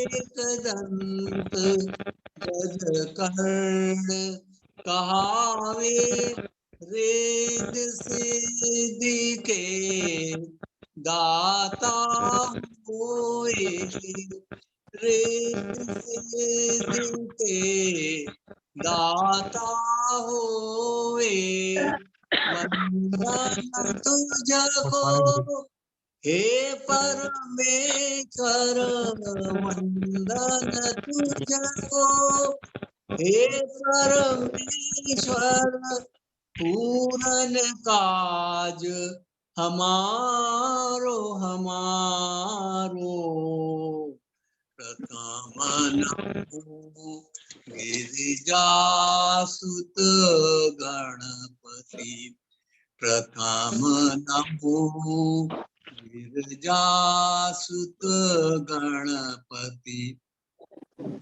एकदंत गज कर्ण कहावे वेद सिद्धि के दाता होए वेद सिद्धि के दाता होए वंदन तुझको हे परमेश्वर वंदन तुझको हे परमेश्वर पूरन काज हमारो प्रथम नमो गिरिजासुत गणपति प्रथम नमो गिरिजासुत गणपति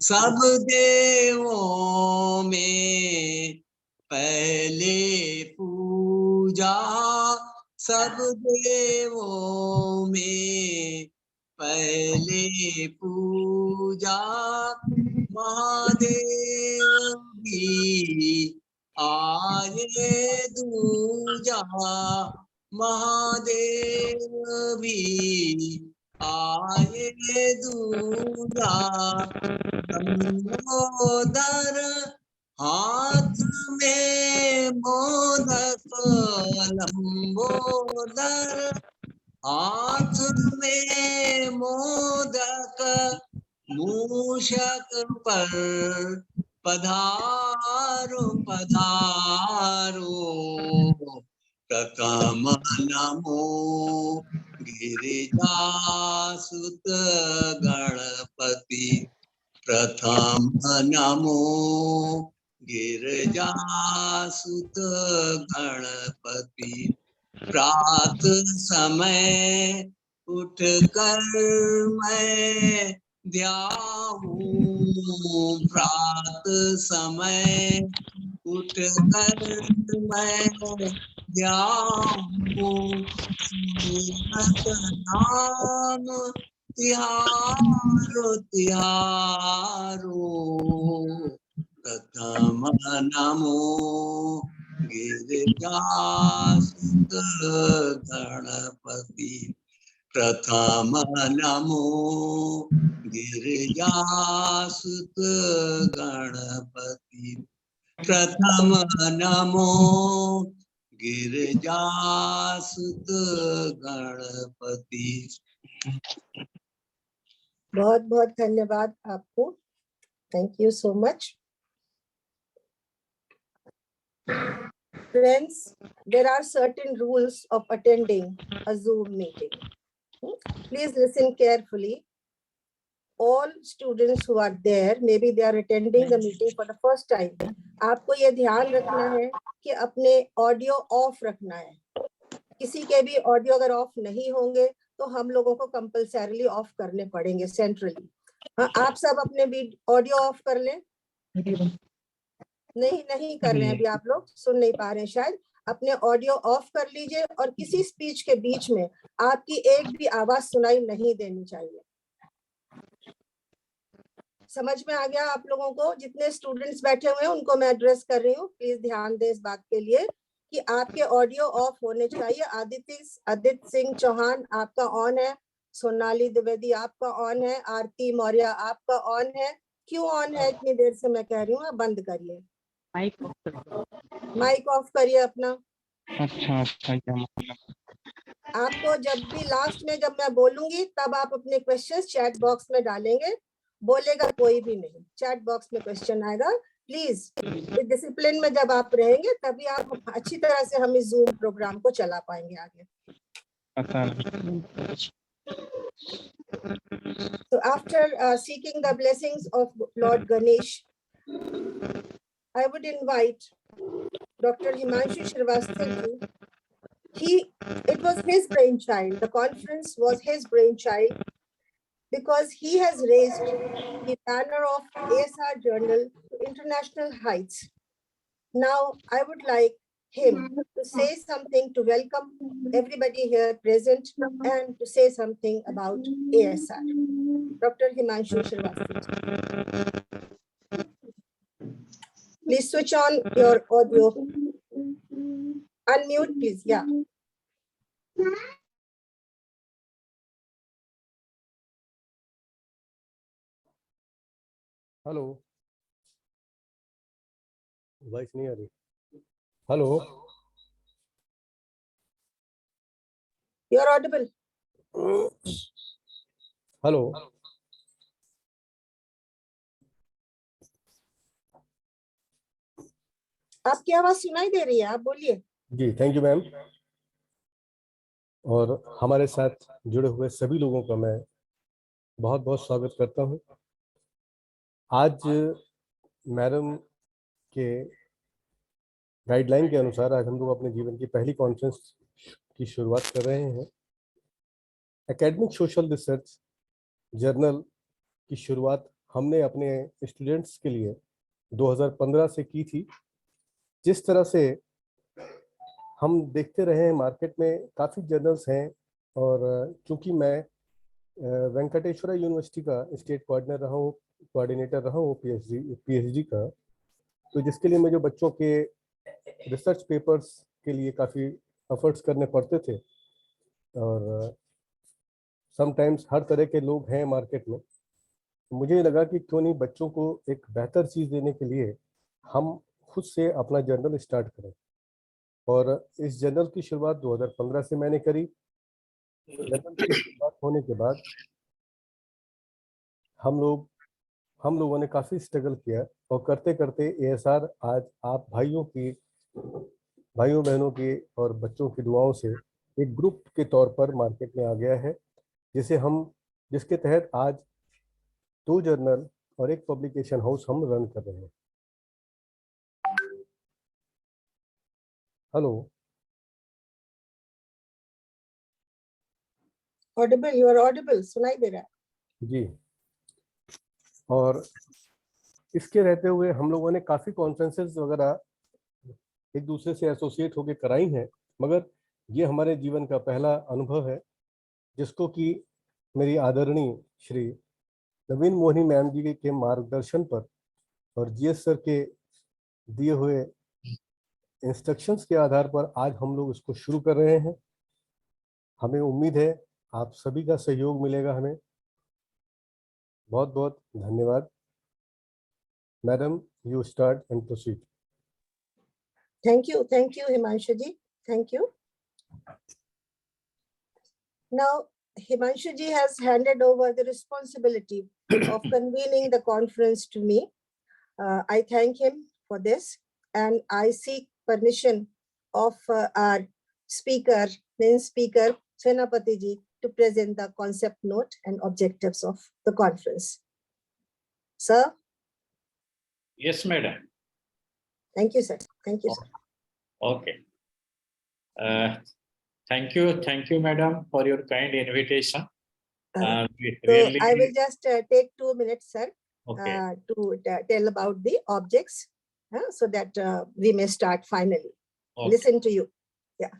सब देवों में पहले पूजा सब देवों में पहले पूजा महादेव भी आए दूजा महादेव भी आए दूजा लंबोदर हाथ में मोदक लंबोदर हाथ में मोदक मूषक पर पधारो पधारो प्रथम नमो गिरिजासुत गणपति प्रथम नमो गिरिजासुत गणपति प्रात समय उठ कर मैं ध्याऊं प्रात समय उठ कर मैं ध्याऊं सुमिरत नाम तिहारो तिहारो प्रथम नमो गिरिजासुत गणपति प्रथम नमो गिरिजासुत गणपति प्रथम नमो गिरिजासुत गणपति। बहुत बहुत धन्यवाद आपको। Thank you so much. Friends, there are certain rules of attending a Zoom meeting. Please listen carefully. All students who are there, maybe they are attending the meeting for the first time. आपको ये ध्यान रखना है कि अपने audio of रखना है। किसी के भी ऑडियो अगर ऑफ नहीं होंगे तो हम लोगों को कंपल्सरीली ऑफ करने पड़ेंगे सेंट्रली। हाँ, आप सब अपने ऑडियो ऑफ कर लें। नहीं कर रहे हैं अभी, आप लोग सुन नहीं पा रहे हैं शायद। अपने ऑडियो ऑफ कर लीजिए और किसी स्पीच के बीच में आपकी एक भी आवाज सुनाई नहीं देनी चाहिए। समझ में आ गया आप लोगों को? जितने स्टूडेंट्स बैठे हुए हैं उनको मैं एड्रेस कर रही हूँ, प्लीज ध्यान दें इस बात के लिए कि आपके ऑडियो ऑफ होने चाहिए। आदित्य सिंह चौहान आपका ऑन है, सोनाली द्विवेदी आपका ऑन है, आरती मौर्य आपका ऑन है। क्यों ऑन है? इतनी देर से मैं कह रही हूँ, आप बंद करिए, माइक ऑफ करिए अपना। अच्छा आपको जब भी लास्ट में जब मैं बोलूंगी तब आप अपने क्वेश्चंस चैट बॉक्स में डालेंगे। बोलेगा कोई भी नहीं, चैट बॉक्स में क्वेश्चन आएगा। प्लीज डिसिप्लिन में जब आप रहेंगे तभी आप अच्छी तरह से हम इस जूम प्रोग्राम को चला पाएंगे आगे। So after seeking the blessings of Lord Ganesh, I would invite Dr. Himanshu Shrivastava ji. It was his brainchild. The conference was his brainchild because he has raised the banner of ASR Journal to international heights. Now, I would like him to say something to welcome everybody here present and to say something about ASR. Dr. Himanshu Srivastava. Please switch on your audio. Unmute, please. Yeah. Hello, voice नहीं आ रही. Hello, You are audible. Hello. आपकी आवाज सुनाई दे रही है, आप बोलिए. जी, thank you ma'am. और हमारे साथ जुड़े हुए सभी लोगों का मैं बहुत बहुत स्वागत करता हूं. आज मैडम के गाइडलाइन के अनुसार आज हम लोग अपने जीवन की पहली कॉन्फ्रेंस की शुरुआत कर रहे हैं. एकेडमिक सोशल रिसर्च जर्नल की शुरुआत हमने अपने स्टूडेंट्स के लिए 2015 से की थी. जिस तरह से हम देखते रहे हैं मार्केट में काफ़ी जर्नल्स हैं, और चूंकि मैं वेंकटेश्वरा यूनिवर्सिटी का स्टेट कोऑर्डिनेटर रहा हूँ पीएचडी का, तो जिसके लिए मुझे बच्चों के रिसर्च पेपर्स के लिए काफ़ी एफर्ट्स करने पड़ते थे. और समटाइम्स हर तरह के लोग हैं मार्केट में. मुझे लगा कि क्यों नहीं बच्चों को एक बेहतर चीज़ देने के लिए हम खुद से अपना जर्नल स्टार्ट करें. और इस जर्नल की शुरुआत 2015 से मैंने करी. जर्नल की शुरुआत होने के बाद हम लोगों ने काफ़ी स्ट्रगल किया, और करते करते एएसआर आज आप भाइयों बहनों की और बच्चों की दुआओं से एक ग्रुप के तौर पर मार्केट में आ गया है, जिसके तहत आज 2 जर्नल और 1 पब्लिकेशन हाउस हम रन कर रहे हैं. Hello. Audible, you are audible. सुनाई दे रहा है. जी. और इसके रहते हुए हम लोगों ने काफ़ी कॉन्फ्रेंसेस वगैरह एक दूसरे से एसोसिएट होकर कराई हैं, मगर ये हमारे जीवन का पहला अनुभव है जिसको कि मेरी आदरणीय श्री नवीन मोहिनी मैम जी के मार्गदर्शन पर और जीएस सर के दिए हुए इंस्ट्रक्शंस के आधार पर आज हम लोग इसको शुरू कर रहे हैं. हमें उम्मीद है आप सभी का सहयोग मिलेगा हमें. बहुत बहुत धन्यवाद. Madam, you start and proceed. Thank you, Himanshu ji. Thank you. Now, Himanshu ji has handed over the responsibility of convening the conference to me. I thank him for this, and I seek permission of our speaker, main speaker, Senapati ji, to present the concept note and objectives of the conference. Sir? Yes, madam. Thank you, sir. Thank you, sir. Okay. Thank you, madam, for your kind invitation. So I will just take 2 minutes, sir, Okay. to tell about the objects, so that we may start finally. Okay. Listen to you. Yeah.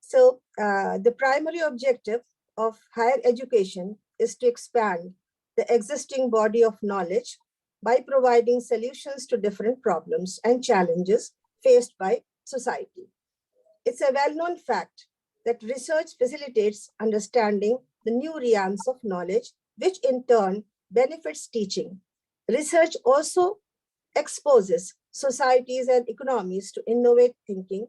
So the primary objective of higher education is to expand the existing body of knowledge by providing solutions to different problems and challenges faced by society. It's a well-known fact that research facilitates understanding the new realms of knowledge, which in turn benefits teaching. Research also exposes societies and economies to innovate thinking,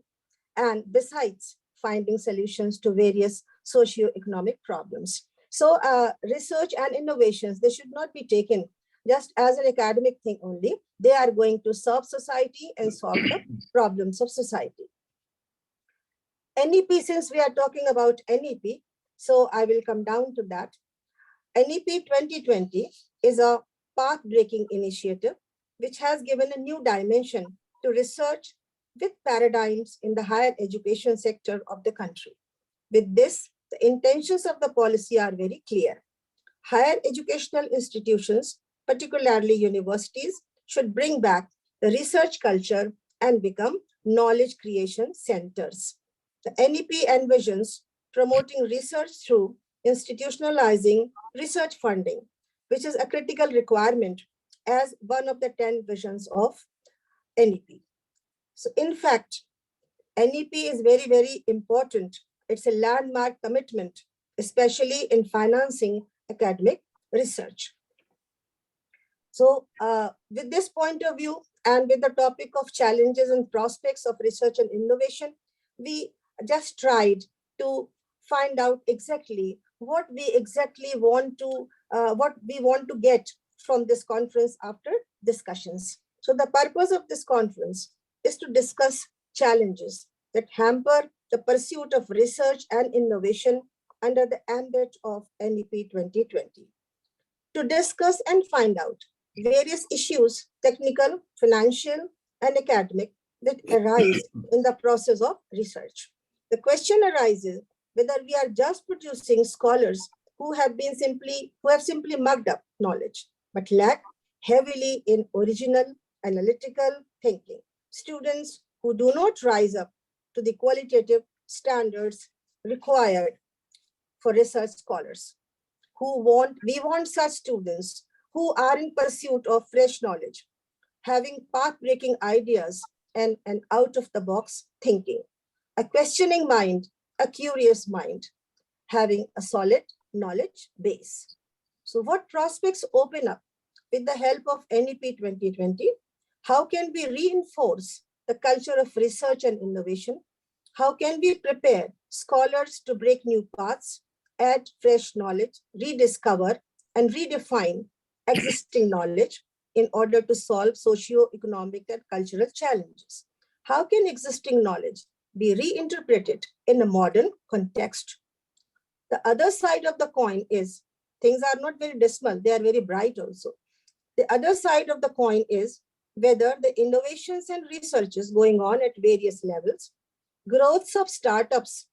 and besides finding solutions to various socio-economic problems. So research and innovations, they should not be taken just as an academic thing only. They are going to serve society and solve the problems of society. NEP, since we are talking about NEP, so I will come down to that. NEP 2020 is a path-breaking initiative which has given a new dimension to research with paradigms in the higher education sector of the country. With this, the intentions of the policy are very clear. Higher educational institutions, particularly universities, should bring back the research culture and become knowledge creation centers. The NEP envisions promoting research through institutionalizing research funding, which is a critical requirement as one of the 10 visions of NEP. So in fact, NEP is very, very important. It's a landmark commitment, especially in financing academic research. So with this point of view and with the topic of challenges and prospects of research and innovation, we just tried to find out exactly what we want to get from this conference after discussions. So the purpose of this conference is to discuss challenges that hamper the pursuit of research and innovation under the ambit of NEP 2020. To discuss and find out various issues, technical, financial, and academic, that arise in the process of research. The question arises whether we are just producing scholars who have simply mugged up knowledge, but lack heavily in original analytical thinking. Students who do not rise up to the qualitative standards required for research scholars. We want such students who are in pursuit of fresh knowledge, having path-breaking ideas and an out-of-the-box thinking, a questioning mind, a curious mind, having a solid knowledge base. So what prospects open up with the help of NEP 2020? How can we reinforce the culture of research and innovation? How can we prepare scholars to break new paths, add fresh knowledge, rediscover and redefine existing knowledge in order to solve socio-economic and cultural challenges? How can existing knowledge be reinterpreted in a modern context? The other side of the coin is, things are not very dismal, they are very bright also. The other side of the coin is whether the innovations and researches going on at various levels, growths of startups,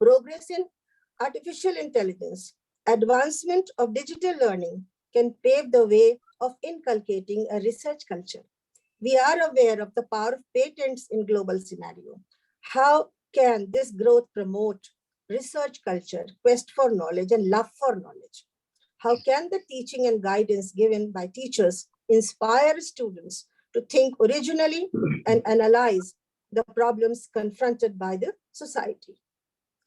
progress in artificial intelligence, advancement of digital learning can pave the way of inculcating a research culture. We are aware of the power of patents in global scenario. How can this growth promote research culture, quest for knowledge, and love for knowledge? How can the teaching and guidance given by teachers inspire students to think originally and analyze the problems confronted by the society?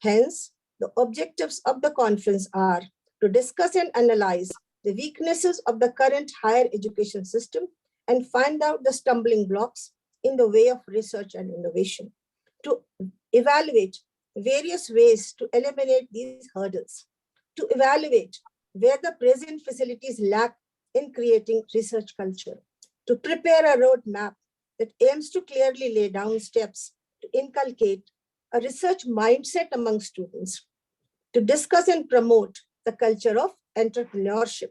Hence, the objectives of the conference are to discuss and analyze the weaknesses of the current higher education system and find out the stumbling blocks in the way of research and innovation, to evaluate various ways to eliminate these hurdles, to evaluate where the present facilities lack in creating research culture, to prepare a roadmap that aims to clearly lay down steps to inculcate a research mindset among students, to discuss and promote the culture of entrepreneurship,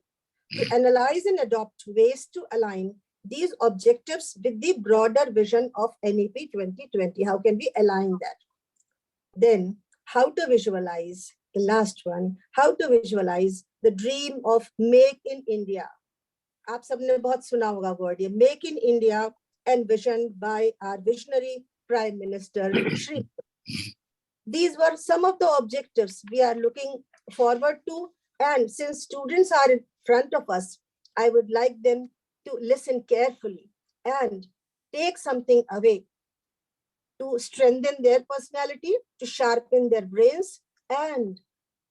to analyze and adopt ways to align these objectives with the broader vision of NEP 2020. How can we align that? Then, how to visualize, the last one, how to visualize the dream of Make in India. आप सबने बहुत सुना होगा word ये Make in India, envisioned by our visionary Prime Minister Shri. These were some of the objectives we are looking forward to, and since students are in front of us, I would like them to listen carefully and take something away to strengthen their personality, to sharpen their brains, and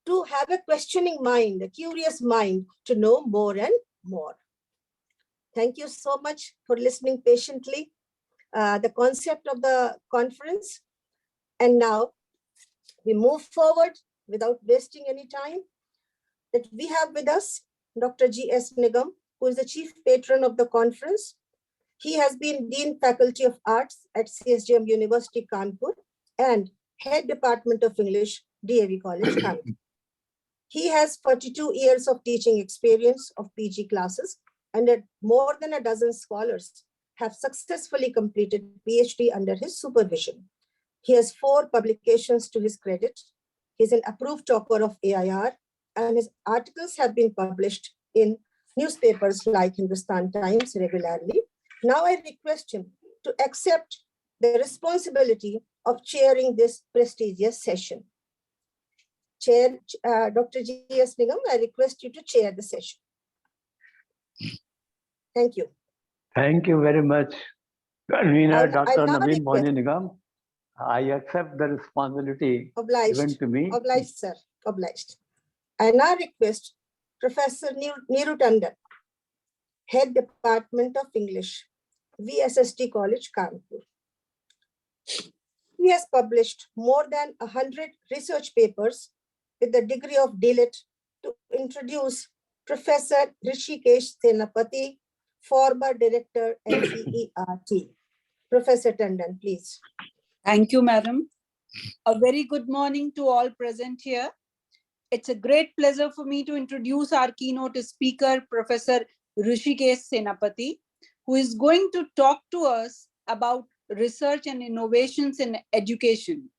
to have a questioning mind, a curious mind, to know more and more. Thank you so much for listening patiently. The concept of the conference. And now we move forward without wasting any time. That we have with us Dr. G.S. Nigam, who is the chief patron of the conference. He has been Dean Faculty of Arts at CSGM University, Kanpur, and Head Department of English, DAV College, Kanpur. He has 42 years of teaching experience of PG classes, and more than a dozen scholars have successfully completed PhD under his supervision. He has 4 publications to his credit. He's an approved talker of AIR, and his articles have been published in newspapers like Hindustan Times regularly. Now I request him to accept the responsibility of chairing this prestigious session. Chair, Dr. G.S. Nigam, I request you to chair the session. Thank you. Thank you very much, Convener I Dr. now Naveen request- Moni Nigam. I accept the responsibility Obliged. given to me. Obliged, sir. Obliged. I now request Professor Neeru Tandon, Head Department of English, VSST College, Kanpur. He has published more than 100 research papers with the degree of DLIT to introduce Professor Hrishikesh Senapati, former Director NCERT. Professor Tandon, please. Thank you, madam. A very good morning to all present here. It's a great pleasure for me to introduce our keynote speaker, Professor Hrishikesh Senapati, who is going to talk to us about research and innovations in education.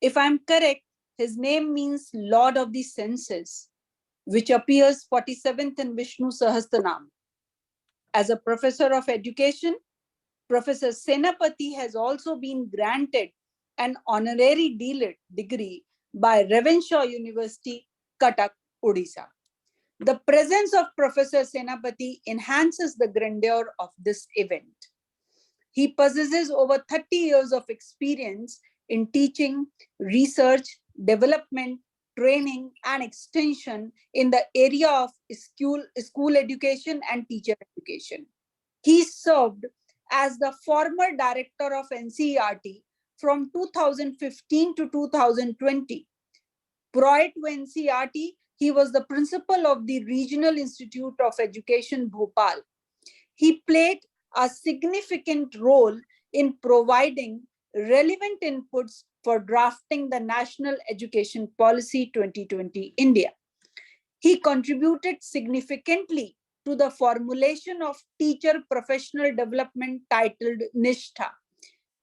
If I'm correct, his name means Lord of the Senses, which appears 47th in Vishnu Sahasranam. As a professor of education, Professor Senapati has also been granted an honorary DLIT degree by Ravenshaw University, Cuttack, Odisha. The presence of Professor Senapati enhances the grandeur of this event. He possesses over 30 years of experience in teaching, research, development, training, and extension in the area of school education and teacher education. He served as the former director of NCERT from 2015 to 2020. Prior to NCERT, he was the principal of the Regional Institute of Education, Bhopal. He played a significant role in providing relevant inputs for drafting the National Education Policy 2020 India. He contributed significantly to the formulation of teacher professional development titled Nishtha.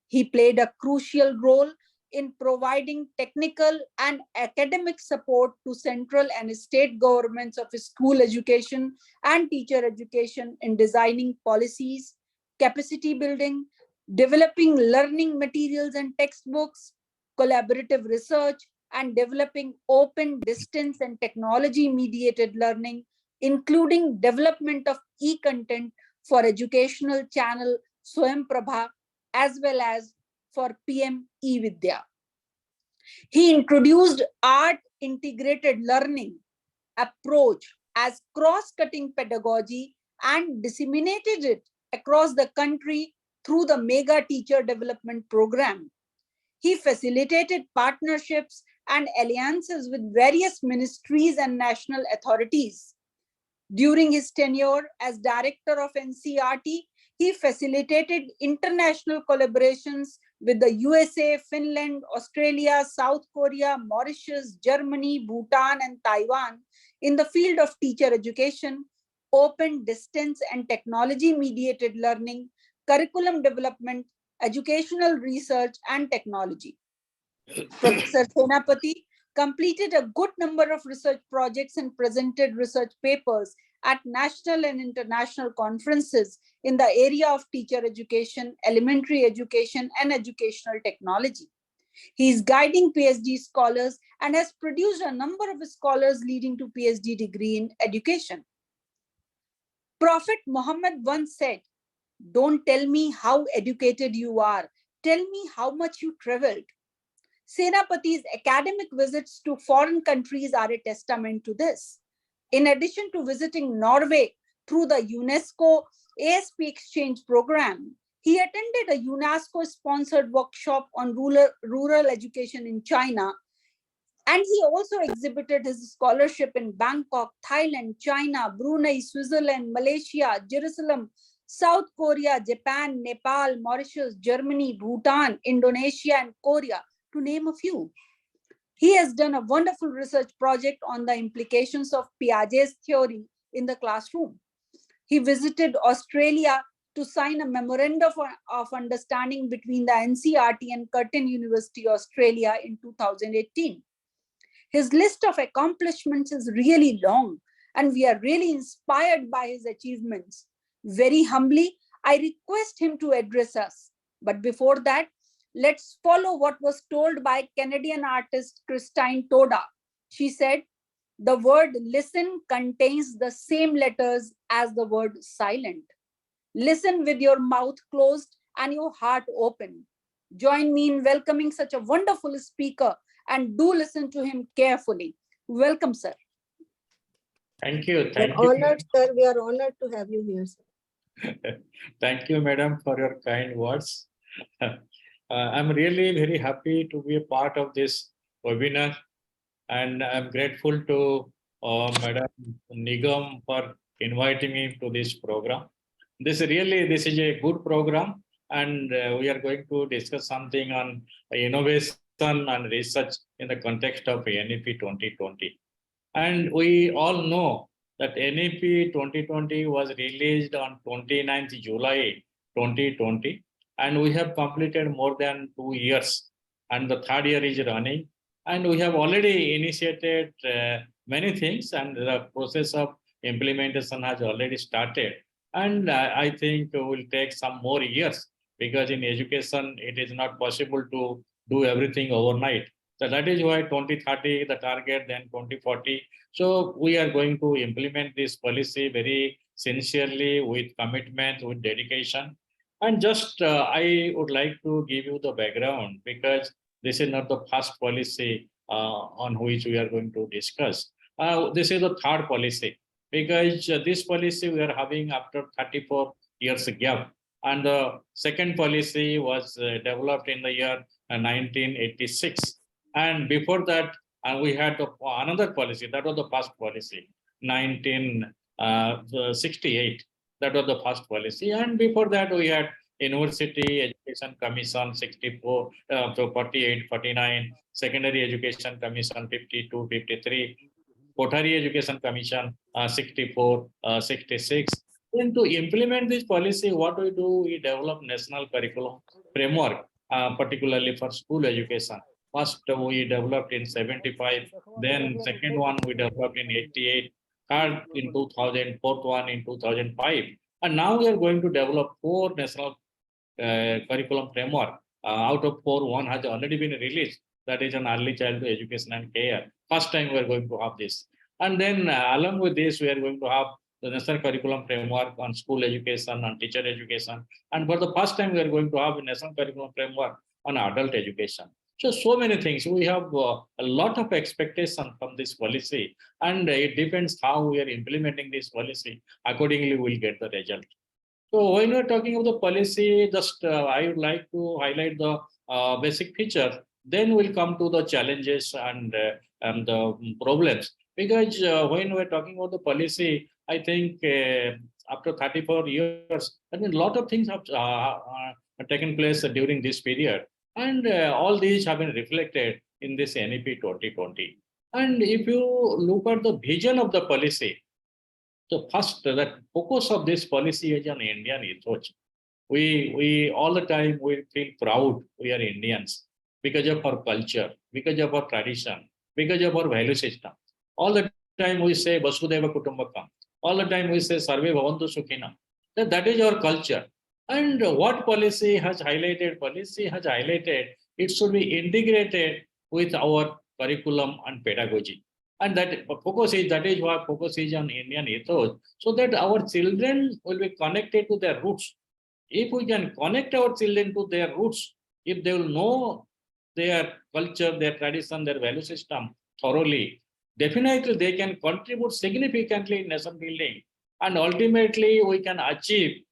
He played a crucial role in providing technical and academic support to central and state governments of school education and teacher education in designing policies, capacity building, developing learning materials and textbooks, collaborative research, and developing open distance and technology mediated learning, including development of e-content for educational channel Swayam Prabha, as well as for PM eVidya. He introduced art integrated learning approach as cross-cutting pedagogy and disseminated it across the country through the Mega Teacher Development Program. He facilitated partnerships and alliances with various ministries and national authorities. During his tenure as director of NCERT, he facilitated international collaborations with the USA, Finland, Australia, South Korea, Mauritius, Germany, Bhutan, and Taiwan in the field of teacher education, open distance and technology mediated learning, curriculum development, educational research, and technology. Professor Senapati completed a good number of research projects and presented research papers at national and international conferences in the area of teacher education, elementary education, and educational technology. He is guiding PhD scholars and has produced a number of scholars leading to PhD degree in education. Prophet Muhammad once said, "Don't tell me how educated you are, tell me how much you traveled." Senapati's academic visits to foreign countries are a testament to this. In addition to visiting Norway through the UNESCO ASP exchange program, he attended a UNESCO-sponsored workshop on rural education in China, and he also exhibited his scholarship in Bangkok, Thailand, China, Brunei, Switzerland, Malaysia, Jerusalem, South Korea, Japan, Nepal, Mauritius, Germany, Bhutan, Indonesia, and Korea, to name a few. He has done a wonderful research project on the implications of Piaget's theory in the classroom. He visited Australia to sign a memorandum of understanding between the NCERT and Curtin University, Australia in 2018. His list of accomplishments is really long, and we are really inspired by his achievements. Very humbly, I request him to address us. But before that, let's follow what was told by Canadian artist Christine Toda. She said, the word listen contains the same letters as the word silent. Listen with your mouth closed and your heart open. Join me in welcoming such a wonderful speaker and do listen to him carefully. Welcome, sir. Thank you. We Thank are you. honored, sir. We are honored to have you here, sir. Thank you, madam, for your kind words. I'm really very happy to be a part of this webinar, and I'm grateful to Madam Nigam for inviting me to this program. This is a good program, and we are going to discuss something on innovation and research in the context of NEP 2020. And we all know that NEP 2020 was released on 29th July 2020, and we have completed more than 2 years, and the third year is running. And we have already initiated many things, and the process of implementation has already started. And I think it will take some more years, because in education, it is not possible to do everything overnight. So that is why 2030, the target, then 2040. So we are going to implement this policy very sincerely, with commitment, with dedication. And just I would like to give you the background, because this is not the first policy on which we are going to discuss. This is the third policy, because this policy we are having after 34 years gap. And the second policy was developed in the year 1986. And before that, we had another policy. That was the first policy, 1968. That was the first policy. And before that, we had University Education Commission 64, 48, 49, Secondary Education Commission 52, 53, Kothari Education Commission 64, 66. Then to implement this policy, what we do, we develop national curriculum framework, particularly for school education. First, we developed in 75, then second one we developed in 88, third in 2000, fourth one in 2005. And now we are going to develop 4 national curriculum framework. Out of 4, one has already been released. That is an early childhood education and care. First time we are going to have this. And then along with this, we are going to have the national curriculum framework on school education and teacher education. And for the first time, we are going to have a national curriculum framework on adult education. So many things. We have a lot of expectation from this policy, and it depends how we are implementing this policy. Accordingly, we'll get the result. So when we're talking about the policy, just I would like to highlight the basic features. Then we'll come to the challenges and the problems. Because when we're talking about the policy, I think after 34 years, I mean, a lot of things have taken place during this period. And all these have been reflected in this NEP 2020. And if you look at the vision of the policy, so first, that focus of this policy is on Indian ethos. We all the time we feel proud we are Indians because of our culture, because of our tradition, because of our value system. All the time we say Vasudhaiva Kutumbakam. All the time we say Sarve Bhavantu Sukhina. That is our culture. And what policy has highlighted? Policy has highlighted it should be integrated with our curriculum and pedagogy. And that is why focus is on Indian ethos, so that our children will be connected to their roots. If we can connect our children to their roots, if they will know their culture, their tradition, their value system thoroughly, definitely they can contribute significantly in nation building. And ultimately, we can achieve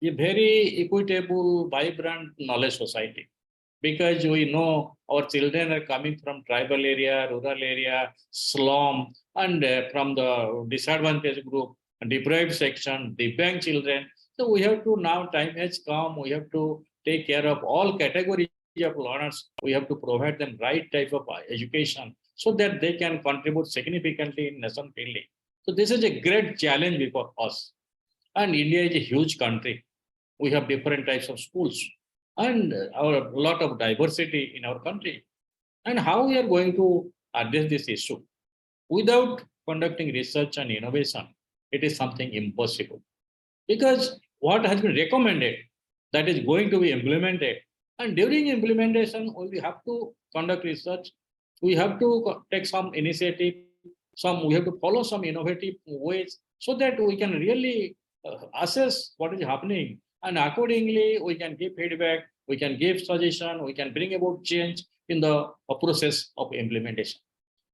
a very equitable, vibrant knowledge society. Because we know our children are coming from tribal area, rural area, slum, and from the disadvantaged group, deprived section, Divyang children. So we have to, now time has come, we have to take care of all categories of learners. We have to provide them right type of education so that they can contribute significantly in nation building. So this is a great challenge before us. And India is a huge country. We have different types of schools and a lot of diversity in our country. And how we are going to address this issue without conducting research and innovation, it is something impossible. Because what has been recommended, that is going to be implemented. And during implementation, we have to conduct research. We have to take some initiative. We have to follow some innovative ways so that we can really assess what is happening, and accordingly we can give feedback, we can give suggestion, we can bring about change in the process of implementation.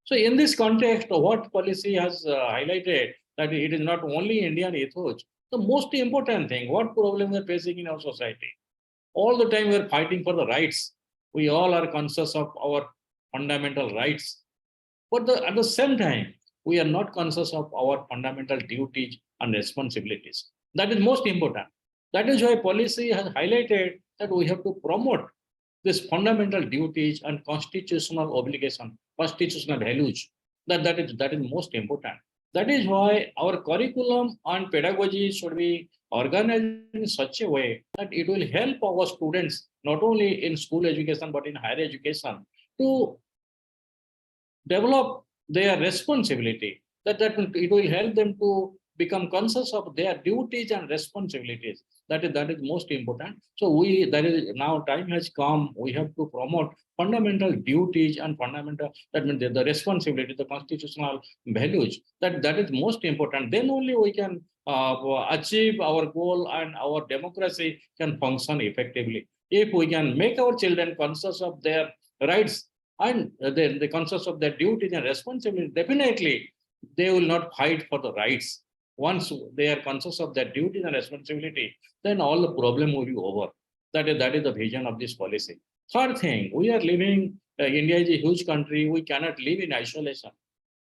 So in this context, what policy has highlighted that it is not only Indian ethos, the most important thing, what problem we are facing in our society. All the time we are fighting for the rights. We all are conscious of our fundamental rights. But at the same time, we are not conscious of our fundamental duties and responsibilities. That is most important. That is why policy has highlighted that we have to promote this fundamental duties and constitutional obligation, constitutional values. That is most important. That is why our curriculum and pedagogy should be organized in such a way that it will help our students, not only in school education, but in higher education, to develop their responsibility, that it will help them to become conscious of their duties and responsibilities. That is most important. So that is now time has come. We have to promote fundamental duties and fundamental, that means the responsibility, the constitutional values. That is most important. Then only we can achieve our goal and our democracy can function effectively. If we can make our children conscious of their rights and the conscious of their duties and responsibilities, definitely they will not fight for the rights. Once they are conscious of their duties and responsibility, then all the problem will be over. That is the vision of this policy. Third thing, we are living, India is a huge country, we cannot live in isolation.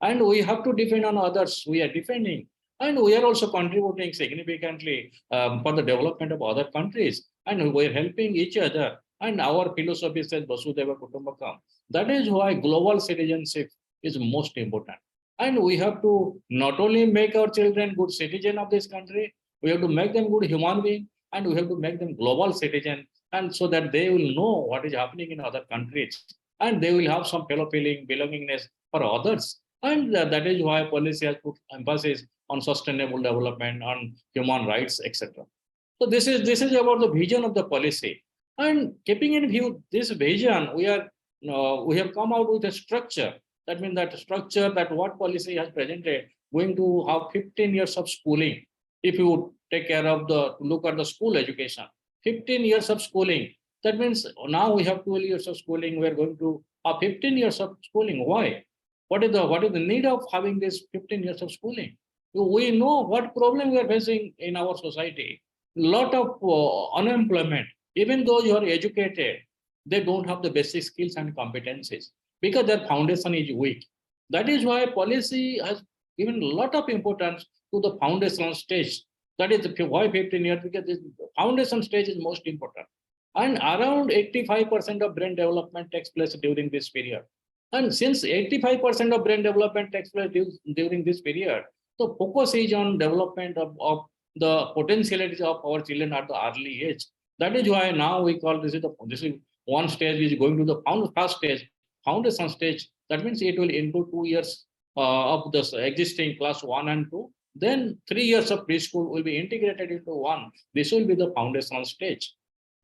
And we have to depend on others, we are defending. And we are also contributing significantly for the development of other countries. And we are helping each other. And our philosophy says Vasudhaiva Kutumbakam. That is why global citizenship is most important. And we have to not only make our children good citizens of this country, we have to make them good human beings, and we have to make them global citizens, and so that they will know what is happening in other countries, and they will have some fellow feeling, belongingness for others. And that is why policy has put emphasis on sustainable development, on human rights, etc. So this is about the vision of the policy. And keeping in view this vision, we have come out with a structure. That means that structure, that what policy has presented, going to have 15 years of schooling. If you take care of look at the school education, 15 years of schooling. That means now we have 12 years of schooling. We are going to have 15 years of schooling. Why? What is the need of having this 15 years of schooling? We know what problem we are facing in our society. Lot of unemployment. Even though you are educated, they don't have the basic skills and competencies, because their foundation is weak. That is why policy has given a lot of importance to the foundational stage. That is why 15 years, because the foundation stage is most important. And around 85% of brain development takes place during this period. And since 85% of brain development takes place during this period, the focus is on development of the potentialities of our children at the early age. That is why now we call this is one stage which is going to the first stage, foundation stage. That means it will include 2 years of the existing class 1 and 2. Then 3 years of preschool will be integrated into one. This will be the foundational stage.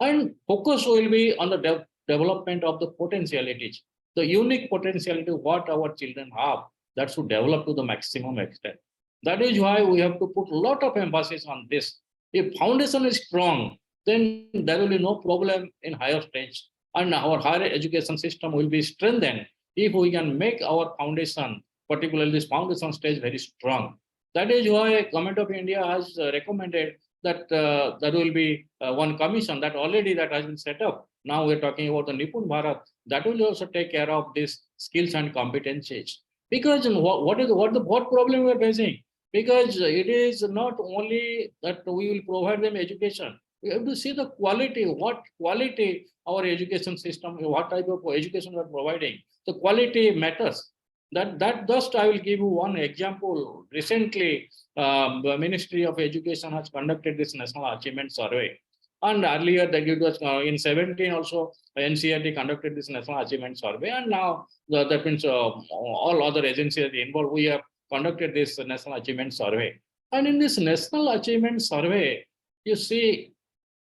And focus will be on the development of the potentialities, the unique potentiality what our children have, that should develop to the maximum extent. That is why we have to put a lot of emphasis on this. If foundation is strong, then there will be no problem in higher stage, and our higher education system will be strengthened if we can make our foundation, particularly this foundation stage, very strong. That is why Government of India has recommended that there will be one commission that already that has been set up. Now we're talking about the Nipun Bharat, that will also take care of these skills and competencies. Because what problem we are facing? Because it is not only that we will provide them education. We have to see the quality, what quality our education system, what type of education we are providing. The quality matters. That just I will give you one example. Recently, the Ministry of Education has conducted this National Achievement Survey. And earlier, it was in 17 also, NCERT conducted this National Achievement Survey. And now that means all other agencies involved, we have conducted this National Achievement Survey. And in this National Achievement Survey, you see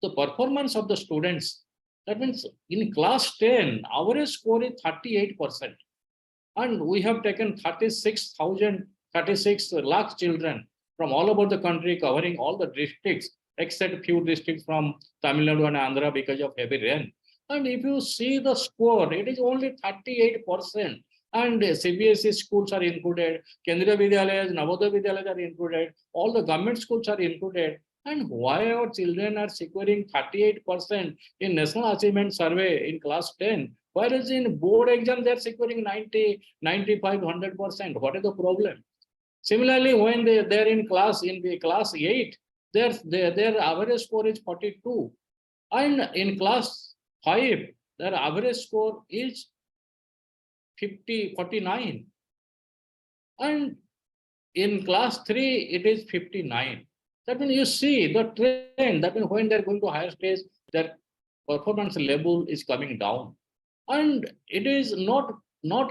the performance of the students, that means in class 10, average score is 38%. And we have taken 36 lakh children from all over the country, covering all the districts, except few districts from Tamil Nadu and Andhra because of heavy rain. And if you see the score, it is only 38%. And CBSE schools are included, Kendriya Vidyalayas, Navodaya Vidyalayas are included, all the government schools are included. And why our children are securing 38% in National Achievement Survey in class 10, whereas in board exam they are securing 90, 95, 100%. What is the problem? Similarly, when they're in class 8, their average score is 42. And in class 5, their average score is 49. And in class 3, it is 59. That means you see the trend, that means when they're going to higher stage, their performance level is coming down. And it is not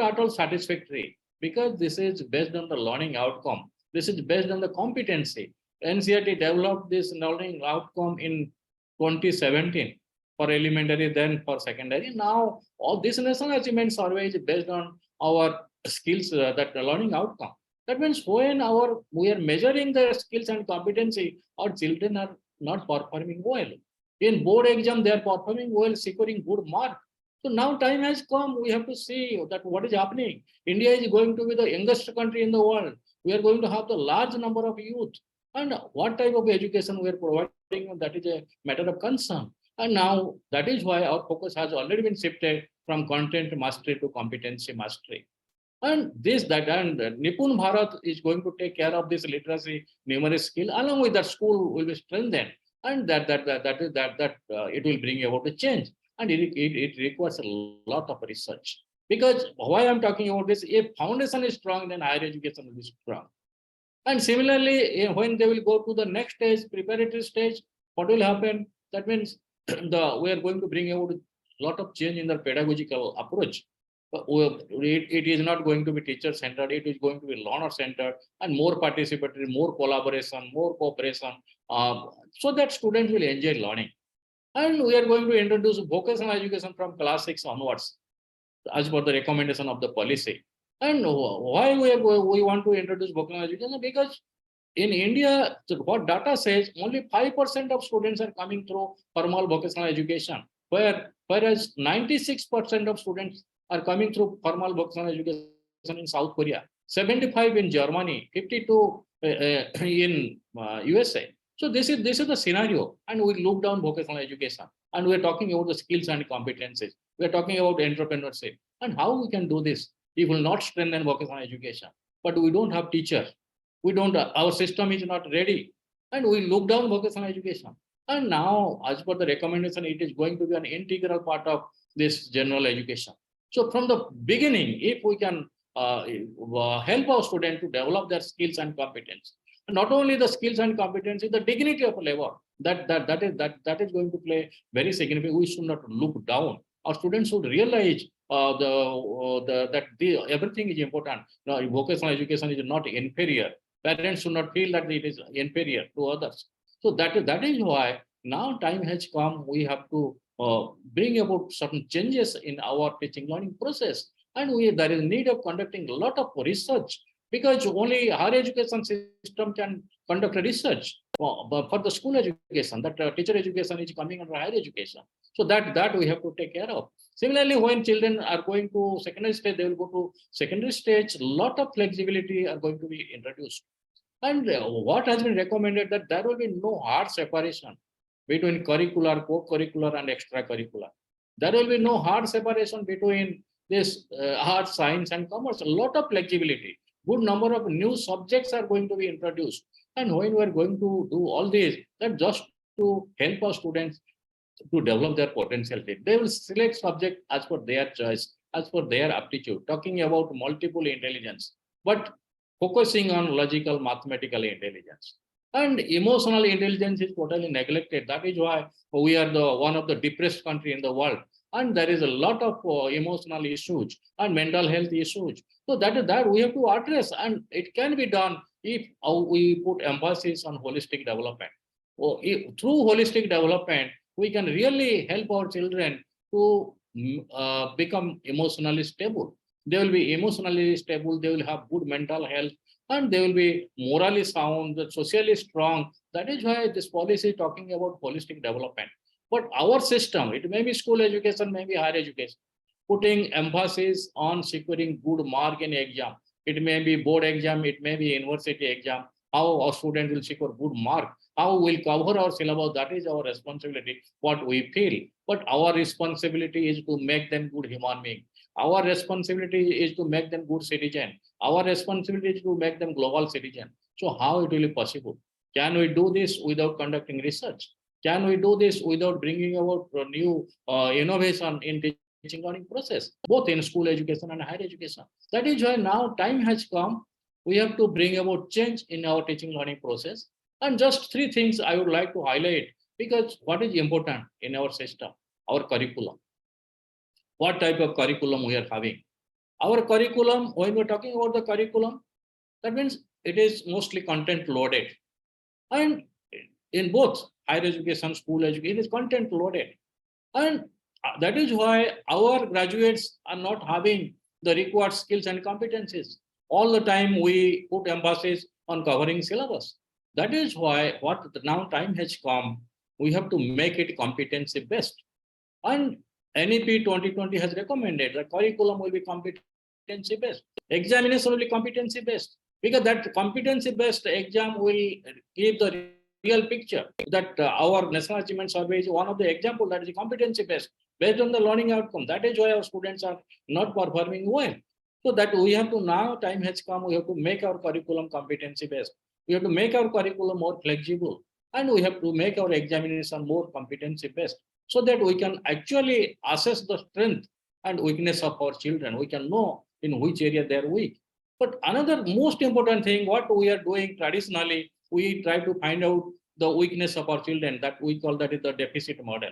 at all satisfactory, because this is based on the learning outcome. This is based on the competency. NCERT developed this learning outcome in 2017 for elementary, then for secondary. Now, all this National Achievement Survey is based on our skills, that learning outcome. That means when we are measuring the skills and competency, our children are not performing well. In board exam, they are performing well, securing good mark. So now time has come, we have to see that what is happening. India is going to be the youngest country in the world. We are going to have the large number of youth. And what type of education we are providing, that is a matter of concern. And now that is why our focus has already been shifted from content mastery to competency mastery. And Nipun Bharat is going to take care of this literacy numeracy skill. Along with that, school will be strengthened, and that it will bring about the change. And it requires a lot of research. Because why I'm talking about this, if foundation is strong, then higher education will be strong. And similarly, when they will go to the next stage, preparatory stage, what will happen? That means we are going to bring about a lot of change in the pedagogical approach. It is not going to be teacher-centered, it is going to be learner-centered, and more participatory, more collaboration, more cooperation, so that students will enjoy learning. And we are going to introduce vocational education from class 6 onwards, as per the recommendation of the policy. And why we want to introduce vocational education? Because in India, what data says, only 5% of students are coming through formal vocational education, whereas 96% of students are coming through formal vocational education in South Korea, 75 in Germany, 52 in USA. So this is the scenario, and we look down vocational education, and we're talking about the skills and competencies. We're talking about entrepreneurship, and how we can do this. We will not strengthen vocational education, but we don't have teachers. Our system is not ready, and we look down vocational education. And now, as per the recommendation, it is going to be an integral part of this general education. So from the beginning, if we can help our students to develop their skills and competence, not only the skills and competency, the dignity of labor, that is going to play very significant. We should not look down. Our students should realize that everything is important. Now, vocational education is not inferior. Parents should not feel that it is inferior to others. So that is why now time has come. We have to bring about certain changes in our teaching learning process, and there is need of conducting a lot of research, because only higher education system can conduct research. But for the school education, that teacher education is coming under higher education. So that we have to take care of. Similarly, when children are going to secondary stage, they will go to secondary stage. A lot of flexibility are going to be introduced. And what has been recommended, that there will be no hard separation between curricular, co-curricular, and extracurricular. There will be no hard separation between this art, science, and commerce. A lot of flexibility. Good number of new subjects are going to be introduced. And when we are going to do all this, that just to help our students to develop their potential, they will select subject as per their choice, as per their aptitude, talking about multiple intelligence, but focusing on logical, mathematical intelligence. And emotional intelligence is totally neglected. That is why we are one of the depressed country in the world. And there is a lot of emotional issues and mental health issues. So that we have to address, and it can be done if we put emphasis on holistic development. Through holistic development, we can really help our children to become emotionally stable. They will be emotionally stable, they will have good mental health, and they will be morally sound, socially strong. That is why this policy is talking about holistic development. But our system, it may be school education, maybe higher education, putting emphasis on securing good mark in exam. It may be board exam, it may be university exam. How our student will secure good mark, how we'll cover our syllabus, that is our responsibility, what we feel. But our responsibility is to make them good human being. Our responsibility is to make them good citizen. Our responsibility is to make them global citizen. So how it will be possible? Can we do this without conducting research? Can we do this without bringing about new innovation in teaching learning process, both in school education and higher education? That is why now time has come. We have to bring about change in our teaching learning process. And just three things I would like to highlight, because what is important in our system, our curriculum. What type of curriculum we are having? Our curriculum, when we're talking about the curriculum, that means it is mostly content loaded. And in both higher education, school education, it is content loaded. And that is why our graduates are not having the required skills and competencies. All the time we put emphasis on covering syllabus. That is why what now time has come, we have to make it competency based. And NEP 2020 has recommended the curriculum will be competency based. Examination will be competency based, because that competency based exam will give the real picture that our National Achievement Survey is one of the examples that is competency based on the learning outcome. That is why our students are not performing well. So that we have to now, time has come, we have to make our curriculum competency based. We have to make our curriculum more flexible, and we have to make our examination more competency based, so that we can actually assess the strength and weakness of our children. We can know in which area they are weak. But another most important thing, what we are doing traditionally, we try to find out the weakness of our children, that we call that is the deficit model.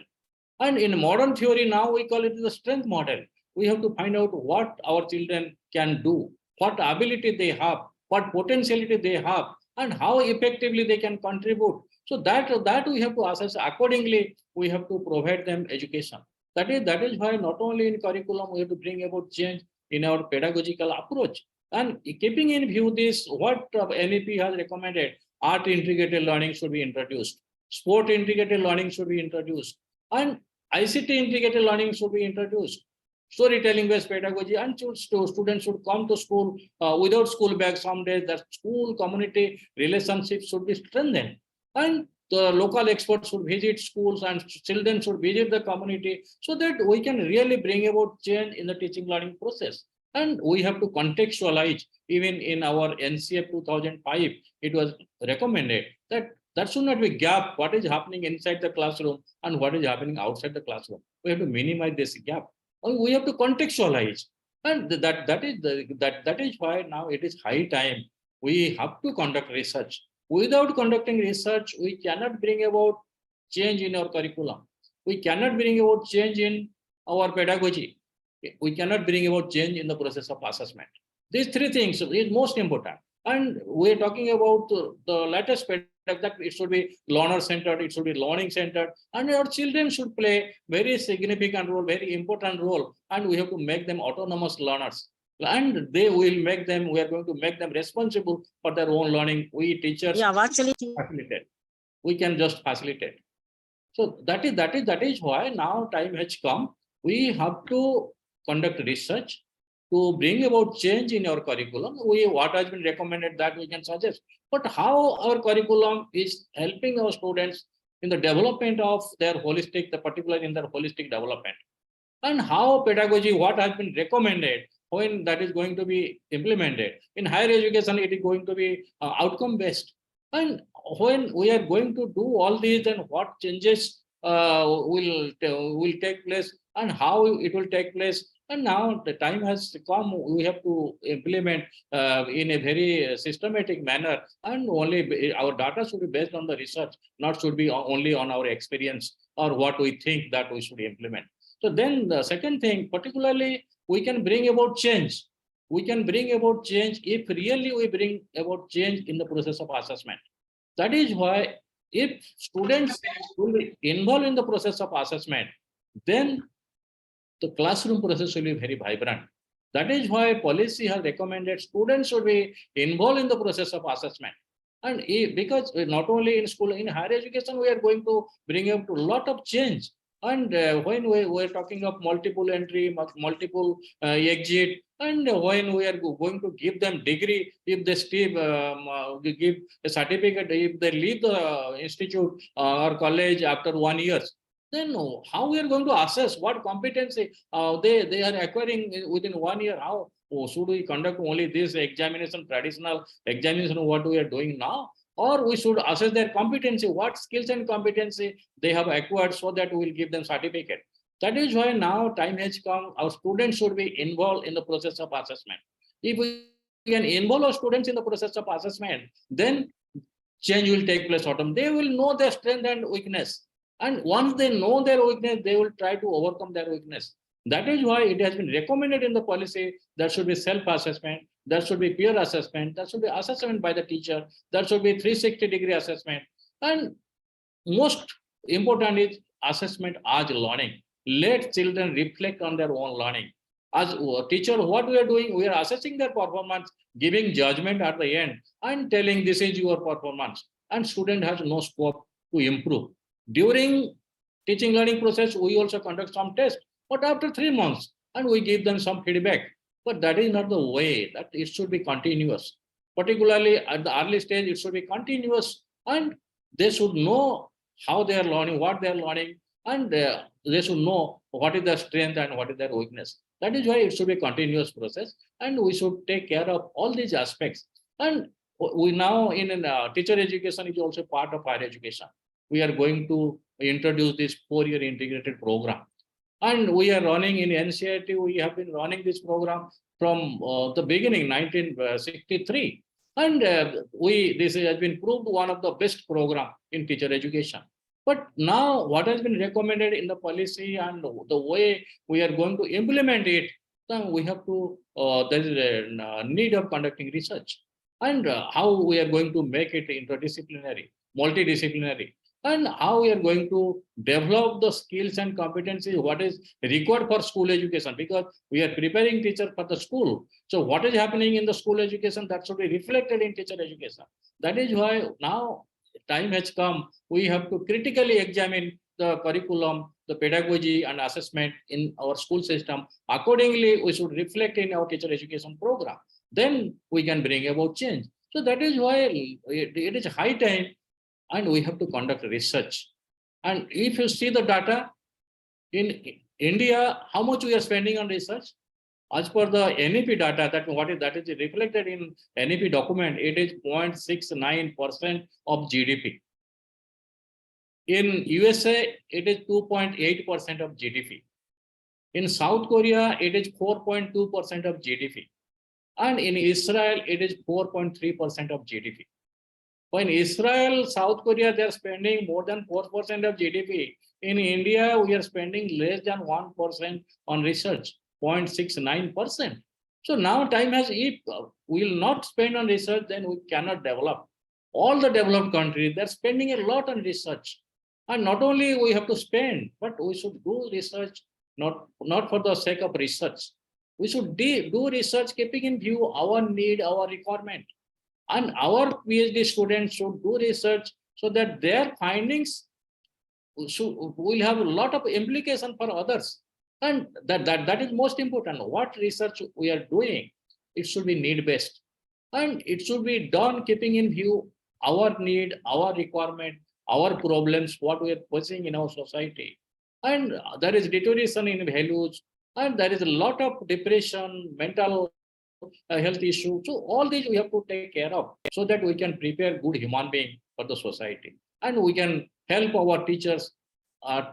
And in modern theory now we call it the strength model. We have to find out what our children can do, what ability they have, what potentiality they have, and how effectively they can contribute. So that we have to assess accordingly. We have to provide them education. That is why not only in curriculum we have to bring about change in our pedagogical approach. And keeping in view this, what NEP has recommended, art integrated learning should be introduced, sport integrated learning should be introduced, and ICT integrated learning should be introduced. Storytelling based pedagogy, and students should come to school without school bag some days. That school community relationships should be strengthened, and the local experts should visit schools and children should visit the community, so that we can really bring about change in the teaching learning process. And we have to contextualize. Even in our NCF 2005, it was recommended that should not be gap, what is happening inside the classroom and what is happening outside the classroom. We have to minimize this gap. We have to contextualize, and that is why now it is high time we have to conduct research. Without conducting research, we cannot bring about change in our curriculum. We cannot bring about change in our pedagogy. We cannot bring about change in the process of assessment. These three things is most important. And we're talking about the latest pedagogy, that it should be learner centered, it should be learning centered, and our children should play very significant role, very important role, and we have to make them autonomous learners. And we are going to make them responsible for their own learning. We teachers facilitate. We can just facilitate. So that is why now time has come. We have to conduct research to bring about change in our curriculum. What has been recommended, that we can suggest. But how our curriculum is helping our students in the development of their holistic, particularly in their holistic development. And how pedagogy, what has been recommended, when that is going to be implemented. In higher education, it is going to be outcome based. And when we are going to do all these, then what changes will take place and how it will take place. And now the time has come, we have to implement in a very systematic manner, and only our data should be based on the research, not should be only on our experience or what we think that we should implement. So then the second thing, particularly, we can bring about change. We can bring about change if really we bring about change in the process of assessment. That is why if students will be involved in the process of assessment, then the classroom process will be very vibrant. That is why policy has recommended students should be involved in the process of assessment. And because not only in school, in higher education, we are going to bring up to a lot of change. And when we are talking of multiple entry, multiple exit, and when we are going to give them degree, if they still give a certificate, if they leave the institute or college after 1 year, then how we are going to assess what competency they are acquiring within 1 year? How should we conduct only this examination, traditional examination, what we are doing now? Or we should assess their competency, what skills and competency they have acquired, so that we will give them certificate. That is why now time has come, our students should be involved in the process of assessment. If we can involve our students in the process of assessment, then change will take place automatically. They will know their strength and weakness. And once they know their weakness, they will try to overcome their weakness. That is why it has been recommended in the policy that should be self-assessment, that should be peer assessment, that should be assessment by the teacher, that should be 360-degree assessment. And most important is assessment as learning. Let children reflect on their own learning. As a teacher, what we are doing, we are assessing their performance, giving judgment at the end, and telling this is your performance. And student has no scope to improve. During teaching learning process, we also conduct some tests, but after 3 months, and we give them some feedback. But that is not the way, that it should be continuous. Particularly at the early stage, it should be continuous, and they should know how they are learning, what they are learning, and they should know what is their strength and what is their weakness. That is why it should be a continuous process, and we should take care of all these aspects. And we now in teacher education is also part of higher education. We are going to introduce this 4-year integrated program. And we are running in NCERT, we have been running this program from the beginning, 1963. And this has been proved one of the best program in teacher education. But now what has been recommended in the policy and the way we are going to implement it, then we have to, there is a need of conducting research. And how we are going to make it interdisciplinary, multidisciplinary, and how we are going to develop the skills and competencies, what is required for school education, because we are preparing teacher for the school. So what is happening in the school education, that should be reflected in teacher education. That is why now time has come, we have to critically examine the curriculum, the pedagogy and assessment in our school system. Accordingly, we should reflect in our teacher education program. Then we can bring about change. So that is why it is high time, and we have to conduct research. And if you see the data in India, how much we are spending on research? As per the NEP data, that is reflected in NEP document, it is 0.69% of GDP. In USA, it is 2.8% of GDP. In South Korea, it is 4.2% of GDP. And in Israel, it is 4.3% of GDP. When Israel, South Korea, they are spending more than 4% of GDP. In India, we are spending less than 1% on research, 0.69%. So now time has, if we will not spend on research, then we cannot develop. All the developed countries, they're spending a lot on research. And not only we have to spend, but we should do research, not for the sake of research. We should do research keeping in view our need, our requirement. And our PhD students should do research so that their findings will have a lot of implication for others. And that is most important. What research we are doing, it should be need-based. And it should be done keeping in view our need, our requirement, our problems, what we are facing in our society. And there is deterioration in values, and there is a lot of depression, mental health issue. So all these we have to take care of so that we can prepare good human being for the society. And we can help our teachers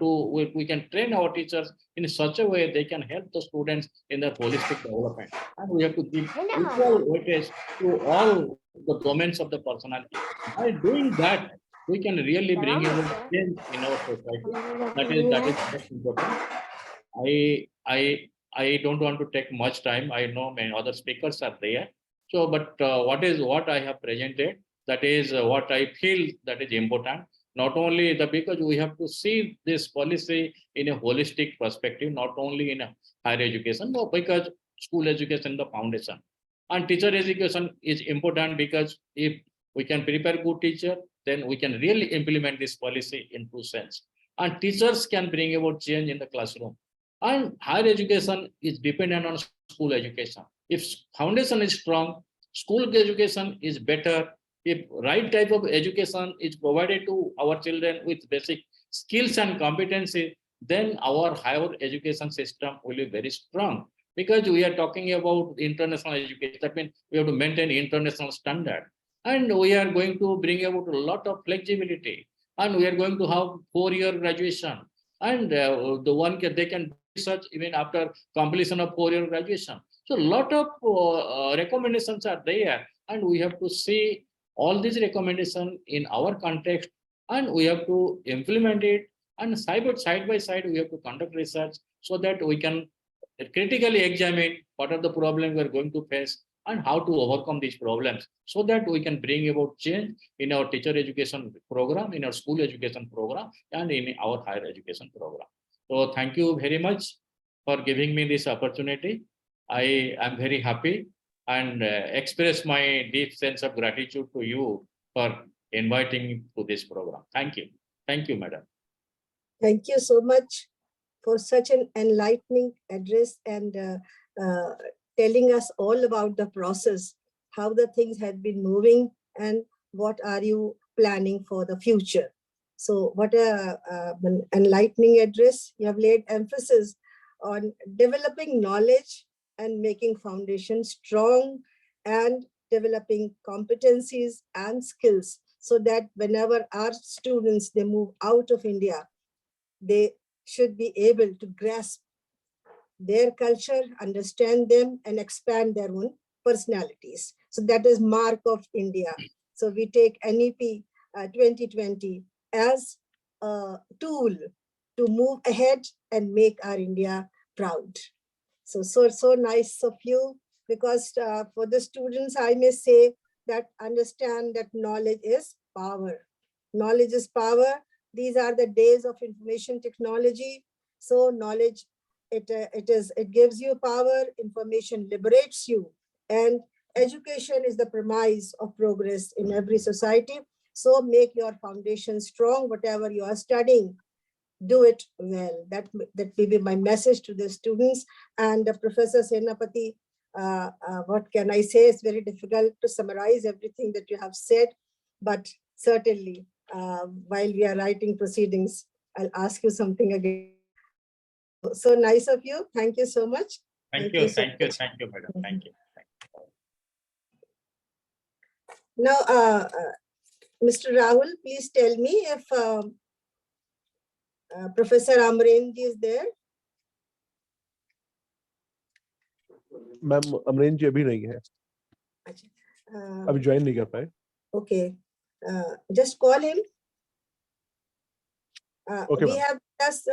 we can train our teachers in such a way they can help the students in their holistic development. And we have to give equal weightage to all the domains of the personality. By doing that, we can really bring in change in our society. That is most important. I don't want to take much time. I know many other speakers are there. So, but what I have presented, that is what I feel that is important. not only because we have to see this policy in a holistic perspective, not only in a higher education, but because school education is the foundation. And teacher education is important because if we can prepare good teacher, then we can really implement this policy in true sense. And teachers can bring about change in the classroom. And higher education is dependent on school education. If foundation is strong, school education is better. If right type of education is provided to our children with basic skills and competency, then our higher education system will be very strong. Because we are talking about international education, that means we have to maintain international standard. And we are going to bring about a lot of flexibility. And we are going to have 4-year graduation. And the one they can research even after completion of 4-year graduation. So a lot of recommendations are there. And we have to see all these recommendations in our context. And we have to implement it. And side by side, we have to conduct research so that we can critically examine what are the problems we are going to face and how to overcome these problems so that we can bring about change in our teacher education program, in our school education program, and in our higher education program. So thank you very much for giving me this opportunity. I am very happy and express my deep sense of gratitude to you for inviting me to this program. Thank you. Thank you, madam. Thank you so much for such an enlightening address and telling us all about the process, how the things have been moving and what are you planning for the future. So what an enlightening address. You have laid emphasis on developing knowledge and making foundation strong and developing competencies and skills so that whenever our students, they move out of India, they should be able to grasp their culture, understand them, and expand their own personalities. So that is mark of India. So we take NEP 2020 as a tool to move ahead and make our India proud. So nice of you, because for the students, I may say that understand that knowledge is power. Knowledge is power. These are the days of information technology. So knowledge, it gives you power, information liberates you, and education is the premise of progress in every society. So make your foundation strong, whatever you are studying, do it well. That will be my message to the students. And Professor Senapati, what can I say? It's very difficult to summarize everything that you have said, but certainly while we are writing proceedings, I'll ask you something again. So nice of you. Thank you so much. Thank you, madam. Thank you. Now, Mr. Rahul, please tell me if Professor Amren ji is there. Ma'am Amren ji अभी नहीं है, अभी join नहीं कर पाए. Okay, just call him. Okay, we have just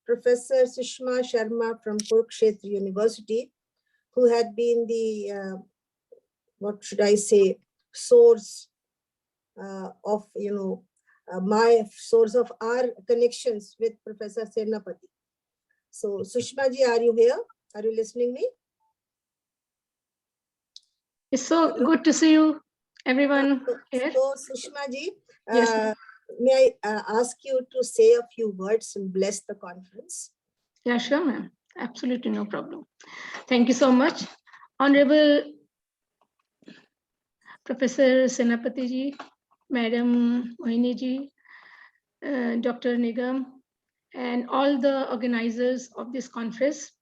Professor Sushma Sharma from Kurukshetra University, who had been the what should I say, source of my source of our connections with Professor Senapati. So Sushma ji, are you here? Are you listening me? It's so good to see you, everyone here. So Sushma ji, Yes. may I ask you to say a few words and bless the conference? Yeah, sure, ma'am. Absolutely no problem. Thank you so much. Honorable Professor Senapati ji, Madam Mohini ji, Dr. Nigam, and all the organizers of this conference.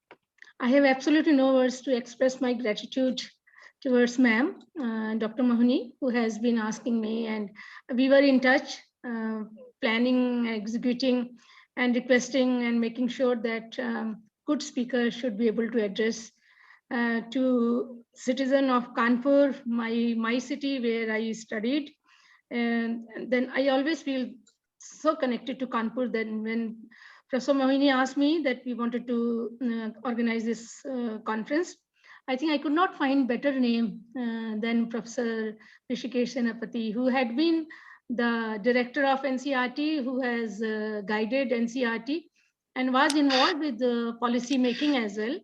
I have absolutely no words to express my gratitude towards ma'am, Dr. Mohini, who has been asking me, and we were in touch, planning, executing, and requesting and making sure that good speakers should be able to address to citizen of Kanpur, my city where I studied. And then I always feel so connected to Kanpur. Then when Professor Mohini asked me that we wanted to organize this conference, I think I could not find better name than Professor Hrishikesh Senapati, who had been the director of NCERT, who has guided NCERT and was involved with the policy making as well.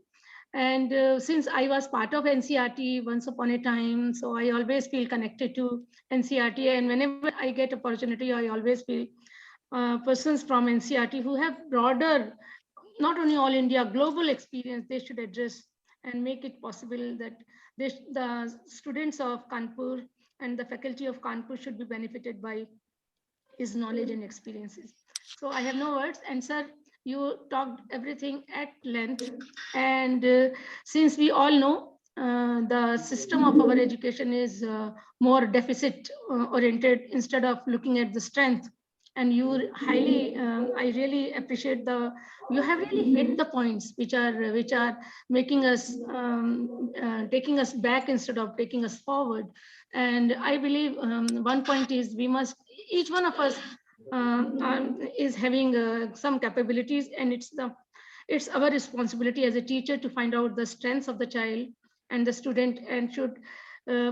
And since I was part of NCERT once upon a time, so I always feel connected to NCERT. And whenever I get opportunity, I always feel persons from NCERT who have broader, not only all India, global experience, they should address and make it possible that the students of Kanpur and the faculty of Kanpur should be benefited by his knowledge and experiences. So I have no words. And sir, you talked everything at length. And since we all know the system of our education is more deficit oriented instead of looking at the strength, and you highly, I really appreciate you have really hit the points which are making us, taking us back instead of taking us forward. And I believe one point is each one of us is having some capabilities, and it's our responsibility as a teacher to find out the strengths of the child and the student, and should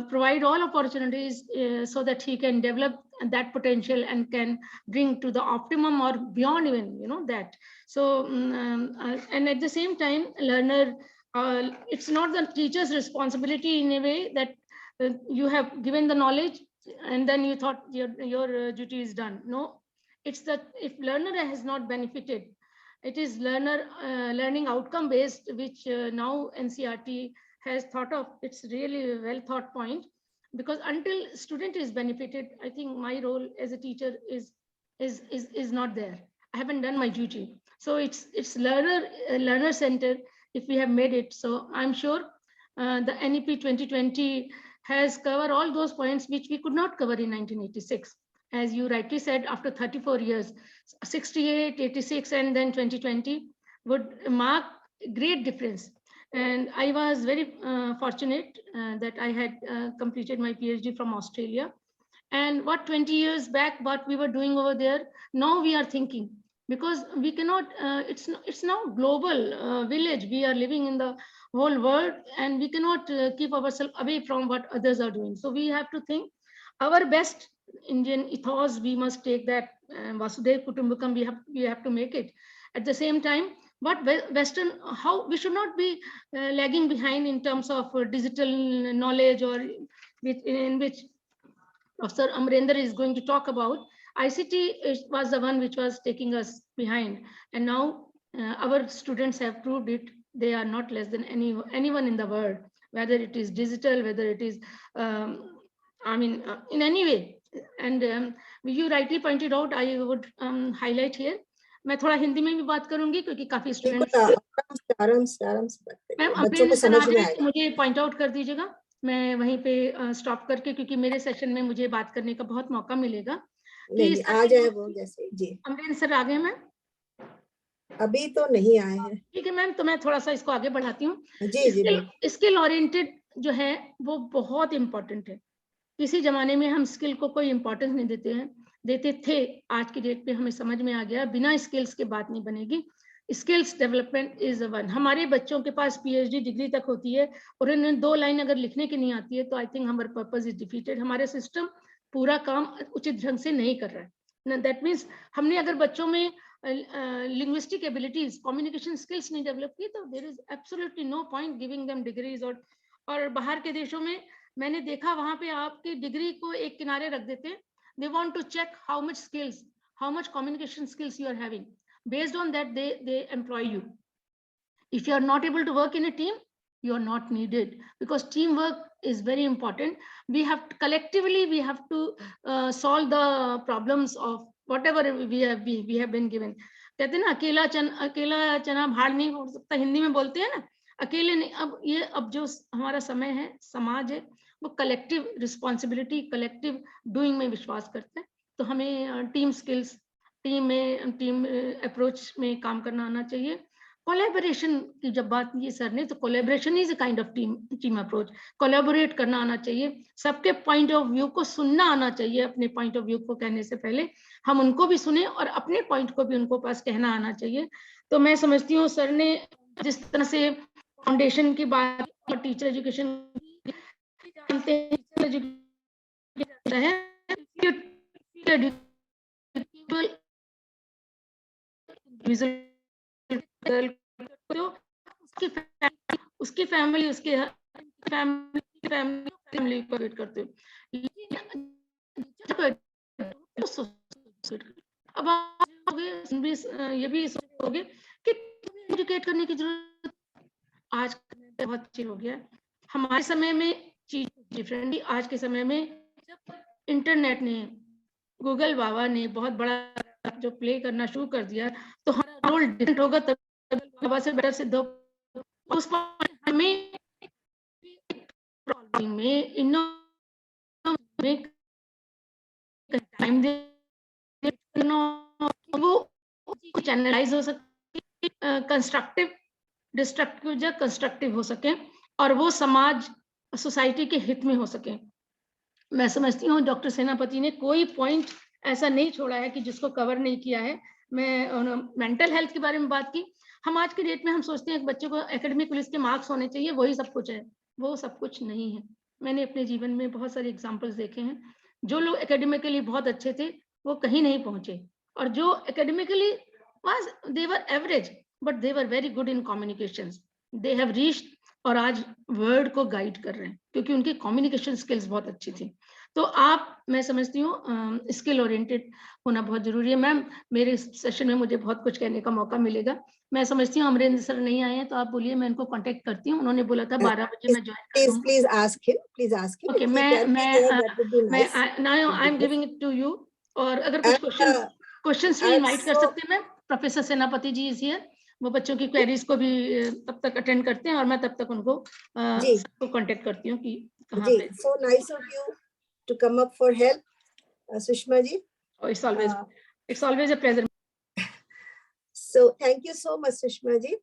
provide all opportunities so that he can develop that potential and can bring to the optimum or beyond even that. So and at the same time, learner, it's not the teacher's responsibility in a way that you have given the knowledge and then you thought your duty is done. No, it's that if learner has not benefited, it is learning outcome based, which now NCERT has thought of. It's really a well thought point, because until student is benefited, I think my role as a teacher is not there. I haven't done my duty. So it's learner centered if we have made it. So I'm sure the NEP 2020 has covered all those points which we could not cover in 1986. As you rightly said, after 34 years, 68, 86, and then 2020 would mark great difference. And I was very fortunate that I had completed my PhD from Australia. And what 20 years back, what we were doing over there, now we are thinking, because we cannot, it's now global village. We are living in the whole world, and we cannot keep ourselves away from what others are doing. So we have to think our best Indian ethos. We must take that Vasudev Kutumbakam, we have to make it. At the same time, but Western, how we should not be lagging behind in terms of digital knowledge, or in which Professor Amrinder is going to talk about. ICT was the one which was taking us behind, and now our students have proved it. They are not less than anyone in the world, whether it is digital, whether it is, in any way. And you rightly pointed out, I would highlight here. मैं थोड़ा हिंदी में भी बात करूंगी क्योंकि काफी students, आराम से बात मैम बच्चों को समझ में आएगा। मुझे पॉइंट आउट कर दीजिएगा, मैं वहीं पे स्टॉप करके, क्योंकि मेरे सेशन में मुझे बात करने का बहुत मौका मिलेगा। नहीं, आ जाए वो जैसे। जी, अमरीन सर आ गए मैम? अभी तो नहीं आए हैं। ठीक है मैम, तो मैं थोड़ा सा इसको आगे बढ़ाती हूँ। जी, स्किल ओरिएंटेड जो है वो बहुत इंपॉर्टेंट है। किसी जमाने में हम स्किल को कोई इंपॉर्टेंस नहीं देते थे। आज की डेट पे हमें समझ में आ गया, बिना स्किल्स के बात नहीं बनेगी। Skills development is one. हमारे बच्चों के पास PhD डिग्री तक होती है और उन्हें 2 लाइन अगर लिखने की नहीं आती है, तो आई थिंक हमारा पर्पस इज डिफीटेड। हमारे सिस्टम पूरा काम उचित ढंग से नहीं कर रहा है। दैट मीन्स हमने अगर बच्चों में लिंग्विस्टिक एबिलिटीज, कम्युनिकेशन स्किल्स नहीं डेवलप की, तो there is absolutely no point giving them degrees. और बाहर के देशों में मैंने देखा, वहां पे आपकी डिग्री को एक किनारे रख देते हैं। They want to check how much skills, how much communication skills you are having. Based on that, they employ you. If you are not able to work in a team, you are not needed, because teamwork is very important. We have to, collectively, we have to solve the problems of whatever we have been given. कहते हैं ना, अकेला चना भाड़ नहीं फोड़ सकता, हिंदी में बोलते हैं ना, अकेले नहीं। अब जो हमारा समय है, समाज है, वो कलेक्टिव रिस्पॉन्सिबिलिटी, कलेक्टिव डूइंग में विश्वास करते हैं। तो हमें टीम स्किल्स, टीम अप्रोच में काम करना आना चाहिए। कोलैबोरेशन की जब बात की सर ने, तो collaboration is a kind of team approach. Collaborate करना आना चाहिए, सबके पॉइंट ऑफ व्यू को सुनना आना चाहिए। अपने पॉइंट ऑफ व्यू को कहने से पहले हम उनको भी सुने और अपने पॉइंट को भी उनको पास कहना आना चाहिए। तो मैं समझती हूँ सर ने जिस तरह से फाउंडेशन की बात और टीचर एजुकेशन educable individual, उसकी फैमिली को वेट करते हो, अब आप ये भी सोचोगे कि एजुकेट करने की जरूरत आज बहुत चीज हो गया। हमारे समय में चीज डिफरेंटली, आज के समय में जब इंटरनेट ने, गूगल बाबा ने बहुत बड़ा जो प्ले करना शुरू कर दिया, तो हमारा रोल डिफरेंट होगा, तब बाबा से बेटर सिद्ध हो। उस पर हमें टाइम दे, वो चैनलाइज हो सकती, कंस्ट्रक्टिव, डिस्ट्रक्टिव या कंस्ट्रक्टिव हो सके, और वो समाज, सोसाइटी के हित में हो सके। मैं समझती हूँ डॉक्टर सेनापति ने कोई पॉइंट ऐसा नहीं छोड़ा है कि जिसको कवर नहीं किया है। मैं मेंटल हेल्थ के बारे में बात की। हम आज के डेट में हम सोचते हैं कि बच्चों को एकेडमिक लिस्ट के मार्क्स होने चाहिए, वही सब कुछ है। वो सब कुछ नहीं है। मैंने अपने जीवन में बहुत सारे एग्जाम्पल्स देखे हैं। जो लोग एकेडमिकली बहुत अच्छे थे वो कहीं नहीं पहुंचे, और जो academically was they were average but they were very good in communications, they have reached, और आज वर्ल्ड को गाइड कर रहे हैं क्योंकि उनकी कम्युनिकेशन स्किल्स बहुत अच्छी थी। तो आप, मैं समझती हूँ स्किल ओरिएंटेड होना बहुत जरूरी है। मैम, मेरे सेशन में मुझे बहुत कुछ कहने का मौका मिलेगा। मैं समझती हूँ अमरेंद्र सर नहीं आए हैं, तो आप बोलिए, मैं इनको कांटेक्ट करती हूँ। उन्होंने बोला था 12 बजे मैं ज्वाइन करूँगा। Please ask him. Please ask him. Okay, If he can be there, that would be nice. now Would be I'm good. giving it to you. और अगर कुछ And, क्वेश्चंस भी and इनवाइट कर so- सकते हैं। मैं professor सेनापति जी is here, वो बच्चों की क्वेरीज को भी तब तक अटेंड करते हैं, और मैं तब तक उनको सबको कांटेक्ट करती हूँ कि कहाँ पे। so nice of you to come up for help, Sushma ji. Oh, it's always a pleasure. So thank you so much, Sushma ji,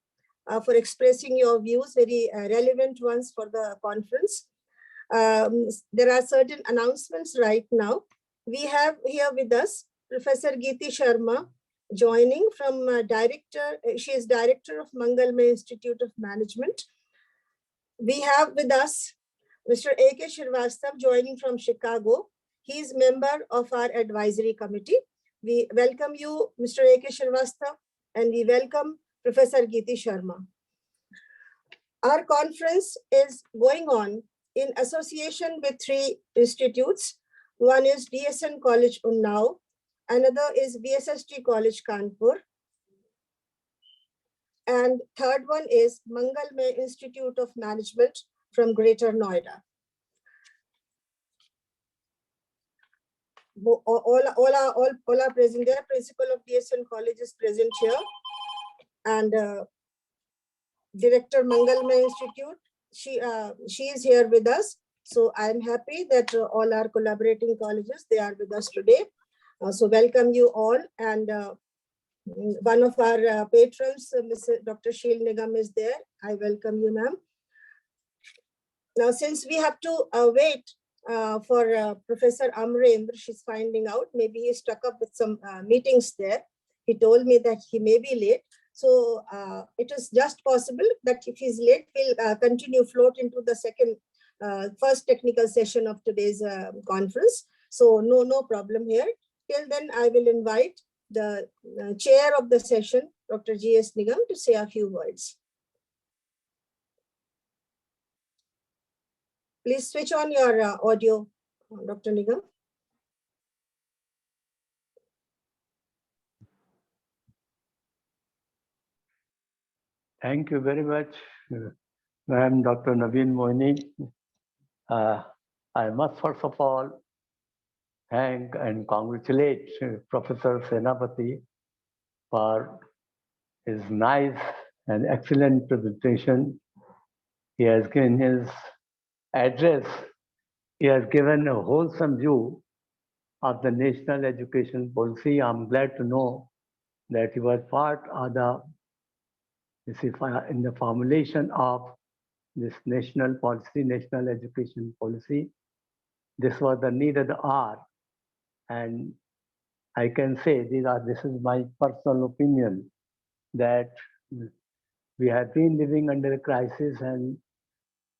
for expressing your views, very relevant ones for the conference. There are certain announcements right now. We have here with us Professor Geeti Sharma, joining from she is director of Mangalmay Institute of Management. We have with us Mr. A.K. Shrivastava, joining from Chicago. He is member of our advisory committee. We welcome you, Mr. A.K. Shrivastava, and we welcome Professor Geeti Sharma. Our conference is going on in association with 3 institutes. One is DSN College Unnao, another is VSST College Kanpur, and third one is Mangalmay Institute of Management from Greater Noida. All are present there. Principal of DSN College is present here, and Director Mangalmay Institute, she is here with us. So I am happy that all our collaborating colleges, they are with us today. So welcome you all. And one of our patrons, Dr. Sheel Nigam, is there. I welcome you, ma'am. Now, since we have to wait for Professor Amrendra, she's finding out, maybe he's stuck up with some meetings there. He told me that he may be late. So it is just possible that if he's late, we'll continue float into the first technical session of today's conference. So no problem here. Till then, I will invite the chair of the session, Dr. G.S. Nigam, to say a few words. Please switch on your audio, Dr. Nigam. Thank you very much, Ma'am Dr. Naveen Moini. I must first of all thank and congratulate Professor Senapati for his nice and excellent presentation. He has given his address. He has given a wholesome view of the national education policy. I'm glad to know that he was part of in the formulation of this national policy, national education policy. This was the need of the hour. And I can say, this is my personal opinion, that we have been living under a crisis, and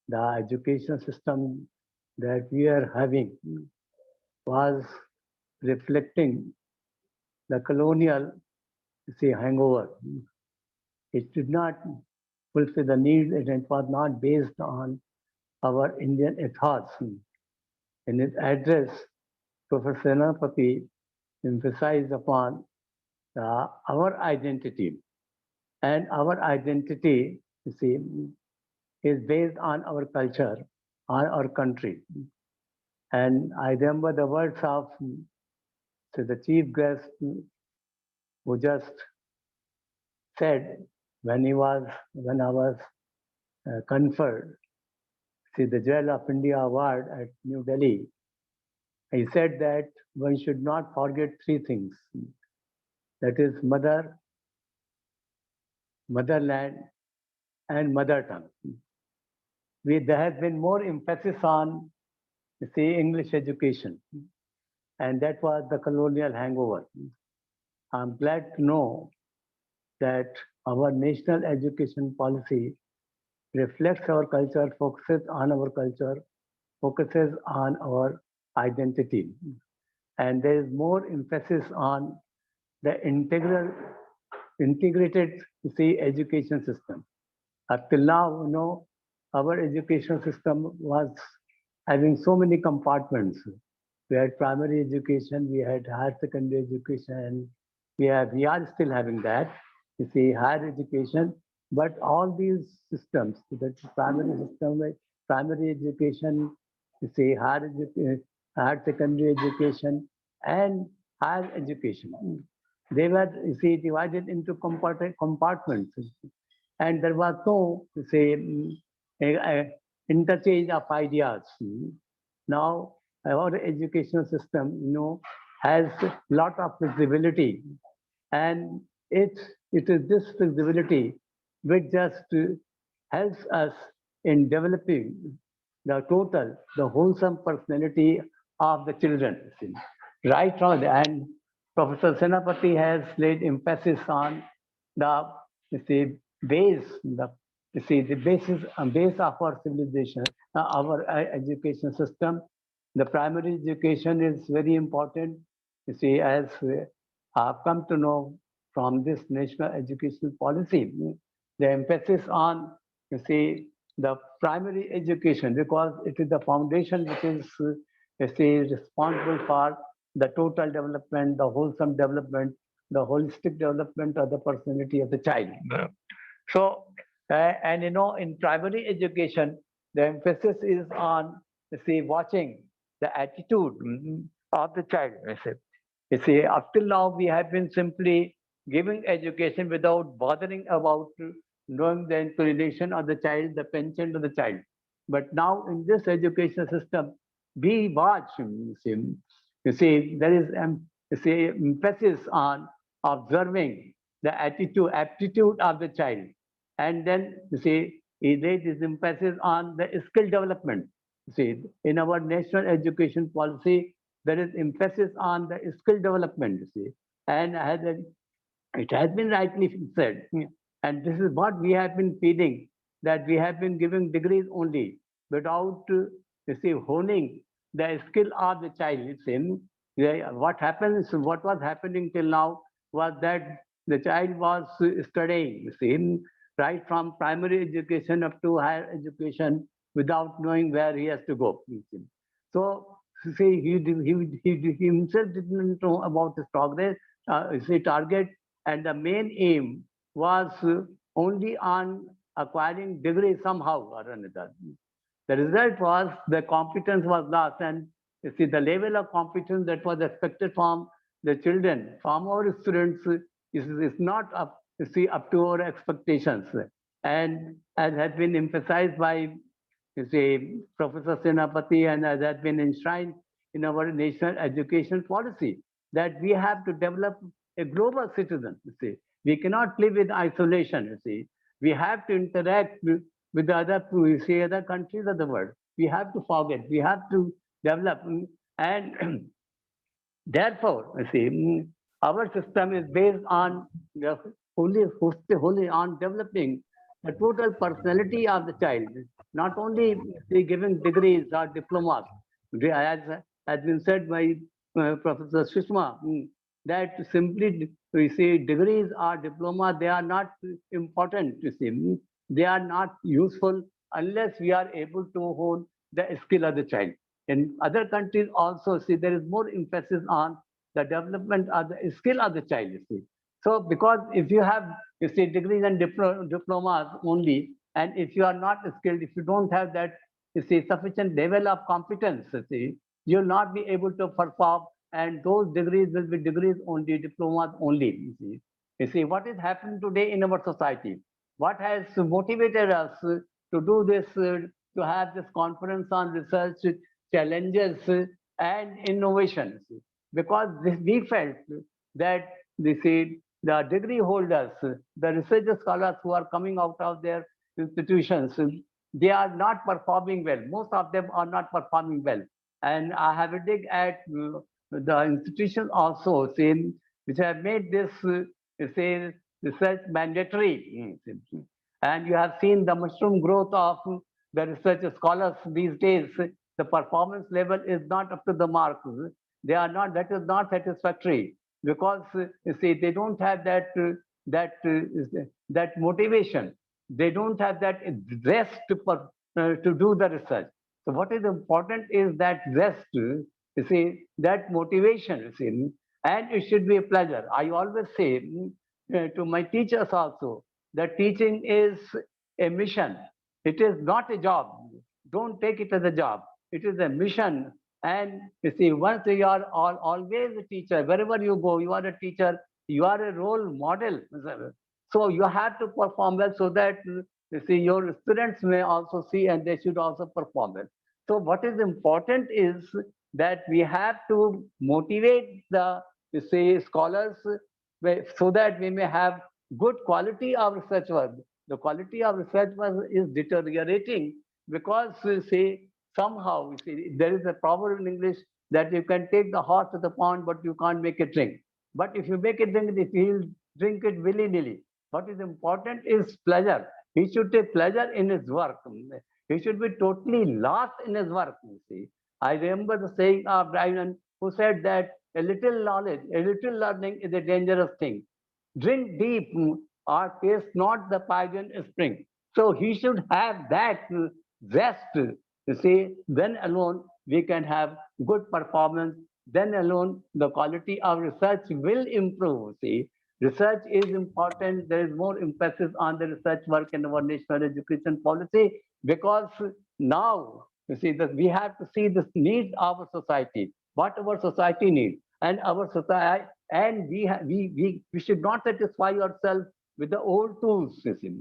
the education system that we are having was reflecting the colonial, hangover. It did not fulfill the need, and it was not based on our Indian ethos. In his address, Professor Senapati emphasized upon our identity. And our identity, is based on our culture, on our country. And I remember the words of the chief guest who just said when I was conferred the Jewel of India Award at New Delhi. He said that one should not forget three things. That is mother, motherland, and mother tongue. There has been more emphasis on English education, and that was the colonial hangover. I'm glad to know that our national education policy reflects our culture, focuses on our culture, focuses on our identity. And there is more emphasis on the integrated education system. Up till now, our education system was having so many compartments. We had primary education, we had higher secondary education, we are still having that. Higher education, but all these systems, that primary system, primary education, higher secondary education, and higher education, they were divided into compartments, and there was no interchange of ideas. Now our education system, has a lot of flexibility, and it is this flexibility which just helps us in developing the wholesome personality of the children. Right now, and Professor Senapati has laid emphasis on the base, the basis of our civilization, our education system. The primary education is very important. As I've come to know from this national education policy, the emphasis on the primary education, because it is the foundation which is responsible for the total development, the wholesome development, the holistic development of the personality of the child. So, and in primary education, the emphasis is on watching the attitude of the child. Up till now, we have been simply giving education without bothering about knowing the inclination of the child, the penchant of the child. But now in this education system, we watch, there is emphasis on observing the aptitude of the child. And then, there is emphasis on the skill development. In our national education policy, there is emphasis on the skill development, and it has been rightly said. And this is what we have been feeling, that we have been giving degrees only without honing the skill of the child. What was happening till now was that the child was studying, right from primary education up to higher education without knowing where he has to go. So, he himself didn't know about his progress, target, and the main aim was only on acquiring degree somehow or another. The result was the competence was lost, and the level of competence that was expected from the children, from our students, is not up to our expectations. And as has been emphasized by Professor Senapati, and as has been enshrined in our national education policy, that we have to develop a global citizen. We cannot live in isolation. We have to interact with the other countries of the world. We have to forget. We have to develop, and therefore, our system is based on wholly on developing the total personality of the child, not only giving degrees or diplomas. As has been said by Professor Sushma, that simply we see degrees or diploma, they are not important. You see, they are not useful unless we are able to hone the skill of the child. In other countries also, see, there is more emphasis on the development of the skill of the child. You see, so because if you have, you see, degrees and diplomas only, and if you are not skilled, if you don't have that, you see, sufficient level of competence, you see, you'll not be able to perform, and those degrees will be degrees only, diplomas only. You see what is happening today in our society? What has motivated us to do this, to have this conference on research challenges and innovations? Because we felt that the degree holders, the research scholars who are coming out of their institutions, they are not performing well. Most of them are not performing well. And I have a dig at the institutions also, saying, which have made this say research mandatory. And you have seen the mushroom growth of the research scholars these days. The performance level is not up to the mark. They are not. That is not satisfactory because you see they don't have that motivation. They don't have that rest to do the research. So what is important is that rest, you see, that motivation, you see, and it should be a pleasure. I always say to my teachers also that teaching is a mission. It is not a job. Don't take it as a job. It is a mission. And you see, once you are always a teacher, wherever you go, you are a teacher, you are a role model. So you have to perform well so that you see your students may also see and they should also perform well. So what is important is that we have to motivate the you see scholars so that we may have good quality of research work. The quality of research work is deteriorating because you see somehow you see there is a proverb in English that you can take the horse to the pond but you can't make it drink. But if you make it drink, if he'll drink it willy-nilly. What is important is pleasure. He should take pleasure in his work. He should be totally lost in his work. You see, I remember the saying of Bryan who said that a little knowledge, a little learning is a dangerous thing. Drink deep or taste not the poison spring. So he should have that rest. You see, then alone we can have good performance. Then alone the quality of research will improve. See, research is important. There is more emphasis on the research work in our national education policy because now you see that we have to see the needs of our society, what our society needs, and our society, and we should not satisfy ourselves with the old tools. You see.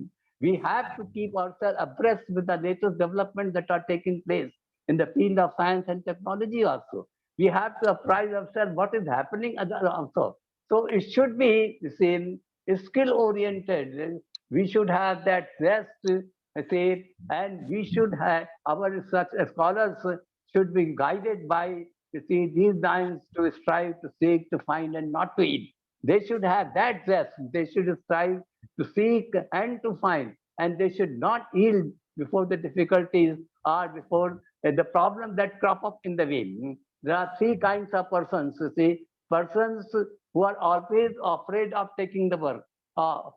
We have to keep ourselves abreast with the latest developments that are taking place in the field of science and technology also. We have to apprise ourselves what is happening also. So it should be the same skill oriented. We should have that rest, and we should have our research scholars should be guided by these lines to strive, to seek, to find, and not to eat. They should have that rest. They should strive to seek and to find, and they should not yield before the difficulties or before the problems that crop up in the way. There are three kinds of persons. You see, persons who are always afraid of taking the work,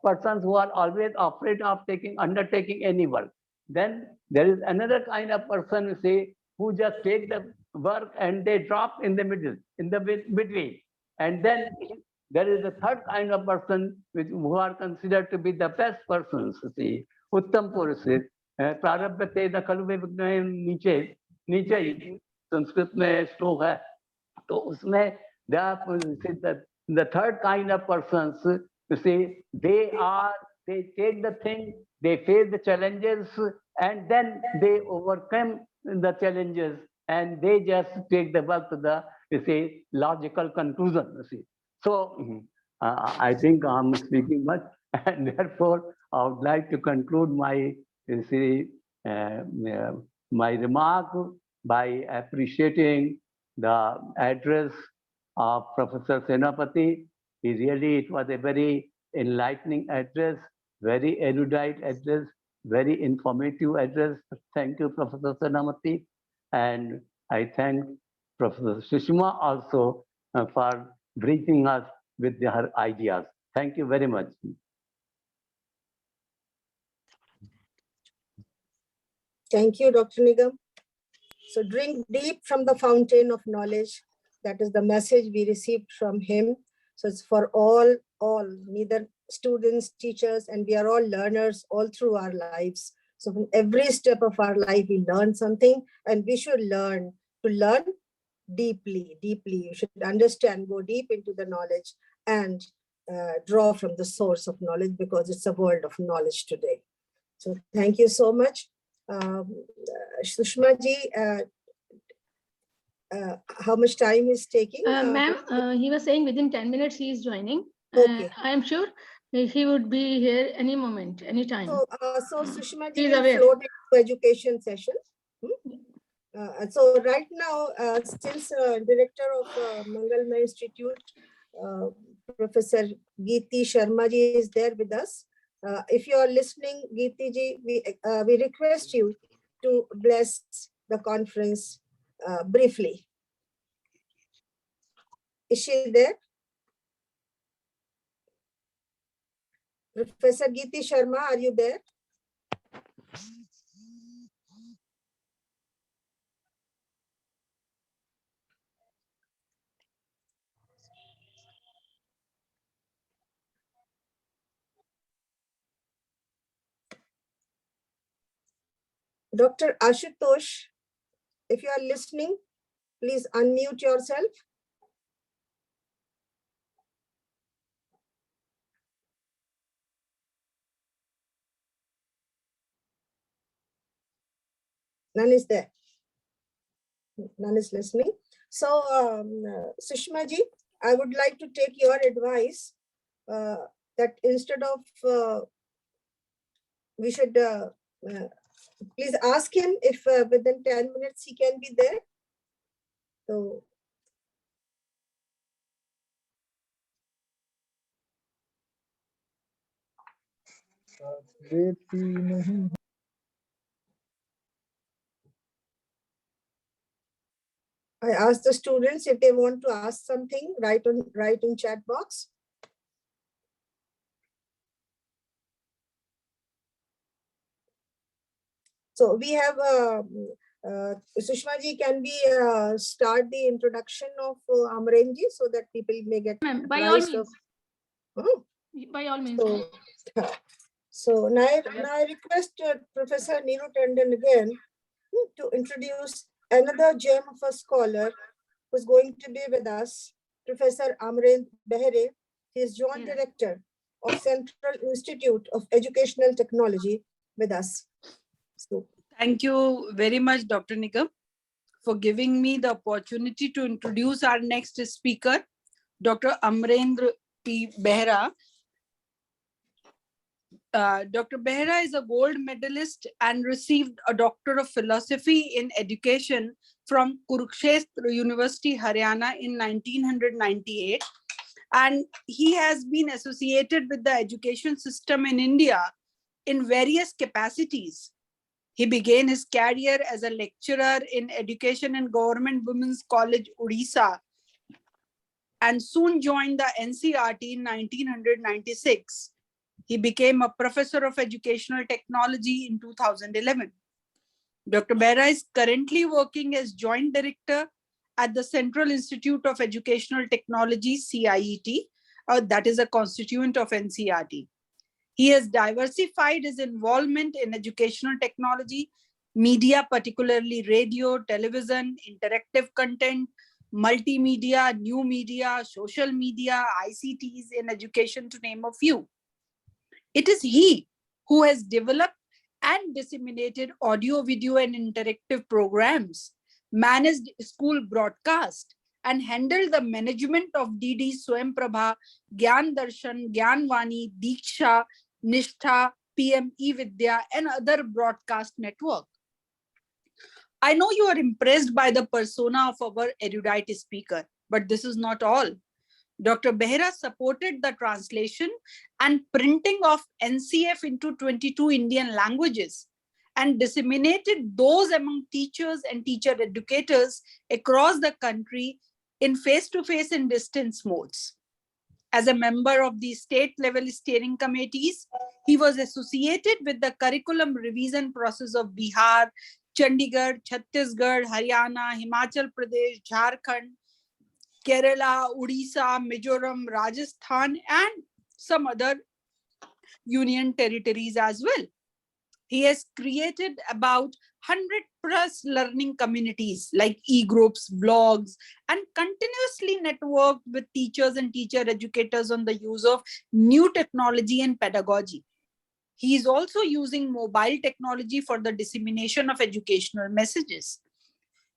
persons who are always afraid of undertaking any work. Then there is another kind of person, you see, who just take the work and they drop in the middle, in the midway. And then there is a third kind of person who are considered to be the best persons, you see, Uttam Purush. प्रारब्धते न खलु विघ्न नीचे नीचे संस्कृत में श्लोक है तो उसमें the third kind of persons, you see, they take the thing, they face the challenges, and then they overcome the challenges, and they just take the work to the, you see, logical conclusion, you see. So I think I'm speaking much, and therefore I would like to conclude my, you see, my remark by appreciating the address of Professor Senapati. It was a very enlightening address, very erudite address, very informative address. Thank you, Professor Senapati. And I thank Professor Sushma also for briefing us with her ideas. Thank you very much. Thank you, Dr. Nigam. So drink deep from the fountain of knowledge. That is the message we received from him. So it's for all, neither students, teachers, and we are all learners all through our lives. So from every step of our life, we learn something, and we should learn to learn deeply. You should understand, go deep into the knowledge and draw from the source of knowledge, because it's a world of knowledge today. So thank you so much. Sushma ji, how much time is taking? Ma'am, he was saying within 10 minutes he is joining. Okay. I am sure he would be here any moment, any time. So Sushma ji Please will aware. float into education session. So right now, since director of Mangalma Institute, Professor Geeti Sharma ji is there with us. If you are listening, Geeti ji, we request you to bless the conference briefly. Is she there? Professor Geeti Sharma, are you there? Dr. Ashutosh, if you are listening, please unmute yourself. None is there. None is listening. So, Sushma ji, I would like to take your advice that instead of, we should please ask him if within 10 minutes he can be there. So, I asked the students if they want to ask something, write in chat box. So we have Sushma ji, can we start the introduction of Amren ji so that people may get By all means. Oh. By all means. So now I request Professor Neeru Tandon again to introduce another gem of a scholar who's going to be with us, Professor Amren Behere. He is Joint Director of Central Institute of Educational Technology with us. So, thank you very much, Dr. Nigam, for giving me the opportunity to introduce our next speaker, Dr. Amrendra P. Behera. Dr. Behera is a gold medalist and received a Doctor of Philosophy in Education from Kurukshetra University, Haryana in 1998. And he has been associated with the education system in India in various capacities. He began his career as a lecturer in education in Government Women's College, Odisha, and soon joined the NCERT in 1996. He became a professor of educational technology in 2011. Dr. Behera is currently working as joint director at the Central Institute of Educational Technology, CIET, that is a constituent of NCERT. He has diversified his involvement in educational technology, media, particularly radio, television, interactive content, multimedia, new media, social media, ICTs in education, to name a few. It is he who has developed and disseminated audio, video, and interactive programs, managed school broadcast, and handled the management of DD Swayamprabha, Gyan Darshan, Gyan Vani, Diksha, Nishtha, PM eVidya, and other broadcast network. I know you are impressed by the persona of our erudite speaker, but this is not all. Dr. Behera supported the translation and printing of NCF into 22 Indian languages and disseminated those among teachers and teacher educators across the country in face-to-face and distance modes. As a member of the state-level steering committees, he was associated with the curriculum revision process of Bihar, Chandigarh, Chhattisgarh, Haryana, Himachal Pradesh, Jharkhand, Kerala, Odisha, Mizoram, Rajasthan, and some other union territories as well. He has created about 100+ learning communities like e-groups, blogs, and continuously networked with teachers and teacher educators on the use of new technology and pedagogy. He is also using mobile technology for the dissemination of educational messages.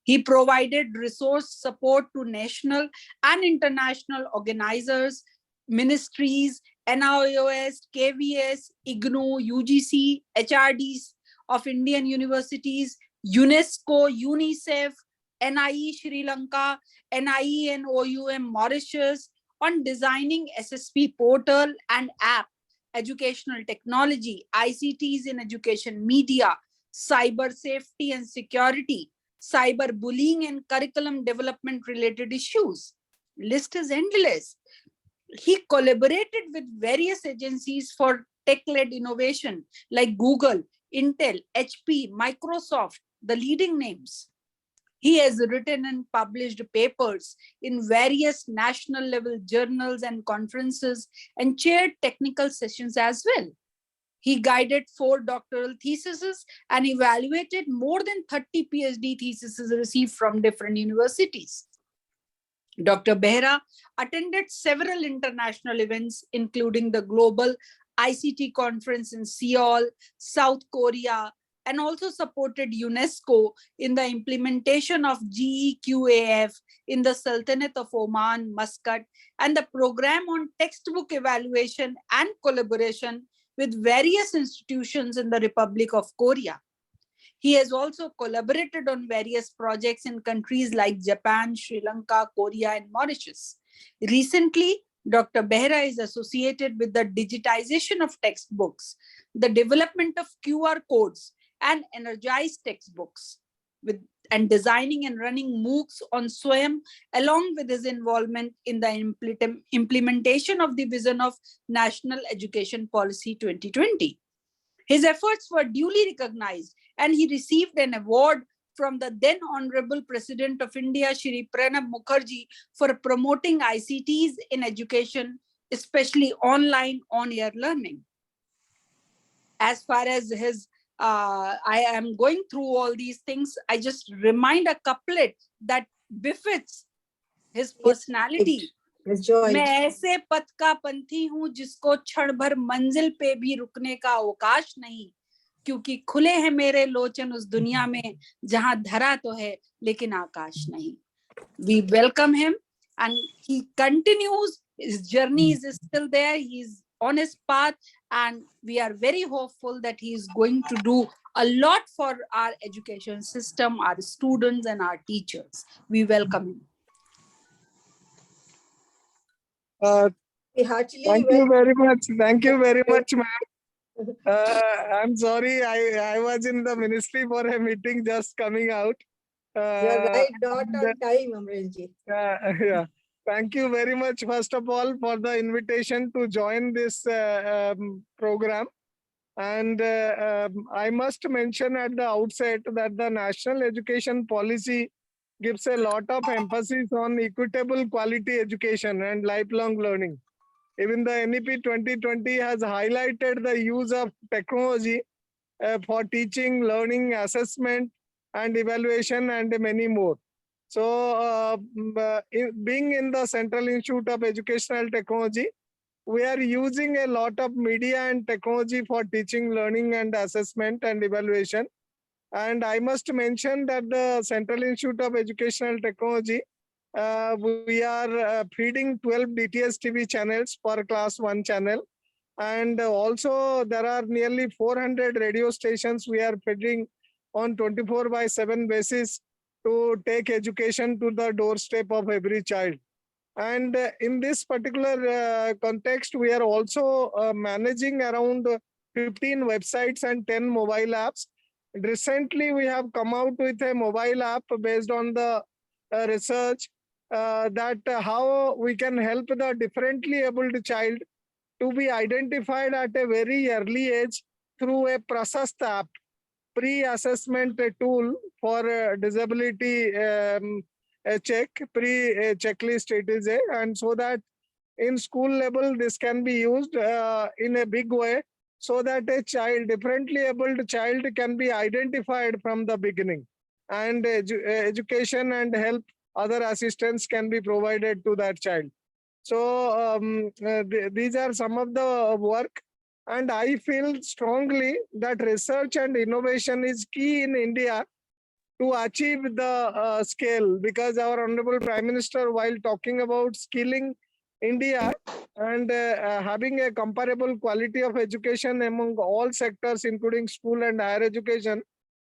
He provided resource support to national and international organizers, ministries, NIOS, KVS, IGNOU, UGC, HRDs of Indian universities, UNESCO, UNICEF, NIE Sri Lanka, NIE and OUM Mauritius on designing SSP portal and app, educational technology, ICTs in education media, cyber safety and security, cyberbullying and curriculum development related issues. List is endless. He collaborated with various agencies for tech-led innovation like Google, Intel, HP, Microsoft, the leading names. He has written and published papers in various national level journals and conferences and chaired technical sessions as well. He guided 4 doctoral theses and evaluated more than 30 PhD theses received from different universities. Dr. Behra attended several international events, including the Global ICT Conference in Seoul, South Korea, and also supported UNESCO in the implementation of GEQAF in the Sultanate of Oman, Muscat, and the program on textbook evaluation and collaboration with various institutions in the Republic of Korea. He has also collaborated on various projects in countries like Japan, Sri Lanka, Korea, and Mauritius. Recently, Dr. Behra is associated with the digitization of textbooks, the development of QR codes, and energized textbooks, and designing and running MOOCs on SWAYAM, along with his involvement in the implementation of the vision of National Education Policy 2020. His efforts were duly recognized, and he received an award from the then Honorable President of India, Shri Pranab Mukherjee, for promoting ICTs in education, especially online on-air learning. As far as his, I am going through all these things, I just remind a couplet that befits his personality. मैं ऐसे पथ का पंथी हूँ जिसको क्षण भर मंजिल पे भी रुकने का अवकाश नहीं, क्योंकि खुले हैं मेरे लोचन उस दुनिया में जहां धरा तो है लेकिन आकाश नहीं. We welcome him, and he continues. His journey is still there. He's on his path, and we are very hopeful that he is going to do a lot for our education system, our students, and our teachers. We welcome him. Thank you very much. Thank you very much, ma'am. I'm sorry, I was in the ministry for a meeting just coming out. You're right, not on time, Amrelji. Yeah. Thank you very much, first of all, for the invitation to join this program. And I must mention at the outset that the National Education Policy gives a lot of emphasis on equitable quality education and lifelong learning. Even the NEP 2020 has highlighted the use of technology for teaching, learning, assessment, and evaluation, and many more. So being in the Central Institute of Educational Technology, we are using a lot of media and technology for teaching, learning, and assessment and evaluation. And I must mention that the Central Institute of Educational Technology, we are feeding 12 DTS TV channels per class 1 channel. And also there are nearly 400 radio stations we are feeding on 24/7 basis to take education to the doorstep of every child. And in this particular context, we are also managing around 15 websites and 10 mobile apps, recently we have come out with a mobile app based on the research that how we can help the differently abled child to be identified at a very early age through a Prasast app, pre-assessment tool for disability check, pre-checklist it is a, and so that in school level this can be used in a big way, so that a child, differently abled child, can be identified from the beginning, and education and help, other assistance can be provided to that child. So these are some of the work, and I feel strongly that research and innovation is key in India to achieve the scale, because our Honorable Prime Minister, while talking about skilling India and having a comparable quality of education among all sectors, including school and higher education,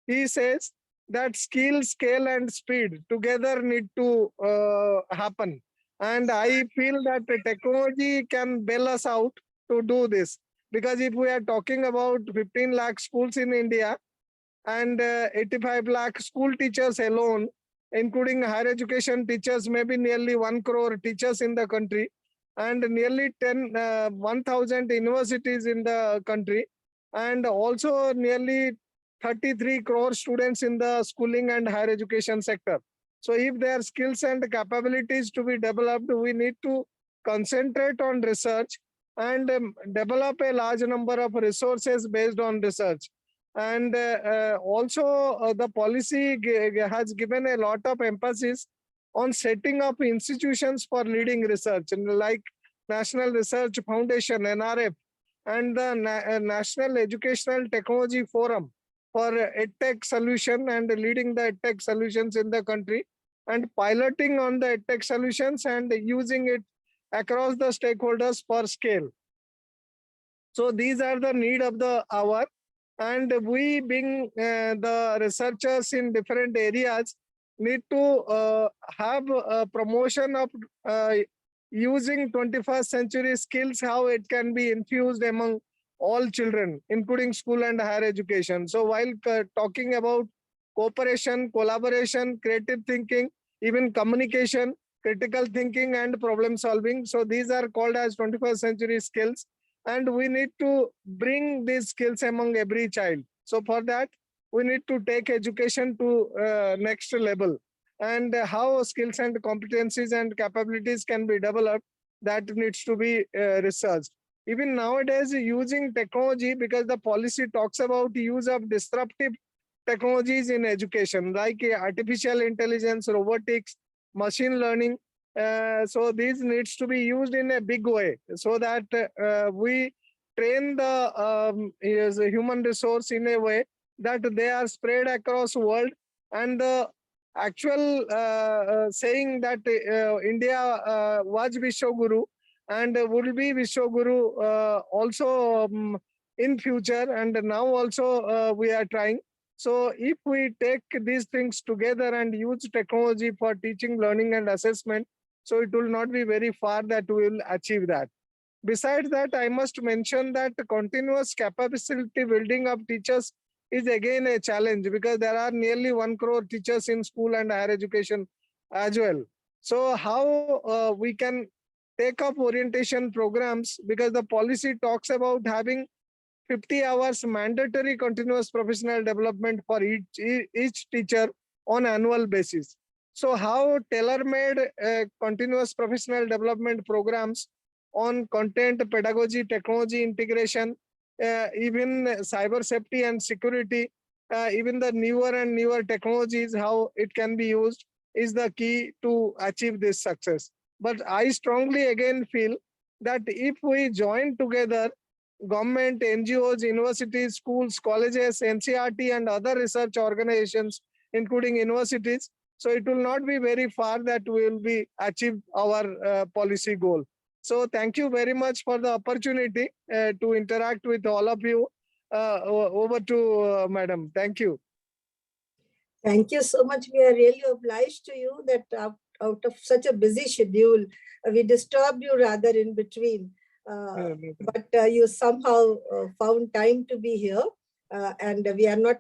he says that skill, scale, and speed together need to happen. And I feel that the technology can bail us out to do this. Because if we are talking about 15 lakh schools in India and 85 lakh school teachers alone, including higher education teachers, maybe nearly 1 crore teachers in the country, and nearly 1,000 universities in the country, and also nearly 33 crore students in the schooling and higher education sector. So if their skills and capabilities to be developed, we need to concentrate on research and develop a large number of resources based on research. And also the policy has given a lot of emphasis on setting up institutions for leading research, like National Research Foundation, NRF, and the National Educational Technology Forum for EdTech solution, and leading the EdTech solutions in the country, and piloting on the EdTech solutions and using it across the stakeholders for scale. So these are the need of the hour. And we, being the researchers in different areas, need to have a promotion of using 21st century skills, how it can be infused among all children, including school and higher education. So while talking about cooperation, collaboration, creative thinking, even communication, critical thinking, and problem solving, so these are called as 21st century skills. And we need to bring these skills among every child. So for that, we need to take education to next level. And how skills and competencies and capabilities can be developed, that needs to be researched. Even nowadays, using technology, because the policy talks about the use of disruptive technologies in education, like artificial intelligence, robotics, machine learning. So these needs to be used in a big way, so that we train the human resource in a way that they are spread across the world. And the actual saying that India was Vishwaguru and will be Vishwaguru also in future, and now also we are trying. So if we take these things together and use technology for teaching, learning, and assessment, so it will not be very far that we will achieve that. Besides that, I must mention that continuous capacity building of teachers is again a challenge, because there are nearly 1 crore teachers in school and higher education as well. So how we can take up orientation programs, because the policy talks about having 50 hours mandatory continuous professional development for each teacher on annual basis. So how tailor-made continuous professional development programs on content, pedagogy, technology integration, even cyber safety and security, even the newer and newer technologies, how it can be used, is the key to achieve this success. But I strongly again feel that if we join together, government, NGOs, universities, schools, colleges, NCERT, and other research organizations, including universities, so it will not be very far that we will be achieve our policy goal. So thank you very much for the opportunity to interact with all of you. Over to Madam. Thank you. Thank you so much. We are really obliged to you that out of such a busy schedule, we disturbed you rather in between. But you somehow found time to be here, and we are not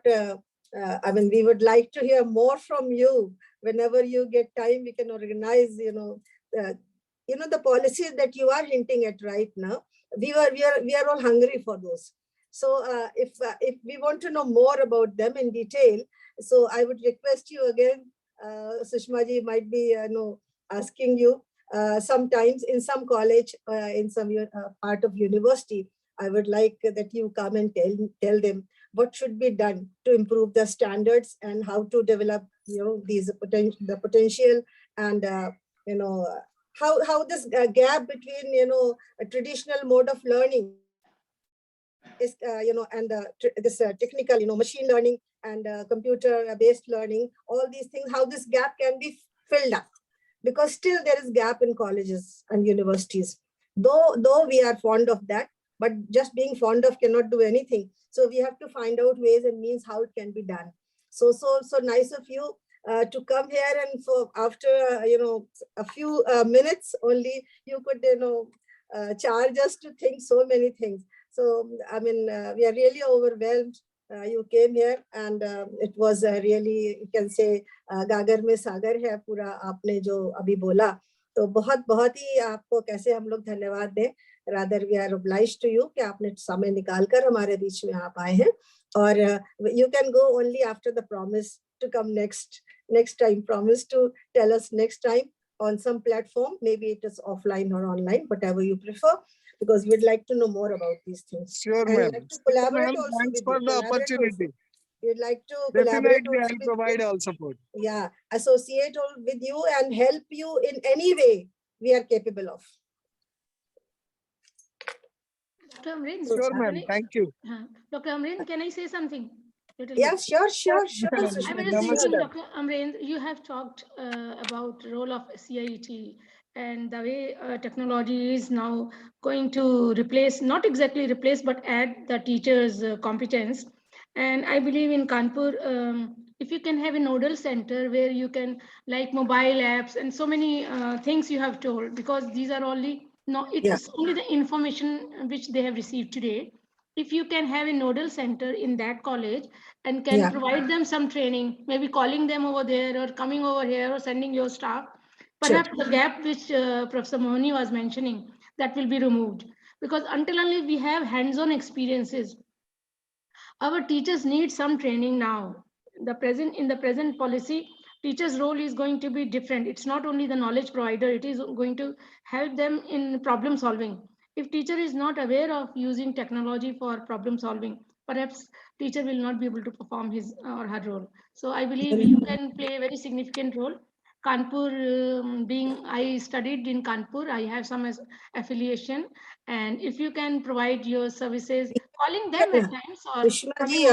I mean, we would like to hear more from you. Whenever you get time, we can organize, the policies that you are hinting at right now. We are all hungry for those. So if we want to know more about them in detail, so I would request you again, Sushma ji might be asking you sometimes in some college, in some part of university, I would like that you come and tell them what should be done to improve the standards and how to develop these the potential, and how this gap between a traditional mode of learning is and this technical machine learning and computer based learning, all these things, how this gap can be filled up, because still there is gap in colleges and universities, though we are fond of that, but just being fond of cannot do anything. So we have to find out ways and means how it can be done. So nice of you to come here, and so after a few minutes only, you could charge us to think so many things. So I mean, we are really overwhelmed. You came here, and it was really, you can say, गागर में सागर है पूरा आपने जो अभी बोला, तो बहुत ही आपको कैसे हम लोग धन्यवाद दें. Rather, we are obliged to you कि आपने समय निकालकर हमारे बीच में आप आए हैं. और you can go only after the promise to come next time. Promise to tell us next time on some platform, maybe it is offline or online, whatever you prefer, because we'd like to know more about these things. Sure, And ma'am. like to collaborate also Thanks with for you. the Collaborate opportunity. also. We'd like to collaborate Definitely, also I'll with provide you. all support. Yeah, associate with you and help you in any way we are capable of. Dr. Amreen, Sure, ma'am. Thank you. Dr. Amreen, can I say something? Yeah, sure. I was Sushma. just thinking, Dr. Amreen, you have talked about role of CIET and the way technology is now going to replace, not exactly replace, but add the teacher's competence. And I believe in Kanpur, if you can have a nodal center where you can, like mobile apps and so many things you have told, because these are only, it's only the information which they have received today. If you can have a nodal center in that college and can provide them some training, maybe calling them over there or coming over here or sending your staff, perhaps the gap which Professor Mohani was mentioning, that will be removed. Because until only we have hands-on experiences, our teachers need some training now. In the present policy, teachers' role is going to be different. It's not only the knowledge provider, it is going to help them in problem solving. If teacher is not aware of using technology for problem solving, perhaps teacher will not be able to perform his or her role. So I believe you can play a very significant role. Kanpur, I studied in Kanpur, I have some affiliation, and if you can provide your services, calling them at times or Sushma ji,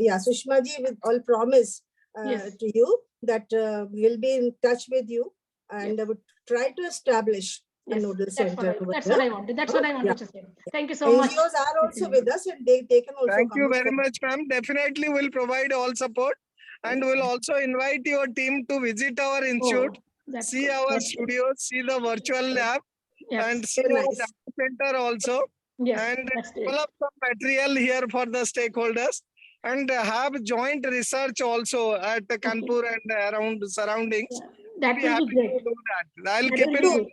Sushma ji, with all promise to you that we'll be in touch with you, and would try to establish a nodal center. That's what I wanted. That's what I wanted to say. Thank you so much. NGOs are also with us, and they can also Thank come you very much, ma'am. Definitely will provide all support, and we'll also invite your team to visit our institute, see our studios, see the virtual lab, and see our data center also, and develop some material here for the stakeholders, and have joint research also at Kanpur and around surroundings. That will be great. I'll keep in mind.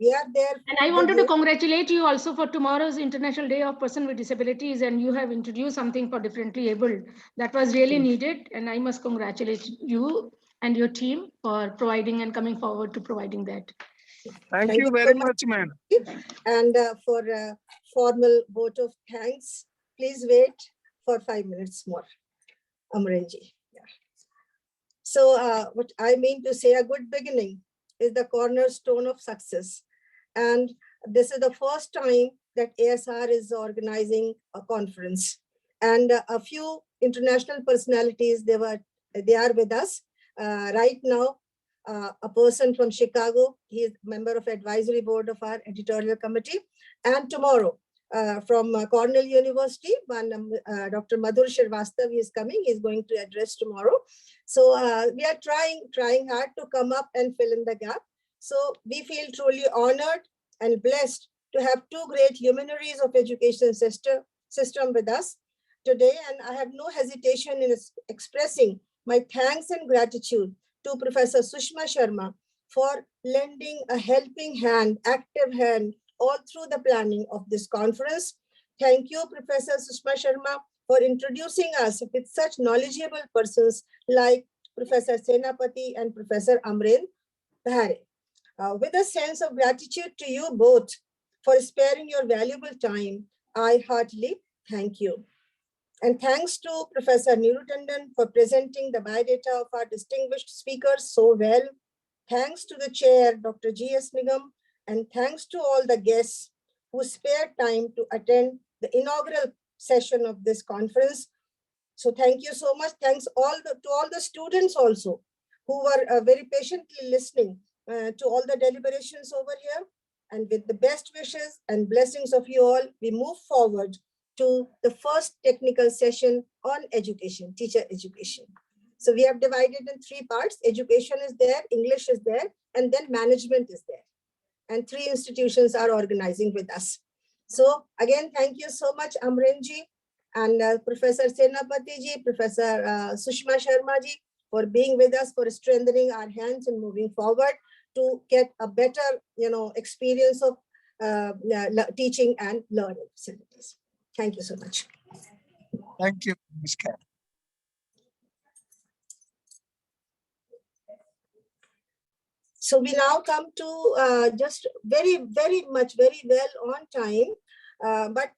We are there. And I wanted to congratulate you also for tomorrow's International Day of Person with Disabilities, and you have introduced something for differently abled. That was really needed, and I must congratulate you and your team for providing and coming forward to providing that. Thank you very much, ma'am. And for a formal vote of thanks, please wait for 5 minutes more. Amrenji. So what I mean to say, a good beginning is the cornerstone of success. And this is the first time that ASR is organizing a conference. And a few international personalities, they are with us. Right now, a person from Chicago, he is member of advisory board of our editorial committee. And tomorrow, from Cornell University, Dr. Madhur Shrivastava is coming. He's going to address tomorrow. So we are trying hard to come up and fill in the gap. So we feel truly honored and blessed to have two great luminaries of education system with us today, and I have no hesitation in expressing my thanks and gratitude to Professor Sushma Sharma for lending a helping hand, active hand, all through the planning of this conference. Thank you, Professor Sushma Sharma, for introducing us with such knowledgeable persons like Professor Senapati and Professor Amren Bahare. With a sense of gratitude to you both for sparing your valuable time, I heartily thank you. And thanks to Professor Neeru Tandon for presenting the biodata of our distinguished speakers so well. Thanks to the chair, Dr. G.S. Nigam, and thanks to all the guests who spared time to attend the inaugural session of this conference. So thank you so much. Thanks to all the students also who were very patiently listening to all the deliberations over here. And with the best wishes and blessings of you all, we move forward to the first technical session on education, teacher education. So we have divided in 3 parts. Education is there, English is there, and then management is there. And 3 institutions are organizing with us. So again, thank you so much, Amrenji and Professor Senapati ji, Professor Sushma Sharma ji, for being with us, for strengthening our hands and moving forward to get a better, experience of teaching and learning facilities. Thank you so much. Thank you, Ms. Kar. So we now come to just very well on time. But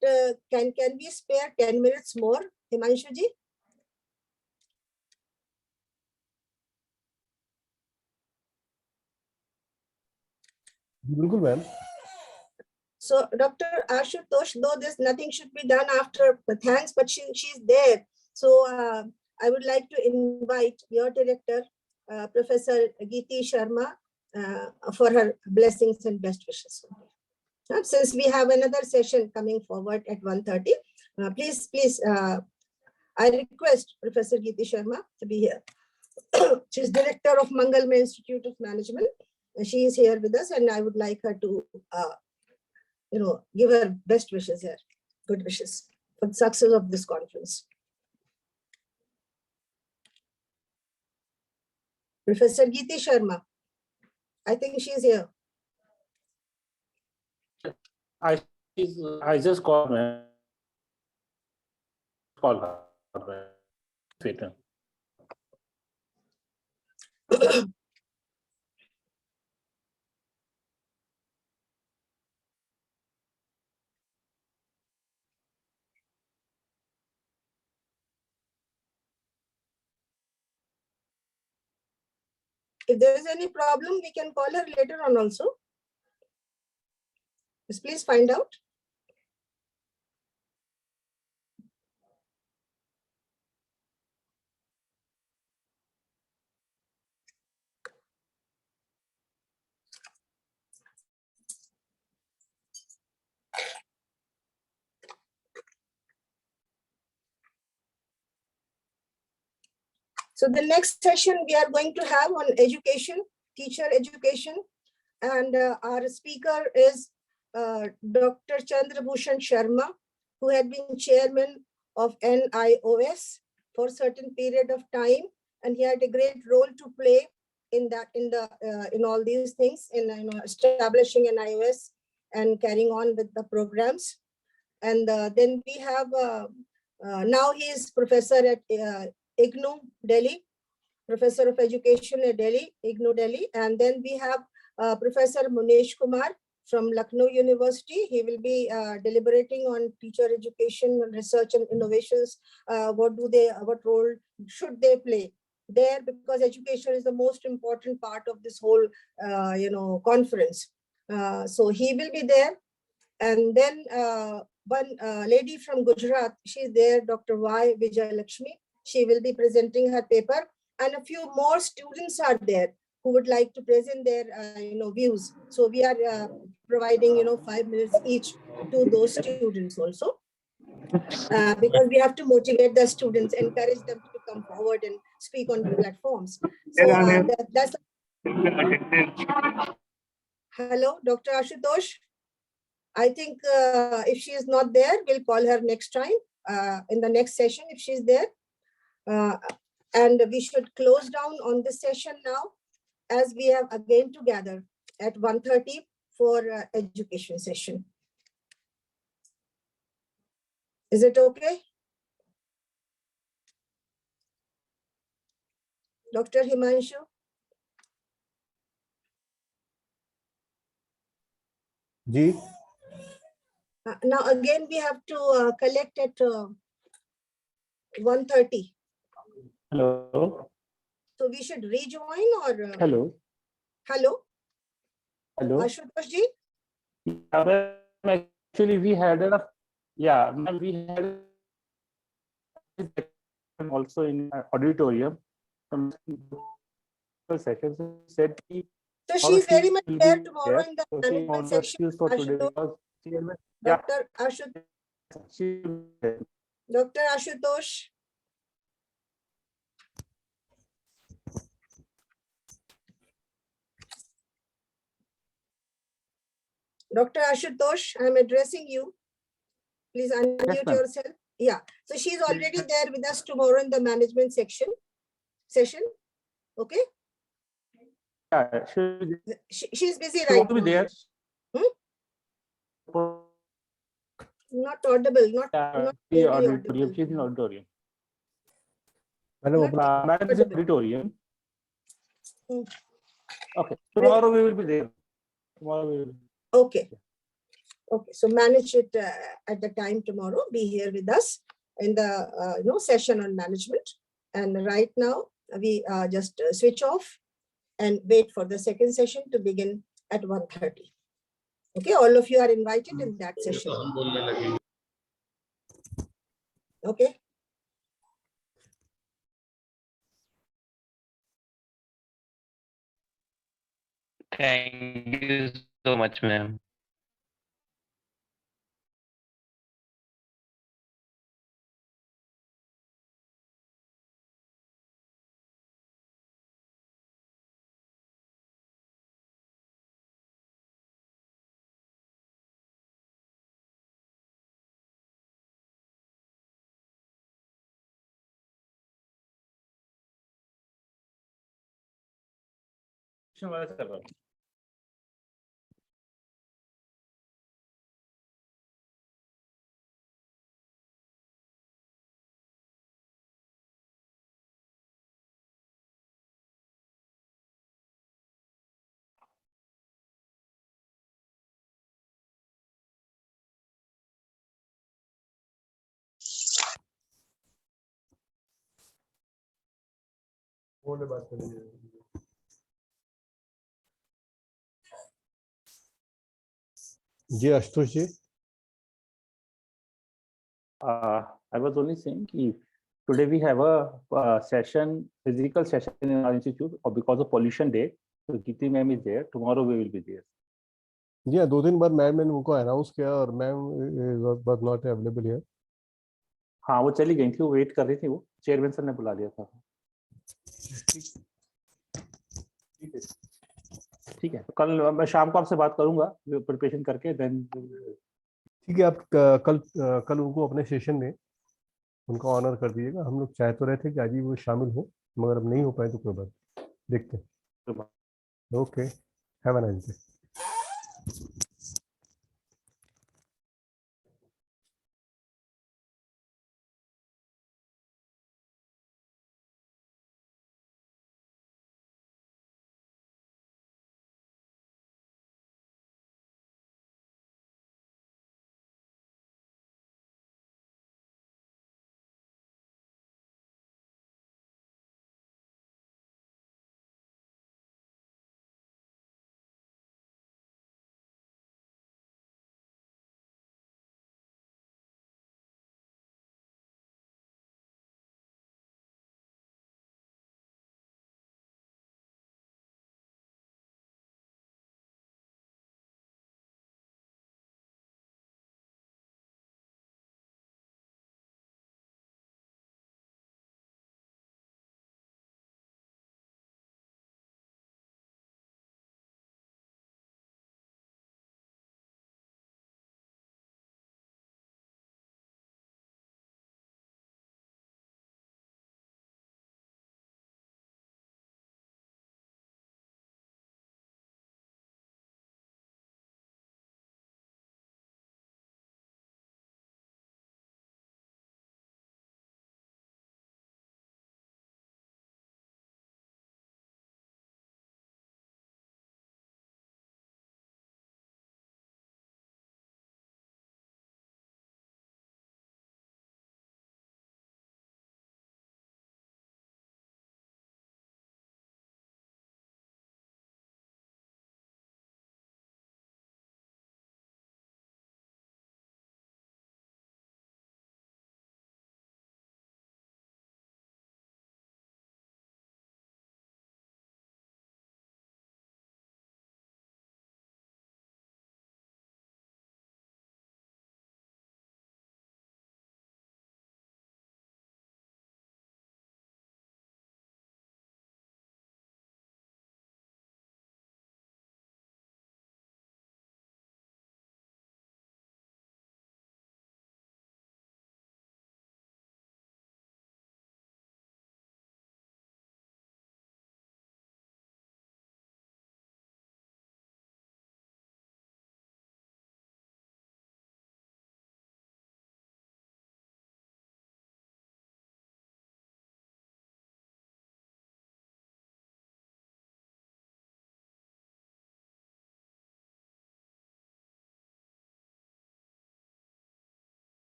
can we spare 10 minutes more, Himanshu ji? बिल्कुल ma'am. So Dr. Ashutosh, though nothing should be done after thanks, but she's there. So I would like to invite your director, Professor Geeti Sharma, for her blessings and best wishes. Since we have another session coming forward at 1:30, please, I request Professor Geeti Sharma to be here. She's director of Mangalmay Institute of Management. She is here with us, and I would like her to, give her best wishes here, good wishes for the success of this conference. Professor Geeti Sharma, I think she is here. I just called her. Wait. If there is any problem, we can call her later on also. Just please find out. So the next session we are going to have on education, teacher education, and our speaker is Dr. Chandrabhushan Sharma, who had been chairman of NIOS for a certain period of time, and he had a great role to play in all these things, in establishing NIOS and carrying on with the programs. And then we have now he is professor at IGNOU Delhi, Professor of Education at Delhi, IGNOU Delhi. And then we have Professor Munesh Kumar from Lucknow University. He will be deliberating on teacher education, research and innovations. What role should they play there? Because education is the most important part of this whole, conference. So he will be there. And then one lady from Gujarat, she's there, Dr. Y. Vijay Lakshmi. She will be presenting her paper, and a few more students are there who would like to present their views. So we are providing 5 minutes each to those students also, because we have to motivate the students, encourage them to come forward and speak on the platforms. So that's. Hello, Dr. Ashutosh. I think if she is not there, we'll call her next time. in the next session if she's there. And we should close down on this session now, as we have again to gather at 1:30 for education session. Is it okay? Dr. Himanshu? जी Now again, we have to collect at 1:30. Hello. So we should rejoin or? Hello. Hello? Hello. Ashutosh ji? Yeah, ma'am, actually, we had a, yeah, ma'am, we had also in auditorium. Some sessions said he. So she's very much there will be tomorrow there. in the So she management wants section. excuse for today Ashutosh, because she will- yeah, Dr. Ashutosh. she will be there. Dr. Ashutosh. Dr. Ashutosh, I'm addressing you. Please unmute ma'am. yourself. Yeah, so she's already there with us tomorrow in the management session. Okay, Yeah, she she's busy she right want to be now. there. Not audible, not Yeah, clearly auditorium. audible. She's in auditorium. Madam Not अपना Madam is in auditorium. Hmm. Okay, tomorrow we will be there. Tomorrow we will. Okay. Okay, so manage it at the time tomorrow. Be here with us in the session on management. And right now we just switch off and wait for the second session to begin at 1:30. Okay, all of you are invited in that session. Okay. Thank you so much, ma'am. Phone में बात करेंगे जी आशुतोष जी I was only saying कि today we have a session, physical session in our institute, or because of pollution day. So Giti ma'am is there. Tomorrow we will be there. जी हाँ 2 दिन बाद ma'am ने उनको announce किया और ma'am was not available here हाँ वो चली गई थी, वो वेट कर रही थी, वो चेयरमैन सर ने बुला लिया था. ठीक है, तो कल मैं शाम को आपसे बात करूंगा प्रिपरेशन करके. देन ठीक है आप कल उनको अपने सेशन में उनका ऑनर कर दीजिएगा. हम लोग चाह तो रहे थे कि आज ही वो शामिल हो, मगर अब नहीं हो पाए तो कोई बात, देखते हैं. Okay, have a nice day.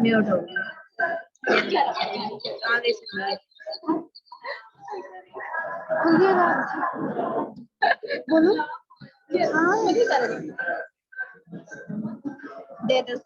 Mute हो गया आगे से बोलो हाँ दे दो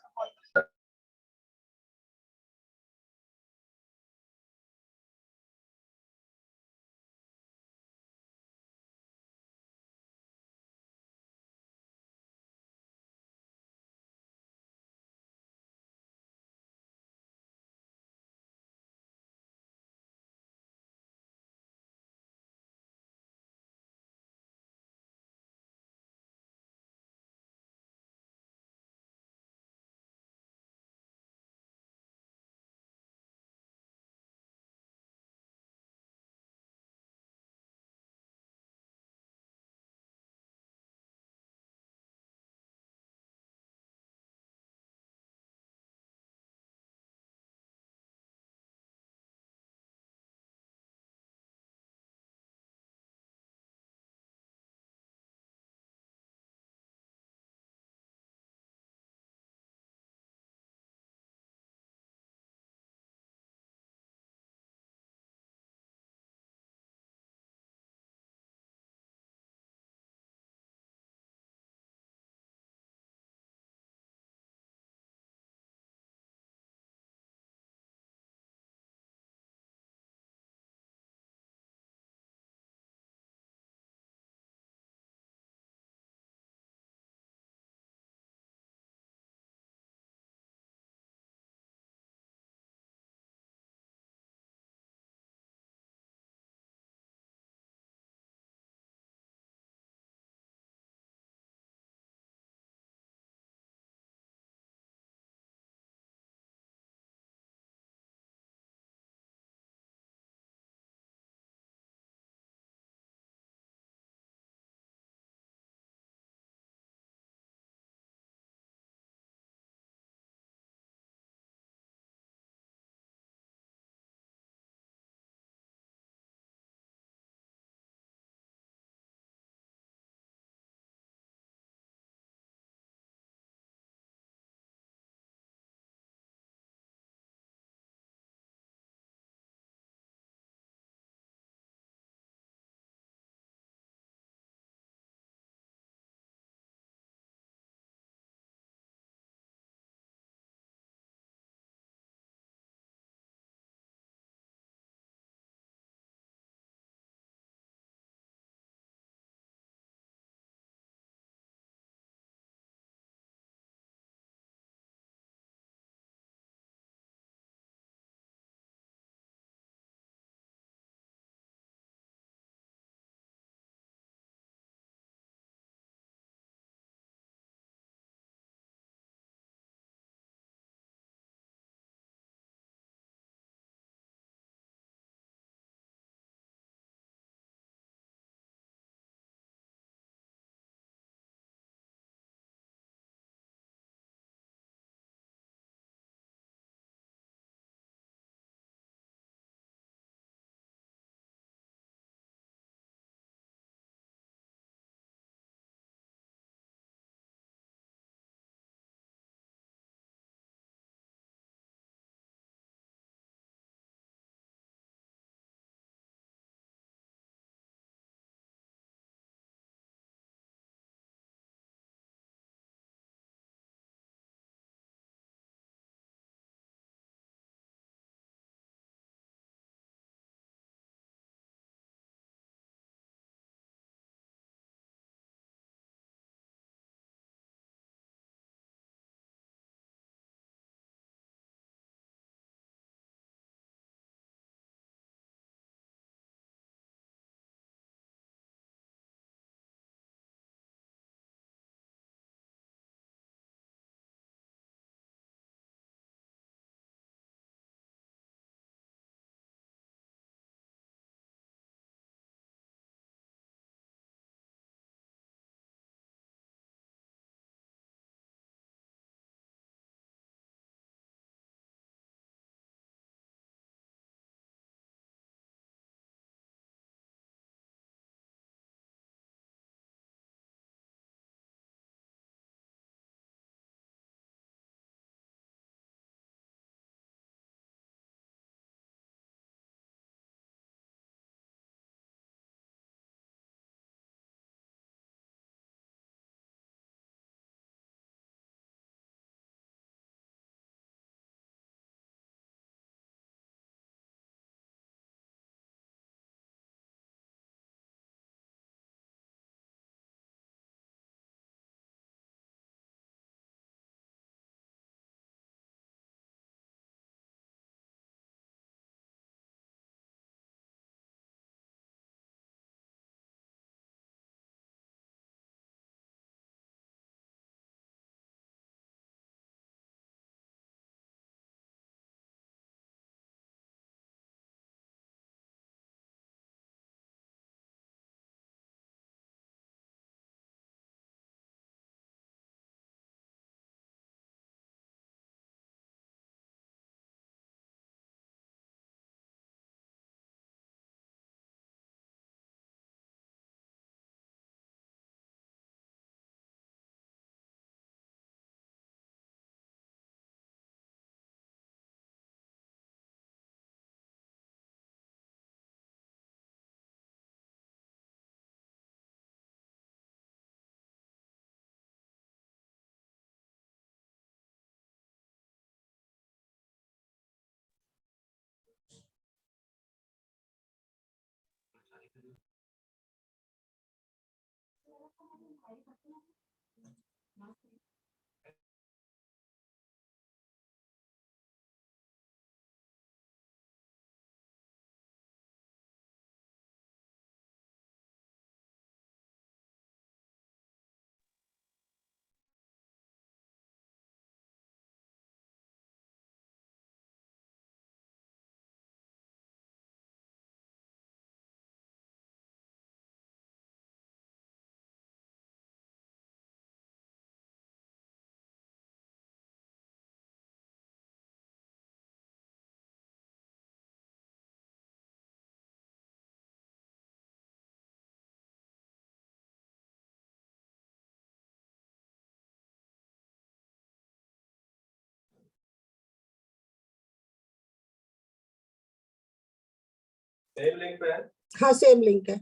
हाँ सेम लिंक है।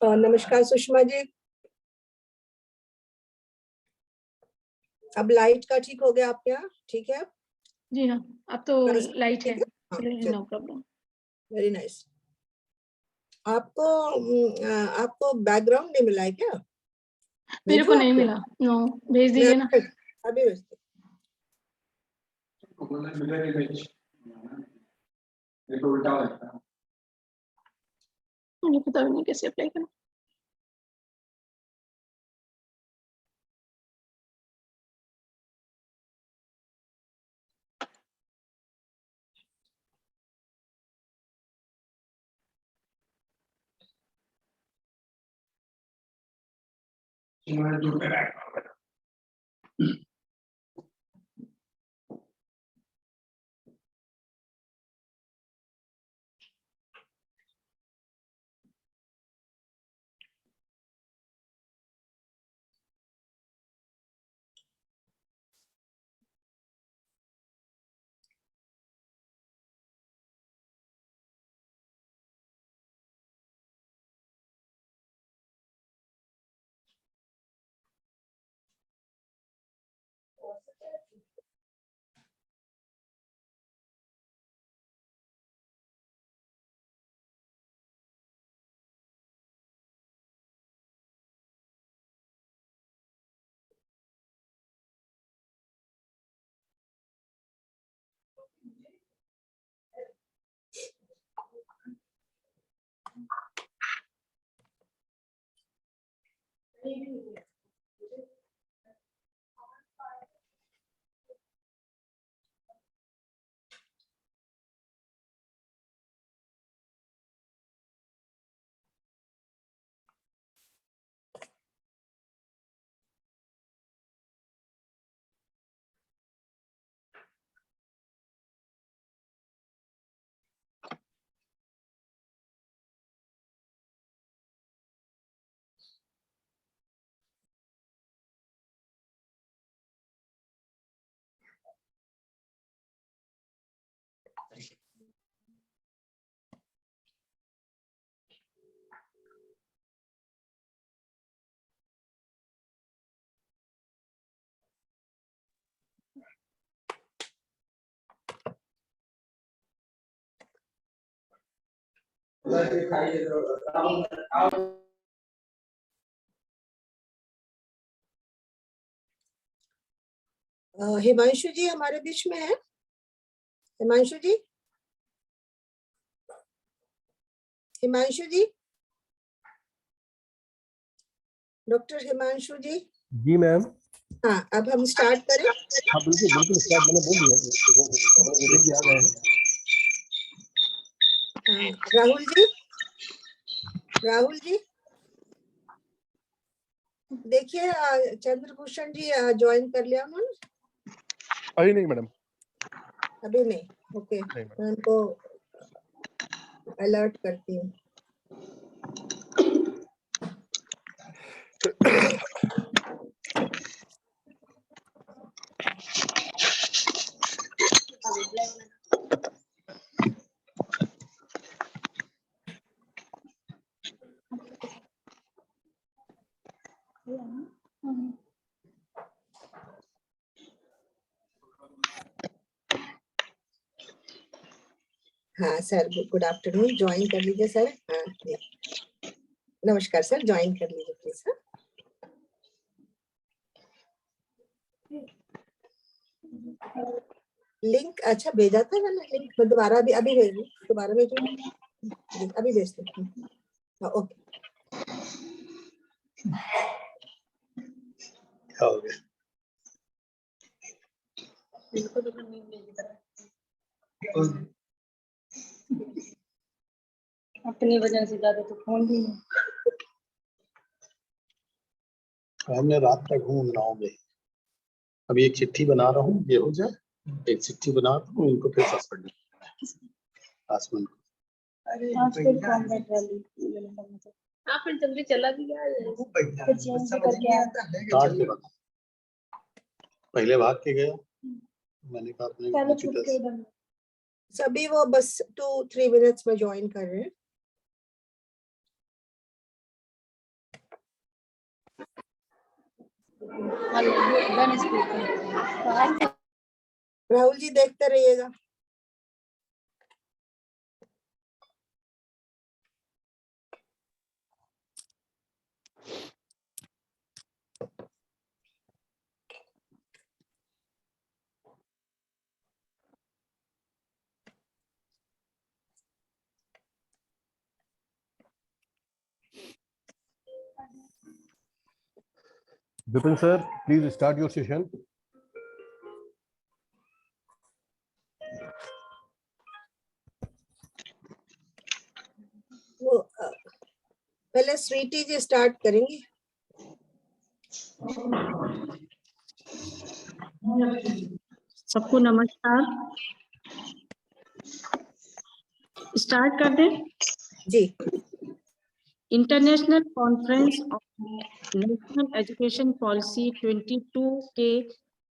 नमस्कार सुषमा जी। अब लाइट का ठीक हो गया आपके यहाँ? ठीक है जी हाँ, अब तो Nice. लाइट है, ठीक है? हाँ, नो प्रॉब्लम। Very nice. आपको आपको बैकग्राउंड नहीं मिला है क्या? मेरे भेजूं को नहीं आपको? मिला। नो, भेज मैं दीजिए ना। अभी भेजती मुझे पता भी नहीं कैसे अप्लाई करना। हिमांशु जी हमारे बीच में है? हिमांशु जी, हिमांशु जी, डॉक्टर हिमांशु जी। जी मैम। हाँ, अब हम स्टार्ट करें। हाँ बिल्कुल बिल्कुल, स्टार्ट मैंने बोल दिया, अपने विवेक जी आ गए हैं। हाँ, राहुल जी, राहुल जी देखिए चंद्रभूषण जी ज्वाइन कर लिया उन्होंने? अभी नहीं मैडम, अभी नहीं, ओके। मैं उनको अलर्ट करती हूँ। हाँ सर, गुड आफ्टरनून, ज्वाइन कर लीजिए सर। हाँ जी, नमस्कार सर, ज्वाइन कर लीजिए प्लीज। सर लिंक अच्छा भेजा था मैंने, लिंक मैं दोबारा अभी अभी भेज दूँ, दोबारा भेजूँ जी, अभी भेज दूँ। हाँ ओके। हो गया। अपनी वजह से ज्यादा तो फोन भी नहीं। हमने रात तक हूँ 9 बजे। अभी एक चिट्ठी बना रहा हूँ, ये हो जाए, एक चिट्ठी बना रहा हूँ, इनको फिर सस्पेंड आसमान को। आज फिर कॉम्बैट रैली। हाँ फिर जल्दी चला भी गया, फिर चेंज भी करके आया। काट के बता, पहले भाग के गया, मैंने कहा अपने पहले उचित खुद के उधर सभी वो बस 2-3 मिनट्स में ज्वाइन कर रहे हैं। राहुल जी देखते रहिएगा। Vipin sir, please start your session. वो पहले स्वीटी जी स्टार्ट करेंगी। सबको नमस्कार। स्टार्ट कर दें? जी। International conference of national education policy 22 के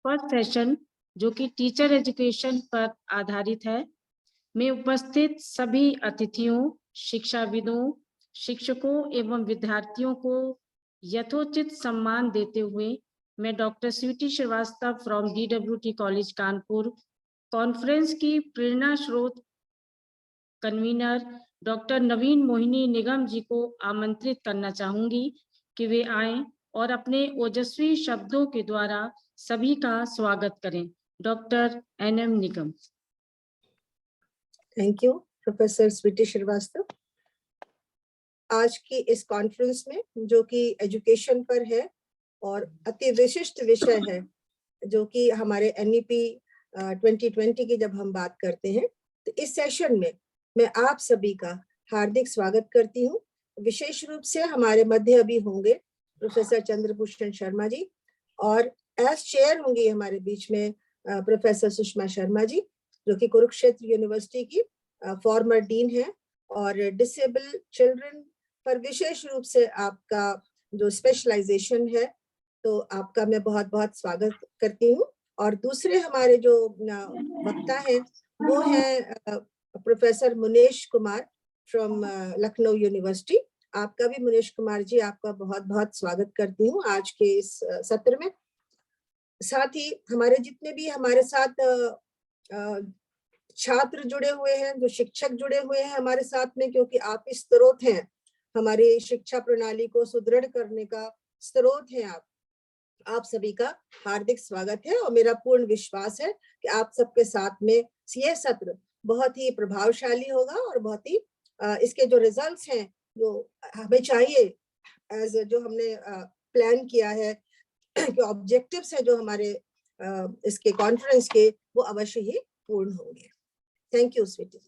फर्स्ट सेशन, जो कि टीचर एजुकेशन पर आधारित है, में उपस्थित सभी अतिथियों, शिक्षाविदों, शिक्षकों एवं विद्यार्थियों को यथोचित सम्मान देते हुए मैं doctor Sweety Srivastava from DWT college Kanpur conference की प्रेरणा स्रोत कन्वीनर डॉक्टर नवीन मोहिनी निगम जी को आमंत्रित करना चाहूंगी कि वे आएं और अपने ओजस्वी शब्दों के द्वारा सभी का स्वागत करें। Doctor NM Nigam. Thank you professor Sweety Srivastava. आज की इस कॉन्फ्रेंस में, जो कि एजुकेशन पर है और अति विशिष्ट विषय है, जो कि हमारे NEP 2020 की जब हम बात करते हैं, तो इस सेशन में मैं आप सभी का हार्दिक स्वागत करती हूँ। विशेष रूप से हमारे मध्य अभी होंगे प्रोफेसर चंद्रभूषण शर्मा जी, और एज चेयर होंगी हमारे बीच में प्रोफेसर सुषमा शर्मा जी, जो कि कुरुक्षेत्र यूनिवर्सिटी की फॉर्मर डीन है और डिसेबल चिल्ड्रन पर विशेष रूप से आपका जो स्पेशलाइजेशन है, तो आपका मैं बहुत बहुत स्वागत करती हूँ। और दूसरे हमारे जो वक्ता हैं वो हैं professor Munesh Kumar from Lucknow university. आपका भी मुनेश कुमार जी, आपका बहुत बहुत स्वागत करती हूँ आज के इस सत्र में। साथ ही हमारे जितने भी हमारे साथ छात्र जुड़े हुए हैं, जो शिक्षक जुड़े हुए हैं हमारे साथ में, क्योंकि आप इस स्रोत हैं, हमारी शिक्षा प्रणाली को सुदृढ़ करने का स्रोत है आप सभी का हार्दिक स्वागत है। और मेरा पूर्ण विश्वास है कि आप सबके साथ में यह सत्र बहुत ही प्रभावशाली होगा और बहुत ही इसके जो रिजल्ट्स हैं, जो हमें चाहिए एज जो हमने प्लान किया है, कि ऑब्जेक्टिव्स है जो हमारे इसके कॉन्फ्रेंस के, वो अवश्य ही पूर्ण होंगे। Thank you Sweety.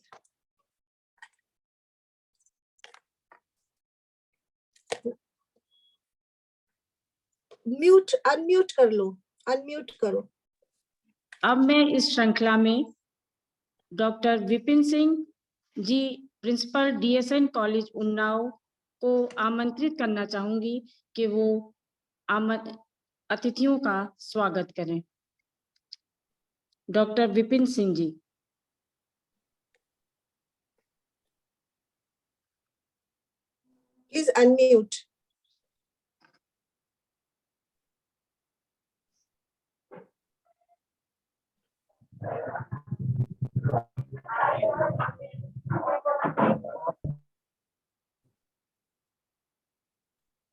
अनम्यूट कर लो, अनम्यूट करो। अब मैं इस श्रृंखला में डॉक्टर विपिन सिंह जी, प्रिंसिपल DSN कॉलेज उन्नाव को आमंत्रित करना चाहूंगी कि वो अतिथियों का स्वागत करें। Doctor Vipin Singh ji. Please unmute.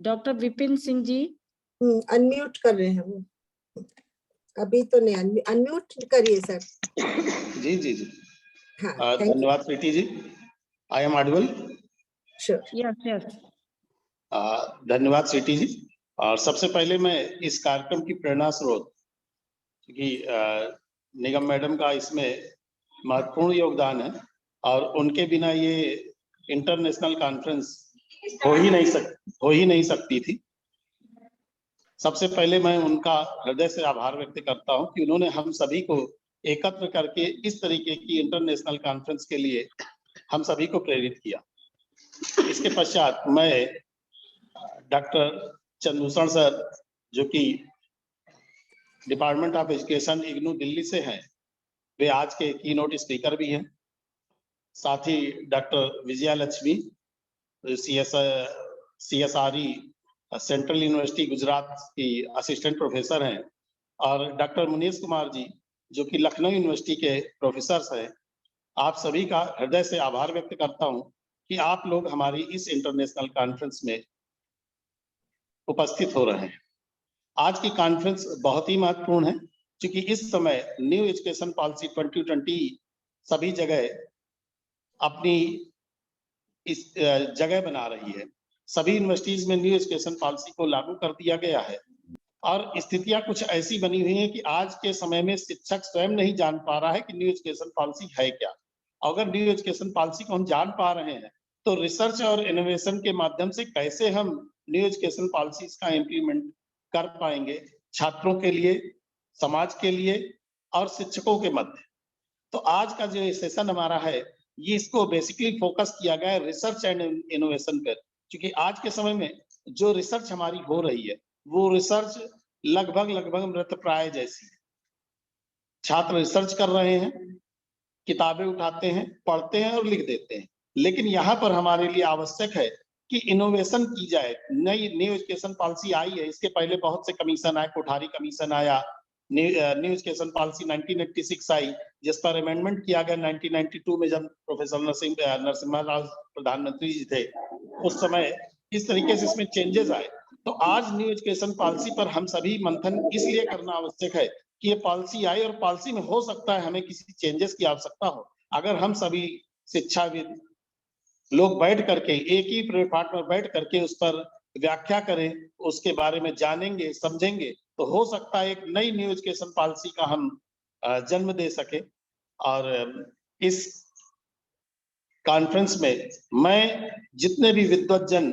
Doctor Vipin Singh ji. Unmute कर रहे हैं वो, अभी तो नहीं। अनम्यूट करिए सर। जी जी जी। हाँ, thank you. धन्यवाद Preeti ji. I am audible? Sure. Yes yes. धन्यवाद स्वीटी जी। और सबसे पहले मैं इस कार्यक्रम की प्रेरणा स्रोत, क्योंकि निगम मैडम का इसमें महत्वपूर्ण योगदान है और उनके बिना ये इंटरनेशनल कॉन्फ्रेंस हो ही नहीं सकती थी। सबसे पहले मैं उनका हृदय से आभार व्यक्त करता हूं कि उन्होंने हम सभी को एकत्र करके इस तरीके की इंटरनेशनल कॉन्फ्रेंस के लिए हम सभी को प्रेरित किया। इसके पश्चात मैं डॉक्टर चंद्रभूषण सर, जो कि department of education IGNOU Delhi से हैं, वे आज के कीनोट स्पीकर भी हैं। साथ ही doctor Vijaya Lakshmi CSRE central university Gujarat की असिस्टेंट प्रोफेसर हैं, और डॉक्टर मुनीश कुमार जी, जो कि लखनऊ यूनिवर्सिटी के प्रोफेसर हैं। आप सभी का हृदय से आभार व्यक्त करता हूं कि आप लोग हमारी इस इंटरनेशनल कॉन्फ्रेंस में उपस्थित हो रहे हैं। आज की कॉन्फ्रेंस बहुत ही महत्वपूर्ण है, क्योंकि इस समय न्यू एजुकेशन पॉलिसी 2020 सभी जगह अपनी इस जगह बना रही है। सभी यूनिवर्सिटीज में न्यू एजुकेशन पॉलिसी को लागू कर दिया गया है और स्थितियां कुछ ऐसी बनी हुई हैं कि आज के समय में शिक्षक स्वयं नहीं जान पा रहा है कि न्यू एजुकेशन पॉलिसी है क्या। अगर न्यू एजुकेशन पॉलिसी को हम जान पा रहे हैं तो रिसर्च और इनोवेशन के माध्यम से कैसे हम न्यू एजुकेशन पॉलिसीज का इम्प्लीमेंट कर पाएंगे छात्रों के लिए, समाज के लिए और शिक्षकों के मध्य। तो आज का जो सेशन हमारा है, ये इसको बेसिकली फोकस किया गया है रिसर्च एंड इनोवेशन पर, क्योंकि आज के समय में जो रिसर्च हमारी हो रही है वो रिसर्च लगभग मृतप्राय जैसी है। छात्र रिसर्च कर रहे हैं, किताबें उठाते हैं, पढ़ते हैं और लिख देते हैं, लेकिन यहाँ पर हमारे लिए आवश्यक है कि इनोवेशन की जाए। नई न्यू एजुकेशन पॉलिसी आई है, इसके पहले बहुत से कमीशन आए, कोठारी कमीशन आया, न्यू एजुकेशन पॉलिसी 1986 आई, जिस पर अमेंडमेंट किया गया 1992 में, जब प्रोफेसर नरसिम्हा राव प्रधानमंत्री जी थे। उस समय इस तरीके से इसमें चेंजेस आए। तो आज न्यू एजुकेशन पॉलिसी पर हम सभी मंथन इसलिए करना आवश्यक है कि ये पॉलिसी आई और पॉलिसी में हो सकता है हमें किसी चेंजेस की आवश्यकता हो। अगर हम सभी शिक्षाविद लोग बैठ करके एक ही प्लेटफॉर्म पर बैठ करके उस पर व्याख्या करें, उसके बारे में जानेंगे, समझेंगे, तो हो सकता है एक नई न्यू एजुकेशन पॉलिसी का हम जन्म दे सके। और इस कॉन्फ्रेंस में मैं जितने भी विद्वज्जन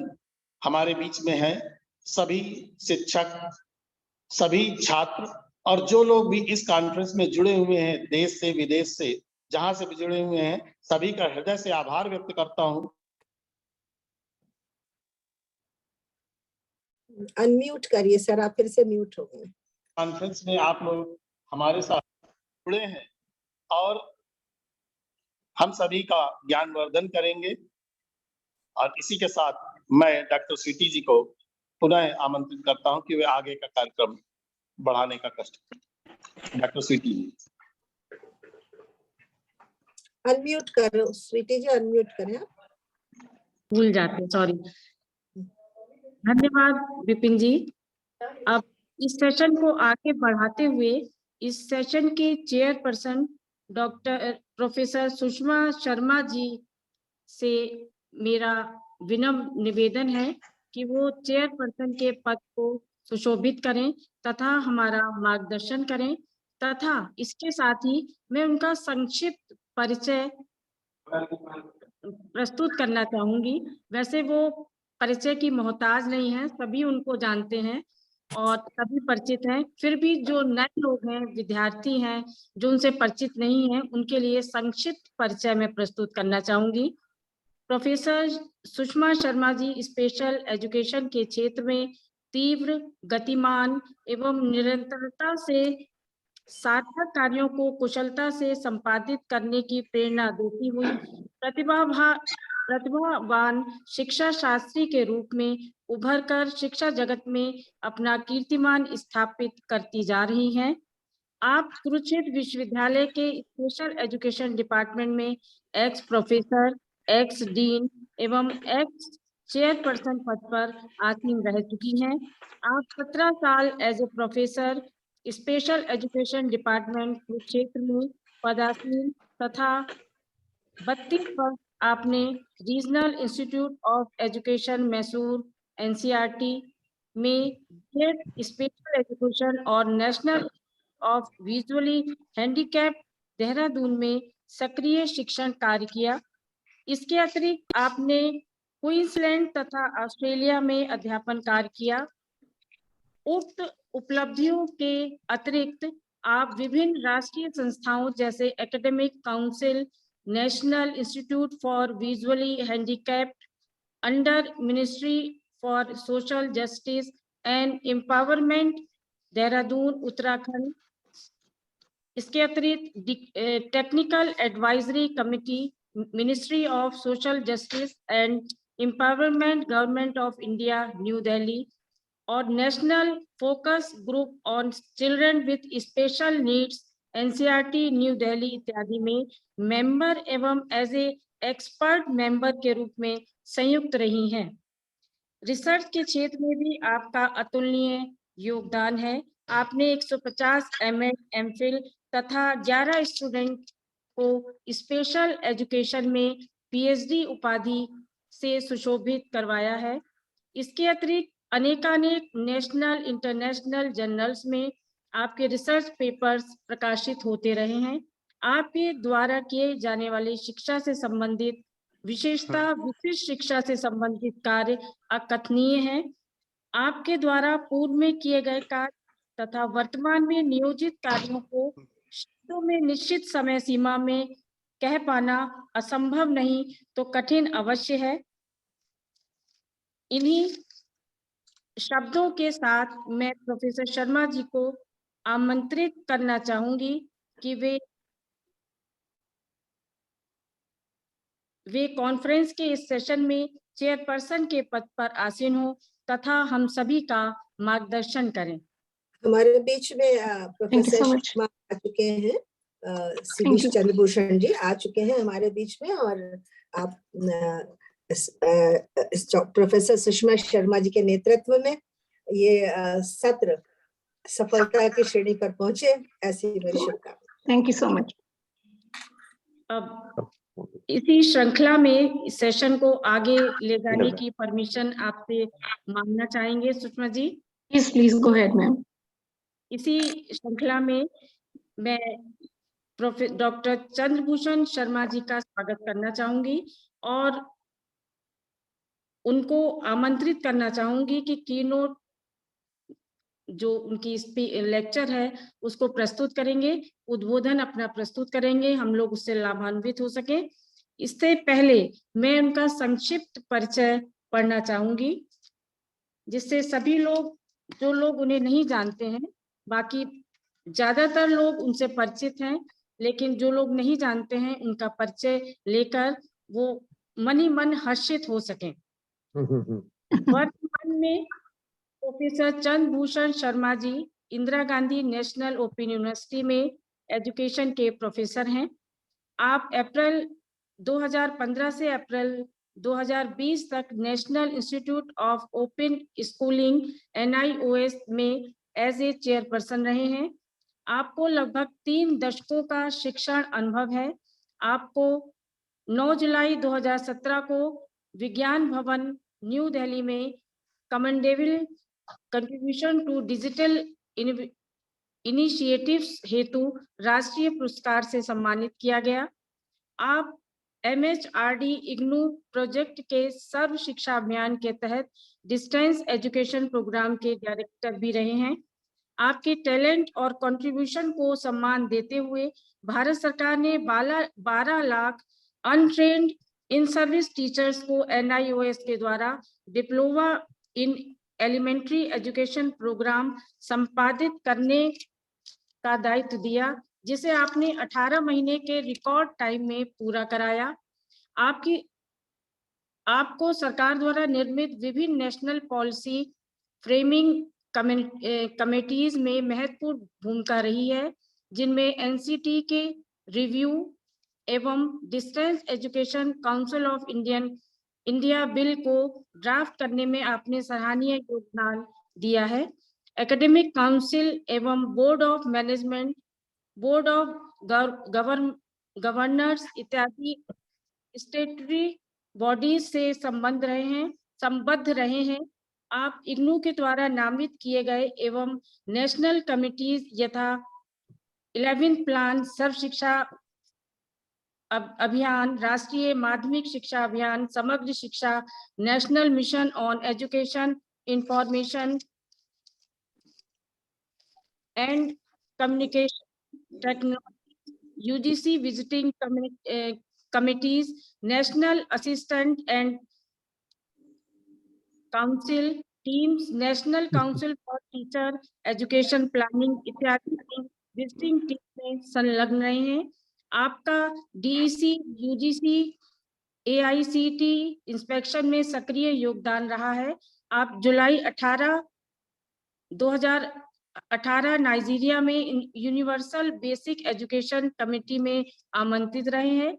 हमारे बीच में हैं, सभी शिक्षक, सभी छात्र और जो लोग भी इस कॉन्फ्रेंस में जुड़े हुए हैं, देश से विदेश से जहां से भी जुड़े हुए हैं, सभी का हृदय से आभार व्यक्त करता हूं। अनम्यूट करिए सर, आप फिर से म्यूट हो गए। कॉन्फ्रेंस में आप लोग हमारे साथ जुड़े हैं और हम सभी का ज्ञानवर्धन करेंगे। और इसी के साथ मैं डॉक्टर स्वीटी जी को पुनः आमंत्रित करता हूं कि वे आगे का कार्यक्रम बढ़ाने का कष्ट करें। डॉक्टर स्वीटी जी अनम्यूट करो, स्वीटी जी अनम्यूट करें। भूल जाते, सॉरी। धन्यवाद विपिन जी। अब इस सेशन को आगे बढ़ाते हुए इस सेशन के chairperson doctor professor Sushma Sharma ji से मेरा विनम्र निवेदन है कि वो चेयरपर्सन के पद को सुशोभित करें तथा हमारा मार्गदर्शन करें, तथा इसके साथ ही मैं उनका संक्षिप्त परिचय प्रस्तुत करना चाहूंगी। वैसे वो परिचय की मोहताज नहीं है, सभी उनको जानते हैं और सभी परिचित हैं, फिर भी जो नए लोग हैं, विद्यार्थी हैं, जो उनसे परिचित नहीं हैं, उनके लिए संक्षिप्त परिचय में प्रस्तुत करना चाहूंगी। प्रोफेसर सुषमा शर्मा जी स्पेशल एजुकेशन के क्षेत्र में तीव्र, गतिमान एवं निरंतरता से सार्थक कार्यों को कुशलता से संपादित करने की प्रेरणा देती हुई प्रतिभावान शिक्षा शास्त्री के रूप में उभरकर शिक्षा जगत में अपना कीर्तिमान स्थापित करती जा रही हैं। आप कुरुक्षेत्र विश्वविद्यालय के स्पेशल एजुकेशन डिपार्टमेंट में एक्स प्रोफेसर, एक्स डीन एवं एक्स चेयरपर्सन पद पर आसीन रह चुकी हैं। आप 17 साल as a professor special education department Kurukshetra में पदासीन तथा 32 वर्ष आपने regional institute of education Mysore NCERT में स्पेशल एजुकेशन और national of visually handicapped Dehradun में सक्रिय शिक्षण कार्य किया। इसके अतिरिक्त आपने क्वींसलैंड तथा ऑस्ट्रेलिया में अध्यापन कार्य किया। उक्त उपलब्धियों के अतिरिक्त आप विभिन्न राष्ट्रीय संस्थाओं जैसे academic council, national institute for visually handicapped, under ministry for social justice and empowerment Dehradun Uttarakhand, इसके अतिरिक्त technical advisory committee ministry of social justice and empowerment government of India new Delhi और national focus group on children with special needs NCERT new Delhi इत्यादि में member एवं as a expert member के रूप में संयुक्त रही हैं। रिसर्च के क्षेत्र में भी आपका अतुलनीय योगदान है। आपने 150 एमएड, एमफिल तथा 11 स्टूडेंट को स्पेशल एजुकेशन में पीएचडी उपाधि से सुशोभित करवाया है। इसके अतिरिक्त अनेकानेक नेशनल इंटरनेशनल जर्नल्स में आपके रिसर्च पेपर्स प्रकाशित होते रहे हैं। आपके द्वारा किए जाने वाले शिक्षा से संबंधित विशेषता विशिष्ट शिक्षा से संबंधित कार्य अकथनीय है। आपके द्वारा पूर्व में किए गए कार्य तथा वर्तमान में नियोजित कार्यों को शब्दों में निश्चित समय सीमा में कह पाना असंभव नहीं तो कठिन अवश्य है। इन्हीं शब्दों के साथ मैं प्रोफेसर शर्मा जी को आमंत्रित करना चाहूंगी कि वे कॉन्फ्रेंस के इस सेशन में चेयरपर्सन के पद पर आसीन हो तथा हम सभी का मार्गदर्शन करें। हमारे बीच में प्रोफेसर शर्मा आ चुके हैं, सीबी चंद्रभूषण जी आ चुके हैं हमारे बीच में और आप प्रोफेसर सुषमा शर्मा जी के नेतृत्व में ये सत्र सफलता की श्रेणी पर पहुंचे, ऐसी मेरी शुभकामनाएं। Thank you so much. अब इसी श्रृंखला में सेशन को आगे ले जाने की परमिशन आपसे मांगना चाहेंगे Sushma ji. Please go ahead ma'am. इसी श्रृंखला में मैं डॉक्टर चंद्रभूषण शर्मा जी का स्वागत करना चाहूंगी और उनको आमंत्रित करना चाहूंगी कि कीनोट जो उनकी लेक्चर है उसको प्रस्तुत करेंगे, उद्बोधन अपना प्रस्तुत करेंगे, हम लोग उससे लाभान्वित हो सके। इससे पहले मैं उनका संक्षिप्त परिचय पढ़ना चाहूंगी जिससे सभी लोग, जो लोग उन्हें नहीं जानते हैं, बाकी ज्यादातर लोग उनसे परिचित हैं, लेकिन जो लोग नहीं जानते हैं उनका परिचय लेकर वो मन ही मन हर्षित हो सकें। वर्तमान में professor Chandrabhushan Sharma ji Indira Gandhi national open university में एजुकेशन के प्रोफेसर हैं। आप अप्रैल 2015 से अप्रैल 2020 तक national institute of open schooling NIOS में एज ए चेयरपर्सन रहे हैं। आपको लगभग 3 दशकों का शिक्षण अनुभव है। आपको 9 जुलाई 2017 को विज्ञान भवन न्यू दिल्ली में commendable contribution to digital initiatives हेतु राष्ट्रीय पुरस्कार से सम्मानित किया गया। आप MHRD इग्नू प्रोजेक्ट के सर्व शिक्षा अभियान के तहत डिस्टेंस एजुकेशन प्रोग्राम के डायरेक्टर भी रहे हैं। आपके टैलेंट और कंट्रीब्यूशन को सम्मान देते हुए भारत सरकार ने 12 lakh untrained in service teachers को NIOS के द्वारा diploma in elementary education programme संपादित करने का दायित्व दिया, जिसे आपने 18 महीने के रिकॉर्ड टाइम में पूरा कराया। आपकी आपको सरकार द्वारा निर्मित विभिन्न नेशनल पॉलिसी फ्रेमिंग कमेटीज में महत्वपूर्ण भूमिका रही है, जिनमें एनसीटी के रिव्यू एवं distance education council of India bill को ड्राफ्ट करने में आपने सराहनीय योगदान दिया है। एकेडमिक काउंसिल एवं board of management, board of governors इत्यादि स्टेटरी बॉडीज से संबद्ध रहे हैं। आप इग्नू के द्वारा नामित किए गए एवं नेशनल कमिटीज यथा 11 प्लान, सर्व शिक्षा अभियान, राष्ट्रीय माध्यमिक शिक्षा अभियान, समग्र शिक्षा, national mission on education information and communication technology, UGC visiting committees, national assistant and council teams, national council for teacher education planning इत्यादि विजिटिंग टीम में संलग्न रहे हैं। आपका डीईसी, यूजीसी, एआईसीटी इंस्पेक्शन में सक्रिय योगदान रहा है। आप जुलाई 2018 नाइजीरिया में यूनिवर्सल बेसिक एजुकेशन कमेटी में आमंत्रित रहे हैं।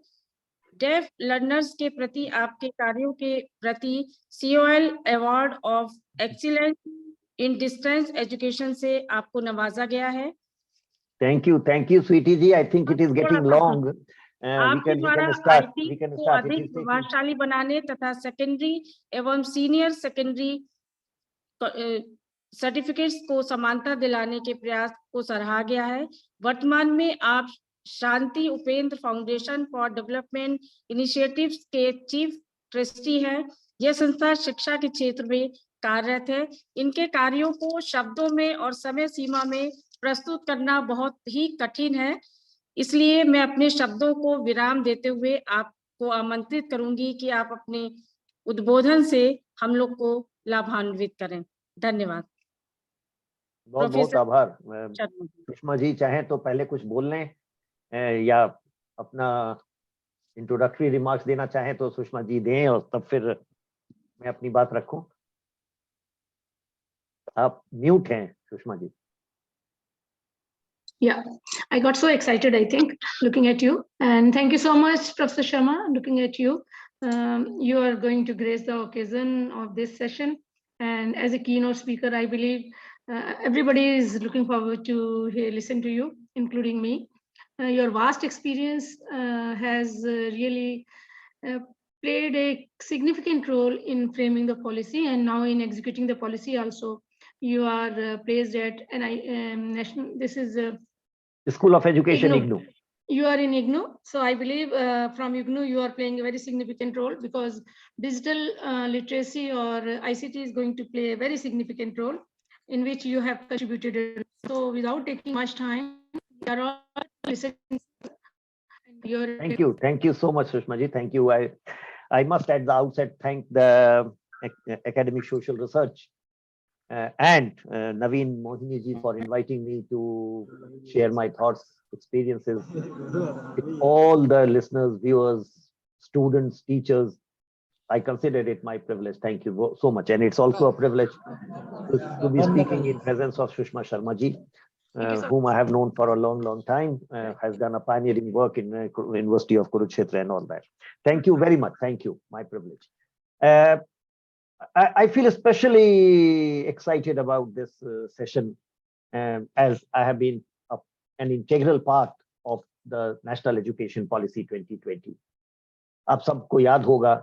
डेफ लर्नर्स के प्रति आपके कार्यों के प्रति COL award of excellence in distance education से आपको नवाजा गया है। Thank you, sweetie ji. I think it is getting long. आपके द्वारा आईटी को अधिक प्रभावशाली बनाने तथा सेकेंडरी एवं सीनियर सेकेंडरी सर्टिफिकेट्स को समानता दिलाने के प्रयास को सराहा गया है। वर्तमान में आप Shanti Upendra foundation for development initiatives के चीफ ट्रस्टी हैं। यह संस्था शिक्षा के क्षेत्र में कार्यरत है। इनके कार्यों को शब्दों में और समय सीमा में प्रस्तुत करना बहुत ही कठिन है, इसलिए मैं अपने शब्दों को विराम देते हुए आपको आमंत्रित करूंगी कि आप अपने उद्बोधन से हम लोग को लाभान्वित करें। धन्यवाद। बहुत बहुत आभार। सुषमा जी चाहें तो पहले कुछ बोल लें या अपना इंट्रोडक्टरी रिमार्क्स देना चाहें तो सुषमा जी दें और तब फिर मैं अपनी बात रखूं। आप म्यूट हैं सुषमा जी। Yeah, I got so excited, I think, looking at you. And thank you so much, Professor Sharma, looking at you. You are going to grace the occasion of this session. And as a keynote speaker, I believe everybody is looking forward to listen to you, including me. Your vast experience has really played a significant role in framing the policy, and now in executing the policy also. You are placed at national. This is School of Education, IGNOU. You are in IGNOU, so I believe from IGNOU you are playing a very significant role, because digital literacy or ICT is going to play a very significant role in which you have contributed. So without taking much time, we are all listening. Thank you so much, Sushma ji. Thank you. I must at the outset thank the Academic Social Research and Naveen Mohini ji for inviting me to share my thoughts, experiences with all the listeners, viewers, students, teachers. I consider it my privilege. Thank you so much. And it's also a privilege to be speaking in presence of Sushma Sharma ji, whom I have known for a long time, has done a pioneering work in University of Kurukshetra and all that. Thank you very much. Thank you. My privilege. I feel especially excited about this session as I have been an integral part of the National Education Policy 2020. आप सबको याद होगा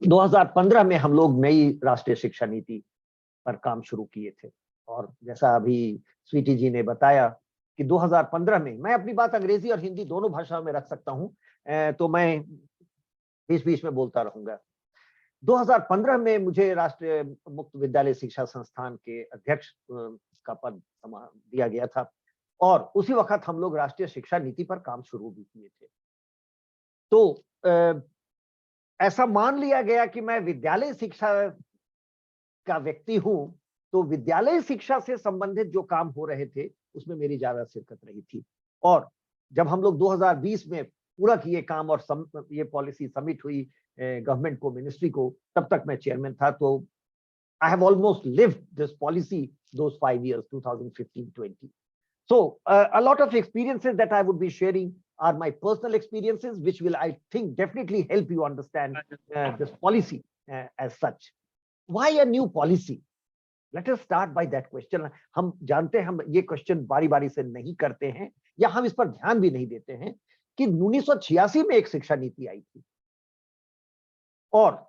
2015 में हम लोग नई राष्ट्रीय शिक्षा नीति पर काम शुरू किए थे, और जैसा अभी स्वीटी जी ने बताया कि 2015 में, मैं अपनी बात अंग्रेजी और हिंदी दोनों भाषाओं में रख सकता हूं, तो मैं बीच में बोलता रहूंगा। 2015 में मुझे राष्ट्रीय मुक्त विद्यालय शिक्षा संस्थान के अध्यक्ष का पद दिया गया था, और उसी वक्त हम लोग राष्ट्रीय शिक्षा नीति पर काम शुरू भी किए थे। तो ऐसा मान लिया गया कि मैं विद्यालय शिक्षा का व्यक्ति हूं, तो विद्यालय शिक्षा से संबंधित जो काम हो रहे थे उसमें मेरी ज्यादा शिरकत रही थी। और जब हम लोग 2020 में पूरा किए काम और ये पॉलिसी सबमिट हुई गवर्नमेंट को, मिनिस्ट्री को, तब तक मैं चेयरमैन था। तो I have almost lived this policy those 5 years, 2015-20. So a lot of experiences that I would be sharing are my personal experiences, which will, I think, definitely help you understand this policy as such. Why a new policy? Let us start by that question. हम जानते हैं, हम ये question बारी बारी से नहीं करते हैं या हम इस पर ध्यान भी नहीं देते हैं कि 1986 में एक शिक्षा नीति आई थी और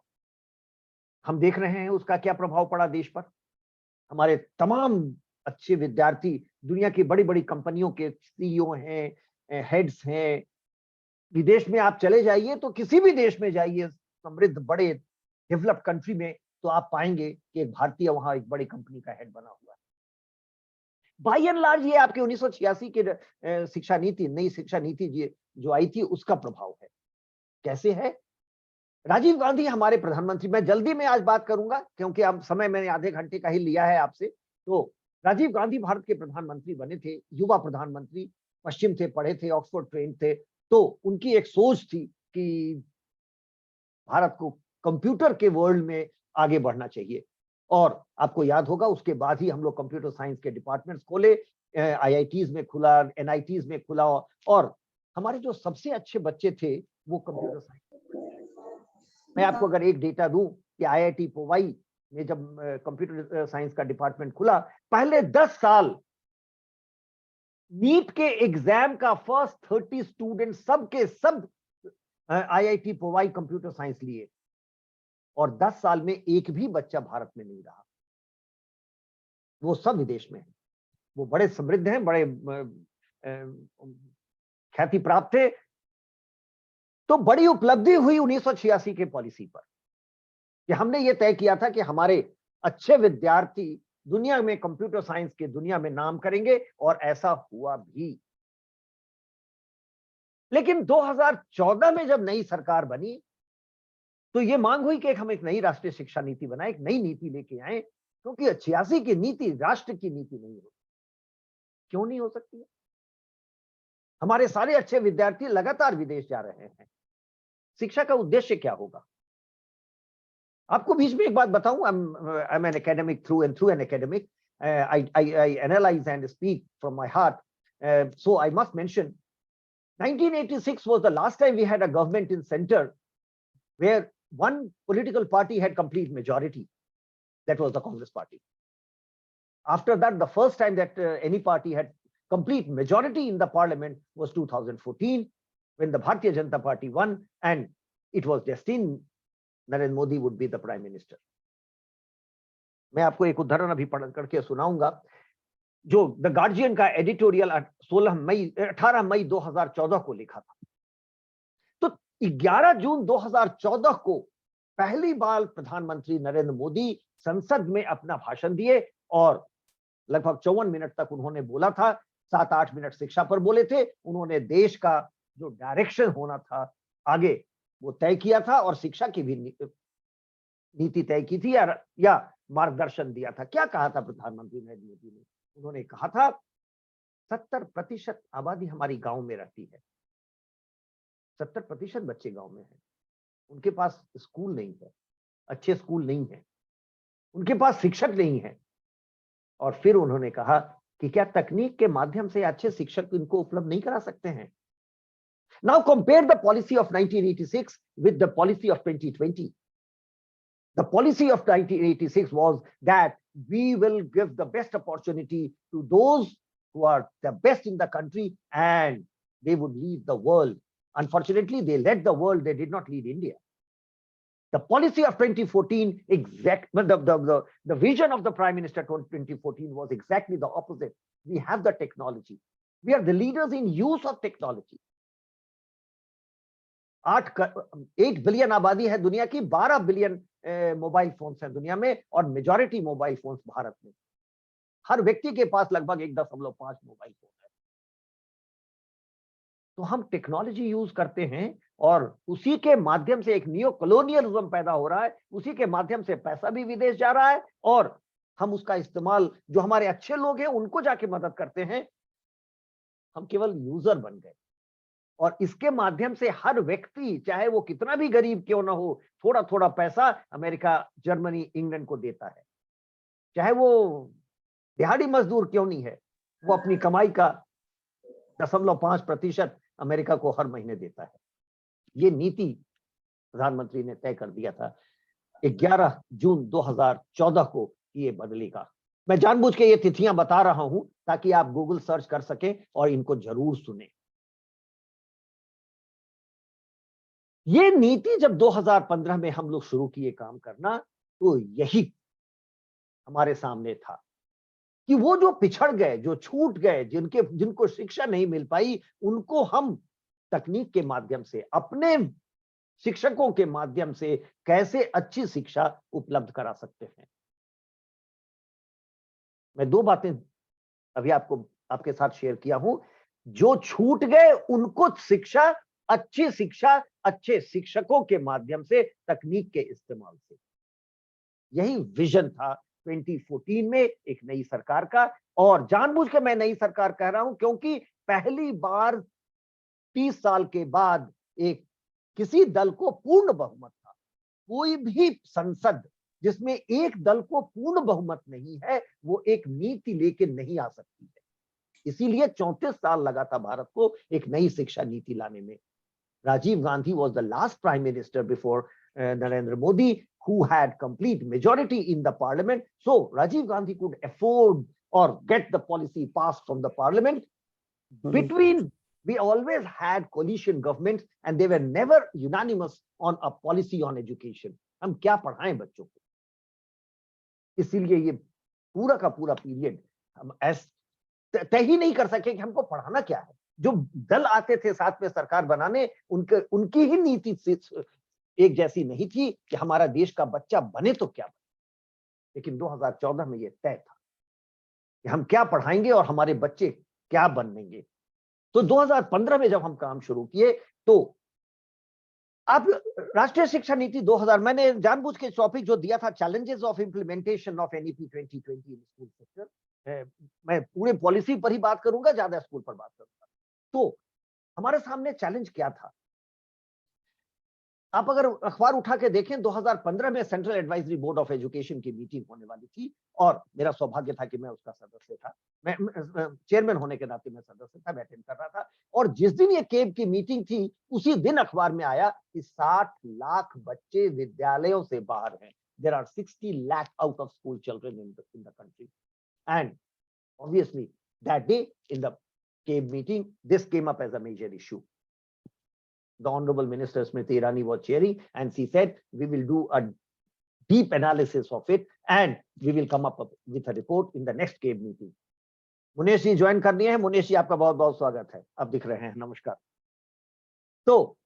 हम देख रहे हैं उसका क्या प्रभाव पड़ा देश पर। हमारे तमाम अच्छे विद्यार्थी दुनिया की बड़ी बड़ी कंपनियों के सीईओ हैं, हेड्स हैं। विदेश में आप चले जाइए, तो किसी भी देश में जाइए समृद्ध बड़े डेवलप्ड कंट्री में, तो आप पाएंगे कि एक भारतीय वहां एक बड़ी कंपनी का हेड बना हुआ है। बाय एंड लार्ज ये आपके 1986 के शिक्षा नीति, नई शिक्षा नीति जो आई थी, उसका प्रभाव है। कैसे है? राजीव गांधी हमारे प्रधानमंत्री, मैं जल्दी में आज बात करूंगा क्योंकि अब समय मैंने आधे घंटे का ही लिया है आपसे। तो राजीव गांधी भारत के प्रधानमंत्री बने थे, युवा प्रधानमंत्री, पश्चिम थे, पढ़े थे, ऑक्सफोर्ड ट्रेन थे। तो उनकी एक सोच थी कि भारत को कंप्यूटर के वर्ल्ड में आगे बढ़ना चाहिए। और आपको याद होगा उसके बाद ही हम लोग कंप्यूटर साइंस के डिपार्टमेंट्स खोले, IITs में खुला, NITs में खुला, और हमारे जो सबसे अच्छे बच्चे थे वो कंप्यूटर साइंस। मैं आपको अगर एक डेटा दूं कि IIT पोवाई में जब कंप्यूटर साइंस का डिपार्टमेंट खुला, पहले 10 साल नीट के एग्जाम का फर्स्ट 30 स्टूडेंट सबके सब IIT पोवाई कंप्यूटर साइंस लिए, और 10 साल में एक भी बच्चा भारत में नहीं रहा, वो सब विदेश में है। वो बड़े समृद्ध हैं, बड़े ख्याति प्राप्त थे। तो बड़ी उपलब्धि हुई 1986 के पॉलिसी पर कि हमने ये तय किया था कि हमारे अच्छे विद्यार्थी दुनिया में कंप्यूटर साइंस के दुनिया में नाम करेंगे, और ऐसा हुआ भी। लेकिन 2014 में जब नई सरकार बनी तो ये मांग हुई कि हम एक नई राष्ट्रीय शिक्षा नीति बनाए, एक नई नीति लेके आए, क्योंकि 86 की नीति राष्ट्र की नीति नहीं होती। क्यों नहीं हो सकती है? हमारे सारे अच्छे विद्यार्थी लगातार विदेश जा रहे हैं। शिक्षा का उद्देश्य क्या होगा? आपको बीच में एक बात बताऊं, I'm an academic through and through an academic. I analyze and speak from my heart. So I must mention, 1986 was the last time we had a government in center where one political party had complete majority. That was the Congress party. After that, the first time that any party had complete majority in the parliament was 2014, when the Bharatiya Janata Party won, and it was destined Narendra Modi would be the prime minister. मैं आपको एक उदाहरण अभी पढ़ करके सुनाऊंगा, जो the guardian का एडिटोरियल 18 मई 2014 को लिखा था। तो 11 जून 2014 को पहली बार प्रधानमंत्री नरेंद्र मोदी संसद में अपना भाषण दिए, और लगभग 54 मिनट तक उन्होंने बोला था। 7-8 मिनट शिक्षा पर बोले थे। उन्होंने देश का जो डायरेक्शन होना था आगे वो तय किया था, और शिक्षा की भी नीति तय की थी या मार्गदर्शन दिया था। क्या कहा था प्रधानमंत्री नरेंद्र मोदी ने? उन्होंने कहा था 70% आबादी हमारी गांव में रहती है, 70% बच्चे गांव में हैं, उनके पास स्कूल नहीं है, अच्छे स्कूल नहीं है, उनके पास शिक्षक नहीं है। और फिर उन्होंने कहा कि क्या तकनीक के माध्यम से अच्छे शिक्षक इनको उपलब्ध नहीं करा सकते हैं? Now compare the policy of 1986 with the policy of 2020. The policy of 1986 was that we will give the best opportunity to those who are the best in the country, and they would lead the world. Unfortunately, they led the world, they did not lead India. The policy of 2014, the vision of the Prime Minister 2014 was exactly the opposite. We have the technology. We are the leaders in use of technology. 8 billion आबादी है दुनिया की, 12 billion mobile phones हैं दुनिया में, और majority mobile phones Bharat में। हर व्यक्ति के पास लगभग 1.5 मोबाइल फोन है। तो हम टेक्नोलॉजी यूज करते हैं, और उसी के माध्यम से एक नियो कॉलोनियलिज्म पैदा हो रहा है, उसी के माध्यम से पैसा भी विदेश जा रहा है, और हम उसका इस्तेमाल, जो हमारे अच्छे लोग हैं उनको जाके मदद करते हैं। हम केवल यूजर बन गए। और इसके माध्यम से हर व्यक्ति, चाहे वो कितना भी गरीब क्यों ना हो, थोड़ा थोड़ा पैसा अमेरिका, जर्मनी, इंग्लैंड को देता है। चाहे वो दिहाड़ी मजदूर क्यों नहीं है, वो अपनी कमाई का 0.5% अमेरिका को हर महीने देता है। ये नीति प्रधानमंत्री ने तय कर दिया था 11 जून 2014 को ये बदलेगा। मैं जानबूझ के ये तिथियां बता रहा हूं ताकि आप गूगल सर्च कर सकें और इनको जरूर सुने। ये नीति जब 2015 में हम लोग शुरू किए काम करना, तो यही हमारे सामने था कि वो जो पिछड़ गए, जो छूट गए, जिनको शिक्षा नहीं मिल पाई, उनको हम तकनीक के माध्यम से, अपने शिक्षकों के माध्यम से कैसे अच्छी शिक्षा उपलब्ध करा सकते हैं। मैं 2 बातें अभी आपके साथ शेयर किया हूं। जो छूट गए उनको शिक्षा, अच्छी शिक्षा, अच्छे शिक्षकों के माध्यम से, तकनीक के इस्तेमाल से। यही विजन था 2014 में एक नई सरकार का। और जानबूझ के मैं नई सरकार कह रहा हूं क्योंकि पहली बार 30 साल के बाद एक किसी दल को पूर्ण बहुमत था। कोई भी संसद जिसमें एक दल को पूर्ण बहुमत नहीं है, वो एक नीति लेके नहीं आ सकती है। इसीलिए 34 साल लगा था भारत को एक नई शिक्षा नीति लाने में। Rajiv Gandhi was the last prime minister before Narendra Modi who had complete majority in the parliament. So Rajiv Gandhi could afford or get the policy passed from the parliament. We always had coalition governments and they were never unanimous on a policy on education. हम क्या पढ़ाएं बच्चों को, इसीलिए ये पूरा का पूरा period हम तय ही नहीं कर सके कि हमको पढ़ाना क्या है। जो दल आते थे साथ में सरकार बनाने, उनकी ही नीति एक जैसी नहीं थी कि हमारा देश का बच्चा बने तो क्या बने। लेकिन 2014 में ये तय था कि हम क्या पढ़ाएंगे और हमारे बच्चे क्या बनेंगे। तो 2015 में जब हम काम शुरू किए तो आप राष्ट्रीय शिक्षा नीति 2000, मैंने जानबूझ के टॉपिक जो दिया था, challenges of implementation of NEP 2020 in school sector, मैं पूरे पॉलिसी पर ही बात करूंगा, ज्यादा स्कूल पर बात करूंगा। तो हमारे सामने चैलेंज क्या था, आप अगर अखबार उठा के देखें 2015 में central advisory board of education की मीटिंग होने वाली थी और मेरा सौभाग्य था कि मैं उसका सदस्य था। मैं चेयरमैन होने के नाते मैं सदस्य था, मैं अटेंड कर रहा था। और जिस दिन ये केब की मीटिंग थी उसी दिन अखबार में आया कि 60 लाख बच्चे विद्यालयों से बाहर हैं। There are 60 lakh out of school children in the country. And obviously that day in the CABE meeting, this came up as a major issue. The Honorable Minister Smriti Irani was chairing and she said, we will do a deep analysis of it and we will come up with a report in the next CABE meeting. Munesh ji join करनी है। मुनेश जी आपका बहुत बहुत स्वागत है, आप दिख रहे हैं, नमस्कार। तो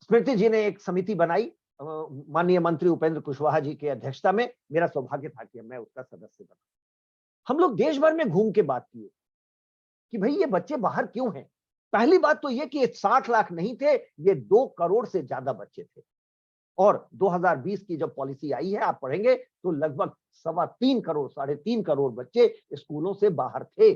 स्मृति जी ने एक समिति बनाई माननीय मंत्री उपेंद्र कुशवाहा जी की अध्यक्षता में। मेरा सौभाग्य था कि मैं उसका सदस्य बना। हम लोग देश भर में घूम के बात किए कि भाई ये बच्चे बाहर क्यों हैं। पहली बात तो ये कि ये 60 लाख नहीं थे, ये 2 करोड़ से ज्यादा बच्चे थे। और 2020 की जब पॉलिसी आई है, आप पढ़ेंगे तो लगभग 3.25 करोड़, 3.5 करोड़ बच्चे स्कूलों से बाहर थे।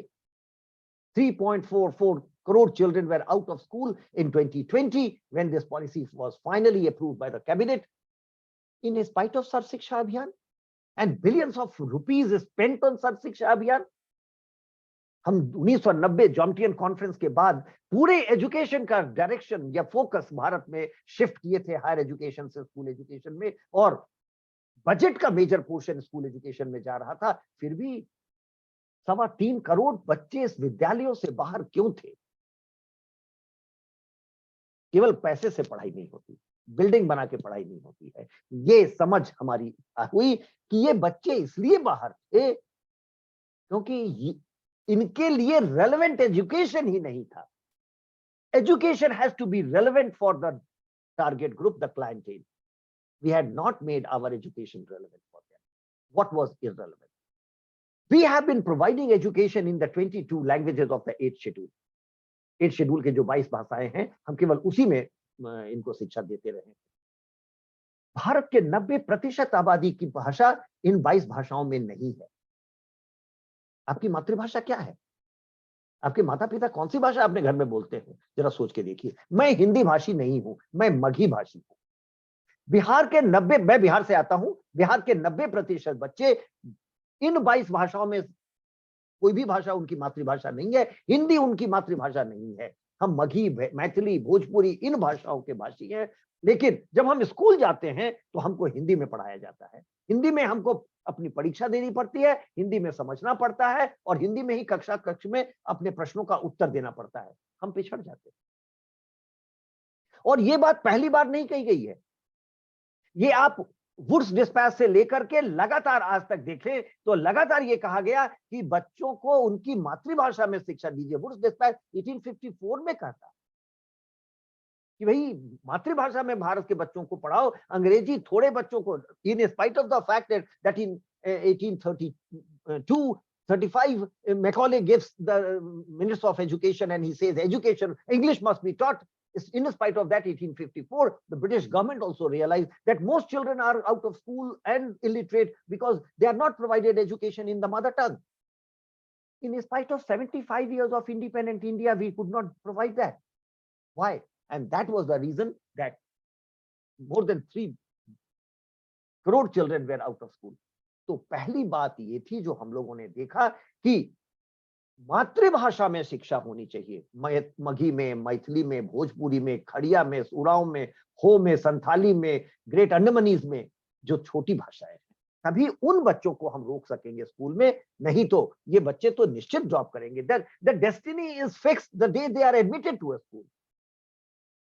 3.44 crore children were out of school in 2020 when this policy was finally approved by the cabinet. In spite of Sarv Shiksha Abhiyan and billions of rupees spent on Sarv Shiksha Abhiyan, हम 1990 जॉम्टियन conference के बाद पूरे education का direction या focus Bharat में shift किए थे higher education से स्कूल एजुकेशन में, और बजट का मेजर पोर्शन स्कूल एजुकेशन में जा रहा था। फिर भी 3.25 करोड़ बच्चे इस विद्यालयों से बाहर क्यों थे। केवल पैसे से पढ़ाई नहीं होती, बिल्डिंग बना के पढ़ाई नहीं होती है। ये समझ हमारी हुई कि ये बच्चे इसलिए बाहर थे क्योंकि इनके लिए रेलेवेंट एजुकेशन ही नहीं था। Education has to be relevant for the target group, the clientele. We had not made our education relevant for them. What was irrelevant? We have been providing education in the 22 languages of the 8th schedule. 8th schedule के जो 22 भाषाएं हैं, हम केवल उसी में इनको शिक्षा देते रहे। भारत के 90% आबादी की भाषा इन 22 भाषाओं में नहीं है। आपकी मातृभाषा क्या है? आपके माता पिता कौन सी भाषा अपने घर में बोलते हैं, जरा सोच के देखिए। मैं हिंदी भाषी नहीं हूं, मैं मगही भाषी हूं। बिहार के 90, मैं बिहार से आता हूं, बिहार के 90% बच्चे इन 22 भाषाओं में कोई भी भाषा उनकी मातृभाषा नहीं है, हिंदी उनकी मातृभाषा नहीं है। हम मगही, मैथिली, भोजपुरी इन भाषाओं के भाषी हैं, लेकिन जब हम स्कूल जाते हैं तो हमको हिंदी में पढ़ाया जाता है। हिंदी में हमको अपनी परीक्षा देनी पड़ती है, हिंदी में समझना पड़ता है और हिंदी में ही कक्ष में अपने प्रश्नों का उत्तर देना पड़ता है। हम पिछड़ जाते हैं। और ये बात पहली बार नहीं कही गई है, ये आप वुड्स डिस्पैच से लेकर के लगातार आज तक देखें तो लगातार ये कहा गया कि बच्चों को उनकी मातृभाषा में शिक्षा दीजिए। वुड्स डिस्पैच 1854 में कहता कि भाई मातृभाषा में भारत के बच्चों को पढ़ाओ, अंग्रेजी थोड़े बच्चों को, in spite of the fact that in 1832-35 Macaulay gives the Minister of Education and he says education, English must be taught. In spite of that, 1854, the British government also realized that most children are out of school and illiterate because they are not provided education in the mother tongue. In spite of 75 years of independent India, we could not provide that. Why? And that was the reason that more than 3 crore children were out of school. तो पहली बात ये थी जो हम लोगों ने देखा कि मातृभाषा में शिक्षा होनी चाहिए। मगही में, मैथिली में, भोजपुरी में, खड़िया में, उरांव में, हो में, संथाली में, ग्रेट अंडमानीज में, जो छोटी भाषाएं हैं, तभी उन बच्चों को हम रोक सकेंगे स्कूल में। नहीं तो ये बच्चे तो निश्चित ड्रॉप करेंगे। The destiny is fixed the day they are admitted to a school.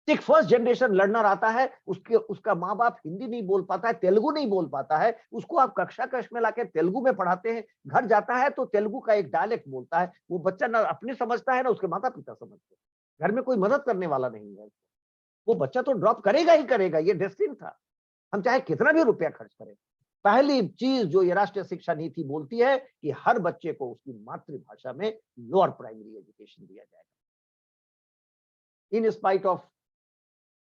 एक फर्स्ट जनरेशन लर्नर आता है, उसका माँ बाप हिंदी नहीं बोल पाता है, तेलुगु नहीं बोल पाता है, उसको आप कक्ष में लाके तेलुगु में पढ़ाते हैं, घर जाता है तो तेलुगु का एक डायलेक्ट बोलता है। वो बच्चा ना अपने समझता है ना उसके माता पिता समझते हैं। घर में कोई मदद करने वाला नहीं है, वो बच्चा तो ड्रॉप करेगा ही करेगा। ये डेस्टिनी था, हम चाहे कितना भी रुपया खर्च करें। पहली चीज जो ये राष्ट्रीय शिक्षा नीति बोलती है कि हर बच्चे को उसकी मातृभाषा में लोअर प्राइमरी एजुकेशन दिया जाएगा। In spite of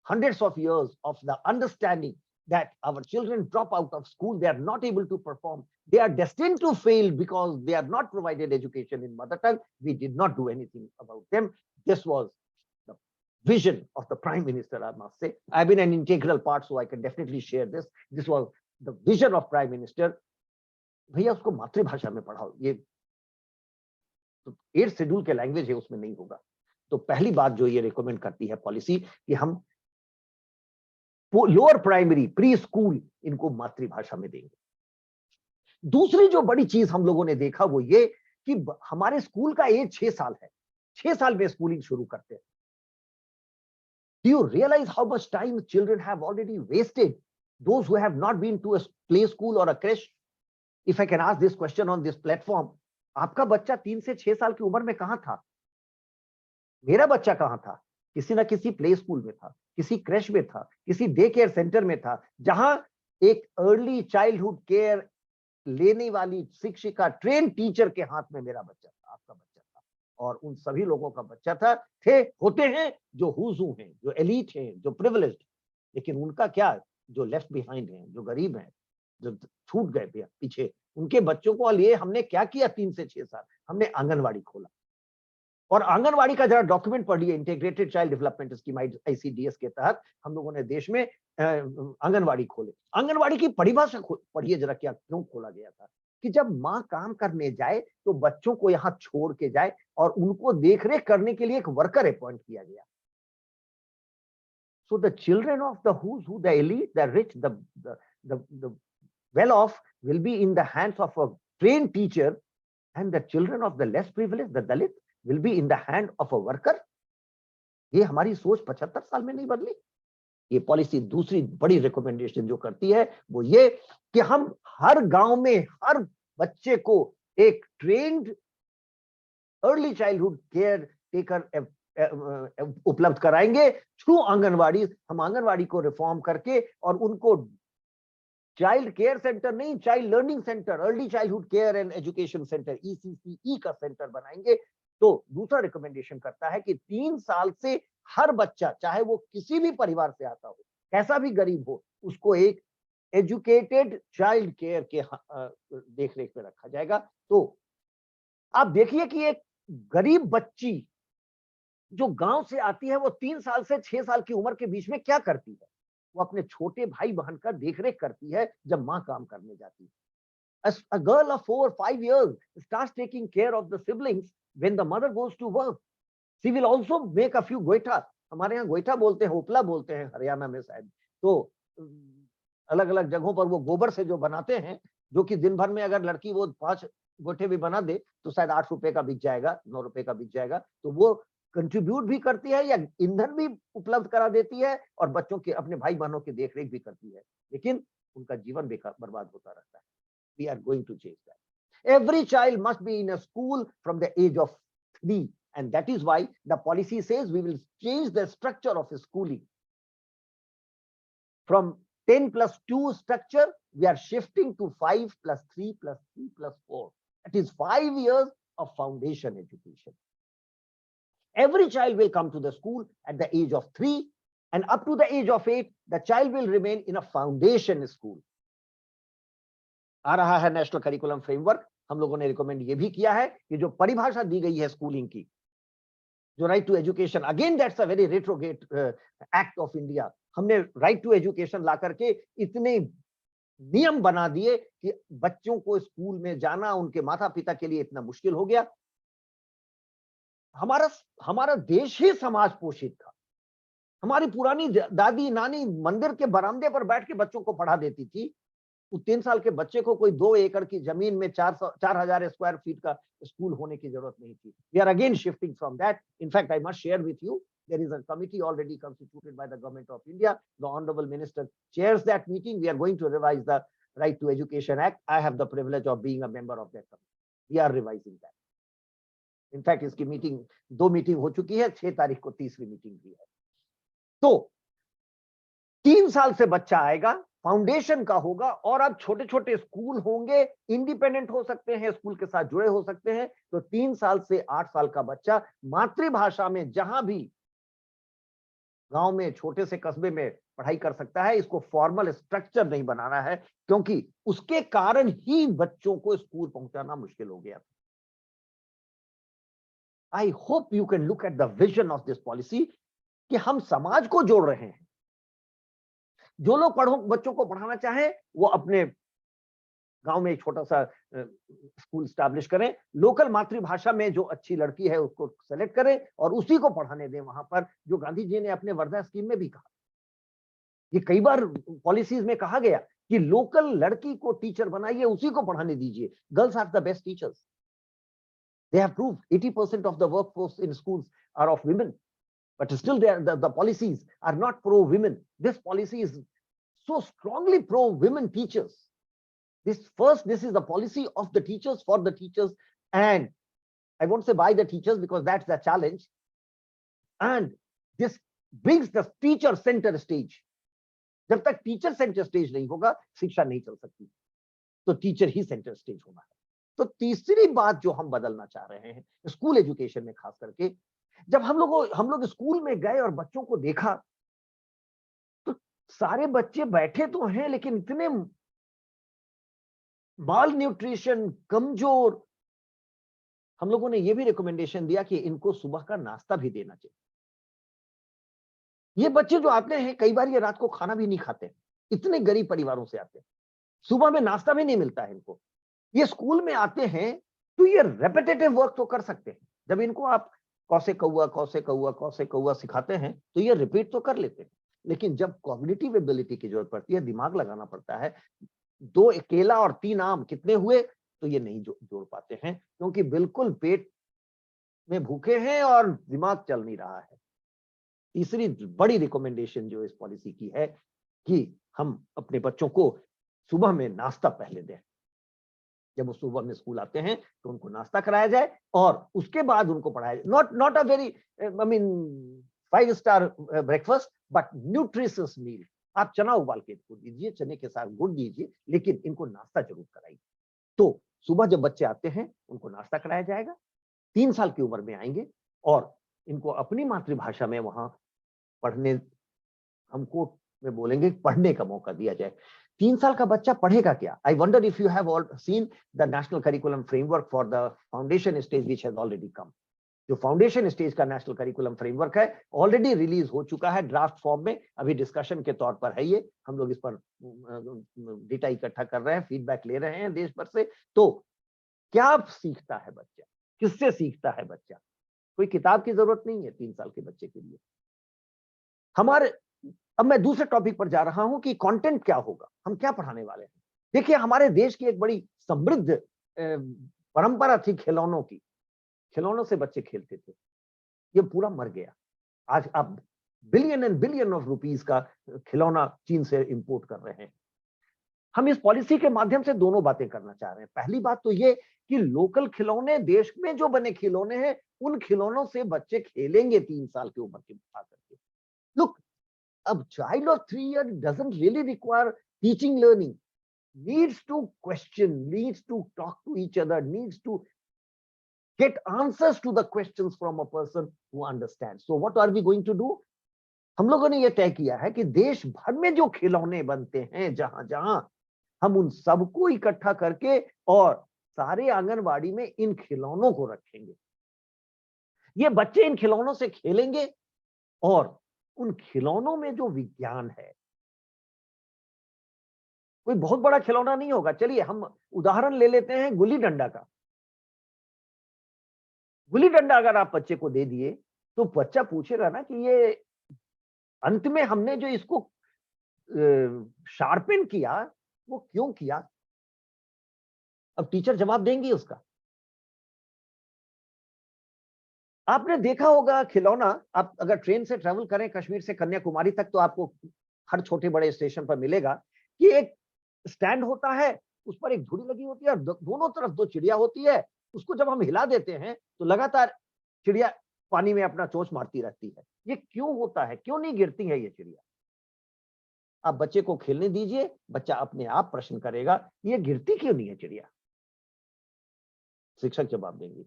hundreds of years of the understanding that our children drop out of school, they are not able to perform, they are destined to fail because they are not provided education in mother tongue. We did not do anything about them. This was the vision of the Prime Minister, I must say. I've been an integral part, so I can definitely share this. This was the vision of Prime Minister. भैया उसको मातृभाषा में पढ़ाओ। ये 8th schedule के language है, उसमें नहीं होगा। तो पहली बात जो ये रिकमेंड करती है पॉलिसी कि हम लोअर प्राइमरी, प्री स्कूल इनको मातृभाषा में देंगे। दूसरी जो बड़ी चीज हम लोगों ने देखा वो ये कि हमारे स्कूल का एज 6 साल है। 6 साल में स्कूलिंग शुरू करते हैं। Do you realize how much time children have already wasted? Those who have not been to a play school or a creche. If I can ask this question on this platform, आपका बच्चा 3 से 6 साल की उम्र में कहां था? मेरा बच्चा कहां था? किसी ना किसी प्ले स्कूल में था, किसी क्रैश में था, किसी डे केयर सेंटर में था, जहां एक अर्ली चाइल्डहुड केयर लेने वाली शिक्षिका, ट्रेन टीचर के हाथ में मेरा बच्चा था, आपका बच्चा था। और उन सभी लोगों का बच्चा था, होते हैं जो हुजू हैं, जो एलीट हैं, जो प्रिविलेज्ड, लेकिन उनका क्या, जो लेफ्ट बिहाइंड हैं, जो गरीब हैं, जो छूट गए पीछे, उनके बच्चों को लिए हमने क्या किया 3 से 6 साल? हमने आंगनवाड़ी खोला। और आंगनवाड़ी का जरा डॉक्यूमेंट पढ़िए, integrated child development scheme ICDS के तहत हम लोगों ने देश में आंगनवाड़ी खोले। आंगनवाड़ी की परिभाषा पढ़िए जरा, क्या क्यों खोला गया था कि जब माँ काम करने जाए तो बच्चों को यहाँ छोड़ के जाए और उनको देखरेख करने के लिए एक वर्कर अपॉइंट किया गया। So the children of the who's who, the elite, the rich, the well off will be in the hands of a trained teacher, and the children of the less privileged, the Dalit, will be in the hand of a worker. ये हमारी सोच 75 साल में नहीं बदली। ये policy दूसरी बड़ी रिकमेंडेशन जो करती है वो ये कि हम हर गांव में हर बच्चे को एक trained early childhood caretaker उपलब्ध कराएंगे थ्रू आंगनवाड़ी। हम आंगनवाड़ी को रिफॉर्म करके और उनको चाइल्ड केयर सेंटर नहीं, child learning centre, early childhood care and education centre, ECCE का सेंटर बनाएंगे। तो दूसरा रिकमेंडेशन करता है कि 3 साल से हर बच्चा, चाहे वो किसी भी परिवार से आता हो, कैसा भी गरीब हो, उसको एक एजुकेटेड चाइल्ड केयर के देखरेख में रखा जाएगा। तो आप देखिए कि एक गरीब बच्ची जो गांव से आती है वो 3 साल से 6 साल की उम्र के बीच में क्या करती है? वो अपने छोटे भाई बहन का देखरेख करती है जब माँ काम करने जाती है। A girl of 4 or 5 years starts taking care of the siblings when the mother goes to work. She will also make a few goita. हमारे यहाँ गोईठा बोलते हैं, उपला बोलते हैं हरियाणा में शायद। तो अलग अलग जगहों पर वो गोबर से जो बनाते हैं, जो कि दिन भर में अगर लड़की वो 5 गोइठे भी बना दे तो शायद 8 रुपए का बिक जाएगा, 9 रुपए का बिक जाएगा। तो वो कंट्रीब्यूट भी करती है या ईंधन भी उपलब्ध करा देती है और बच्चों के अपने भाई बहनों की देखरेख भी करती है, लेकिन उनका जीवन बेकार बर्बाद होता रहता है। We are going to change that. Every child must be in a school from the age of 3, and that is why the policy says we will change the structure of schooling. From 10+2 structure, we are shifting to 5+3+3+4. That is 5 years of foundation education. Every child will come to the school at the age of 3, and up to the age of 8, the child will remain in a foundation school. आ रहा है national curriculum framework. हम लोगों ने recommend ये भी किया है कि जो परिभाषा दी गई है स्कूलिंग की, जो right to education, again that's a very retrograde act of India. हमने राइट टू एजुकेशन ला करके इतने नियम बना दिए कि बच्चों को स्कूल में जाना उनके माता पिता के लिए इतना मुश्किल हो गया। हमारा देश ही समाज पोषित था। हमारी पुरानी दादी नानी मंदिर के बरामदे पर बैठ के बच्चों को पढ़ा देती थी। 3 साल के बच्चे को कोई 2 एकड़ की जमीन में 4000 स्क्वायर फीट का स्कूल होने की जरूरत नहीं थी। We are again shifting from that. In fact, I must share with you, there is a committee already constituted by the government of India. The Honorable Minister chairs that meeting. We are going to revise the Right to Education Act. I have the privilege of being a member of that committee. We are revising that. In fact, इसकी meeting 2 meeting हो चुकी है, 6 तारीख को तीसरी meeting भी है। तो 3 साल से बच्चा आएगा, फाउंडेशन का होगा, और अब छोटे छोटे स्कूल होंगे, इंडिपेंडेंट हो सकते हैं, स्कूल के साथ जुड़े हो सकते हैं। तो 3 साल से 8 साल का बच्चा मातृभाषा में जहां भी गांव में छोटे से कस्बे में पढ़ाई कर सकता है। इसको फॉर्मल स्ट्रक्चर नहीं बनाना है, क्योंकि उसके कारण ही बच्चों को स्कूल पहुंचाना मुश्किल हो गया। I hope you can look at the vision of this policy कि हम समाज को जोड़ रहे हैं। जो लोग बच्चों को पढ़ाना चाहें वो अपने गांव में एक छोटा सा स्कूल स्टैब्लिश करें, लोकल मातृभाषा में जो अच्छी लड़की है उसको सेलेक्ट करें और उसी को पढ़ाने दें वहां पर, जो गांधी जी ने अपने वर्धा स्कीम में भी कहा। ये कई बार पॉलिसीज में कहा गया कि लोकल लड़की को टीचर बनाइए, उसी को पढ़ाने दीजिए। Girls are the best teachers. They have proved 80% of the workforce in schools are of women, but still the policies are not pro-women. This policy is so strongly pro-women teachers. This is the policy of the teachers, for the teachers, and I won't say by the teachers because that's the challenge. And this brings the teacher center stage. जब तक teacher centre stage नहीं होगा शिक्षा नहीं चल सकती, तो teacher ही centre stage होना है। तो तीसरी बात जो हम बदलना चाह रहे हैं स्कूल एजुकेशन में, खास करके जब हम लोग स्कूल में गए और बच्चों को देखा तो सारे बच्चे बैठे तो हैं लेकिन इतने माल न्यूट्रिशन, कमजोर। हम लोगों ने ये भी रिकमेंडेशन दिया कि इनको सुबह का नाश्ता भी देना चाहिए। ये बच्चे जो आते हैं कई बार ये रात को खाना भी नहीं खाते, इतने गरीब परिवारों से आते हैं, सुबह में नाश्ता भी नहीं मिलता है इनको। ये स्कूल में आते हैं तो ये रेपिटेटिव वर्क तो कर सकते हैं। जब इनको आप कौसे कौआ सिखाते हैं तो ये रिपीट तो कर लेते हैं, लेकिन जब कॉग्निटिव एबिलिटी की जरूरत पड़ती है, दिमाग लगाना पड़ता है, 2 केला और 3 आम कितने हुए, तो ये नहीं जोड़ पाते हैं, क्योंकि बिल्कुल पेट में भूखे हैं और दिमाग चल नहीं रहा है। तीसरी बड़ी रिकमेंडेशन जो इस पॉलिसी की है कि हम अपने बच्चों को सुबह में नाश्ता पहले दें। जब वो सुबह में स्कूल आते हैं तो उनको नाश्ता कराया जाए और उसके बाद उनको पढ़ाया जाए। Not a very 5-star breakfast, but nutritious meal. आप चना उबाल के इनको दीजिए, चने के साथ गुड़ दीजिए, लेकिन इनको नाश्ता जरूर कराइए। तो सुबह जब बच्चे आते हैं उनको नाश्ता कराया जाएगा, 3 साल की उम्र में आएंगे और इनको अपनी मातृभाषा में वहां पढ़ने, हमको में बोलेंगे पढ़ने का मौका दिया जाए। 3 साल का बच्चा पढ़ेगा क्या? I wonder if you have all seen the national curriculum framework for the foundation stage which has already come. जो फाउंडेशन स्टेज का नेशनल करिकुलम फ्रेमवर्क है ऑलरेडी रिलीज हो चुका है ड्राफ्ट फॉर्म में, अभी डिस्कशन के तौर पर है ये, हम लोग इस पर डेटा इकट्ठा कर रहे हैं, फीडबैक ले रहे हैं देश भर से। तो क्या सीखता है बच्चा, किससे सीखता है बच्चा? कोई किताब की जरूरत नहीं है 3 साल के बच्चे के लिए। हमारे, अब मैं दूसरे टॉपिक पर जा रहा हूं कि कंटेंट क्या होगा, हम क्या पढ़ाने वाले हैं। देखिए हमारे देश की एक बड़ी समृद्ध परंपरा थी खिलौनों की, खिलौनों से बच्चे खेलते थे, ये पूरा मर गया। आज आप billion and billion of rupees का खिलौना चीन से इंपोर्ट कर रहे हैं। हम इस पॉलिसी के माध्यम से दोनों बातें करना चाह रहे हैं। पहली बात तो ये कि लोकल खिलौने, देश में जो बने खिलौने हैं उन खिलौनों से बच्चे खेलेंगे 3 साल की उम्र के आकर के। Look, a child of 3 years doesn't really require teaching learning, needs to question, needs to talk to each other, needs to get answers to the questions from a person who understands. So what are we going to do? हम लोगों ने ये तय किया है कि देश भर में जो खिलौने बनते हैं जहां जहां, हम उन सबको इकट्ठा करके और सारे आंगनवाड़ी में इन खिलौनों को रखेंगे। ये बच्चे इन खिलौनों से खेलेंगे और उन खिलौनों में जो विज्ञान है, कोई बहुत बड़ा खिलौना नहीं होगा। चलिए हम उदाहरण ले लेते हैं गुल्ली डंडा का। गुल्ली डंडा अगर आप बच्चे को दे दिए तो बच्चा पूछेगा ना कि ये अंत में हमने जो इसको शार्पन किया वो क्यों किया? अब टीचर जवाब देंगी उसका। आपने देखा होगा खिलौना, आप अगर ट्रेन से ट्रेवल करें कश्मीर से कन्याकुमारी तक तो आपको हर छोटे बड़े स्टेशन पर मिलेगा कि एक स्टैंड होता है, उस पर एक धुरी लगी होती है और दोनों तरफ 2 चिड़िया होती है। उसको जब हम हिला देते हैं तो लगातार चिड़िया पानी में अपना चोंच मारती रहती है। ये क्यों होता है? क्यों नहीं गिरती है ये चिड़िया? आप बच्चे को खेलने दीजिए, बच्चा अपने आप प्रश्न करेगा ये गिरती क्यों नहीं है चिड़िया। शिक्षक जवाब देंगे।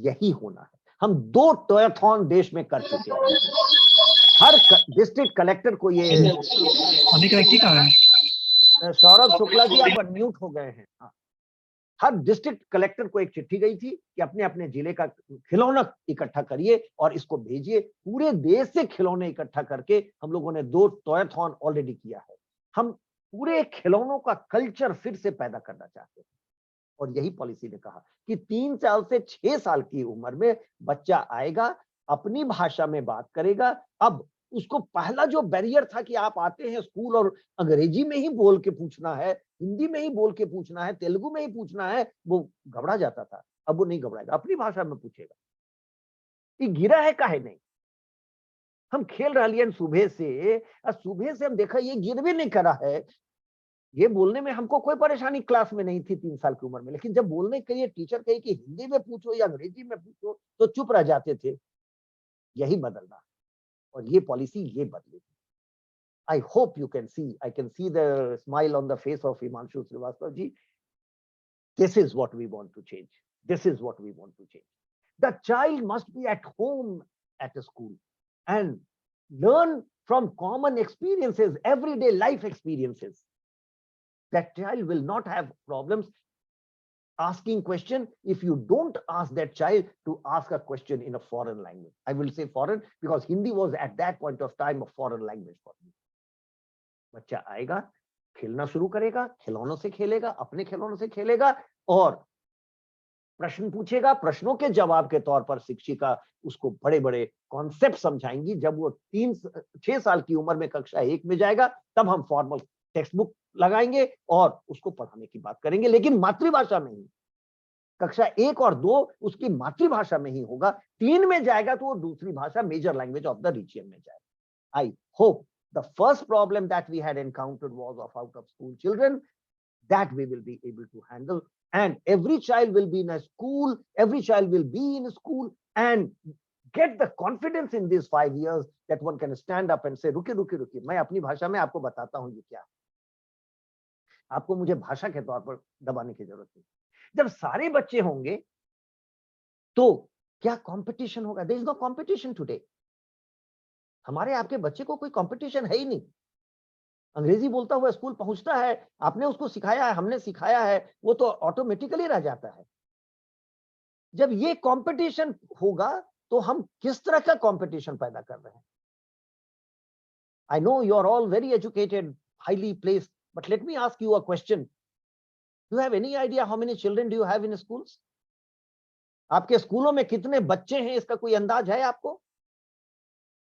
यही होना है। हम 2 टॉयथॉन देश में कर चुके हैं। हर डिस्ट्रिक्ट कलेक्टर को ये, सौरभ शुक्ला जी आप अनम्यूट हो गए हैं। हर डिस्ट्रिक्ट कलेक्टर को एक चिट्ठी गई थी कि अपने अपने जिले का खिलौना इकट्ठा करिए और इसको भेजिए। पूरे देश से खिलौने इकट्ठा करके हम लोगों ने 2 टॉयथॉन ऑलरेडी किया है। हम पूरे खिलौनों का कल्चर फिर से पैदा करना चाहते हैं और यही पॉलिसी ने कहा कि 3 साल से 6 साल की उम्र में बच्चा आएगा, अपनी भाषा में बात करेगा। अब उसको पहला जो बैरियर था कि आप आते हैं स्कूल और अंग्रेजी में ही बोल के पूछना है, हिंदी में ही बोल के पूछना है, तेलुगु में ही पूछना है, वो घबरा जाता था। अब वो नहीं घबराएगा, अपनी भाषा में पूछेगा। ये गिरा है काहे नहीं? हम खेल रहे हैं सुबह से हम देखा ये गिर भी नहीं करा है। ये बोलने में हमको कोई परेशानी क्लास में नहीं थी 3 साल की उम्र में, लेकिन जब बोलने के लिए टीचर कही कि हिंदी में पूछो या अंग्रेजी में पूछो तो चुप रह जाते थे। यही बदलना और ये पॉलिसी ये बदलेगी। I hope you can see, I can see the smile on the face of Himanshu Srivastava ji. This is what we want to change. This is what we want to change. The child must be at home at a school and learn from common experiences, everyday life experiences. That child will not have problems asking question if you don't ask that child to ask a question in a foreign language. I will say foreign because Hindi was at that point of time a foreign language for me. बच्चा आएगा, खेलना शुरू करेगा, खिलौनों से खेलेगा, अपने खिलौनों से खेलेगा और प्रश्न पूछेगा। प्रश्नों के जवाब के तौर पर शिक्षिका उसको बड़े बड़े कॉन्सेप्ट समझाएंगी। जब वो 6 साल की उम्र में कक्षा 1 में जाएगा तब हम फॉर्मल टेक्स्ट बुक लगाएंगे और उसको पढ़ाने की बात करेंगे, लेकिन मातृभाषा में ही। कक्षा 1 और 2 उसकी मातृभाषा में ही होगा। 3 में जाएगा तो वो दूसरी भाषा, major language of the region में जाएगा। I hope the first problem that we had encountered was of out of school children, that we will be able to handle, and every child will be in a school, every child will be in a school and get the confidence in these 5 years that one can stand up and say रुकिए मैं अपनी भाषा में आपको बताता हूं ये क्या। आपको मुझे भाषा के तौर पर दबाने की जरूरत नहीं। जब सारे बच्चे होंगे तो क्या कंपटीशन होगा? There is no competition today. हमारे आपके बच्चे को कोई कंपटीशन है ही नहीं। अंग्रेजी बोलता हुआ स्कूल पहुंचता है, आपने उसको सिखाया है, हमने सिखाया है, वो तो ऑटोमेटिकली रह जाता है। जब ये कंपटीशन होगा तो हम किस तरह का कंपटीशन पैदा कर रहे हैं? I know you are all very educated, highly placed, but let me ask you a question. Do you have any idea how many children do you have in schools? आपके स्कूलों में कितने बच्चे हैं, इसका कोई अंदाज है आपको?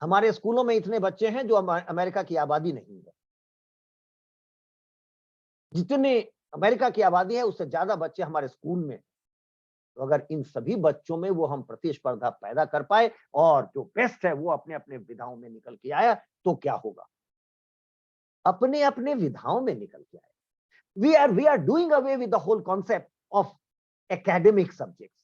हमारे स्कूलों में इतने बच्चे हैं जो अमेरिका की आबादी नहीं है। जितने अमेरिका की आबादी है उससे ज्यादा बच्चे हमारे स्कूल में। तो अगर इन सभी बच्चों में वो हम प्रतिस्पर्धा पैदा कर पाए और जो बेस्ट है वो अपने अपने विधाओं में निकल के आया, तो क्या होगा? अपने अपने विधाओं में निकल के आए। We are doing away with the whole concept of academic subjects.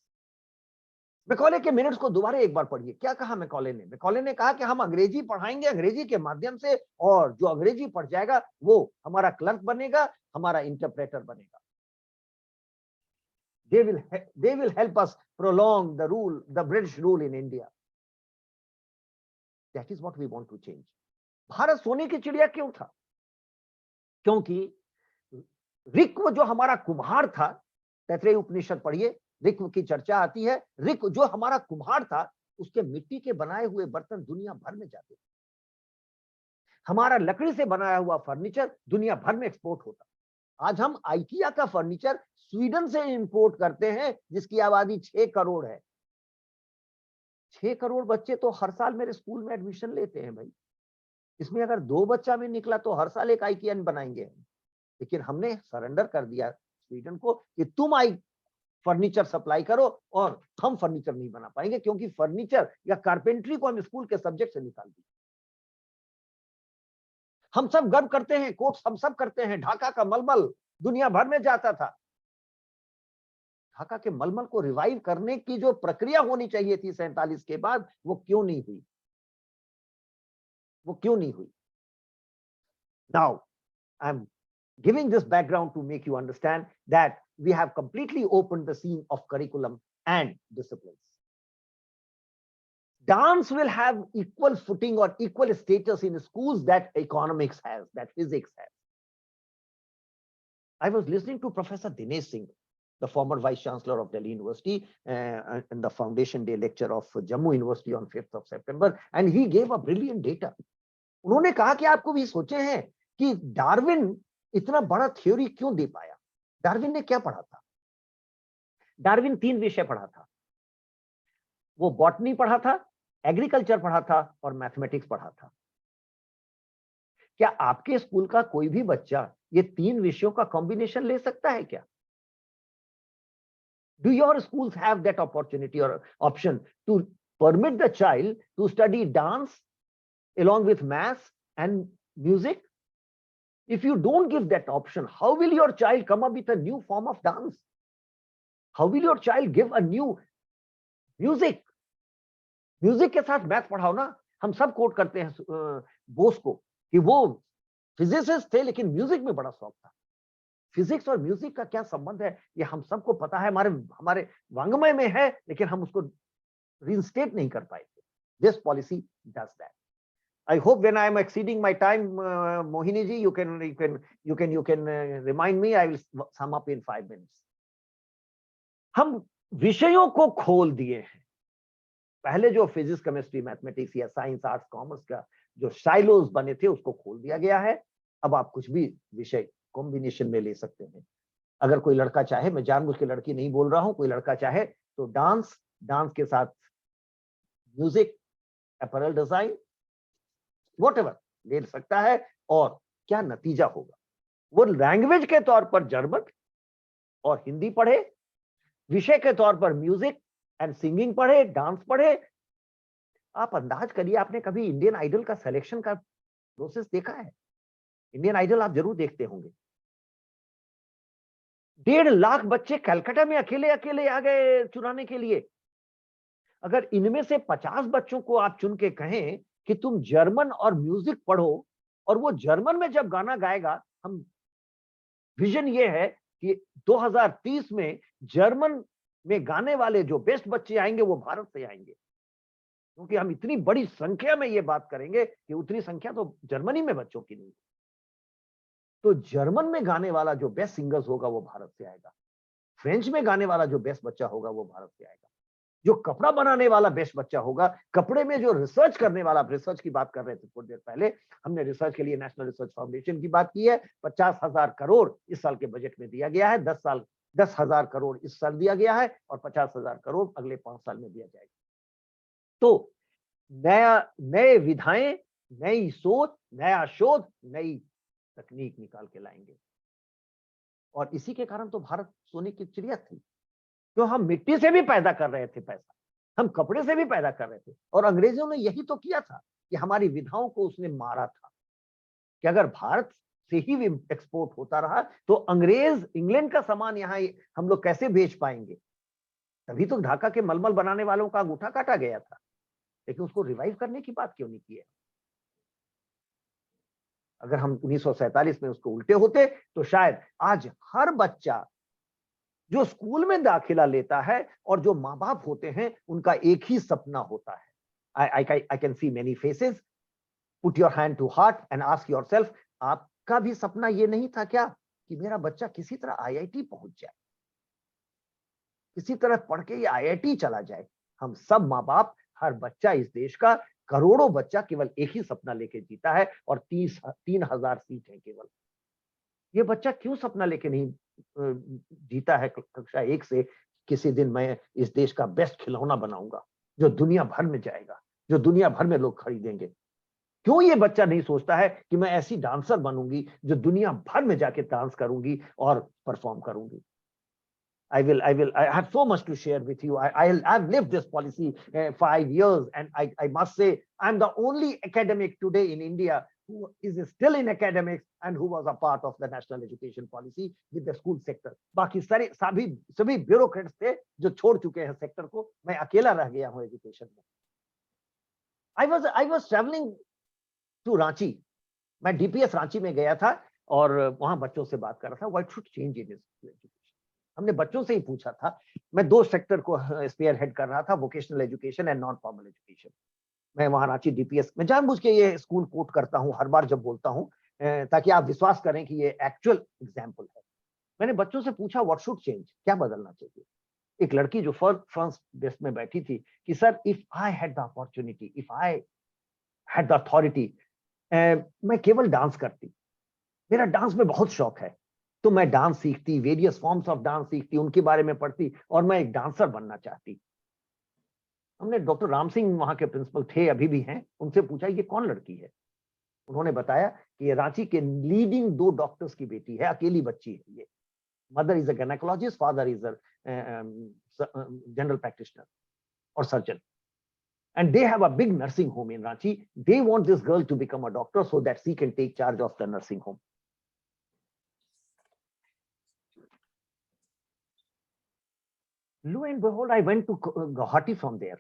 Macaulay के मिनट्स को दोबारा एक बार पढ़िए। क्या कहा मैकॉले ने? मैकॉले ने कहा कि हम अंग्रेजी पढ़ाएंगे अंग्रेजी के माध्यम से, और जो अंग्रेजी पढ़ जाएगा वो हमारा क्लर्क बनेगा, हमारा इंटरप्रेटर बनेगा। They will help us prolong the British rule in India. That is what we want to change. Bharat सोने की चिड़िया क्यों था? क्योंकि ऋक्व जो हमारा कुम्हार था, तैत्तिरीय उपनिषद पढ़िए, ऋक्व की चर्चा आती है। ऋक्व जो हमारा कुम्हार था, उसके मिट्टी के बनाए हुए बर्तन दुनिया भर में जाते थे। हमारा लकड़ी से बनाया हुआ फर्नीचर दुनिया भर में एक्सपोर्ट होता। आज हम आइकिया का फर्नीचर स्वीडन से इंपोर्ट करते हैं, जिसकी आबादी 6 करोड़ है। 6 करोड़ बच्चे तो हर साल मेरे स्कूल में एडमिशन लेते हैं भाई। इसमें अगर 2 बच्चा भी निकला तो हर साल एक आइकियन बनाएंगे। लेकिन हमने सरेंडर कर दिया स्वीडन को कि तुम फर्नीचर सप्लाई करो, और हम फर्नीचर नहीं बना पाएंगे, क्योंकि फर्नीचर या कारपेंट्री को हम स्कूल के सब्जेक्ट से निकाल दिए। हम सब गर्व करते हैं, कोट हम सब करते हैं, ढाका का मलमल दुनिया भर में जाता था। ढाका के मलमल को रिवाइव करने की जो प्रक्रिया होनी चाहिए थी 47 के बाद, वो क्यों नहीं हुई? वो क्यों नहीं हुई? Now, I'm giving this background to make you understand that we have completely opened the scene of curriculum and disciplines. Dance will have equal footing or equal status in schools that economics has, that physics has. I was listening to Professor Dinesh Singh, the former Vice Chancellor of Delhi University, in the Foundation Day lecture of Jammu University on 5th of September, and he gave a brilliant data. उन्होंने कहा कि आपको भी सोचे हैं कि Darwin इतना बड़ा थ्योरी क्यों दे पाया? डार्विन ने क्या पढ़ा था? डार्विन 3 विषय पढ़ा था। वो बॉटनी पढ़ा था, एग्रीकल्चर पढ़ा था और मैथमेटिक्स पढ़ा था। क्या आपके स्कूल का कोई भी बच्चा ये 3 विषयों का कॉम्बिनेशन ले सकता है क्या? Do your schools have that opportunity or option to permit the child to study dance along with maths and music? If you don't give that option, how will your child come up with a new form of dance? How will your child give a new music? Music के साथ math पढ़ाओ ना। हम सब coat करते हैं बोस को कि वो फिजिसिस्ट थे लेकिन म्यूजिक में बड़ा शौक था। फिजिक्स और म्यूजिक का क्या संबंध है ये हम सबको पता है, हमारे वांग्मय में है, लेकिन हम उसको रीइंस्टेट नहीं कर पाए थे। This policy does that. I hope when I am exceeding my time, Mohini ji, you can remind me. I will sum up in 5 minutes. हम विषयों को खोल दिए हैं। पहले जो फिजिक्स, केमिस्ट्री, मैथमेटिक्स या साइंस, आर्ट्स, कॉमर्स का जो साइलोज बने थे उसको खोल दिया गया है। अब आप कुछ भी विषय कॉम्बिनेशन में ले सकते हैं। अगर कोई लड़का चाहे, मैं जानबूझ के लड़की नहीं बोल रहा हूं, कोई लड़का चाहे तो डांस के साथ म्यूजिक, अपैरल डिजाइन, व्हाटएवर ले सकता है। और क्या नतीजा होगा? वो लैंग्वेज के तौर पर जर्मन और हिंदी पढ़े, विषय के तौर पर म्यूजिक एंड सिंगिंग पढ़े, डांस पढ़े। आप अंदाज करिए, आपने कभी इंडियन आइडल का सिलेक्शन का प्रोसेस देखा है? इंडियन आइडल आप जरूर देखते होंगे। 1.5 लाख बच्चे कलकत्ता में अकेले आ गए चुनाने के लिए। अगर इनमें से 50 बच्चों को आप चुन के कहें कि तुम जर्मन और म्यूजिक पढ़ो, और वो जर्मन में जब गाना गाएगा, हम विजन ये है कि 2030 में जर्मन में गाने वाले जो बेस्ट बच्चे आएंगे वो भारत से आएंगे, क्योंकि हम इतनी बड़ी संख्या में ये बात करेंगे कि उतनी संख्या तो जर्मनी में बच्चों की नहीं। तो जर्मन में गाने वाला जो बेस्ट सिंगर्स होगा वो भारत से आएगा, फ्रेंच में गाने वाला जो बेस्ट बच्चा होगा वो भारत से आएगा, जो कपड़ा बनाने वाला बेस्ट बच्चा होगा, कपड़े में जो रिसर्च करने वाला, रिसर्च की बात कर रहे थे थोड़ी देर पहले, हमने रिसर्च के लिए नेशनल रिसर्च फाउंडेशन की बात की है। 50,000 करोड़ इस साल के बजट में दिया गया है, 10,000 करोड़ इस साल दिया गया है और 50,000 करोड़ अगले 5 साल में दिया जाएगा। तो नए विधाएं, नई सोच, नया शोध, नई तकनीक निकाल के लाएंगे। और इसी के कारण तो भारत सोने की चिड़िया थी, जो हम मिट्टी से भी पैदा कर रहे थे पैसा, हम कपड़े से भी पैदा कर रहे थे। और अंग्रेजों ने यही तो किया था कि हमारी विधाओं को उसने मारा था कि अगर भारत से ही एक्सपोर्ट होता रहा तो अंग्रेज इंग्लैंड का सामान यहाँ हम लोग कैसे बेच पाएंगे। तभी तो ढाका के मलमल बनाने वालों का अंगूठा काटा गया था, लेकिन उसको रिवाइव करने की बात क्यों नहीं की है। अगर हम 1947 में उसको उल्टे होते तो शायद आज हर बच्चा जो स्कूल में दाखिला लेता है और जो माँ बाप होते हैं उनका एक ही सपना होता है। I can see many faces. Put your hand to heart and ask yourself, आपका भी सपना ये नहीं था क्या कि मेरा बच्चा किसी तरह IIT पहुंच जाए, किसी तरह पढ़ के ये IIT चला जाए। हम सब माँ बाप, हर बच्चा इस देश का, करोड़ों बच्चा केवल एक ही सपना लेके जीता है और 3,000 सीट है केवल। ये बच्चा क्यों सपना लेके नहीं जीता है कक्षा 1 से, किसी दिन मैं इस देश का बेस्ट खिलौना बनाऊंगा जो दुनिया भर में जाएगा, जो दुनिया भर में लोग खरीदेंगे। क्यों ये बच्चा नहीं सोचता है कि मैं ऐसी डांसर बनूंगी जो दुनिया भर में जाके डांस करूंगी और परफॉर्म करूंगी। I have so much to share with you. I've lived this policy 5 years, and I must say I'm the only academic today in India who is still in academics and who was a part of the national education policy with the school sector. बाकी सभी bureaucrats थे जो छोड़ चुके हैं sector को, मैं अकेला रह गया हूँ एजुकेशन में। I was traveling to Ranchi, मैं DPS रांची में गया था और वहां बच्चों से बात कर रहा था, what should change in education। हमने बच्चों से ही पूछा था। मैं 2 सेक्टर को स्पेयर हेड कर रहा था, vocational education and non formal education. मैं वहां रांची DPS में जानबूझ के ये स्कूल कोट करता हूं हर बार जब बोलता हूं, ताकि आप विश्वास करें कि ये एक्चुअल एग्जाम्पल है। मैंने बच्चों से पूछा व्हाट शुड चेंज, क्या बदलना चाहिए। एक लड़की जो फर्स्ट डेस्क में बैठी थी कि sir if I had the opportunity, if I had the authority, मैं केवल डांस करती, मेरा डांस में बहुत शौक है, तो मैं डांस सीखती, वेरियस फॉर्म्स ऑफ डांस सीखती, उनके बारे में पढ़ती और मैं एक डांसर बनना चाहती। हमने डॉक्टर राम सिंह वहां के प्रिंसिपल थे, अभी भी हैं, उनसे पूछा ये कौन लड़की है। उन्होंने बताया कि ये रांची के लीडिंग 2 डॉक्टर्स की बेटी है, अकेली बच्ची है ये। Mother is a gynaecologist, father is a general practitioner और surgeon, and they have a big nursing home in Ranchi. They want this girl to become a doctor so that she can take charge of the nursing home. Lo and behold, I went to Guwahati from there.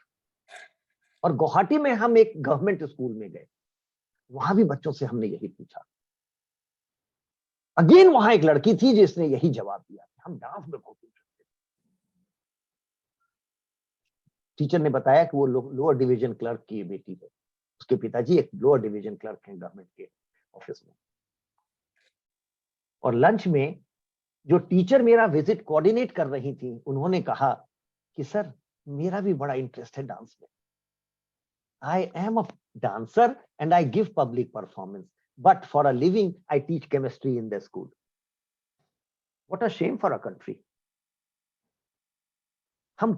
और गुवाहाटी में हम एक government school में गए, वहां भी बच्चों से हमने यही पूछा। अगेन वहां एक लड़की थी जिसने यही जवाब दिया, हम डांस में बहुत इंटरेस्टेड। टीचर ने बताया कि वो लोअर डिवीजन क्लर्क की बेटी है, उसके पिताजी एक लोअर डिवीजन क्लर्क हैं गवर्नमेंट के ऑफिस में। और लंच में जो टीचर मेरा विजिट कोऑर्डिनेट कर रही थी, उन्होंने कहा कि सर मेरा भी बड़ा इंटरेस्ट है डांस में। I am a dancer and I give public performance, but for a living I teach chemistry in the school. What a shame for a country. हम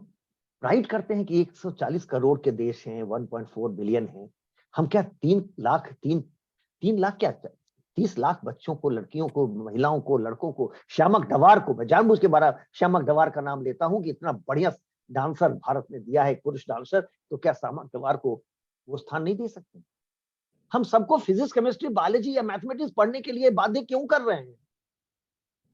राइट करते हैं कि 140 करोड़ के देश हैं, 1.4 बिलियन हैं। हम क्या 3 लाख क्या 30 लाख बच्चों को, लड़कियों को, महिलाओं को, लड़कों को, श्यामक दवार को, मैं जानबूझ के बारा श्यामक दवार का नाम लेता हूं कि इतना बढ़िया डांसर भारत ने दिया है, पुरुष डांसर, तो क्या श्यामक दवार को वो स्थान नहीं दे सकते। हम सबको फिजिक्स, केमिस्ट्री, बायोलॉजी या मैथमेटिक्स पढ़ने के लिए बाध्य क्यों कर रहे हैं।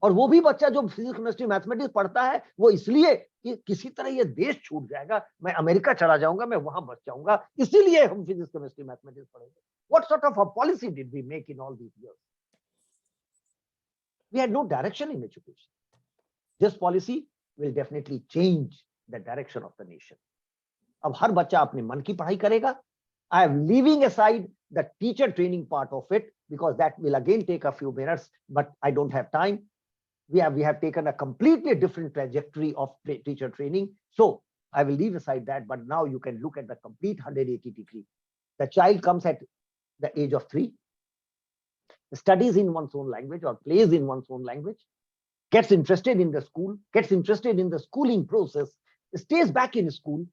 और वो भी बच्चा जो फिजिक्स, केमिस्ट्री, मैथमेटिक्स पढ़ता है वो इसलिए कि किसी तरह ये देश छूट जाएगा, मैं अमेरिका चला जाऊंगा, मैं वहां बच जाऊंगा, इसीलिए हम फिजिक्स, केमिस्ट्री, मैथमेटिक्स पढ़ेंगे। What sort of a policy did we make in all these years? We had no direction in education. This policy will definitely change the direction of the nation. अब हर बच्चा अपने मन की पढ़ाई करेगा। I am leaving aside the teacher training part of it because that will again take a few minutes, but I don't have time. We have taken a completely different trajectory of teacher training. So I will leave aside that, but now you can look at the complete 180 degree. The child comes at the age of 3, studies in one's own language or plays in one's own language, gets interested in the school, gets interested in the schooling process, stays back in school.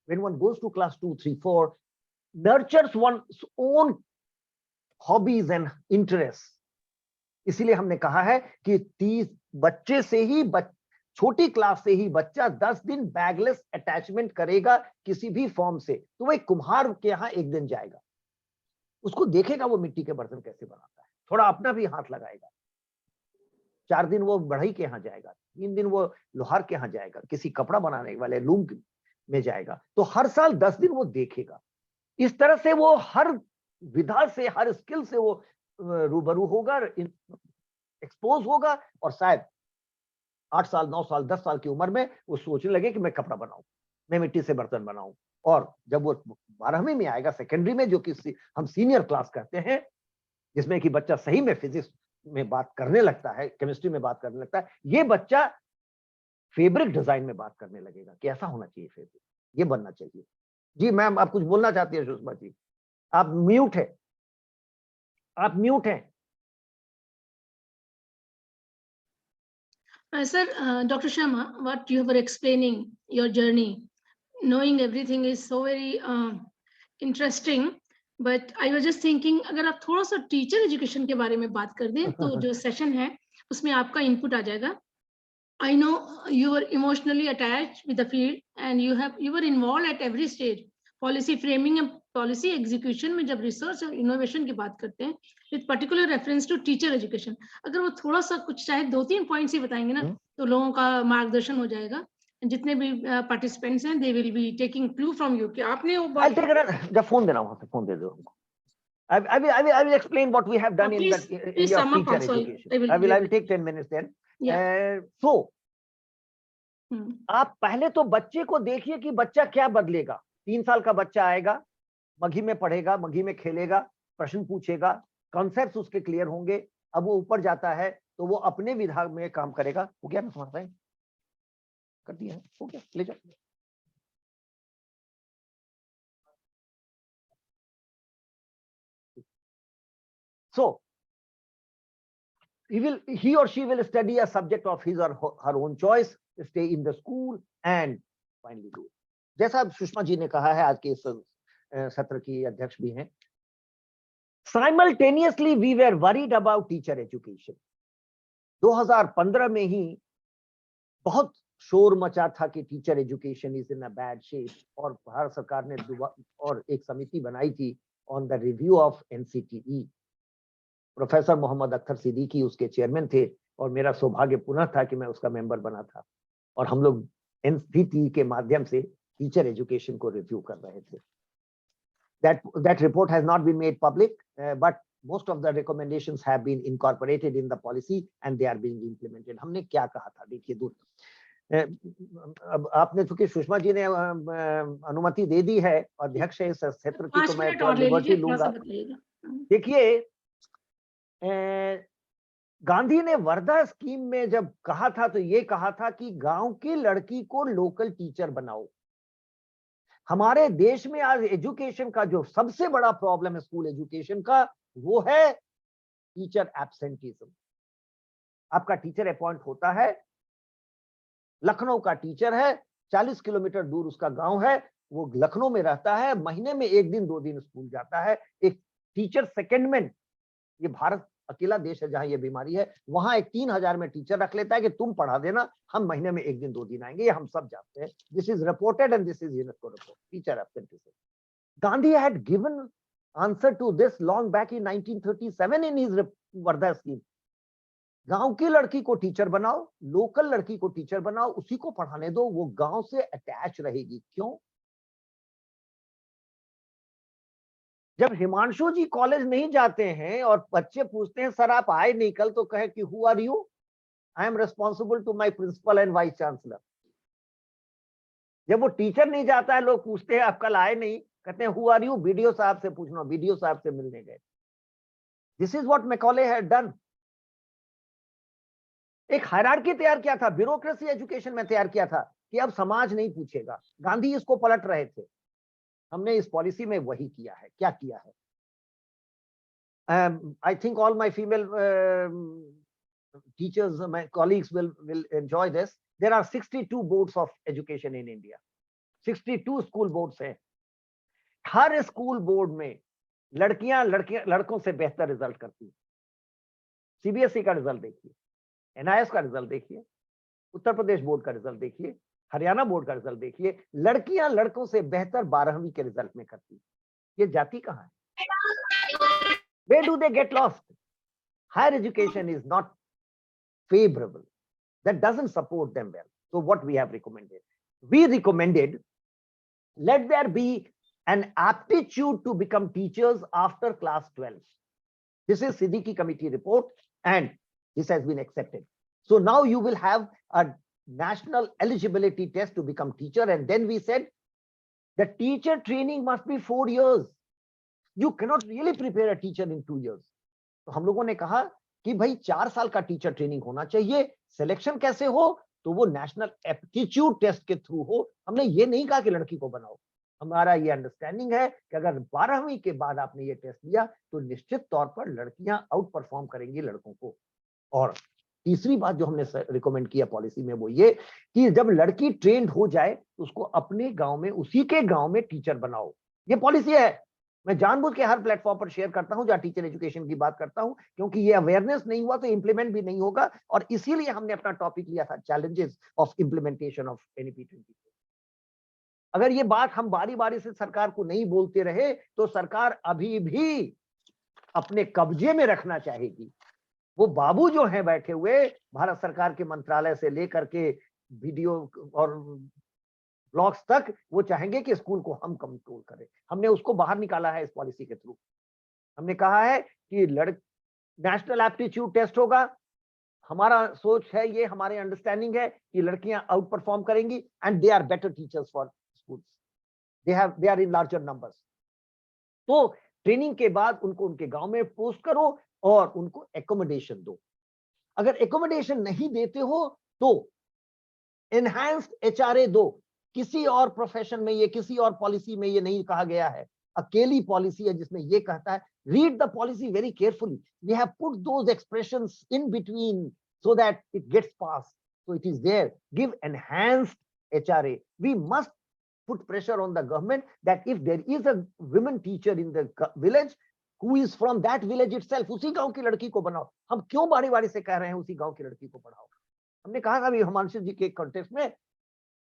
When one goes to class 2, 3, 4, nurtures one's own hobbies and interests. इसीलिए हमने कहा है कि 30 बच्चे से ही छोटी class से ही बच्चा 10 दिन बैगलेस अटैचमेंट करेगा किसी भी फॉर्म से, तो वो एक कुम्हार के यहाँ एक दिन जाएगा, उसको देखेगा वो मिट्टी के बर्तन कैसे बनाता है, थोड़ा अपना भी हाथ लगाएगा। 4 दिन वो बढ़ई के यहाँ जाएगा, 3 दिन वो लोहार के यहाँ जाएगा, किसी कपड़ा बनाने वाले लूम में जाएगा, तो हर साल 10 दिन वो देखेगा। इस तरह से वो हर विधा से, हर स्किल से वो रूबरू होगा, एक्सपोज होगा, और शायद 8 साल, 9 साल, 10 साल की उम्र में वो सोचने लगे कि मैं कपड़ा बनाऊं, मैं मिट्टी से बर्तन बनाऊं। और जब वो 12वीं में आएगा, सेकेंडरी में, जो कि हम सीनियर क्लास कहते हैं, जिसमें कि बच्चा सही में फिजिक्स में बात करने लगता है, केमिस्ट्री में बात करने लगता है, ये बच्चा फैब्रिक डिजाइन में बात करने लगेगा कि ऐसा होना चाहिए, फैब्रिक ये बनना चाहिए। जी मैम, आप कुछ बोलना चाहती है? सुषमा जी आप म्यूट है, आप म्यूट हैं। Sir, Dr. Sharma, what you were explaining, your journey, knowing everything is so very interesting. But I was just thinking, अगर आप थोड़ा सा टीचर एजुकेशन के बारे में बात कर दें तो जो सेशन है उसमें आपका इनपुट आ जाएगा। I know you were emotionally attached with the field and you were involved at every stage. Policy framing and policy execution में जब रिसर्च और इनोवेशन की बात करते हैं with particular reference to teacher education, अगर वो थोड़ा सा कुछ चाहे 2-3 पॉइंट्स ही बताएंगे ना तो लोगों का मार्गदर्शन हो जाएगा। जितने भी पार्टिसिपेंट्स हैं they will be taking clue from you कि आपने वो बात जब फोन देना वहां से फोन दे दो। I will explain what we have done in the area of teacher education. I will take 10 minutes then. So आप पहले तो बच्चे को देखिए कि बच्चा क्या बदलेगा। 3 साल का बच्चा आएगा, मघी में पढ़ेगा, मघी में खेलेगा, प्रश्न पूछेगा, कॉन्सेप्ट्स उसके क्लियर होंगे। अब वो ऊपर जाता है तो वो अपने विभाग में काम करेगा। हो गया ना तुम्हारा? कर दिया है, हो गया, ले जाओ। So he or she will study a subject of his or her own choice, stay in the school and finally do it. जैसा सुषमा जी ने कहा है, आज के इस सत्र की अध्यक्ष भी हैं, simultaneously we were worried about teacher education. 2015 में ही बहुत शोर मचा था कि teacher education is in a bad shape, और भारत सरकार ने और एक समिति बनाई थी on the review of NCTE. Professor Mohammad Akhtar Siddiqui उसके चेयरमैन थे और मेरा सौभाग्य पुनः था कि मैं उसका मेंबर बना था, और हम लोग एनसीटीई के माध्यम से टीचर एजुकेशन को रिव्यू कर रहे थे। That report has not been made public, but most of the recommendations have been incorporated in the policy and they are being implemented. हमने क्या कहा था देखिए दूर, अब आपने चूंकि सुषमा जी ने अनुमति दे दी है, अध्यक्ष है इस क्षेत्र की, तो मैं लिबर्टी लूंगा। देखिए, गांधी ने वर्धा स्कीम में जब कहा था तो ये कहा था कि गांव की लड़की को लोकल टीचर बनाओ। हमारे देश में आज एजुकेशन का जो सबसे बड़ा प्रॉब्लम है स्कूल एजुकेशन का, वो है टीचर एब्सेंटिज्म। आपका टीचर अपॉइंट होता है, लखनऊ का टीचर है, 40 किलोमीटर दूर उसका गांव है, वो लखनऊ में रहता है, महीने में 1 दिन 2 दिन स्कूल जाता है। एक टीचर सेकेंडमेंट, ये भारत अकेला देश है जहां ये बीमारी है। वहां एक 3000 में टीचर रख लेता है कि तुम पढ़ा देना, हम महीने में 1 दिन 2 दिन आएंगे। ये हम सब जानते हैं। This is reported and this is UNESCO report, teacher absenteeism. Gandhi had given answer to this long back in 1937 in his Wardha scheme. गांव की लड़की को टीचर बनाओ, लोकल लड़की को टीचर बनाओ, उसी को पढ़ाने दो, वो गांव से अटैच रहेगी। क्यों? जब हिमांशु जी कॉलेज नहीं जाते हैं और बच्चे पूछते हैं सर आप आए नहीं कल, तो कहे कि who are you? I am responsible to my principal and vice chancellor. जब वो टीचर नहीं जाता है, लोग पूछते हैं आप कल आए नहीं, कहते हैं हु आर यू? बीडीओ साहब से पूछना, बीडीओ साहब से मिलने गए। This is what Macaulay had done. एक हायरार्की तैयार किया था, ब्यूरोक्रेसी एजुकेशन में तैयार किया था कि अब समाज नहीं पूछेगा। गांधी इसको पलट रहे थे, हमने इस पॉलिसी में वही किया है। क्या किया है? I think all my female teachers, my colleagues will enjoy this. There are 62 boards of education in India. 62 school boards हैं। हर स्कूल बोर्ड में लड़कियां लड़कों से बेहतर रिजल्ट करती हैं। सीबीएसई का रिजल्ट देखिए, एनआईएस का रिजल्ट देखिए, उत्तर प्रदेश बोर्ड का रिजल्ट देखिए, हरियाणा बोर्ड का रिजल्ट देखिए, लड़कियां लड़कों से बेहतर 12वीं के रिजल्ट में करती है। ये जाति कहाँ है? Where do they get lost? Higher education is not favorable. That doesn't support them well. So what we have recommended? We recommended, let there be an aptitude to become teachers after class 12. This is Siddiqui committee report and this has been accepted. So now you will have a national eligibility test to become teacher, and then we said the teacher training must be 4 years. You cannot really prepare a teacher in 2 years. तो हम लोगों ने कहा कि भाई 4 साल का teacher training होना चाहिए। सिलेक्शन कैसे हो? तो वो नेशनल एप्टीट्यूड टेस्ट के थ्रू हो। हमने ये नहीं कहा कि लड़की को बनाओ। हमारा ये अंडरस्टैंडिंग है कि अगर 12वीं के बाद आपने ये टेस्ट दिया तो निश्चित तौर पर लड़कियां आउट परफॉर्म करेंगी लड़कों को। और तीसरी बात जो हमने रिकमेंड किया पॉलिसी में वो ये कि जब लड़की ट्रेंड हो जाए तो उसको अपने गांव में, उसी के गांव में टीचर बनाओ। ये पॉलिसी है। मैं जानबूझ के हर प्लेटफॉर्म पर शेयर करता हूं जहां टीचर एजुकेशन की बात करता हूं, क्योंकि ये अवेयरनेस नहीं हुआ तो इंप्लीमेंट भी नहीं होगा। और इसीलिए हमने अपना टॉपिक लिया था challenges of implementation of NEP 24। अगर ये बात हम बारी बारी से सरकार को नहीं बोलते रहे तो सरकार अभी भी अपने कब्जे में रखना चाहेगी। वो बाबू जो हैं बैठे हुए भारत सरकार के मंत्रालय से लेकर के वीडियो और ब्लॉग्स तक, वो चाहेंगे कि स्कूल को हम कंट्रोल करें। हमने उसको बाहर निकाला है इस पॉलिसी के थ्रू। हमने कहा है कि नेशनल एप्टीट्यूड टेस्ट होगा। हमारा सोच है, ये हमारे अंडरस्टैंडिंग है कि लड़कियां आउट परफॉर्म करेंगी and they are better teachers for schools. They are in larger numbers. तो ट्रेनिंग के बाद उनको उनके गांव में पोस्ट करो और उनको एकोमोडेशन दो। अगर एकोमोडेशन नहीं देते हो तो एनहांस्ड एचआरए दो। किसी और प्रोफेशन में ये, किसी और पॉलिसी में ये नहीं कहा गया है। अकेली पॉलिसी है जिसमें ये कहता है, read the policy very carefully, we have put those expressions in between so that it gets pass. So it is there. Give enhanced HRA. We must put pressure on the government that if there is a women teacher in the village who is from that village itself, उसी गांव की लड़की को बनाओ। हम क्यों बारी बारी से कह रहे हैं उसी गांव की लड़की को पढ़ाओ? हमने कहा था अभी हिमांशु जी के कॉन्टेक्स्ट में,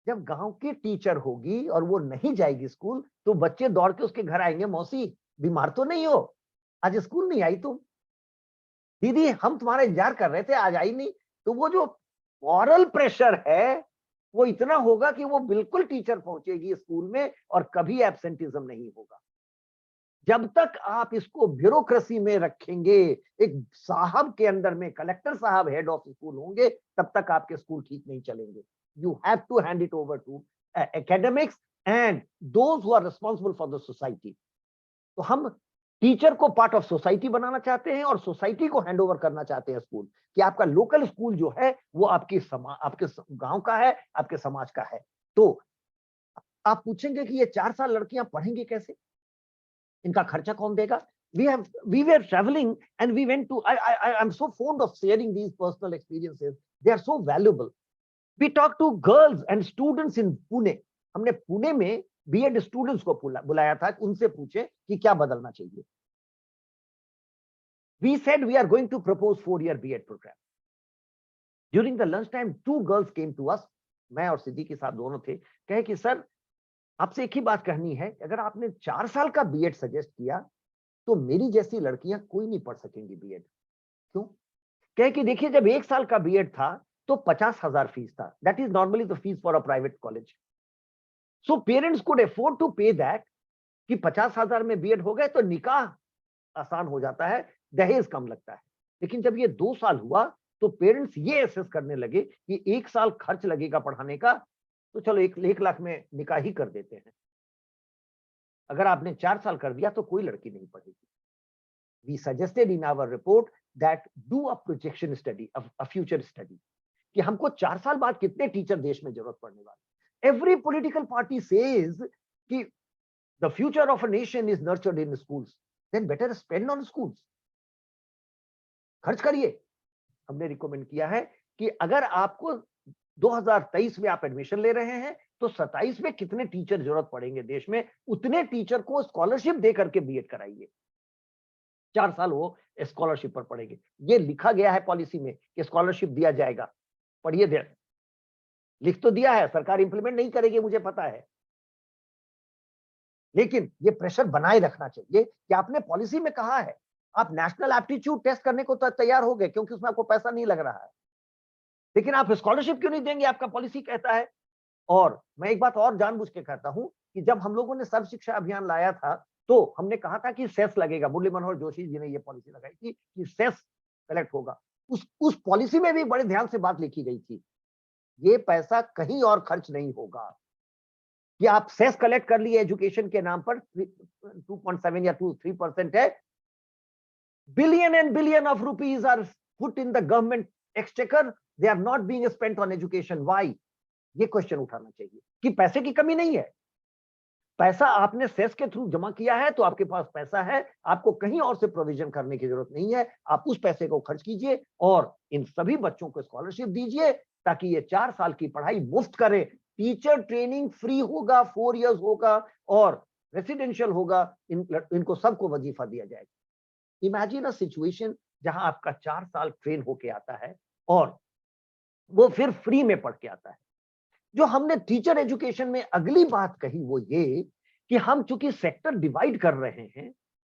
जब गांव की टीचर होगी और वो नहीं जाएगी स्कूल तो बच्चे दौड़ के उसके घर आएंगे, मौसी बीमार तो नहीं हो, आज स्कूल नहीं आई तुम, दीदी हम तुम्हारा इंतजार कर रहे थे आज आई नहीं। तो वो जो मॉरल प्रेशर है वो इतना होगा कि वो बिल्कुल टीचर पहुंचेगी स्कूल में और कभी एब्सेंटिज्म नहीं होगा। जब तक आप इसको ब्यूरोक्रेसी में रखेंगे, एक साहब के अंदर में कलेक्टर साहब हेड ऑफ स्कूल होंगे, तब तक आपके स्कूल ठीक नहीं चलेंगे। You have to hand it over to academics and those who are responsible for the society. तो हम टीचर को पार्ट ऑफ सोसाइटी बनाना चाहते हैं और सोसाइटी को हैंड ओवर करना चाहते हैं स्कूल, कि आपका लोकल स्कूल जो है वो आपके गांव का है, आपके समाज का है। तो आप पूछेंगे कि ये 4 साल लड़कियां पढ़ेंगे कैसे, इनका खर्चा कौन देगा? We were traveling and we went to, I'm so fond of sharing these personal experiences. They are so valuable. We talked to girls and students in Pune. हमने पुणे में बीएड स्टूडेंट्स को बुलाया था, उनसे पूछे कि क्या बदलना चाहिए। We said we are going to propose 4-year B.Ed program. During the lunchtime, 2 girls came to us. मैं और सिद्दीकी साहब दोनों थे। कहे कि सर आपसे एक ही बात कहनी है, अगर आपने 4 साल का बीएड सजेस्ट किया तो मेरी जैसी लड़कियां कोई नहीं पढ़ सकेंगी बीएड। क्यों? कहे कि देखिए जब 1 साल का बीएड था तो 50,000 फीस था। That is normally the fees for a private college. So parents could afford to pay that, कि 50,000 में बीएड हो गए तो निकाह आसान हो जाता है, दहेज कम लगता है। लेकिन जब ये 2 साल हुआ तो पेरेंट्स ये असेस करने लगे कि 1 साल खर्च लगेगा पढ़ाने का, तो चलो 1 लाख में निकाह ही कर देते हैं। अगर आपने 4 साल कर दिया तो कोई लड़की नहीं पढ़ेगी। We suggested in our report that do a projection study, a future study, कि हमको 4 साल बाद कितने टीचर देश में जरूरत पड़ने वाले। Every political party says कि the future of a nation is nurtured in schools. Then better spend on schools. खर्च करिए। हमने रिकमेंड किया है कि अगर आपको 2023 में आप एडमिशन ले रहे हैं तो 27 में कितने टीचर जरूरत पड़ेंगे देश में, उतने टीचर को स्कॉलरशिप दे करके बीएड कराइए। 4 साल वो स्कॉलरशिप पर पढ़ेंगे। ये लिखा गया है पॉलिसी में कि स्कॉलरशिप दिया जाएगा। पढ़िए, दे लिख तो दिया है, सरकार इंप्लीमेंट नहीं करेगी मुझे पता है, लेकिन ये प्रेशर बनाए रखना चाहिए कि आपने पॉलिसी में कहा है। आप नेशनल एप्टीट्यूड टेस्ट करने को तैयार हो गए क्योंकि उसमें आपको पैसा नहीं लग रहा है, लेकिन आप स्कॉलरशिप क्यों नहीं देंगे? आपका पॉलिसी कहता है। और मैं एक बात और जानबूझ के कहता हूं कि जब हम लोगों ने सर्व शिक्षा अभियान लाया था तो हमने कहा था कि सेस लगेगा। मुरली मनोहर जोशी जी ने ये पॉलिसी लगाई थी कि सेस कलेक्ट होगा। उस पॉलिसी में भी बड़े ध्यान से बात लिखी गई थी, ये पैसा कहीं और खर्च नहीं होगा। कि आप सेस कलेक्ट कर लिए एजुकेशन के नाम पर 2.7 या 3% है, billion and billion of rupees are put in the government exchequer, they are not being spent on education. Why? ये क्वेश्चन उठाना चाहिए कि पैसे की कमी नहीं है। पैसा आपने सेस के थ्रू जमा किया है तो आपके पास पैसा है, आपको कहीं और से प्रोविजन करने की जरूरत नहीं है। आप उस पैसे को खर्च कीजिए और इन सभी बच्चों को स्कॉलरशिप दीजिए ताकि ये 4 साल की पढ़ाई मुफ्त करें। टीचर ट्रेनिंग फ्री होगा, 4 इयर्स होगा और रेसिडेंशियल होगा। इनको सबको वजीफा दिया जाएगा। इमेजिन अ सिचुएशन जहां आपका 4 साल ट्रेन होके आता है और वो फिर फ्री में पढ़ के आता है। जो हमने टीचर एजुकेशन में अगली बात कही वो ये कि हम चूंकि सेक्टर डिवाइड कर रहे हैं,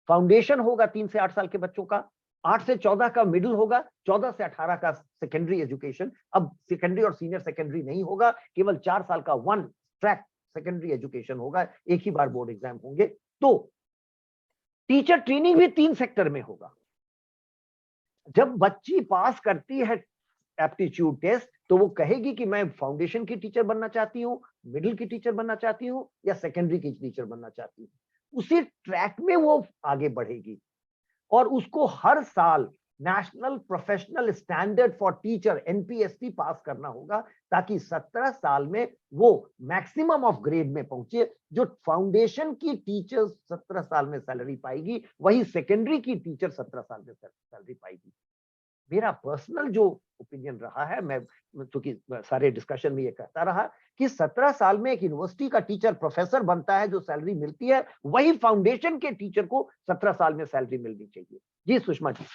फाउंडेशन होगा 3 से 8 साल के बच्चों का, 8 से 14 का मिडिल होगा, 14 से 18 का सेकेंडरी एजुकेशन। अब सेकेंडरी और सीनियर सेकेंडरी नहीं होगा, केवल 4 साल का 1 ट्रैक सेकेंडरी एजुकेशन होगा, एक ही बार बोर्ड एग्जाम होंगे। तो टीचर ट्रेनिंग भी 3 सेक्टर में होगा। जब बच्ची पास करती है एप्टीट्यूड टेस्ट तो वो कहेगी कि मैं फाउंडेशन की टीचर बनना चाहती हूँ, मिडिल की टीचर बनना चाहती हूँ या सेकेंडरी की टीचर बनना चाहती हूँ। उसी ट्रैक में वो आगे बढ़ेगी और उसको हर साल national professional standard for teacher NPST पास करना होगा ताकि 17 साल में वो मैक्सिमम ऑफ ग्रेड में पहुंचे। जो फाउंडेशन की टीचर 17 साल में सैलरी पाएगी वही सेकेंडरी की टीचर 17 साल में सैलरी पाएगी। मेरा पर्सनल जो ओपिनियन रहा है, मैं क्योंकि सारे डिस्कशन में ये कहता रहा कि 17 साल में एक यूनिवर्सिटी का टीचर प्रोफेसर बनता है, जो सैलरी मिलती है वही फाउंडेशन के टीचर को 17 साल में सैलरी मिलनी चाहिए। जी Sushma ji.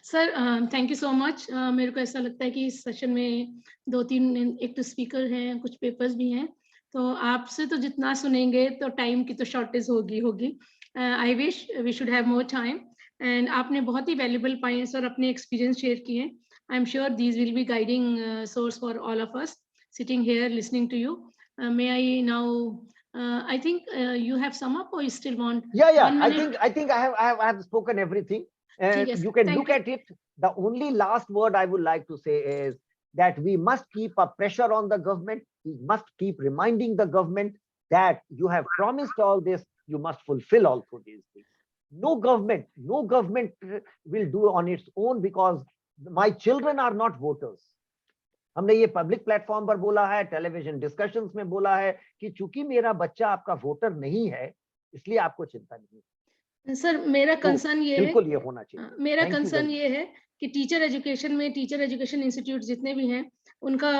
Sir thank you so much. मेरे को ऐसा लगता है कि इस सेशन में 2-3 एक तो स्पीकर हैं, कुछ पेपर्स भी हैं, तो आपसे तो जितना सुनेंगे तो टाइम की तो शॉर्टेज होगी। I wish we should have more time. And आपने बहुत ही वैल्यूबल पॉइंट्स और अपने एक्सपीरियंस शेयर किए। I am sure these will be guiding source for all of us sitting here listening to you. May I now I think you have sum up or you still want? Yeah. I think I have spoken everything. You can look at it. The only last word I would like to say is that we must keep a pressure on the government. We must keep reminding the government that you have promised all this, you must fulfill also these things. No government will do on its own because my children are not voters. हमने ये public platform पर बोला है, television discussions में बोला है कि चूंकि मेरा बच्चा आपका वोटर नहीं है इसलिए आपको चिंता नहीं। सर मेरा कंसर्न ये है, बिल्कुल ये होना चाहिए। मेरा कंसर्न ये है कि टीचर एजुकेशन इंस्टीट्यूट जितने भी हैं उनका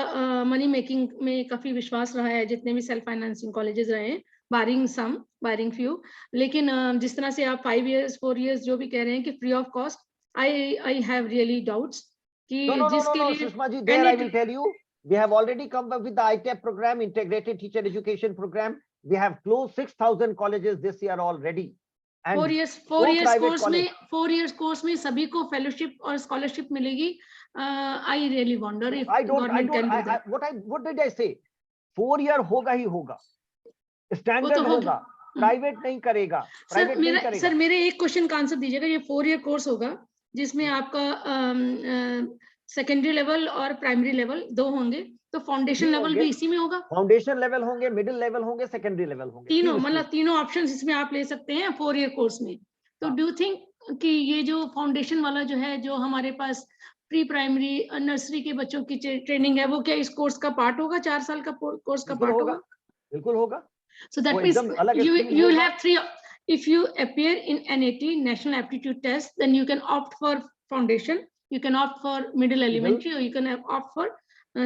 मनी मेकिंग में काफी विश्वास रहा है, जितने भी सेल्फ फाइनेंसिंग कॉलेजेस रहे हैं, बारिंग फ्यू। लेकिन जिस तरह से आप 5 years 4 years जो भी कह रहे हैं कि free of cost, I have really doubts कि जिसके लिए Sushma ji, there I will tell you, we have already come up with the ITEP program, integrated teacher education program. We have closed 6,000 colleges this year already. 4 years course में सभी को fellowship और scholarship मिलेगी। I really wonder if government can do that. What did I say? 4 year होगा ही होगा, standard होगा, private नहीं करेगा। सर मेरे एक क्वेश्चन का आंसर दीजिएगा। ये 4 year कोर्स होगा जिसमें आपका सेकेंडरी लेवल और प्राइमरी लेवल 2 होंगे, तो फाउंडेशन लेवल भी इसी में होगा? फाउंडेशन लेवल होंगे, मिडिल लेवल होंगे, सेकेंडरी लेवल होंगे, तीनों, मतलब तीनों ऑप्शंस इसमें आप ले सकते हैं 4 year कोर्स में। तो डू यू थिंक कि ये जो फाउंडेशन वाला जो है, जो हमारे पास प्री प्राइमरी नर्सरी के बच्चों की ट्रेनिंग है, वो क्या इस कोर्स का पार्ट होगा? 4 साल का कोर्स का बिल्कुल पार्ट होगा, होगा? बिल्कुल होगा। So that वो means एकदम अलग you stream will होगा। have 3. If you appear in NAT National Aptitude Test, then you can opt for foundation, you can opt for middle elementary, or you can opt for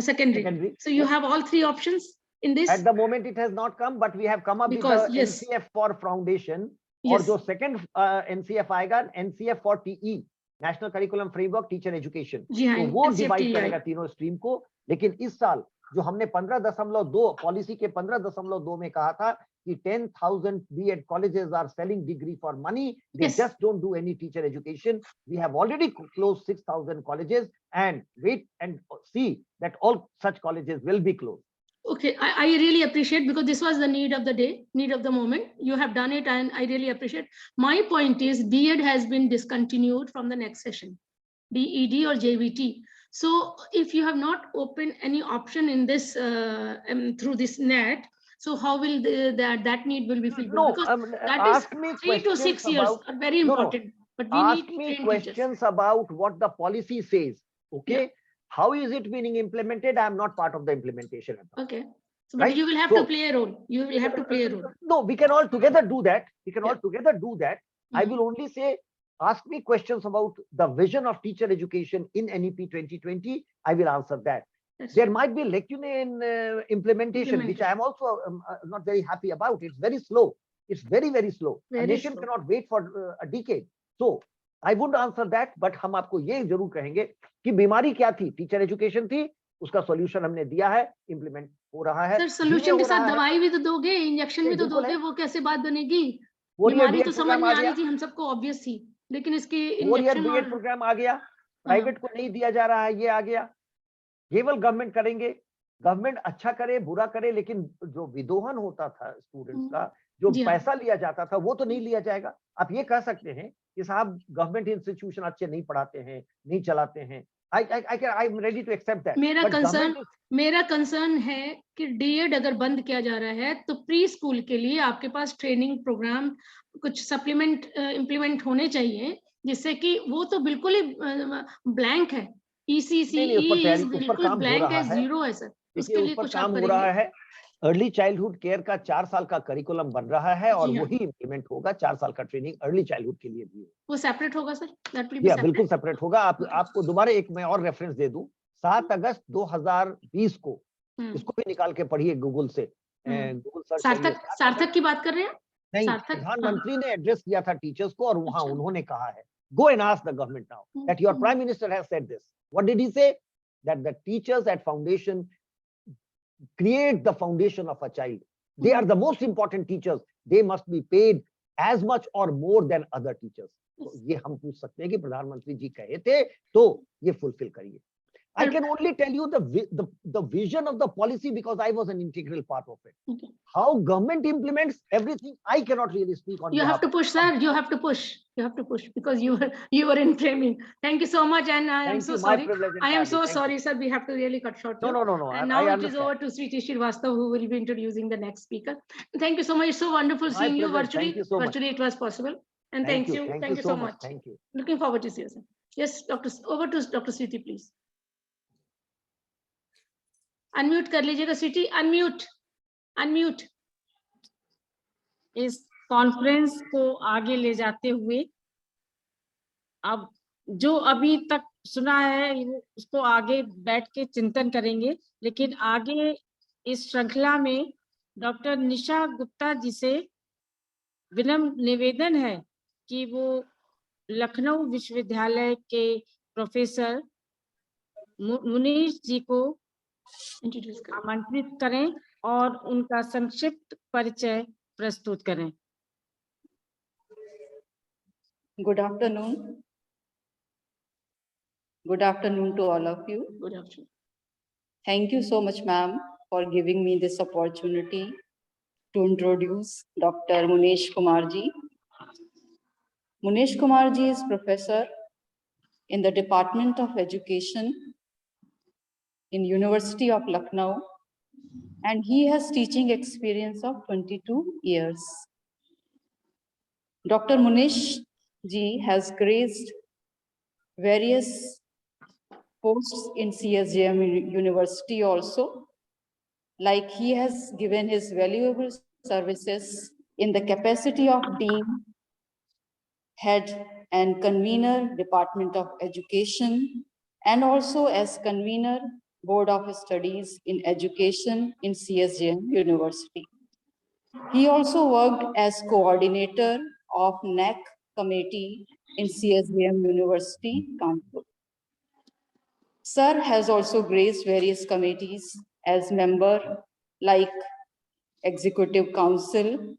secondary. So you yes. have all 3 options in this. At the moment it has not come, but we have come up Because, with the yes. NCF for foundation. और Yes. जो second NCF आएगा, NCF for TE, National Curriculum Framework Teacher Education. जी हाँ, तो वो NCF divide TE करेगा तीनों stream को। लेकिन इस साल जो हमने 15.2 पॉलिसी के 15.2 में कहा था कि 10,000 B.Ed colleges are selling degree for money. They Yes. just don't do any teacher education. We have already closed 6,000 colleges and wait and see that all such colleges will be closed. Okay, I really appreciate, because this was the need of the day, need of the moment. You have done it and I really appreciate. My point is B.Ed has been discontinued from the next session, DED or JVT. So if you have not opened any option in this through this net, so how will that need will be filled? No, because that ask is me 3 to 6 years about, are very no, no. important, but we Ask need me trained questions teachers. about what the policy says. Okay, how is it being implemented? I am not part of the implementation. Okay, so but Right? you will have So- to play a role. You will have to play a role. No, we can all together do that. We can all together do that. I Mhm. will only say, ask me questions about the vision of teacher education in NEP 2020. I will answer that. That's There might be lacunae in implementation, which I am Implementation. also not very happy about. It's very slow. It's very, very slow. A Very nation slow. cannot wait for a decade. So I wouldn't answer that, but हम आपको ये जरूर कहेंगे कि बीमारी क्या थी, teacher education थी, उसका सॉल्यूशन हमने दिया है, इम्प्लीमेंट हो रहा है। सर धीरे सोल्यूशन के हो साथ रहा है। दवाई भी तो दोगे, इंजेक्शन भी तो बिल्कुल दोगे, है। वो कैसे बात बनेगी? 4 ईयर बीमारी तो B.Ed समझ प्रोग्राम में आ आ रही गया, थी, हम सबको ऑब्वियस थी, लेकिन इसकी 4 ईयर इंजेक्शन B.Ed और प्रोग्राम आ गया, प्राइवेट को नहीं दिया जा रहा है, ये आ गया। केवल गवर्नमेंट करेंगे, गवर्नमेंट अच्छा करे बुरा करे, लेकिन जो विदोहन होता था स्टूडेंट्स का, जो जी हाँ। पैसा लिया जाता था, वो तो नहीं लिया जाएगा। आप ये कह सकते हैं कि साहब गवर्नमेंट इंस्टीट्यूशन अच्छे नहीं पढ़ाते हैं, नहीं चलाते हैं। I am ready to accept that. मेरा कंसर्न है कि डीएड अगर बंद किया जा रहा है तो प्री स्कूल के लिए आपके पास ट्रेनिंग प्रोग्राम कुछ सप्लीमेंट इम्प्लीमेंट होने चाहिए, जिससे कि वो तो बिल्कुल ही ब्लैंक है। ECCE बिल्कुल ब्लैंक है, जीरो है सर। उसके लिए कुछ आप काम हो रहा है। अर्ली चाइल्डहुड केयर का 4 साल का करिकुलम बन रहा है और वही इम्प्लीमेंट होगा। 4 साल का ट्रेनिंग अर्ली चाइल्डहुड के लिए भी। वो सेपरेट होगा सर? बिल्कुल सेपरेट होगा। आपको दोबारा एक मैं और रेफरेंस दे दूं, 7 अगस्त 2020 को इसको भी निकाल के पढ़िए गूगल से। गूगल सर्च सार्थक की बात कर रहे हैं? नहीं, प्रधानमंत्री ने एड्रेस किया था टीचर्स को और वहां उन्होंने कहा है, go and ask the government now that your prime minister has said this. What did he say? That the teachers at foundation create the foundation of a child. They are the most important teachers. They must be paid as much or more than other teachers. तो ये हम पूछ सकते हैं कि प्रधानमंत्री जी कहे थे तो ये फुलफिल करिए। I can only tell you the vision of the policy because I was an integral part of it. Okay. How government implements everything, I cannot really speak on. You have to push, sir. You have to push. You have to push because you were in framing. Thank you so much, and I am so sorry. I am so sorry, sir. We have to really cut short. No. And now it is over to Sri Srivastava, who will be introducing the next speaker. Thank you so much. It's so wonderful seeing you virtually. Virtually, it was possible. And thank you. Thank you so much. Thank you. Looking forward to see you, sir. Yes, Doctor. Over to Dr. Sriti, please. Unmute कर लीजिएगा Sweety, unmute. इस conference को आगे ले जाते हुए अब जो अभी तक सुना है उसको आगे बैठ के चिंतन करेंगे, लेकिन आगे इस श्रृंखला में डॉक्टर निशा गुप्ता जी से विनम्र निवेदन है कि वो लखनऊ विश्वविद्यालय के प्रोफेसर मुनीश जी को आमंत्रित करें और उनका संक्षिप्त परिचय प्रस्तुत करें। Good afternoon. Good afternoon to all of you. Good afternoon. Thank you so much, ma'am, for giving me this opportunity to introduce Dr. Munesh Kumar ji. Munesh Kumar ji is professor in the Department of Education in University of Lucknow, and he has teaching experience of 22 years. Dr. Munesh Ji has graced various posts in CSJM University also. Like he has given his valuable services in the capacity of Dean, Head and Convener, Department of Education, and also as Convener, Board of Studies in Education in CSJM University. He also worked as coordinator of NAC committee in CSJM University, Kanpur. Sir has also graced various committees as member like Executive Council,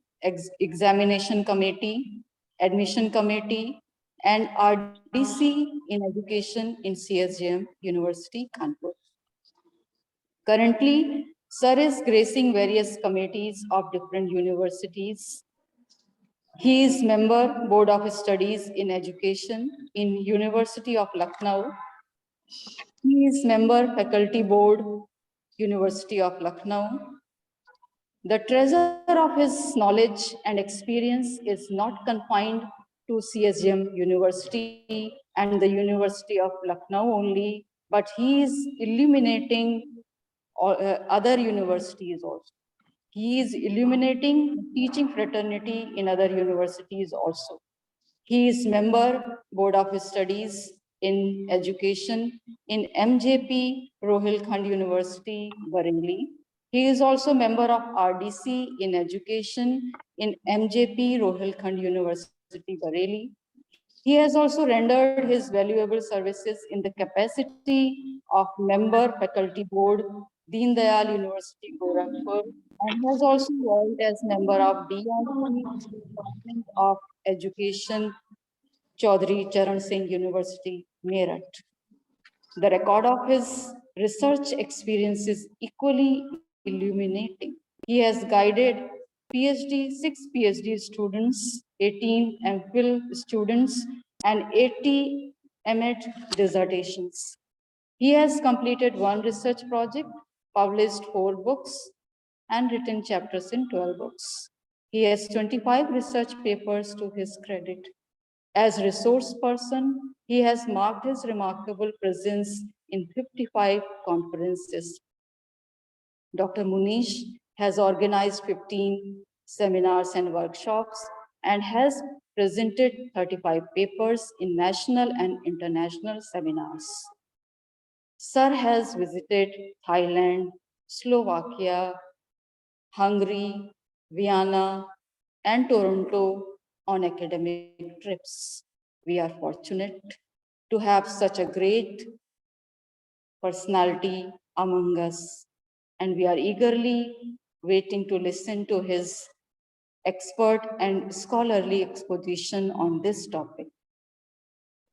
Examination Committee, Admission Committee, and RDC in Education in CSJM University, Kanpur. Currently, Sir is gracing various committees of different universities. He is member Board of Studies in Education in University of Lucknow. He is member Faculty Board, University of Lucknow. The treasure of his knowledge and experience is not confined to CSJM University and the University of Lucknow only, but he is illuminating other universities also. He is illuminating teaching fraternity in other universities also. He is member Board of Studies in Education in MJP Rohilkhand University, Bareilly. He is also member of RDC in Education in MJP Rohilkhand University, Bareilly. He has also rendered his valuable services in the capacity of member Faculty Board, Deen Dayal University, Gorakhpur, and has also worked as member of DRC, Department of Education, Chaudhry Charan Singh University, Meerut. The record of his research experience is equally illuminating. He has guided PhD, 6 PhD students, 18 MPhil students, and 80 MEd dissertations. He has completed 1 research project, published 4 books, and written chapters in 12 books. He has 25 research papers to his credit. As resource person, he has marked his remarkable presence in 55 conferences. Dr. Munish has organized 15 seminars and workshops and has presented 35 papers in national and international seminars. Sir has visited Thailand, Slovakia, Hungary, Vienna, and Toronto on academic trips. We are fortunate to have such a great personality among us, and we are eagerly waiting to listen to his expert and scholarly exposition on this topic.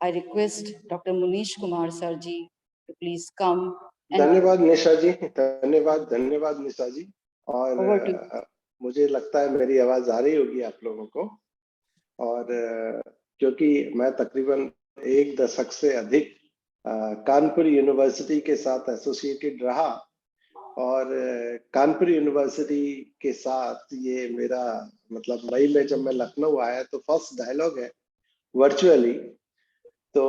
I request Dr. Munish Kumar Sarji to please come. धन्यवाद निशा जी, धन्यवाद निशा जी। और मुझे लगता है मेरी आवाज आ रही होगी आप लोगों को, और क्योंकि मैं तकरीबन 1 दशक से अधिक कानपुर यूनिवर्सिटी के साथ एसोसिएटेड रहा, और कानपुर यूनिवर्सिटी के साथ ये मेरा मतलब मई में जब मैं लखनऊ आया तो फर्स्ट डायलॉग है वर्चुअली। तो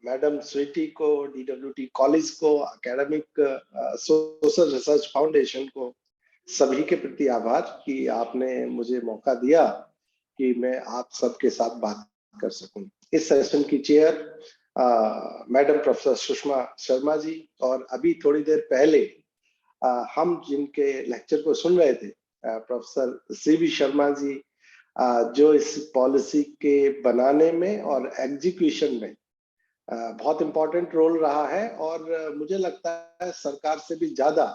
मैडम स्वीटी को, DWT कॉलेज को, एकेडमिक सोशल रिसर्च फाउंडेशन को, सभी के प्रति आभार कि आपने मुझे मौका दिया कि मैं आप सबके साथ बात कर सकूं। इस सेशन की chair madam professor Sushma Sharma ji, और अभी थोड़ी देर पहले हम जिनके लेक्चर को सुन रहे थे प्रोफेसर CV शर्मा जी, जो इस पॉलिसी के बनाने में और एग्जीक्यूशन में बहुत इम्पोर्टेंट रोल रहा है, और मुझे लगता है सरकार से भी ज्यादा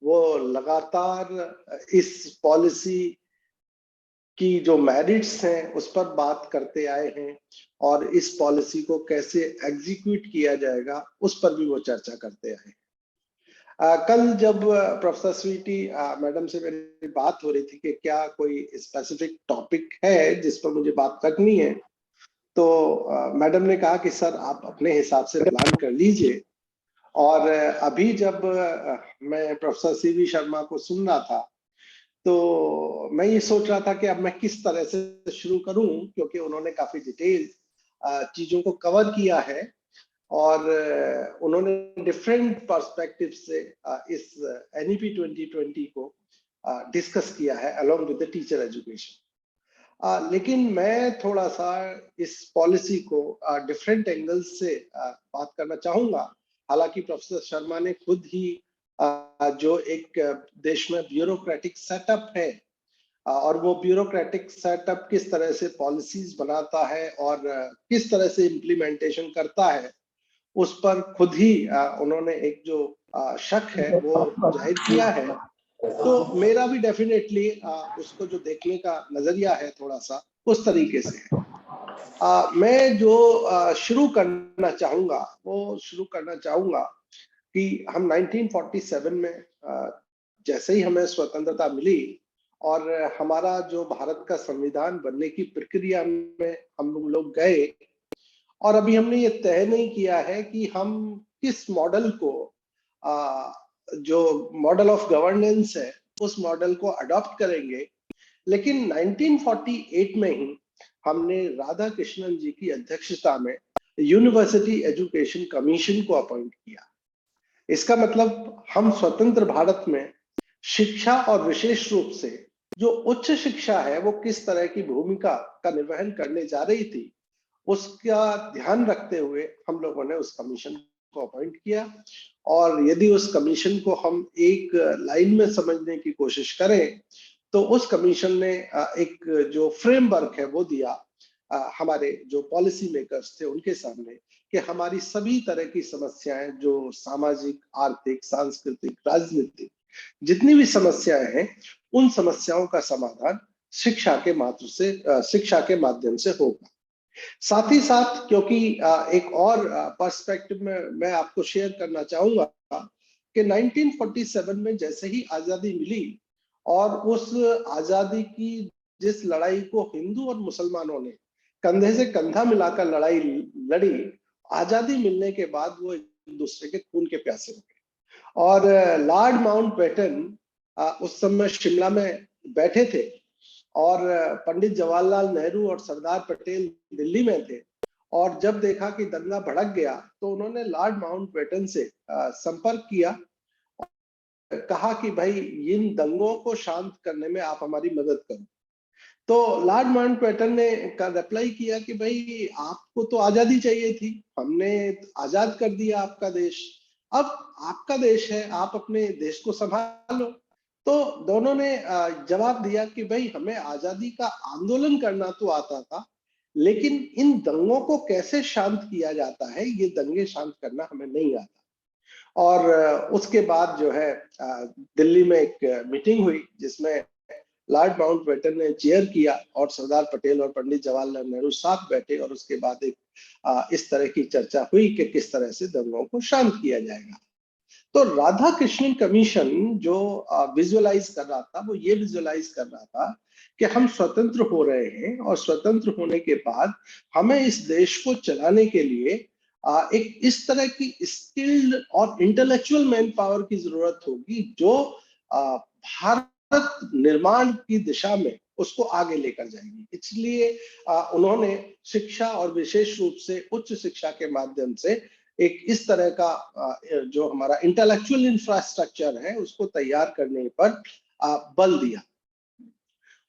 वो लगातार इस पॉलिसी की जो मेरिट्स हैं उस पर बात करते आए हैं, और इस पॉलिसी को कैसे एग्जीक्यूट किया जाएगा उस पर भी वो चर्चा करते आए हैं। कल जब प्रोफेसर स्वीटी मैडम से मेरी बात हो रही थी कि क्या कोई स्पेसिफिक टॉपिक है जिस पर मुझे बात करनी है, तो मैडम ने कहा कि सर आप अपने हिसाब से प्लान कर लीजिए। और अभी जब मैं प्रोफेसर CV शर्मा को सुन रहा था तो मैं ये सोच रहा था कि अब मैं किस तरह से शुरू करूं, क्योंकि उन्होंने काफी डिटेल चीजों को कवर किया है और उन्होंने डिफरेंट पर्सपेक्टिव से इस NEP 2020 को डिस्कस किया है along with the teacher education. लेकिन मैं थोड़ा सा इस पॉलिसी को डिफरेंट एंगल्स से बात करना चाहूंगा। हालांकि प्रोफेसर शर्मा ने खुद ही जो एक देश में ब्यूरोक्रेटिक सेटअप है और वो ब्यूरोक्रेटिक सेटअप किस तरह से पॉलिसीज बनाता है और किस तरह से इम्प्लीमेंटेशन करता है, उस पर खुद ही उन्होंने एक जो शक है वो जाहिर किया है। तो मेरा भी डेफिनेटली उसको जो देखने का नजरिया है थोड़ा सा उस तरीके से है। मैं जो शुरू करना चाहूंगा वो शुरू करना चाहूंगा कि हम 1947 में जैसे ही हमें स्वतंत्रता मिली और हमारा जो भारत का संविधान बनने की प्रक्रिया में हम लोग गए, और अभी हमने ये तय नहीं किया है कि हम किस मॉडल को जो मॉडल ऑफ गवर्नेंस है उस मॉडल को अडॉप्ट करेंगे। लेकिन 1948 में ही हमने राधा कृष्णन जी की अध्यक्षता में यूनिवर्सिटी एजुकेशन कमीशन को अपॉइंट किया। इसका मतलब हम स्वतंत्र भारत में शिक्षा और विशेष रूप से जो उच्च शिक्षा है वो किस तरह की भूमिका का निर्वहन करने जा रही थी, उसका ध्यान रखते हुए हम लोगों ने उस कमीशन को अपॉइंट किया। और यदि उस कमीशन को हम एक लाइन में समझने की कोशिश करें तो उस कमीशन ने एक जो फ्रेमवर्क है वो दिया हमारे जो पॉलिसी मेकर्स थे उनके सामने कि हमारी सभी तरह की समस्याएं जो सामाजिक, आर्थिक, सांस्कृतिक, राजनीतिक जितनी भी समस्याएं हैं उन समस्याओं का समाधान शिक्षा के माध्यम से होगा। साथ ही साथ क्योंकि एक और पर्सपेक्टिव में मैं आपको शेयर करना चाहूंगा कि 1947 में जैसे ही आजादी मिली और उस आजादी की जिस लड़ाई को हिंदू और मुसलमानों ने कंधे से कंधा मिलाकर लड़ाई लड़ी, आजादी मिलने के बाद वो एक दूसरे के खून के प्यासे हो गए। और लॉर्ड माउंटबेटन उस समय शिमला में बैठे थे और पंडित जवाहरलाल नेहरू और सरदार पटेल दिल्ली में थे, और जब देखा कि दंगा भड़क गया तो उन्होंने लॉर्ड माउंटबेटन से संपर्क किया, कहा कि भाई इन दंगों को शांत करने में आप हमारी मदद करो। तो लॉर्ड माउंटबेटन ने रिप्लाई किया कि भाई आपको तो आजादी चाहिए थी, हमने आजाद कर दिया आपका देश, अब आपका देश है, आप अपने देश को संभालो। तो दोनों ने जवाब दिया कि भाई हमें आजादी का आंदोलन करना तो आता था, लेकिन इन दंगों को कैसे शांत किया जाता है ये दंगे शांत करना हमें नहीं आता। और उसके बाद जो है दिल्ली में एक मीटिंग हुई जिसमें लॉर्ड माउंटबेटन ने चेयर किया और सरदार पटेल और पंडित जवाहरलाल नेहरू साथ बैठे, और उसके बाद एक इस तरह की चर्चा हुई कि किस तरह से दंगों को शांत किया जाएगा। तो राधा कृष्णन कमीशन जो विजुअलाइज कर रहा था वो ये विजुअलाइज कर रहा था कि हम स्वतंत्र हो रहे हैं और स्वतंत्र होने के बाद हमें इस देश को चलाने के लिए एक इस तरह की स्किल्ड और इंटेलेक्चुअल मैन पावर की जरूरत होगी जो भारत निर्माण की दिशा में उसको आगे लेकर जाएंगी। इसलिए उन्होंने शिक्षा और विशेष रूप से उच्च शिक्षा के माध्यम से एक इस तरह का जो हमारा इंटेलेक्चुअल इंफ्रास्ट्रक्चर है उसको तैयार करने पर बल दिया।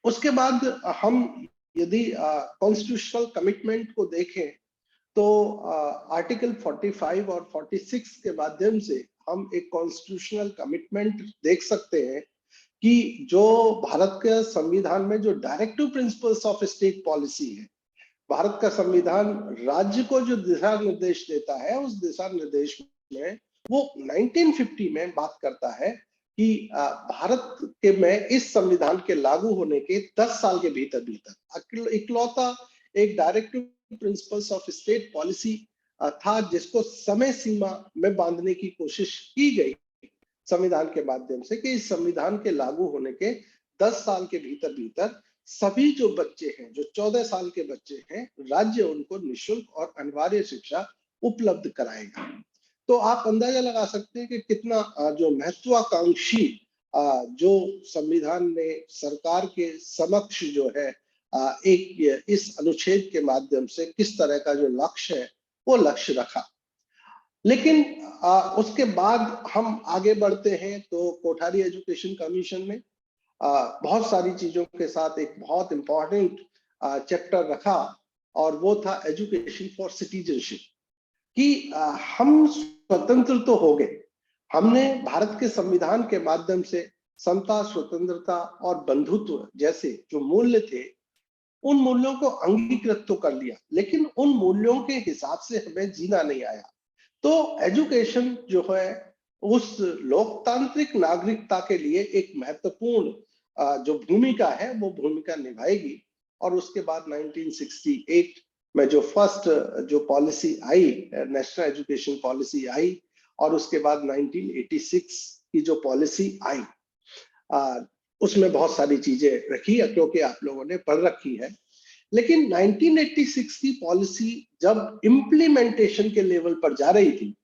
उसके बाद हम यदि कॉन्स्टिट्यूशनल कमिटमेंट को देखें तो आर्टिकल 45 और 46 के माध्यम से हम एक कॉन्स्टिट्यूशनल कमिटमेंट देख सकते हैं कि जो भारत के संविधान में जो directive principles of state policy है, भारत का संविधान राज्य को जो दिशा निर्देश देता है उस दिशा निर्देश में वो 1950 में बात करता है कि भारत के में इस संविधान के लागू होने के 10 साल के भीतर इकलौता एक directive principles of state policy था जिसको समय सीमा में बांधने की कोशिश की गई संविधान के माध्यम से कि इस संविधान के लागू होने के 10 साल के भीतर सभी जो बच्चे हैं, जो 14 साल के बच्चे हैं, राज्य उनको निःशुल्क और अनिवार्य शिक्षा उपलब्ध कराएगा। तो आप अंदाजा लगा सकते हैं कि कितना जो महत्वाकांक्षी जो संविधान ने सरकार के समक्ष जो है एक इस अनुच्छेद के माध्यम से किस तरह का जो लक्ष्य है वो लक्ष्य रखा। लेकिन उसके बाद हम आगे बढ़ते हैं तो कोठारी एजुकेशन कमीशन ने बहुत सारी चीजों के साथ एक बहुत इंपॉर्टेंट चैप्टर रखा और वो था एजुकेशन फॉर सिटीजनशिप, कि हम स्वतंत्र तो हो गए, हमने भारत के संविधान के माध्यम से समता, स्वतंत्रता और बंधुत्व जैसे जो मूल्य थे उन मूल्यों को अंगीकृत तो कर लिया, लेकिन उन मूल्यों के हिसाब से हमें जीना नहीं आया। तो एजुकेशन जो है उस लोकतांत्रिक नागरिकता के लिए एक महत्वपूर्ण जो भूमिका है वो भूमिका निभाएगी। और उसके बाद 1968 में जो फर्स्ट जो पॉलिसी आई, नेशनल एजुकेशन पॉलिसी आई, और उसके बाद 1986 की जो पॉलिसी आई उसमें बहुत सारी चीजें रखी है क्योंकि आप लोगों ने पढ़ रखी है। लेकिन 1986 की पॉलिसी जब इम्प्लीमेंटेशन के लेवल पर जा रही थी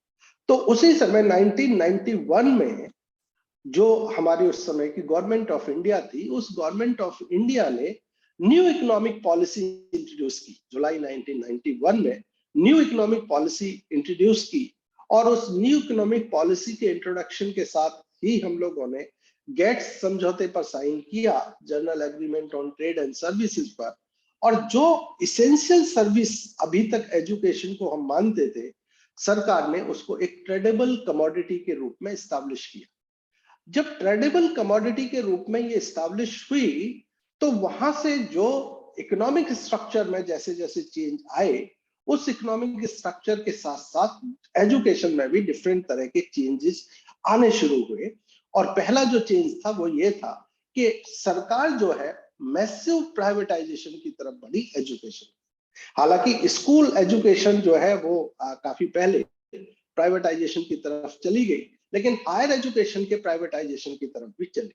तो उसी समय 1991 में जो हमारी उस समय की गवर्नमेंट ऑफ इंडिया थी, उस गवर्नमेंट ऑफ इंडिया ने न्यू इकोनॉमिक पॉलिसी इंट्रोड्यूस की। जुलाई 1991 में न्यू इकोनॉमिक पॉलिसी इंट्रोड्यूस की और उस न्यू इकोनॉमिक पॉलिसी के इंट्रोडक्शन के साथ ही हम लोगों ने गेट्स समझौते पर साइन किया, general agreement on trade and services पर। और जो इसेंशियल सर्विस अभी तक एजुकेशन को हम मानते थे, सरकार ने उसको एक ट्रेडेबल कमोडिटी के रूप में एस्टैब्लिश किया। जब ट्रेडेबल कमोडिटी के रूप में ये एस्टैब्लिश हुई तो वहां से जो इकोनॉमिक स्ट्रक्चर में जैसे जैसे चेंज आए, उस इकोनॉमिक स्ट्रक्चर के साथ साथ एजुकेशन में भी डिफरेंट तरह के चेंजेस आने शुरू हुए। और पहला जो चेंज था वो ये था कि सरकार जो है मैसिव प्राइवेटाइजेशन की तरफ बढ़ी एजुकेशन। हालांकि स्कूल एजुकेशन जो है वो काफी पहले प्राइवेटाइजेशन की तरफ चली गई, लेकिन हायर एजुकेशन के प्राइवेटाइजेशन की तरफ भी चली।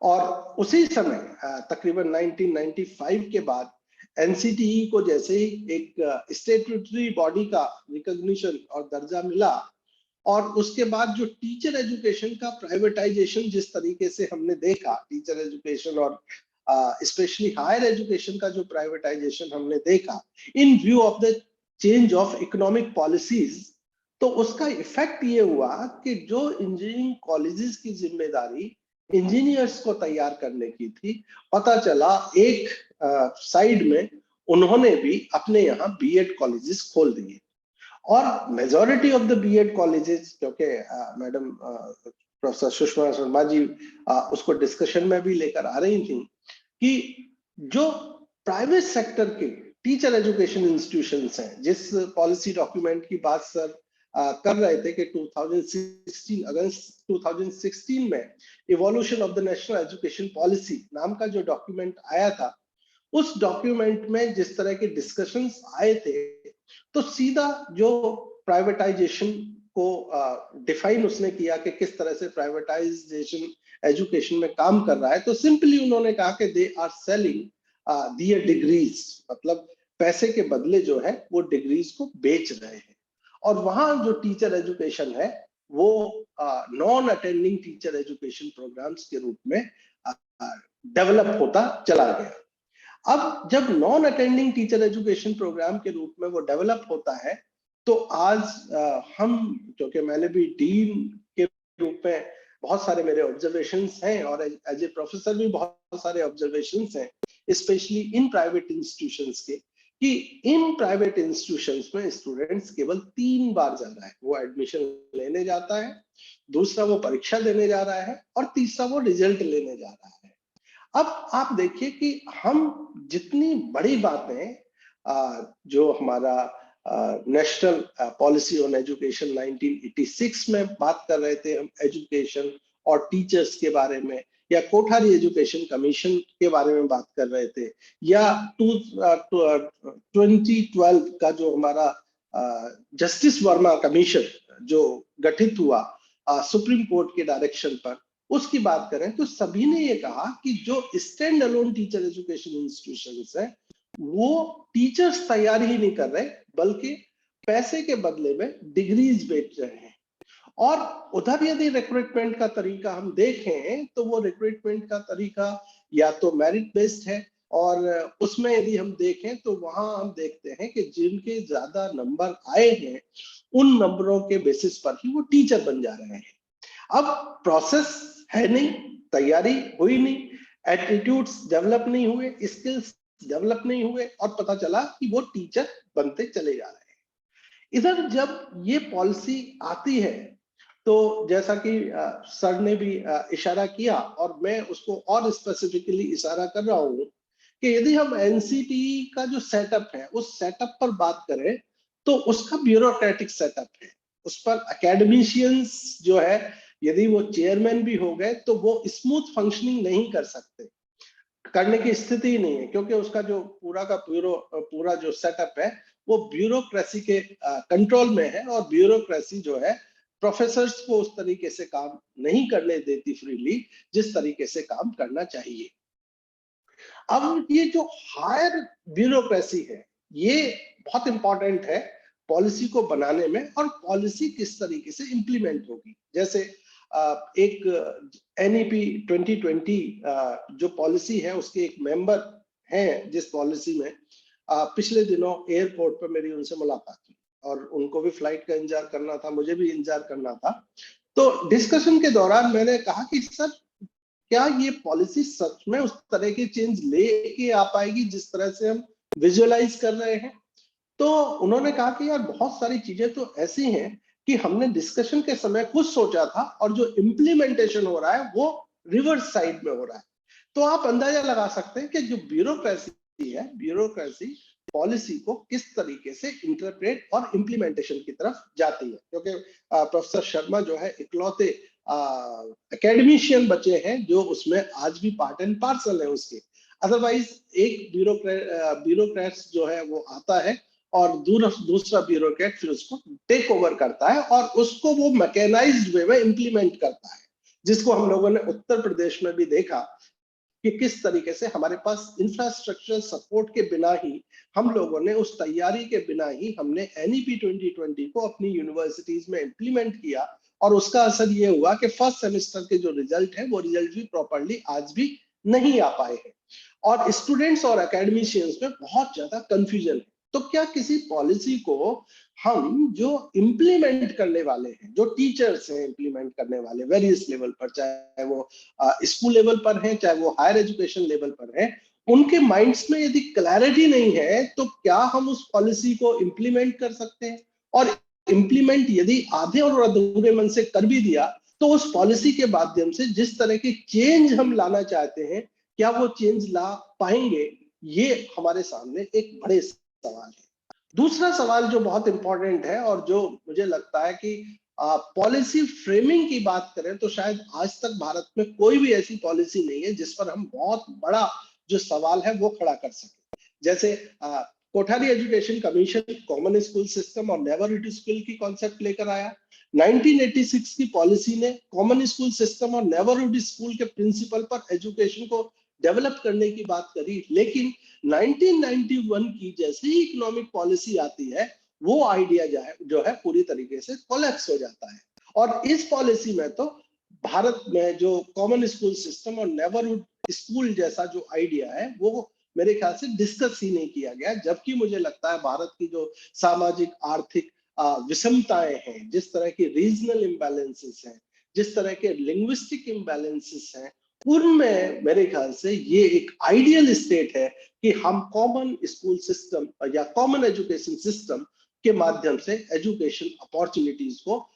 और उसी समय तकरीबन 1995 के बाद एनसीटीई को जैसे ही एक स्टैट्यूटरी बॉडी का रिकॉग्निशन और दर्जा मिला, और उसके बाद जो टीचर एजुकेशन का प्राइवेटाइजेशन जिस तरीके से हमने देखा, टीचर एजुकेशन और स्पेशली हायर एजुकेशन का जो प्राइवेटाइजेशन हमने देखा इन view of the change of economic policies, तो उसका इफेक्ट ये हुआ कि जो इंजीनियरिंग कॉलेजेस की जिम्मेदारी इंजीनियर्स को तैयार करने की थी, पता चला एक साइड में उन्होंने भी अपने यहाँ बीएड कॉलेजेस खोल दिए। और majority of the BEd colleges, क्योंकि मैडम प्रोफेसर सुषमा शर्मा जी उसको डिस्कशन में भी लेकर आ रही थी कि जो प्राइवेट सेक्टर के टीचर एजुकेशन इंस्टीट्यूशंस हैं, जिस पॉलिसी डॉक्यूमेंट की बात सर कर रहे थे कि 2016 अगस्त 2016 में evolution of the national education policy नाम का जो डॉक्यूमेंट आया था, उस डॉक्यूमेंट में जिस तरह के डिस्कशंस आए थे, तो सीधा जो प्राइवेटाइजेशन को डिफाइन उसने किया कि किस तरह से प्राइवेटाइजेशन एजुकेशन में काम कर रहा है। तो सिंपली उन्होंने कहा कि they are selling their degrees, मतलब पैसे के बदले जो है वो डिग्रीज को बेच रहे हैं। और वहां जो टीचर एजुकेशन है वो non attending teacher education programmes के रूप में डेवलप होता चला गया। अब जब non attending teacher education programme के रूप में वो डेवलप होता है, तो आज हम, क्योंकि मैंने भी डीन के रूप में बहुत सारे मेरे ऑब्जर्वेशंस हैं और एज ए प्रोफेसर भी बहुत सारे ऑब्जर्वेशंस हैं, स्पेशली इन प्राइवेट इंस्टीट्यूशंस के, कि इन प्राइवेट इंस्टीट्यूशंस में स्टूडेंट्स केवल 3 बार जा रहा है। वो एडमिशन लेने जाता है, दूसरा वो परीक्षा देने जा रहा है, और तीसरा वो रिजल्ट लेने जा रहा है। अब आप देखिए कि हम जितनी बड़ी बातें जो हमारा नेशनल पॉलिसी ऑन एजुकेशन 1986 में बात कर रहे थे हम एजुकेशन और टीचर्स के बारे में, या कोठारी एजुकेशन कमीशन के बारे में बात कर रहे थे, या 2012 का जो हमारा जस्टिस वर्मा कमीशन जो गठित हुआ सुप्रीम कोर्ट के डायरेक्शन पर, उसकी बात करें तो सभी ने ये कहा कि जो stand alone teacher education institutions हैं वो टीचर्स तैयार ही नहीं कर रहे, बल्कि पैसे के बदले में डिग्रीज बेच रहे हैं। और उधर यदि रिक्रूटमेंट का तरीका हम देखें तो वो रिक्रूटमेंट का तरीका या तो मेरिट बेस्ड है, और उसमें यदि हम देखें तो वहां हम देखते हैं कि जिनके ज्यादा नंबर आए हैं उन नंबरों के बेसिस पर ही वो टीचर बन जा रहे हैं। अब प्रोसेस है नहीं, तैयारी हुई नहीं, एटीट्यूड्स डेवलप नहीं हुए, स्किल्स डेवलप नहीं हुए, और पता चला कि वो टीचर बनते चले जा रहे हैं। इधर जब ये पॉलिसी आती है तो जैसा कि सर ने भी इशारा किया, और मैं उसको और स्पेसिफिकली इशारा कर रहा हूं कि यदि हम एनसीटी का जो सेटअप है उस सेटअप पर बात करें तो उसका ब्यूरोक्रेटिक सेटअप है। उस पर एकेडमिशियंस जो है यदि वो चेयरमैन भी हो गए तो वो स्मूथ फंक्शनिंग नहीं कर सकते, करने की स्थिति नहीं है, क्योंकि उसका जो पूरा जो सेटअप है वो ब्यूरोक्रेसी के कंट्रोल में है, और ब्यूरोक्रेसी जो है प्रोफेसर्स को उस तरीके से काम नहीं करने देती फ्रीली जिस तरीके से काम करना चाहिए। अब ये जो हायर ब्यूरोक्रेसी है ये बहुत इंपॉर्टेंट है पॉलिसी को बनाने में, और पॉलिसी किस तरीके से इंप्लीमेंट होगी। जैसे एक NEP 2020 जो पॉलिसी है उसके एक मेंबर हैं जिस पॉलिसी में पिछले दिनों एयरपोर्ट पर मेरी उनसे मुलाकात हुई, और उनको भी फ्लाइट का इंतजार करना था, मुझे भी इंतजार करना था। तो डिस्कशन के दौरान मैंने कहा कि सर क्या ये पॉलिसी सच में उस तरह की चेंज लेके आ पाएगी जिस तरह से हम विजुअलाइज कर रहे हैं। तो उन्होंने कहा कि यार बहुत सारी चीजें तो ऐसी हैं कि हमने डिस्कशन के समय कुछ सोचा था और जो इम्प्लीमेंटेशन हो रहा है वो रिवर्स साइड में हो रहा है। तो आप अंदाजा लगा सकते हैं कि जो ब्यूरोक्रेसी है, ब्यूरोक्रेसी पॉलिसी को किस तरीके से इंटरप्रेट और इम्प्लीमेंटेशन की तरफ जाती है, क्योंकि प्रोफेसर शर्मा जो है इकलौते एकेडमिशियन बचे हैं जो उसमें आज भी पार्ट एंड पार्सल है उसके। अदरवाइज एक ब्यूरोक्रेट्स जो है वो आता है और दूसरा ब्यूरोक्रेट फिर उसको टेक ओवर करता है और उसको वो मैकेनाइज्ड वे में इंप्लीमेंट करता है, जिसको हम लोगों ने उत्तर प्रदेश में भी देखा कि किस तरीके से हमारे पास इंफ्रास्ट्रक्चर सपोर्ट के बिना ही हम लोगों ने उस तैयारी के बिना ही हमने NEP 2020 को अपनी यूनिवर्सिटीज में इंप्लीमेंट किया, और उसका असर ये हुआ कि फर्स्ट सेमेस्टर के जो रिजल्ट है वो रिजल्ट भी प्रॉपर्ली आज भी नहीं आ पाए हैं, और स्टूडेंट्स और एकेडमिशियंस में बहुत ज्यादा कंफ्यूजन है। तो क्या किसी पॉलिसी को हम जो इम्प्लीमेंट करने वाले हैं, जो टीचर्स हैं इम्प्लीमेंट करने वाले वेरियस लेवल पर, चाहे वो स्कूल लेवल पर हैं चाहे वो हायर एजुकेशन लेवल पर हैं, उनके माइंड्स में यदि क्लैरिटी नहीं है तो क्या हम उस पॉलिसी को इम्प्लीमेंट कर सकते हैं? और इम्प्लीमेंट यदि आधे और अधूरे मन से कर भी दिया तो उस पॉलिसी के माध्यम से जिस तरह की चेंज हम लाना चाहते हैं क्या वो चेंज ला पाएंगे? ये हमारे सामने एक बड़े सवाल है। दूसरा सवाल जो बहुत इंपॉर्टेंट है और जो मुझे लगता है कि पॉलिसी फ्रेमिंग की बात करें तो शायद आज तक भारत में कोई भी ऐसी पॉलिसी नहीं है जिस पर हम बहुत बड़ा जो सवाल है वो खड़ा कर सके। जैसे Kothari education commission common school system और नेवर स्कूल की कॉन्सेप्ट लेकर आया। 1986 की पॉलिसी ने कॉमन स्कूल सिस्टम और नेवर स्कूल के प्रिंसिपल पर एजुकेशन को डेवलप करने की बात करी, लेकिन 1991 की जैसे ही इकोनॉमिक पॉलिसी आती है वो आइडिया जो है पूरी तरीके से कोलैप्स हो जाता है। और इस पॉलिसी में तो भारत में जो कॉमन स्कूल सिस्टम और नेबरहुड स्कूल जैसा जो आइडिया है वो मेरे ख्याल से डिस्कस ही नहीं किया गया, जबकि मुझे लगता है भारत की जो सामाजिक आर्थिक विषमताएं हैं, जिस तरह की रीजनल इम्बैलेंसेस हैं, जिस तरह के लिंग्विस्टिक इम्बैलेंसेस हैं, उनमें मेरे ख्याल से ये एक आइडियल स्टेट है कि हम कॉमन स्कूल सिस्टम या कॉमन एजुकेशन सिस्टम के माध्यम से एजुकेशन अपॉर्चुनिटीज को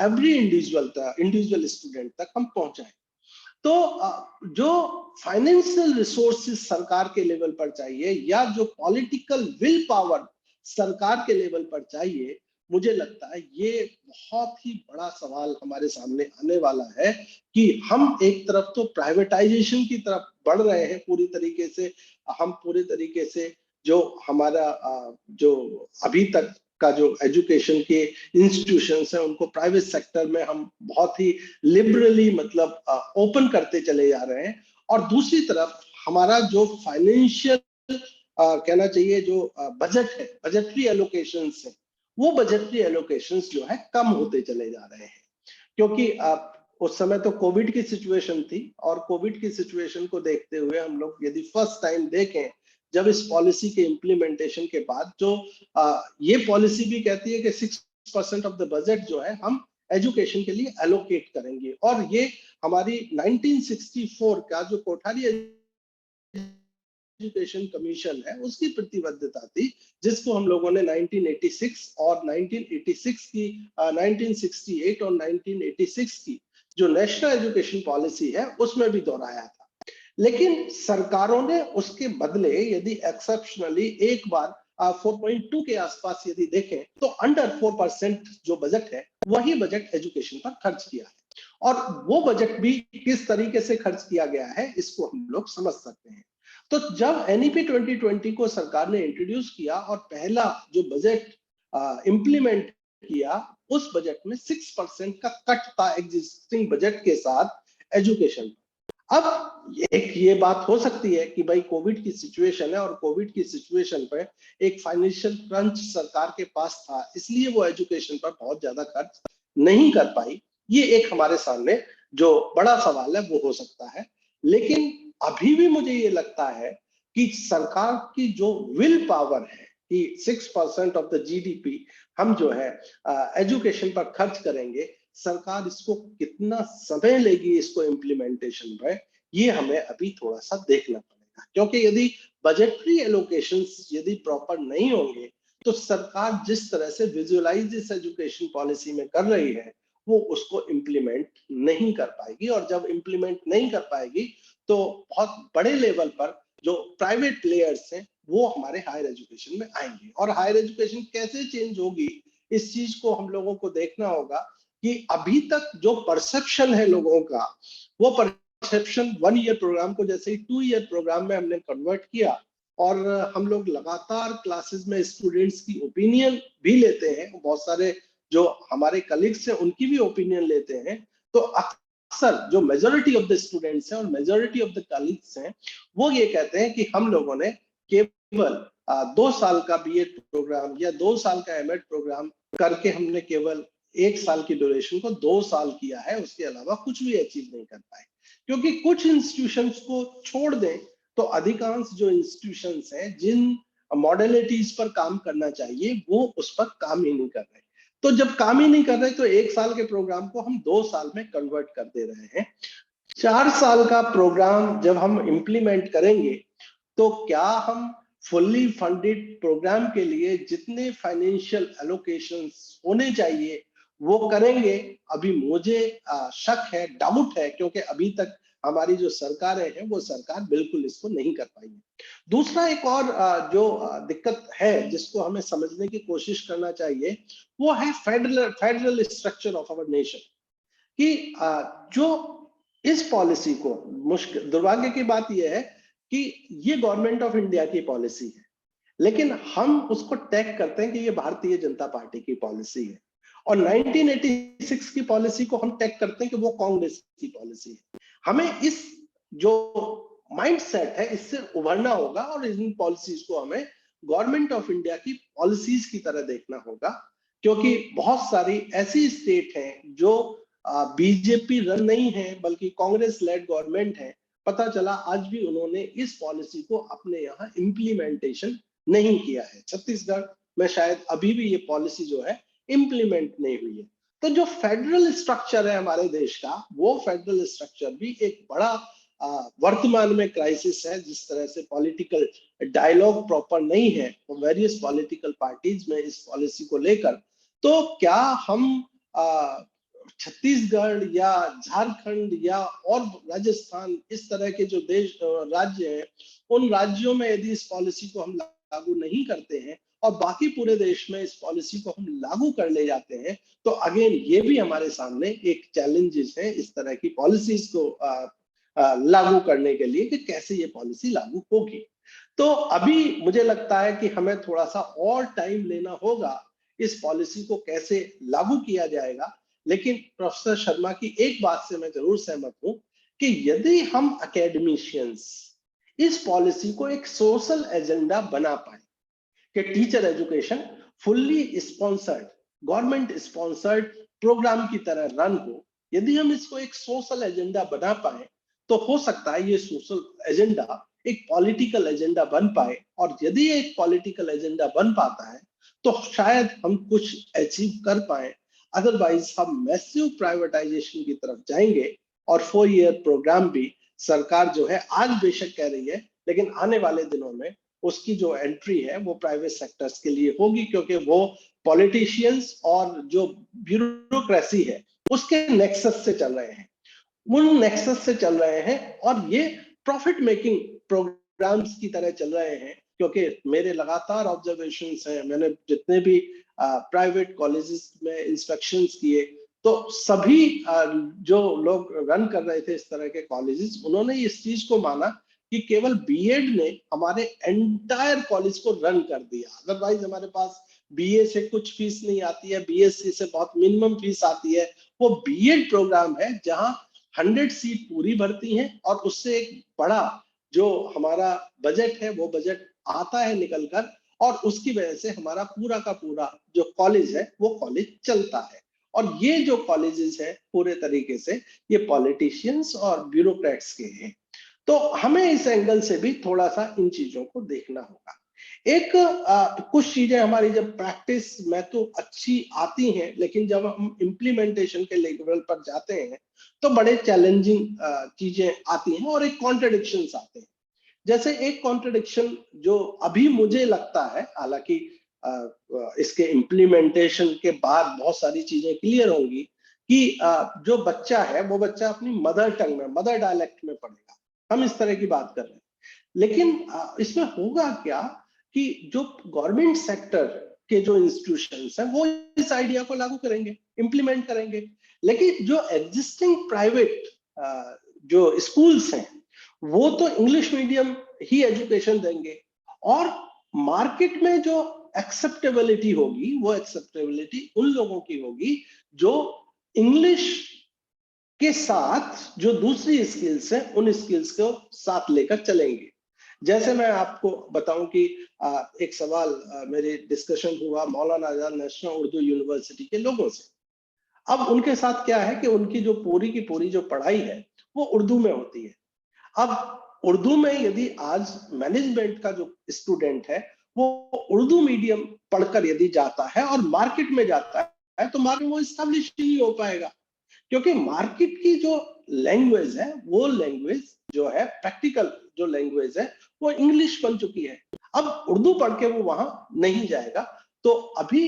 एवरी इंडिविजुअल स्टूडेंट तक हम पहुंचाएं। तो जो फाइनेंशियल रिसोर्सेस सरकार के लेवल पर चाहिए या जो पॉलिटिकल विल पावर सरकार के लेवल पर चाहिए, मुझे लगता है ये बहुत ही बड़ा सवाल हमारे सामने आने वाला है कि हम एक तरफ तो प्राइवेटाइजेशन की तरफ बढ़ रहे हैं पूरी तरीके से, हम पूरी तरीके से जो हमारा जो अभी तक का जो एजुकेशन के इंस्टीट्यूशंस हैं उनको प्राइवेट सेक्टर में हम बहुत ही लिबरली मतलब ओपन करते चले जा रहे हैं, और दूसरी तरफ हमारा जो फाइनेंशियल कहना चाहिए जो बजट है, बजटरी एलोकेशंस है, वो बजटरी एलोकेशंस जो है कम होते चले जा रहे हैं। क्योंकि उस समय तो कोविड की सिचुएशन थी, और कोविड की सिचुएशन को देखते हुए हम लोग यदि फर्स्ट टाइम देखें, जब इस पॉलिसी के इम्प्लीमेंटेशन के बाद जो ये पॉलिसी भी कहती है कि 6% ऑफ द बजट जो है हम एजुकेशन के लिए एलोकेट करेंगे, और ये हमारी 1964 का जो कोठारी एजुकेशन कमीशन है उसकी प्रतिबद्धता थी, जिसको हम लोगों ने 1986 और 1986 की 1968 और 1986 की जो नेशनल एजुकेशन पॉलिसी है उसमें भी दोहराया था। लेकिन सरकारों ने उसके बदले यदि एक्सेप्शनली एक बार 4.2 के आसपास यदि देखें तो अंडर 4% जो बजट है वही बजट एजुकेशन पर खर्च किया है, और वो बजट भी किस तरीके से खर्च किया गया है इसको हम लोग समझ सकते हैं। तो जब NEP 2020 को सरकार ने इंट्रोड्यूस किया और पहला जो बजट इंप्लीमेंट किया, उस बजट में 6% का कट था एग्जिस्टिंग बजट के साथ एजुकेशन। अब एक ये बात हो सकती है कि भाई कोविड की सिचुएशन है और कोविड की सिचुएशन पे एक फाइनेंशियल क्रंच सरकार के पास था, इसलिए वो एजुकेशन पर बहुत ज्यादा खर्च नहीं कर पाई। ये एक हमारे सामने जो बड़ा सवाल है वो हो सकता है। लेकिन अभी भी मुझे ये लगता है कि सरकार की जो विल पावर है कि 6% ऑफ द GDP हम जो है एजुकेशन पर खर्च करेंगे, सरकार इसको कितना समय लेगी इसको इम्प्लीमेंटेशन पर, ये हमें अभी थोड़ा सा देखना पड़ेगा। क्योंकि यदि बजटरी एलोकेशंस यदि प्रॉपर नहीं होंगे तो सरकार जिस तरह से विजुअलाइज इस एजुकेशन पॉलिसी में कर रही है वो उसको इम्प्लीमेंट नहीं कर पाएगी, और जब इम्प्लीमेंट नहीं कर पाएगी तो बहुत बड़े लेवल पर जो प्राइवेट प्लेयर्स हैं वो हमारे हायर एजुकेशन में आएंगे। और हायर एजुकेशन कैसे चेंज होगी इस चीज को हम लोगों को देखना होगा कि अभी तक जो परसेप्शन है लोगों का, वो परसेप्शन 1 ईयर प्रोग्राम को जैसे ही 2 ईयर प्रोग्राम में हमने कन्वर्ट किया, और हम लोग लगातार क्लासेस में स्टूडेंट्स की ओपिनियन भी लेते हैं, बहुत सारे जो हमारे कलीग्स हैं उनकी भी ओपिनियन लेते हैं, तो अक्सर जो मेजॉरिटी ऑफ द स्टूडेंट्स हैं और मेजॉरिटी ऑफ द कलीग्स हैं वो ये कहते हैं कि हम लोगों ने केवल 2 साल का BEd प्रोग्राम या 2 साल का M.Ed प्रोग्राम करके हमने केवल 1 साल की ड्यूरेशन को 2 साल किया है, उसके अलावा कुछ भी अचीव नहीं कर पाए। क्योंकि कुछ इंस्टीट्यूशंस को छोड़ दें तो अधिकांश जो इंस्टीट्यूशंस हैं जिन मॉडलिटीज पर काम करना चाहिए वो उस पर काम ही नहीं कर रहे। तो जब काम ही नहीं कर रहे तो 1 साल के प्रोग्राम को हम 2 साल में कन्वर्ट कर दे रहे हैं। 4 साल का प्रोग्राम जब हम इम्प्लीमेंट करेंगे तो क्या हम फुल्ली फंडेड प्रोग्राम के लिए जितने फाइनेंशियल एलोकेशंस होने चाहिए वो करेंगे? अभी मुझे शक है, डाउट है, क्योंकि अभी तक हमारी जो सरकारें हैं वो सरकार बिल्कुल इसको नहीं कर पाई है। दूसरा एक और जो दिक्कत है जिसको हमें समझने की कोशिश करना चाहिए वो है federal structure of our nation, कि जो इस पॉलिसी को, मुश्किल दुर्भाग्य की बात यह है कि ये गवर्नमेंट ऑफ इंडिया की पॉलिसी है, लेकिन हम उसको टैग करते हैं कि ये भारतीय जनता पार्टी की पॉलिसी है, और 1986 की पॉलिसी को हम टैग करते हैं कि वो कांग्रेस की पॉलिसी है। हमें इस जो माइंडसेट है इससे उभरना होगा और इन पॉलिसीज को हमें गवर्नमेंट ऑफ इंडिया की पॉलिसीज की तरह देखना होगा, क्योंकि बहुत सारी ऐसी स्टेट हैं जो बीजेपी रन नहीं है बल्कि कांग्रेस लेड गवर्नमेंट है। पता चला आज भी उन्होंने इस पॉलिसी को अपने यहाँ इम्प्लीमेंटेशन नहीं किया है। छत्तीसगढ़ में शायद अभी भी ये पॉलिसी जो है इम्प्लीमेंट नहीं हुई है। तो जो फेडरल स्ट्रक्चर है हमारे देश का, वो फेडरल स्ट्रक्चर भी एक बड़ा वर्तमान में क्राइसिस है। जिस तरह से पॉलिटिकल डायलॉग प्रॉपर नहीं है वेरियस पॉलिटिकल पार्टीज में इस पॉलिसी को लेकर, तो क्या हम छत्तीसगढ़ या झारखंड या और राजस्थान इस तरह के जो देश राज्य हैं, उन राज्यों में यदि इस पॉलिसी को हम लागू नहीं करते हैं और बाकी पूरे देश में इस पॉलिसी को हम लागू कर ले जाते हैं, तो अगेन ये भी हमारे सामने एक चैलेंजेस है इस तरह की पॉलिसीज को लागू करने के लिए कि कैसे ये पॉलिसी लागू होगी। तो अभी मुझे लगता है कि हमें थोड़ा सा और टाइम लेना होगा इस पॉलिसी को कैसे लागू किया जाएगा। लेकिन प्रोफेसर शर्मा की एक बात से मैं जरूर सहमत हूं कि यदि हम एकेडमिशियंस इस पॉलिसी को एक सोशल एजेंडा बना पाए कि teacher education fully sponsored, government sponsored programme की तरह रन हो, यदि हम इसको एक सोशल एजेंडा बना पाए तो हो सकता है ये सोशल एजेंडा एक पॉलिटिकल एजेंडा बन पाए, और यदि एक पॉलिटिकल एजेंडा बन पाता है तो शायद हम कुछ अचीव कर पाए। अदरवाइज हम मैसिव प्राइवेटाइजेशन की तरफ जाएंगे और 4 ईयर प्रोग्राम भी सरकार जो है आज बेशक कह रही है, लेकिन आने वाले दिनों में उसकी जो एंट्री है वो प्राइवेट सेक्टर्स के लिए होगी, क्योंकि वो पॉलिटिशियंस और जो ब्यूरोक्रेसी है उसके नेक्सस से चल रहे हैं, उन नेक्सस से चल रहे हैं, और ये प्रॉफिट मेकिंग प्रोग्राम्स की तरह चल रहे हैं। क्योंकि मेरे लगातार ऑब्जर्वेशंस हैं, मैंने जितने भी प्राइवेट कॉलेजेस में इंस्पेक्शंस किए तो सभी जो लोग रन कर रहे थे इस तरह के कॉलेजेस, उन्होंने इस चीज को माना कि केवल बीएड ने हमारे एंटायर कॉलेज को रन कर दिया। अदरवाइज हमारे पास बीए से कुछ फीस नहीं आती है, बीएससी से बहुत मिनिमम फीस आती है। वो बीएड प्रोग्राम है जहां 100 सीट पूरी भरती हैं और उससे एक बड़ा जो हमारा बजट है वो बजट आता है निकल कर, और उसकी वजह से हमारा पूरा का पूरा जो कॉलेज है वो कॉलेज चलता है। और ये जो कॉलेजेस है पूरे तरीके से ये पॉलिटिशियंस और ब्यूरोक्रेट्स के हैं। तो हमें इस एंगल से भी थोड़ा सा इन चीजों को देखना होगा। एक कुछ चीजें हमारी जब प्रैक्टिस में तो अच्छी आती हैं, लेकिन जब हम इम्प्लीमेंटेशन के लेवल पर जाते हैं तो बड़े चैलेंजिंग चीजें आती हैं और एक कॉन्ट्रडिक्शंस आते हैं। जैसे एक कॉन्ट्रडिक्शन जो अभी मुझे लगता है, हालांकि इसके इम्प्लीमेंटेशन के बाद बहुत सारी चीजें क्लियर होंगी, कि जो बच्चा है वो बच्चा अपनी मदर टंग में, मदर डायलेक्ट में पढ़ेगा। हम इस तरह की बात कर रहे हैं, लेकिन इसमें होगा क्या कि जो गवर्नमेंट सेक्टर के जो इंस्टीट्यूशंस हैं वो इस आइडिया को लागू करेंगे, इंप्लीमेंट करेंगे, लेकिन जो एग्जिस्टिंग प्राइवेट जो स्कूल्स हैं वो तो इंग्लिश मीडियम ही एजुकेशन देंगे, और मार्केट में जो एक्सेप्टेबिलिटी होगी वो एक्सेप्टेबिलिटी उन लोगों की होगी जो इंग्लिश के साथ जो दूसरी स्किल्स हैं उन स्किल्स को साथ लेकर चलेंगे। जैसे मैं आपको बताऊं कि एक सवाल मेरे डिस्कशन हुआ मौलाना आजाद नेशनल उर्दू यूनिवर्सिटी के लोगों से। अब उनके साथ क्या है कि उनकी जो पूरी की पूरी जो पढ़ाई है वो उर्दू में होती है। अब उर्दू में यदि आज मैनेजमेंट का जो स्टूडेंट है वो उर्दू मीडियम पढ़कर यदि जाता है और मार्केट में जाता है तो मार्केट वो इस्टेब्लिश नहीं हो पाएगा, क्योंकि मार्केट की जो लैंग्वेज है वो लैंग्वेज जो है प्रैक्टिकल जो लैंग्वेज है वो इंग्लिश बन चुकी है। अब उर्दू पढ़ के वो वहां नहीं जाएगा। तो अभी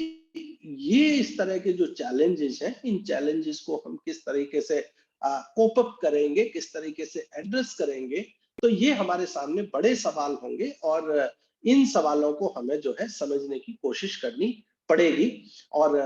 ये इस तरह के जो चैलेंजेस हैं, इन चैलेंजेस को हम किस तरीके से कोप अप करेंगे, किस तरीके से एड्रेस करेंगे, तो ये हमारे सामने बड़े सवाल होंगे और इन सवालों को हमें जो है समझने की कोशिश करनी पड़ेगी। और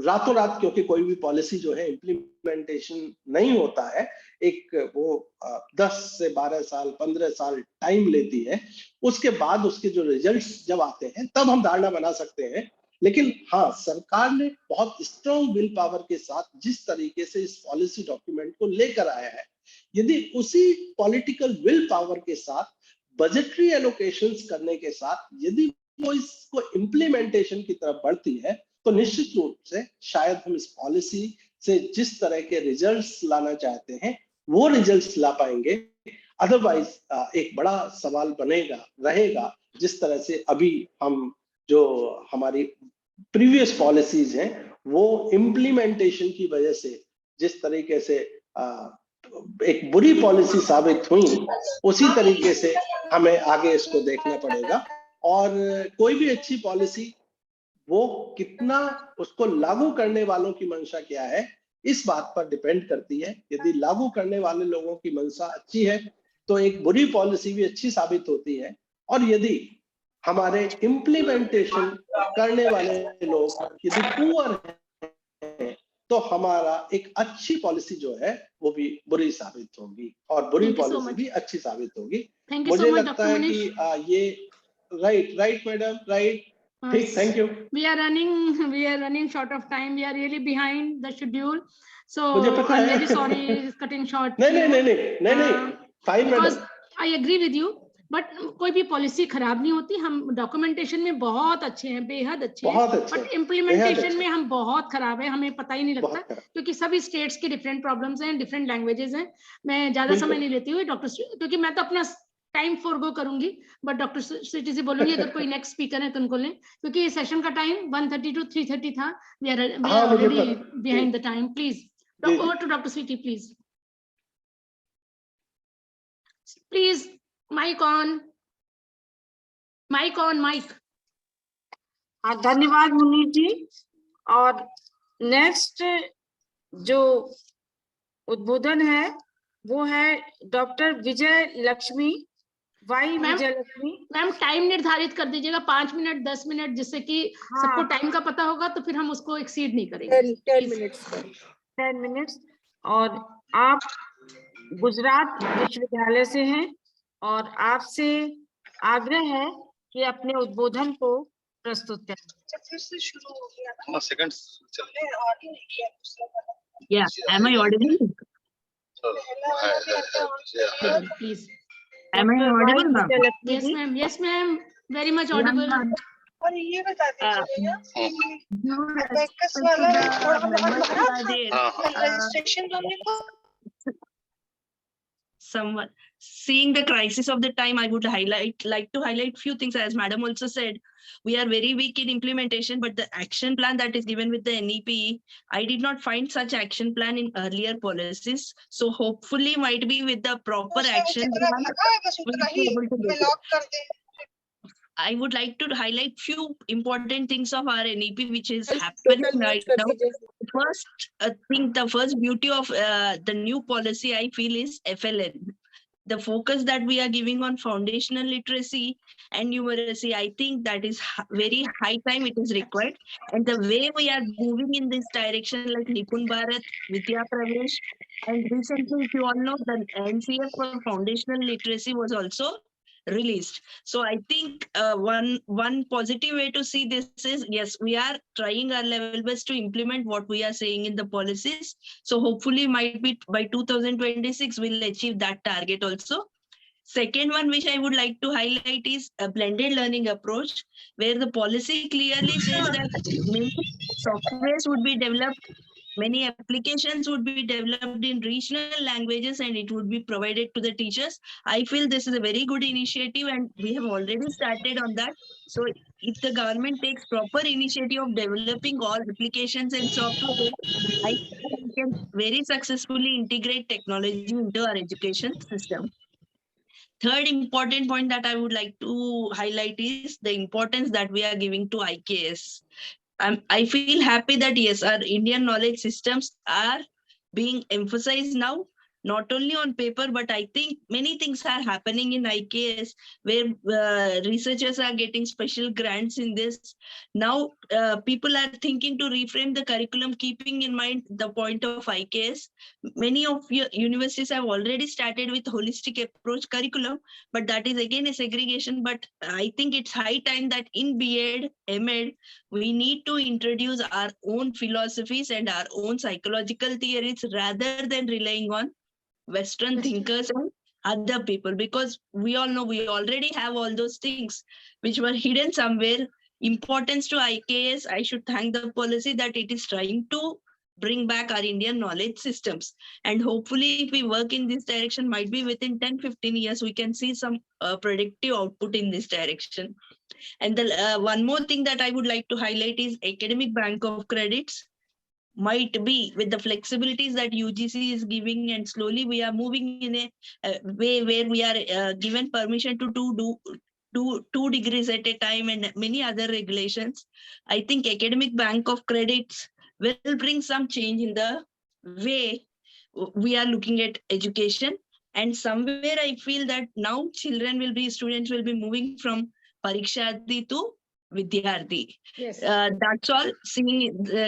रातों रात क्योंकि कोई भी पॉलिसी जो है इम्प्लीमेंटेशन नहीं होता है, एक वो 10 से 12 साल 15 साल टाइम लेती है, उसके बाद उसके जो रिजल्ट्स जब आते हैं तब हम धारणा बना सकते हैं। लेकिन हाँ, सरकार ने बहुत स्ट्रॉन्ग विल पावर के साथ जिस तरीके से इस पॉलिसी डॉक्यूमेंट को लेकर आया है, यदि उसी पॉलिटिकल विल पावर के साथ बजटरी एलोकेशंस करने के साथ यदि वो इसको इम्प्लीमेंटेशन की तरफ बढ़ती है तो निश्चित रूप से शायद हम इस पॉलिसी से जिस तरह के रिजल्ट्स लाना चाहते हैं वो रिजल्ट्स ला पाएंगे। अदरवाइज एक बड़ा सवाल बनेगा रहेगा, जिस तरह से अभी हम जो हमारी प्रीवियस पॉलिसीज हैं वो इम्प्लीमेंटेशन की वजह से जिस तरीके से एक बुरी पॉलिसी साबित हुई, उसी तरीके से हमें आगे इसको देखना पड़ेगा। और कोई भी अच्छी पॉलिसी वो कितना उसको लागू करने वालों की मंशा क्या है इस बात पर डिपेंड करती है। यदि लागू करने वाले लोगों की मंशा अच्छी है तो एक बुरी पॉलिसी भी अच्छी साबित होती है, और यदि हमारे इम्प्लीमेंटेशन करने वाले लोग यदि पुअर हैं तो हमारा एक अच्छी पॉलिसी जो है वो भी बुरी साबित होगी और बुरी पॉलिसी भी अच्छी साबित होगी। मुझे लगता है कि ये राइट मैडम, राइट, ठीक, thank you. We are running short of time. We are really behind the schedule. So I'm very sorry cutting short. नहीं, fine because madam. I agree with you but कोई भी policy खराब नहीं होती, हम documentation में बहुत अच्छे हैं, बेहद अच्छे बहुत हैं, अच्छे बट हैं, इम्प्लीमेंटेशन बेहद में हम बहुत खराब है, हमें पता ही नहीं लगता, बहुत खराब। क्योंकि सभी स्टेट्स की डिफरेंट प्रॉब्लम्स हैं, डिफरेंट लैंग्वेजेस हैं। मैं ज्यादा बिल्कुल। समय नहीं लेती हुई डॉक्टर, क्योंकि मैं तो अपना टाइम फोरगो करूंगी, बट डॉक्टर सिटी से बोलूंगी अगर कोई नेक्स्ट स्पीकर है तो उनको लें, क्योंकि ये सेशन का टाइम 1:30 to 3:30 था। वी आर हाँ, मुझे ऑलरेडी पता। Behind the time. प्लीज जी, जी। ओवर टू डॉक्टर सिटी please. Please mic on, mic on, mic. हाँ, धन्यवाद मुनीर जी। और नेक्स्ट जो उद्बोधन है वो है डॉक्टर विजय लक्ष्मी, वाई मैम, विजय लक्ष्मी। मैम टाइम निर्धारित कर दीजिएगा, 5 मिनट 10 मिनट, जिससे कि सबको टाइम का पता होगा, तो फिर हम उसको एक्सीड नहीं करेंगे। 10 मिनट्स। 10 मिनट्स। और आप गुजरात विश्वविद्यालय से हैं और आपसे आग्रह है कि अपने उद्बोधन को प्रस्तुत करें। फिर से शुरू हो गया ना। Seconds Am I audible? Please. Am I audible, ma'am? Yes, ma'am. Yes, ma'am. Very much audible. और ये बता दीजिए अबेकस वाला रजिस्ट्रेशन करने को someone seeing the crisis of the time, I would like to highlight few things. As madam also said, we are very weak in implementation, but the action plan that is given with the NEP, I did not find such action plan in earlier policies. So hopefully might be with the proper action plan, we'll be able to do it. I would like to highlight few important things of our NEP which is happening right now. First thing, the first beauty of the new policy I feel is FLN. The focus that we are giving on foundational literacy and numeracy, I think that is very high time it is required. And the way we are moving in this direction, like Nipun Bharat, Vidya Pravesh, and recently, if you all know, the NCF for foundational literacy was also released. So I think one positive way to see this is, yes, we are trying our level best to implement what we are saying in the policies. So hopefully might be by 2026 we'll achieve that target also. Second one which I would like to highlight is a blended learning approach, where the policy clearly says that many softwares would be developed, many applications would be developed in regional languages, and it would be provided to the teachers. I feel this is a very good initiative and we have already started on that. So if the government takes proper initiative of developing all applications and software, I think we can very successfully integrate technology into our education system. Third important point that I would like to highlight is the importance that we are giving to IKS. I feel happy that yes, our Indian knowledge systems are being emphasized now, not only on paper, but I think many things are happening in IKS where researchers are getting special grants in this. Now, people are thinking to reframe the curriculum, keeping in mind the point of IKS. Many of your universities have already started with holistic approach curriculum, but that is again a segregation. But I think it's high time that in BEd, MEd, we need to introduce our own philosophies and our own psychological theories rather than relying on Western thinkers and other people, because we all know we already have all those things which were hidden somewhere. Importance to IKS, I should thank the policy that it is trying to bring back our Indian knowledge systems. And hopefully if we work in this direction, might be within 10-15 years, we can see some predictive output in this direction. And the one more thing that I would like to highlight is academic bank of credits. Might be with the flexibilities that UGC is giving, and slowly we are moving in a way where we are given permission to do 2 degrees at a time and many other regulations. I think academic bank of credits will bring some change in the way we are looking at education. And somewhere I feel that now students will be moving from Pariksharthi to Vidyarthi. Yes. That's all.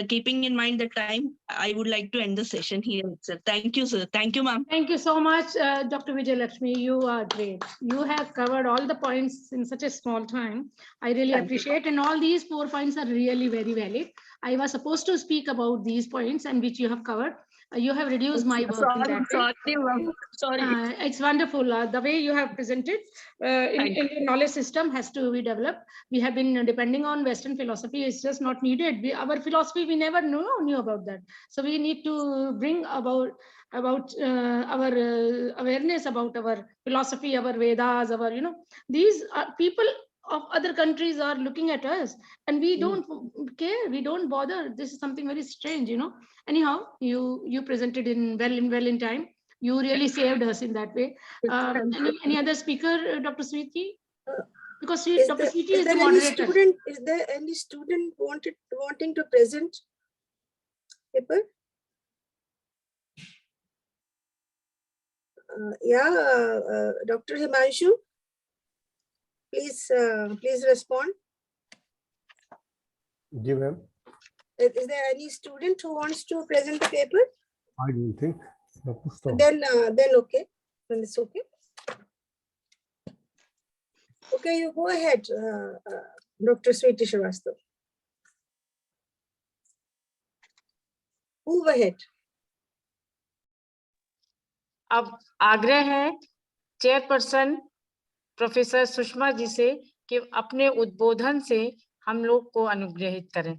Keeping in mind the time, I would like to end the session here itself. Thank you, sir. Thank you, ma'am. Thank you so much, Dr. Vijay Lakshmi. You are great. You have covered all the points in such a small time. I really appreciate, and all these 4 points are really very valid. I was supposed to speak about these points and which you have covered. You have reduced my work in that way. Sorry, ma'am. Sorry. It's wonderful. The way you have presented, Indian knowledge system has to be developed. We have been depending on Western philosophy. It's just not needed. Our philosophy, we never knew about that. So we need to bring about our awareness about our philosophy, our Vedas, our, these people of other countries are looking at us, and we don't care. We don't bother. This is something very strange, Anyhow, you presented in well in time. You really saved us in that way. Any other speaker, Dr. Sweetie? Because Dr. Sweetie is the moderator. Is there any student wanting to present paper? Dr. Himanshu, please respond. Ji, ma'am. Is there any student who wants to present the paper? I don't think. Then okay. Then it's okay. Okay, you go ahead, Dr. Sweetie Srivastava. Move ahead. अब आग्रह है chairperson professor Sushma ji से कि अपने उद्बोधन से हम लोग को अनुग्रहित करें.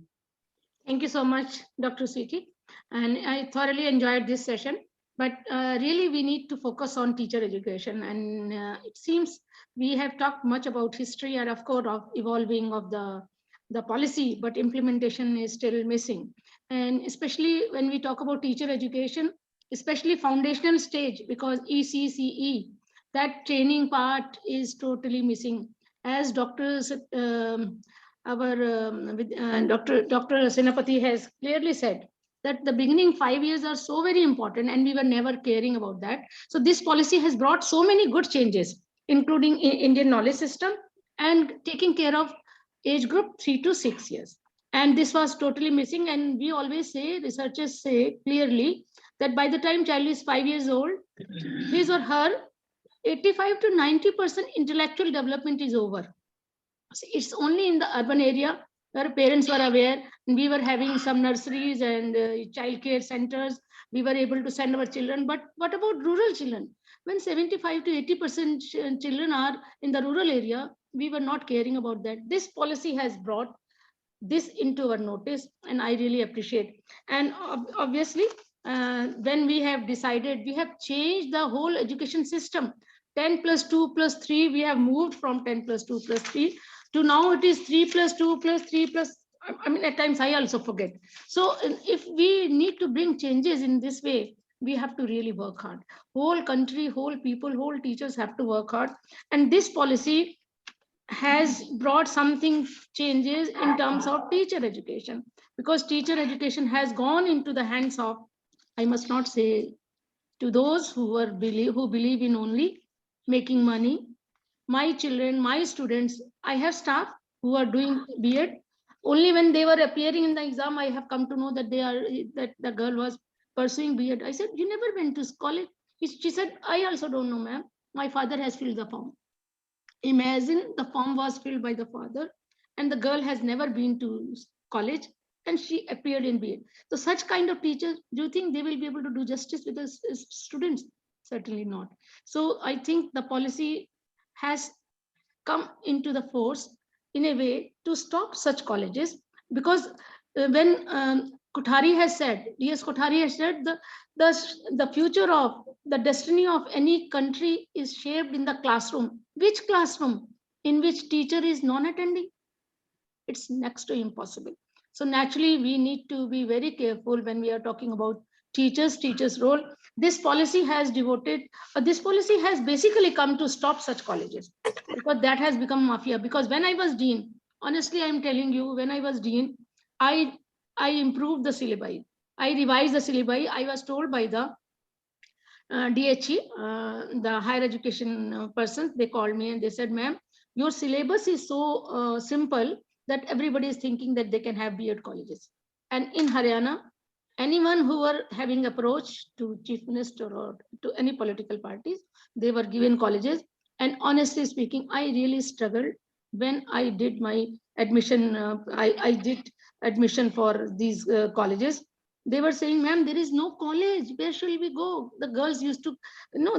Thank you so much, Dr. Sweetie. And I thoroughly enjoyed this session. But really, we need to focus on teacher education. And it seems we have talked much about history and, of course, of evolving of the policy, but implementation is still missing. And especially when we talk about teacher education, especially foundational stage, because ECCE, that training part is totally missing. As doctors, Dr. Senapati has clearly said, that the beginning 5 years are so very important, and we were never caring about that. So this policy has brought so many good changes, including Indian knowledge system and taking care of age group 3 to 6 years. And this was totally missing. And we always say, researchers say clearly that by the time child is 5 years old, his or her 85 to 90% intellectual development is over. So it's only in the urban area where parents were aware, and we were having some nurseries and child care centers. We were able to send our children. But what about rural children? When 75 to 80% children are in the rural area, we were not caring about that. This policy has brought this into our notice, and I really appreciate. And obviously, when we have decided, we have changed the whole education system. 10 plus 2 plus 3, we have moved from 10 plus 2 plus 3 to now it is 3 plus 2 plus 3 plus, I mean, at times I also forget. So if we need to bring changes in this way, we have to really work hard. Whole country, whole people, whole teachers have to work hard. And this policy has brought something changes in terms of teacher education, because teacher education has gone into the hands of, I must not say, to those who believe in only making money. My children, my students, I have staff who are doing B.Ed. Only when they were appearing in the exam, I have come to know that that the girl was pursuing B.Ed. I said, you never went to college? She said, I also don't know, ma'am. My father has filled the form. Imagine, the form was filled by the father, and the girl has never been to college, and she appeared in B.Ed. So such kind of teachers, do you think they will be able to do justice with the students? Certainly not. So I think the policy has come into the force in a way to stop such colleges, because when Kothari has said, D.S. Kothari has said, the future of the destiny of any country is shaped in the classroom. Which classroom? In which teacher is non-attending? It's next to impossible. So naturally, we need to be very careful when we are talking about teachers' role. This policy has basically come to stop such colleges, because that has become mafia. Because when I was dean, honestly, I'm telling you, when I was dean, I improved the syllabi. I revised the syllabi. I was told by the DHE, the higher education persons, they called me and they said, ma'am, your syllabus is so simple that everybody is thinking that they can have B.Ed colleges. And in Haryana, anyone who were having approach to chief minister or to any political parties, they were given colleges. And honestly speaking, I really struggled when I did my admission. I did admission for these colleges. They were saying, ma'am, there is no college. Where shall we go? The girls used to,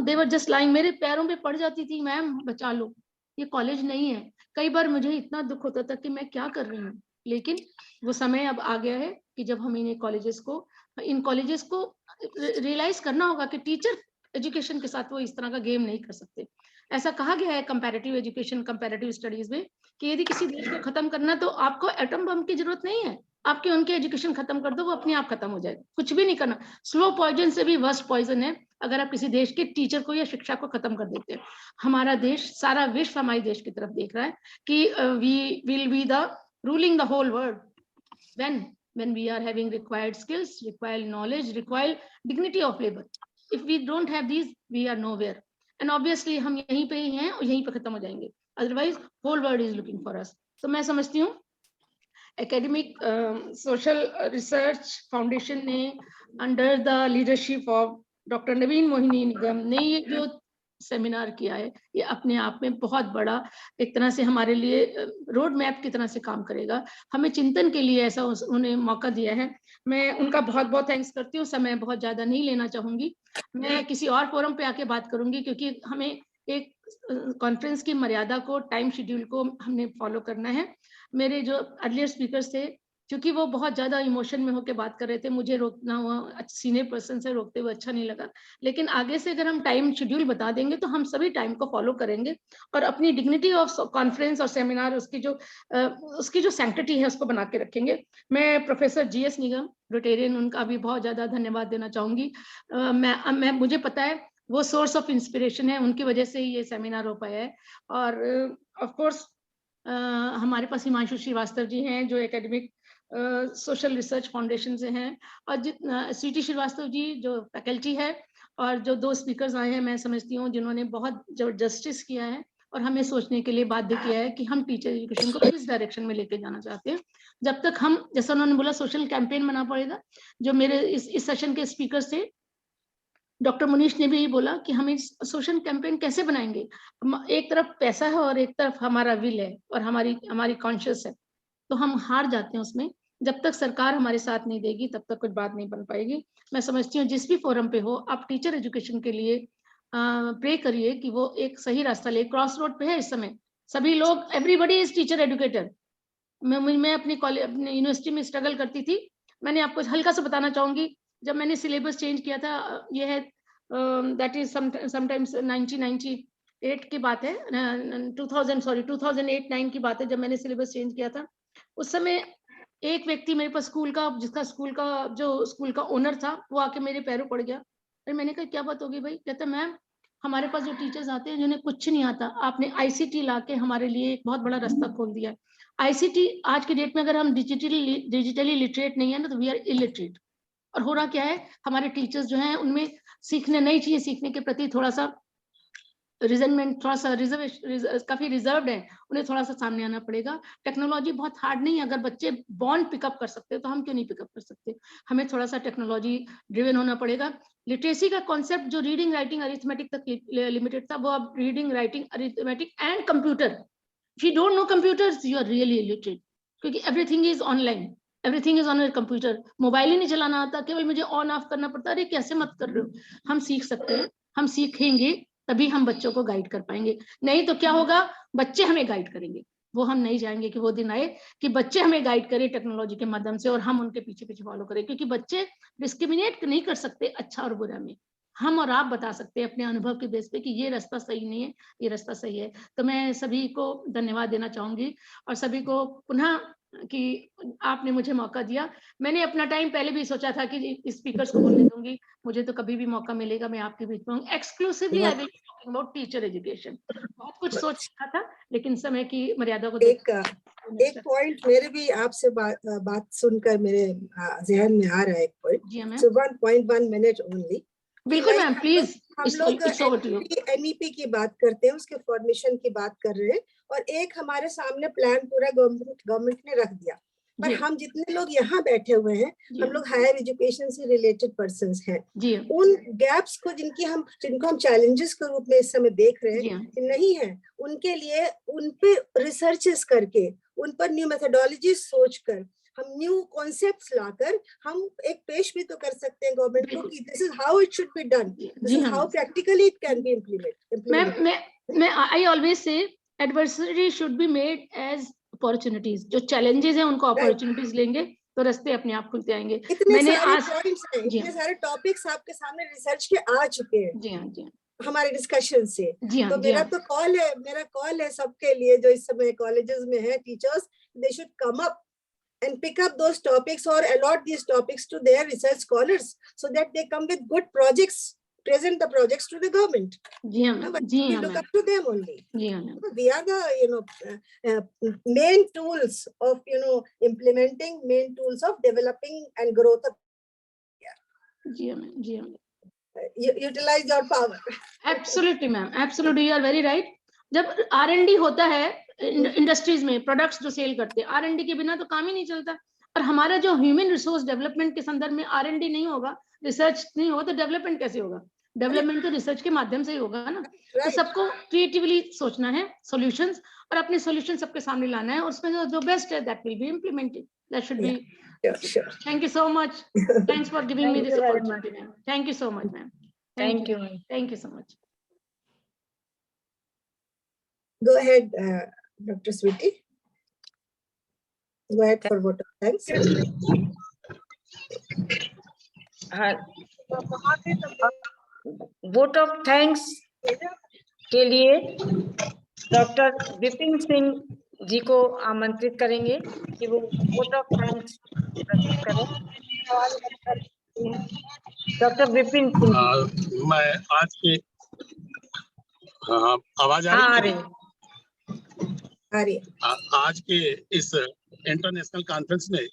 they were just lying. मेरे पैरों पे पड़ जाती थी, ma'am बचा लो, ये college नहीं है. कई बार मुझे इतना दुख होता था कि मैं क्या कर रही हूँ. लेकिन वो समय अब आ गया है कि जब हम इन कॉलेजेस को रियलाइज करना होगा कि टीचर एजुकेशन के साथ वो इस तरह का गेम नहीं कर सकते. ऐसा कहा गया है कंपैरेटिव एजुकेशन, कंपैरेटिव स्टडीज में कि यदि किसी देश को खत्म करना तो आपको एटम बम की जरूरत नहीं है. आपके उनके एजुकेशन खत्म कर दो, वो अपने आप खत्म हो जाएगा. कुछ भी नहीं करना. स्लो पॉइजन से भी वर्स्ट पॉइजन है अगर आप किसी देश के टीचर को या शिक्षा को खत्म कर देते हैं. हमारा देश, सारा विश्व हमारे देश की तरफ देख रहा है कि we will be the ruling the whole world when we are having required skills, required knowledge, required dignity of labor. If we don't have these, we are nowhere. And obviously हम यहीं पे ही हैं और यहीं पे खत्म हो जाएंगे. Otherwise, whole world is looking for us. So मैं समझती हूँ Academic Social Research Foundation ने under the leadership of Dr. नवीन मोहिनी निगम ने ये जो सेमिनार किया है, ये अपने आप में बहुत बड़ा एक तरह से हमारे लिए रोड मैप की तरह से काम करेगा. हमें चिंतन के लिए ऐसा उन्होंने मौका दिया है. मैं उनका बहुत बहुत थैंक्स करती हूँ. समय बहुत ज्यादा नहीं लेना चाहूंगी. मैं किसी और फोरम पे आके बात करूंगी क्योंकि हमें एक कॉन्फ्रेंस की मर्यादा को, टाइम शेड्यूल को हमने फॉलो करना है. मेरे जो अर्लियर स्पीकर्स थे, क्योंकि वो बहुत ज्यादा इमोशन में होकर बात कर रहे थे, मुझे रोकना हुआ. सीनियर पर्सन से रोकते हुए अच्छा नहीं लगा. लेकिन आगे से अगर हम टाइम शेड्यूल बता देंगे तो हम सभी टाइम को फॉलो करेंगे और अपनी डिग्निटी ऑफ कॉन्फ्रेंस और सेमिनार, उसकी जो सैंक्टिटी है उसको बना के रखेंगे. मैं प्रोफेसर GS निगम, रोटेरियन, उनका भी बहुत ज्यादा धन्यवाद देना चाहूंगी. मुझे पता है वो सोर्स ऑफ इंस्पिरेशन है, उनकी वजह से ये सेमिनार हो पाया है. और ऑफ कोर्स हमारे पास हिमांशु श्रीवास्तव जी हैं जो एकेडमिक सोशल रिसर्च फाउंडेशन से हैं, और CT श्रीवास्तव जी जो फैकल्टी है, और जो 2 स्पीकर्स आए हैं मैं समझती हूँ जिन्होंने बहुत जस्टिस किया है और हमें सोचने के लिए बाध्य किया है कि हम टीचर एजुकेशन को किस डायरेक्शन में लेके जाना चाहते हैं. जब तक हम, जैसा उन्होंने बोला, सोशल कैंपेन बना पड़ेगा. जो मेरे इस सेशन के स्पीकर थे, डॉक्टर मुनीश ने भी यही बोला कि हम इस सोशल कैंपेन कैसे बनाएंगे. एक तरफ पैसा है और एक तरफ हमारा विल है और हमारी कॉन्शियस है, तो हम हार जाते हैं उसमें. जब तक सरकार हमारे साथ नहीं देगी तब तक कुछ बात नहीं बन पाएगी. मैं समझती हूँ जिस भी फोरम पे हो, आप टीचर एजुकेशन के लिए प्रे करिए कि वो एक सही रास्ता ले. क्रॉस रोड पे है इस समय. सभी लोग, एवरीबडी इज टीचर एजुकेटर. मैं अपनी यूनिवर्सिटी में स्ट्रगल करती थी. मैंने आपको हल्का सा बताना चाहूंगी. जब मैंने सिलेबस चेंज किया था, ये है दैट इज समटाइम्स 1998 की बात है, 2008-9 की बात है, जब मैंने सिलेबस चेंज किया था. उस समय एक व्यक्ति मेरे पास स्कूल का स्कूल का ओनर था, वो आके मेरे पैरों पड़ गया. फिर मैंने कहा क्या बात होगी भाई? कहता मैम, हमारे पास जो टीचर्स आते हैं जिन्हें कुछ नहीं आता, आपने ICT लाके हमारे लिए एक बहुत बड़ा रास्ता खोल दिया. ICT आज के डेट में अगर हम डिजिटली लिटरेट नहीं है ना, तो वी आर इलिटरेट. और हो रहा क्या है, हमारे टीचर्स जो हैं उनमें सीखने नई चीजें सीखने के प्रति थोड़ा सा रिजनमेंट, थोड़ा सा काफी रिजर्व्ड है. उन्हें थोड़ा सा सामने आना पड़ेगा. टेक्नोलॉजी बहुत हार्ड नहीं है. अगर बच्चे बॉन्ड पिकअप कर सकते हैं तो हम क्यों नहीं पिकअप कर सकते. हमें थोड़ा सा टेक्नोलॉजी ड्रिवन होना पड़ेगा. लिटरेसी का कॉन्सेप्ट जो रीडिंग राइटिंग अरिथमेटिक तक लिमिटेड था, वो अब reading writing arithmetic and computer. If you don't know computers, you are really illiterate, क्योंकि everything is online, everything is on a computer. Mobile ही नहीं चलाना आता, केवल मुझे ऑन ऑफ करना पड़ता है. अरे कैसे मत कर रहे हो. हम सीख सकते हैं, हम सीखेंगे तभी हम बच्चों को गाइड कर पाएंगे. नहीं तो क्या होगा, बच्चे हमें गाइड करेंगे. वो हम नहीं चाहेंगे कि वो दिन आए कि बच्चे हमें गाइड करें टेक्नोलॉजी के माध्यम से और हम उनके पीछे पीछे फॉलो करें. क्योंकि बच्चे डिस्क्रिमिनेट नहीं कर सकते अच्छा और बुरा में. हम और आप बता सकते हैं अपने अनुभव के बेस पे कि ये रास्ता सही नहीं है, ये रास्ता सही है. तो मैं सभी को धन्यवाद देना चाहूंगी और सभी को पुनः कि आपने मुझे मौका दिया. मैंने अपना टाइम पहले भी सोचा था कि स्पीकर्स को बोलने दूंगी. मुझे तो कभी भी मौका मिलेगा मैं आपके बीच में exclusively I will talking about teacher education. बहुत कुछ सोच रखा था लेकिन समय की मर्यादा को एक पॉइंट मेरे भी आपसे बात सुनकर मेरे जहन में आ रहा है. एक पॉइंट, सो 1.1 मिनट ओनली. बिल्कुल मैम, प्लीज. हम लोग NEP की बात करते हैं, उसके फॉर्मेशन की बात कर रहे हैं और एक हमारे सामने प्लान पूरा गवर्नमेंट ने रख दिया. पर हम जितने लोग यहाँ बैठे हुए हैं, हम लोग हायर एजुकेशन से रिलेटेड पर्संस हैं. उन गैप्स को जिनको हम चैलेंजेस के रूप में इस समय देख रहे हैं नहीं है, उनके लिए उन पे रिसर्चेस करके, उन पर न्यू मेथोडोलॉजी सोचकर हम न्यू कॉन्सेप्ट्स लाकर हम एक पेश भी तो कर सकते हैं गवर्नमेंट को कि this is how it should be done, this is how practically it can be implemented. मैं I always say adversary should be made as opportunities. जो चैलेंजेस हैं उनको अपॉर्चुनिटीज लेंगे तो रास्ते अपने आप खुलते आएंगे। इतने मैंने सारे आज पॉइंट्स हैं, इतने सारे टॉपिक्स आपके सामने रिसर्च के आ चुके हैं। जी हाँ, जी हाँ, हमारे डिस्कशन से। जी हाँ, तो जी मेरा हाँ। तो कॉल है सबके लिए जो इस समय कॉलेजेस में है, teachers, they should come up and pick up those topics or allot these topics to their research scholars so that they come with good projects, present the projects to the government. जी हाँ, जी We हाँ, look up to them only. जी हाँ, We are the main tools of implementing, main tools of developing and growth of. जी हाँ, जी हाँ। Utilize your power. Absolutely, ma'am. Absolutely, you are very right. जब R&D होता है industries में, products जो cell करते हैं, R&D के बिना तो काम ही नहीं चलता। और हमारा जो ह्यूमन रिसोर्स डेवलपमेंट के संदर्भ में R&D नहीं होगा, रिसर्च नहीं होगा, तो डेवलपमेंट कैसे होगा? डेवलपमेंट तो रिसर्च के माध्यम से ही होगा ना। तो सबको क्रिएटिवली सोचना है सॉल्यूशंस, और अपने सॉल्यूशन सबके सामने लाना है, और उसमें जो बेस्ट है that will be implemented, that should be. Thank you so much, thanks for giving me this opportunity, ma'am. Thank you so much, ma'am. Thank you. Thank you so much. Go ahead, Dr. Sweetie. Go ahead for vote of thanks. Vote of thanks के लिए doctor Vipin Singh जी को आमंत्रित करेंगे कि वो vote of thanks प्रस्तुत करें। Doctor Vipin Singh. मैं आज के आवाज आ रही है? आज के इस इंटरनेशनल कॉन्फ्रेंस में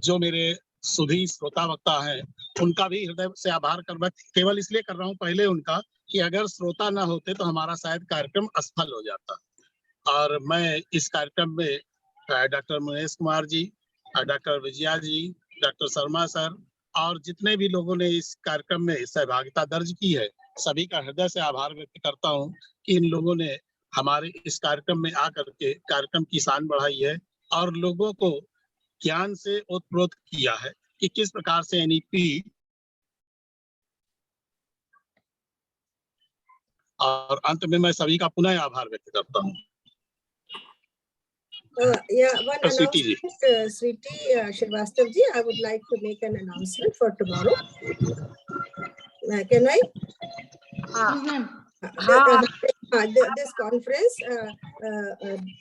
जो मेरे सुधी श्रोता वक्ता हैं, उनका भी हृदय से आभार केवल इसलिए कर रहा हूं पहले उनका, कि अगर श्रोता ना होते तो हमारा शायद कार्यक्रम असफल हो जाता। और मैं इस कार्यक्रम में डॉक्टर मुनेश कुमार जी, डॉक्टर विजया जी, डॉक्टर शर्मा सर और जितने भी लोगों ने इस कार्यक्रम में सहभागिता दर्ज की है, सभी का हृदय से आभार व्यक्त करता हूं कि इन लोगों ने हमारे इस कार्यक्रम में आकर के कार्यक्रम की शान बढ़ाई है और लोगों को ज्ञान से ओतप्रोत किया है कि किस प्रकार से एनईपी और अंत में मैं सभी का पुनः आभार व्यक्त करता हूँ। One announcement, Sweetie Srivastava ji, I would like to make an announcement for tomorrow. Can I? This conference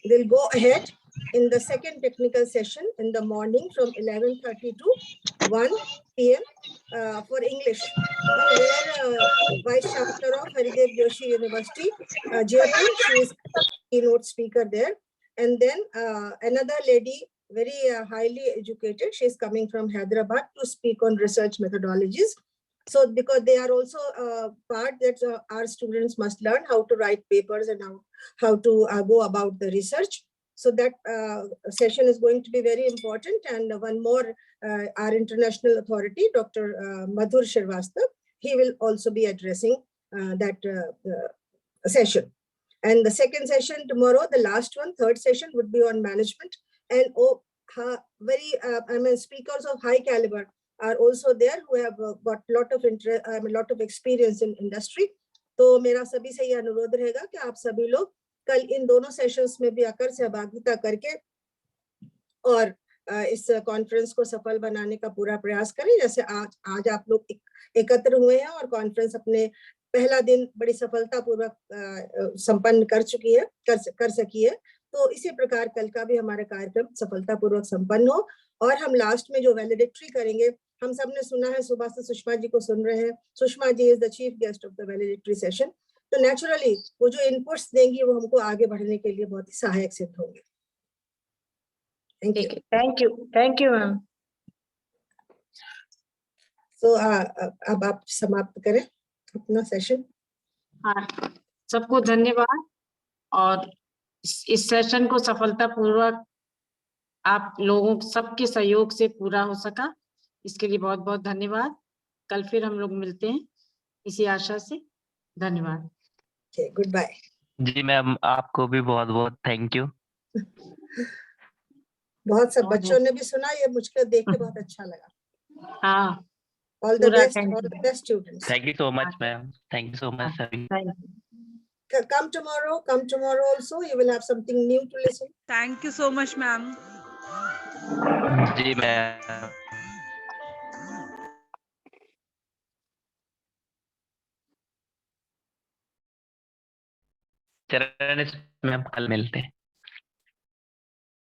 will go ahead in the second technical session in the morning from 11:30 to 1 p.m. For English, where Vice Chancellor of Haridev Joshi University, Jaipur, she is keynote speaker there. And then another lady, very highly educated, she is coming from Hyderabad to speak on research methodologies. So because they are also part that our students must learn how to write papers and how to go about the research. So that session is going to be very important. And one more, our international authority, Dr. Madhur Srivastava, he will also be addressing that session. And the second session tomorrow, the last one, third session, would be on management. And speakers of high caliber are also there who have got lot of experience in industry. तो मेरा सभी से यह अनुरोध रहेगा कि आप सभी लोग कल इन दोनों सेशंस में भी आकर सहभागिता करके और इस कॉन्फ्रेंस को सफल बनाने का पूरा प्रयास करें। जैसे आज आप लोग एकत्र हुए हैं और कॉन्फ्रेंस अपने पहला दिन बड़ी सफलतापूर्वक संपन्न कर सकी है, तो इसी प्रकार कल का भी हमारा कार्यक्रम सफलतापूर्वक संपन्न हो। और हम लास्ट में जो वैलिडिक्टरी करेंगे, हम सब ने सुना है, सुबह से सुषमा जी को सुन रहे हैं, Sushma ji is the chief guest of the valedictory session. तो नेचुरली वो जो इनपुट्स देंगी वो हमको आगे बढ़ने के लिए बहुत ही सहायक सिद्ध होंगे। Thank you ma'am. सो अब आप समाप्त करें अपना सेशन। हाँ, सबको धन्यवाद। और इस सेशन को सफलतापूर्वक आप लोगों सबके सहयोग से पूरा हो सका, इसके लिए बहुत बहुत धन्यवाद। कल फिर हम लोग मिलते हैं इसी आशा से। धन्यवाद। Good bye. जी मैम, आपको भी बहुत बहुत थैंक यू। बहुत सब बच्चों ने भी सुना, ये मुझको देख के बहुत अच्छा लगा। हाँ, ऑल द पूरा best, attend all the best students. Thank you so much, ma'am. Thank you so much, सभी. thank you. Come tomorrow also, you will have something new to listen. Thank you so much, ma'am. जी ma'am. Charan ma'am, कल मिलते हैं.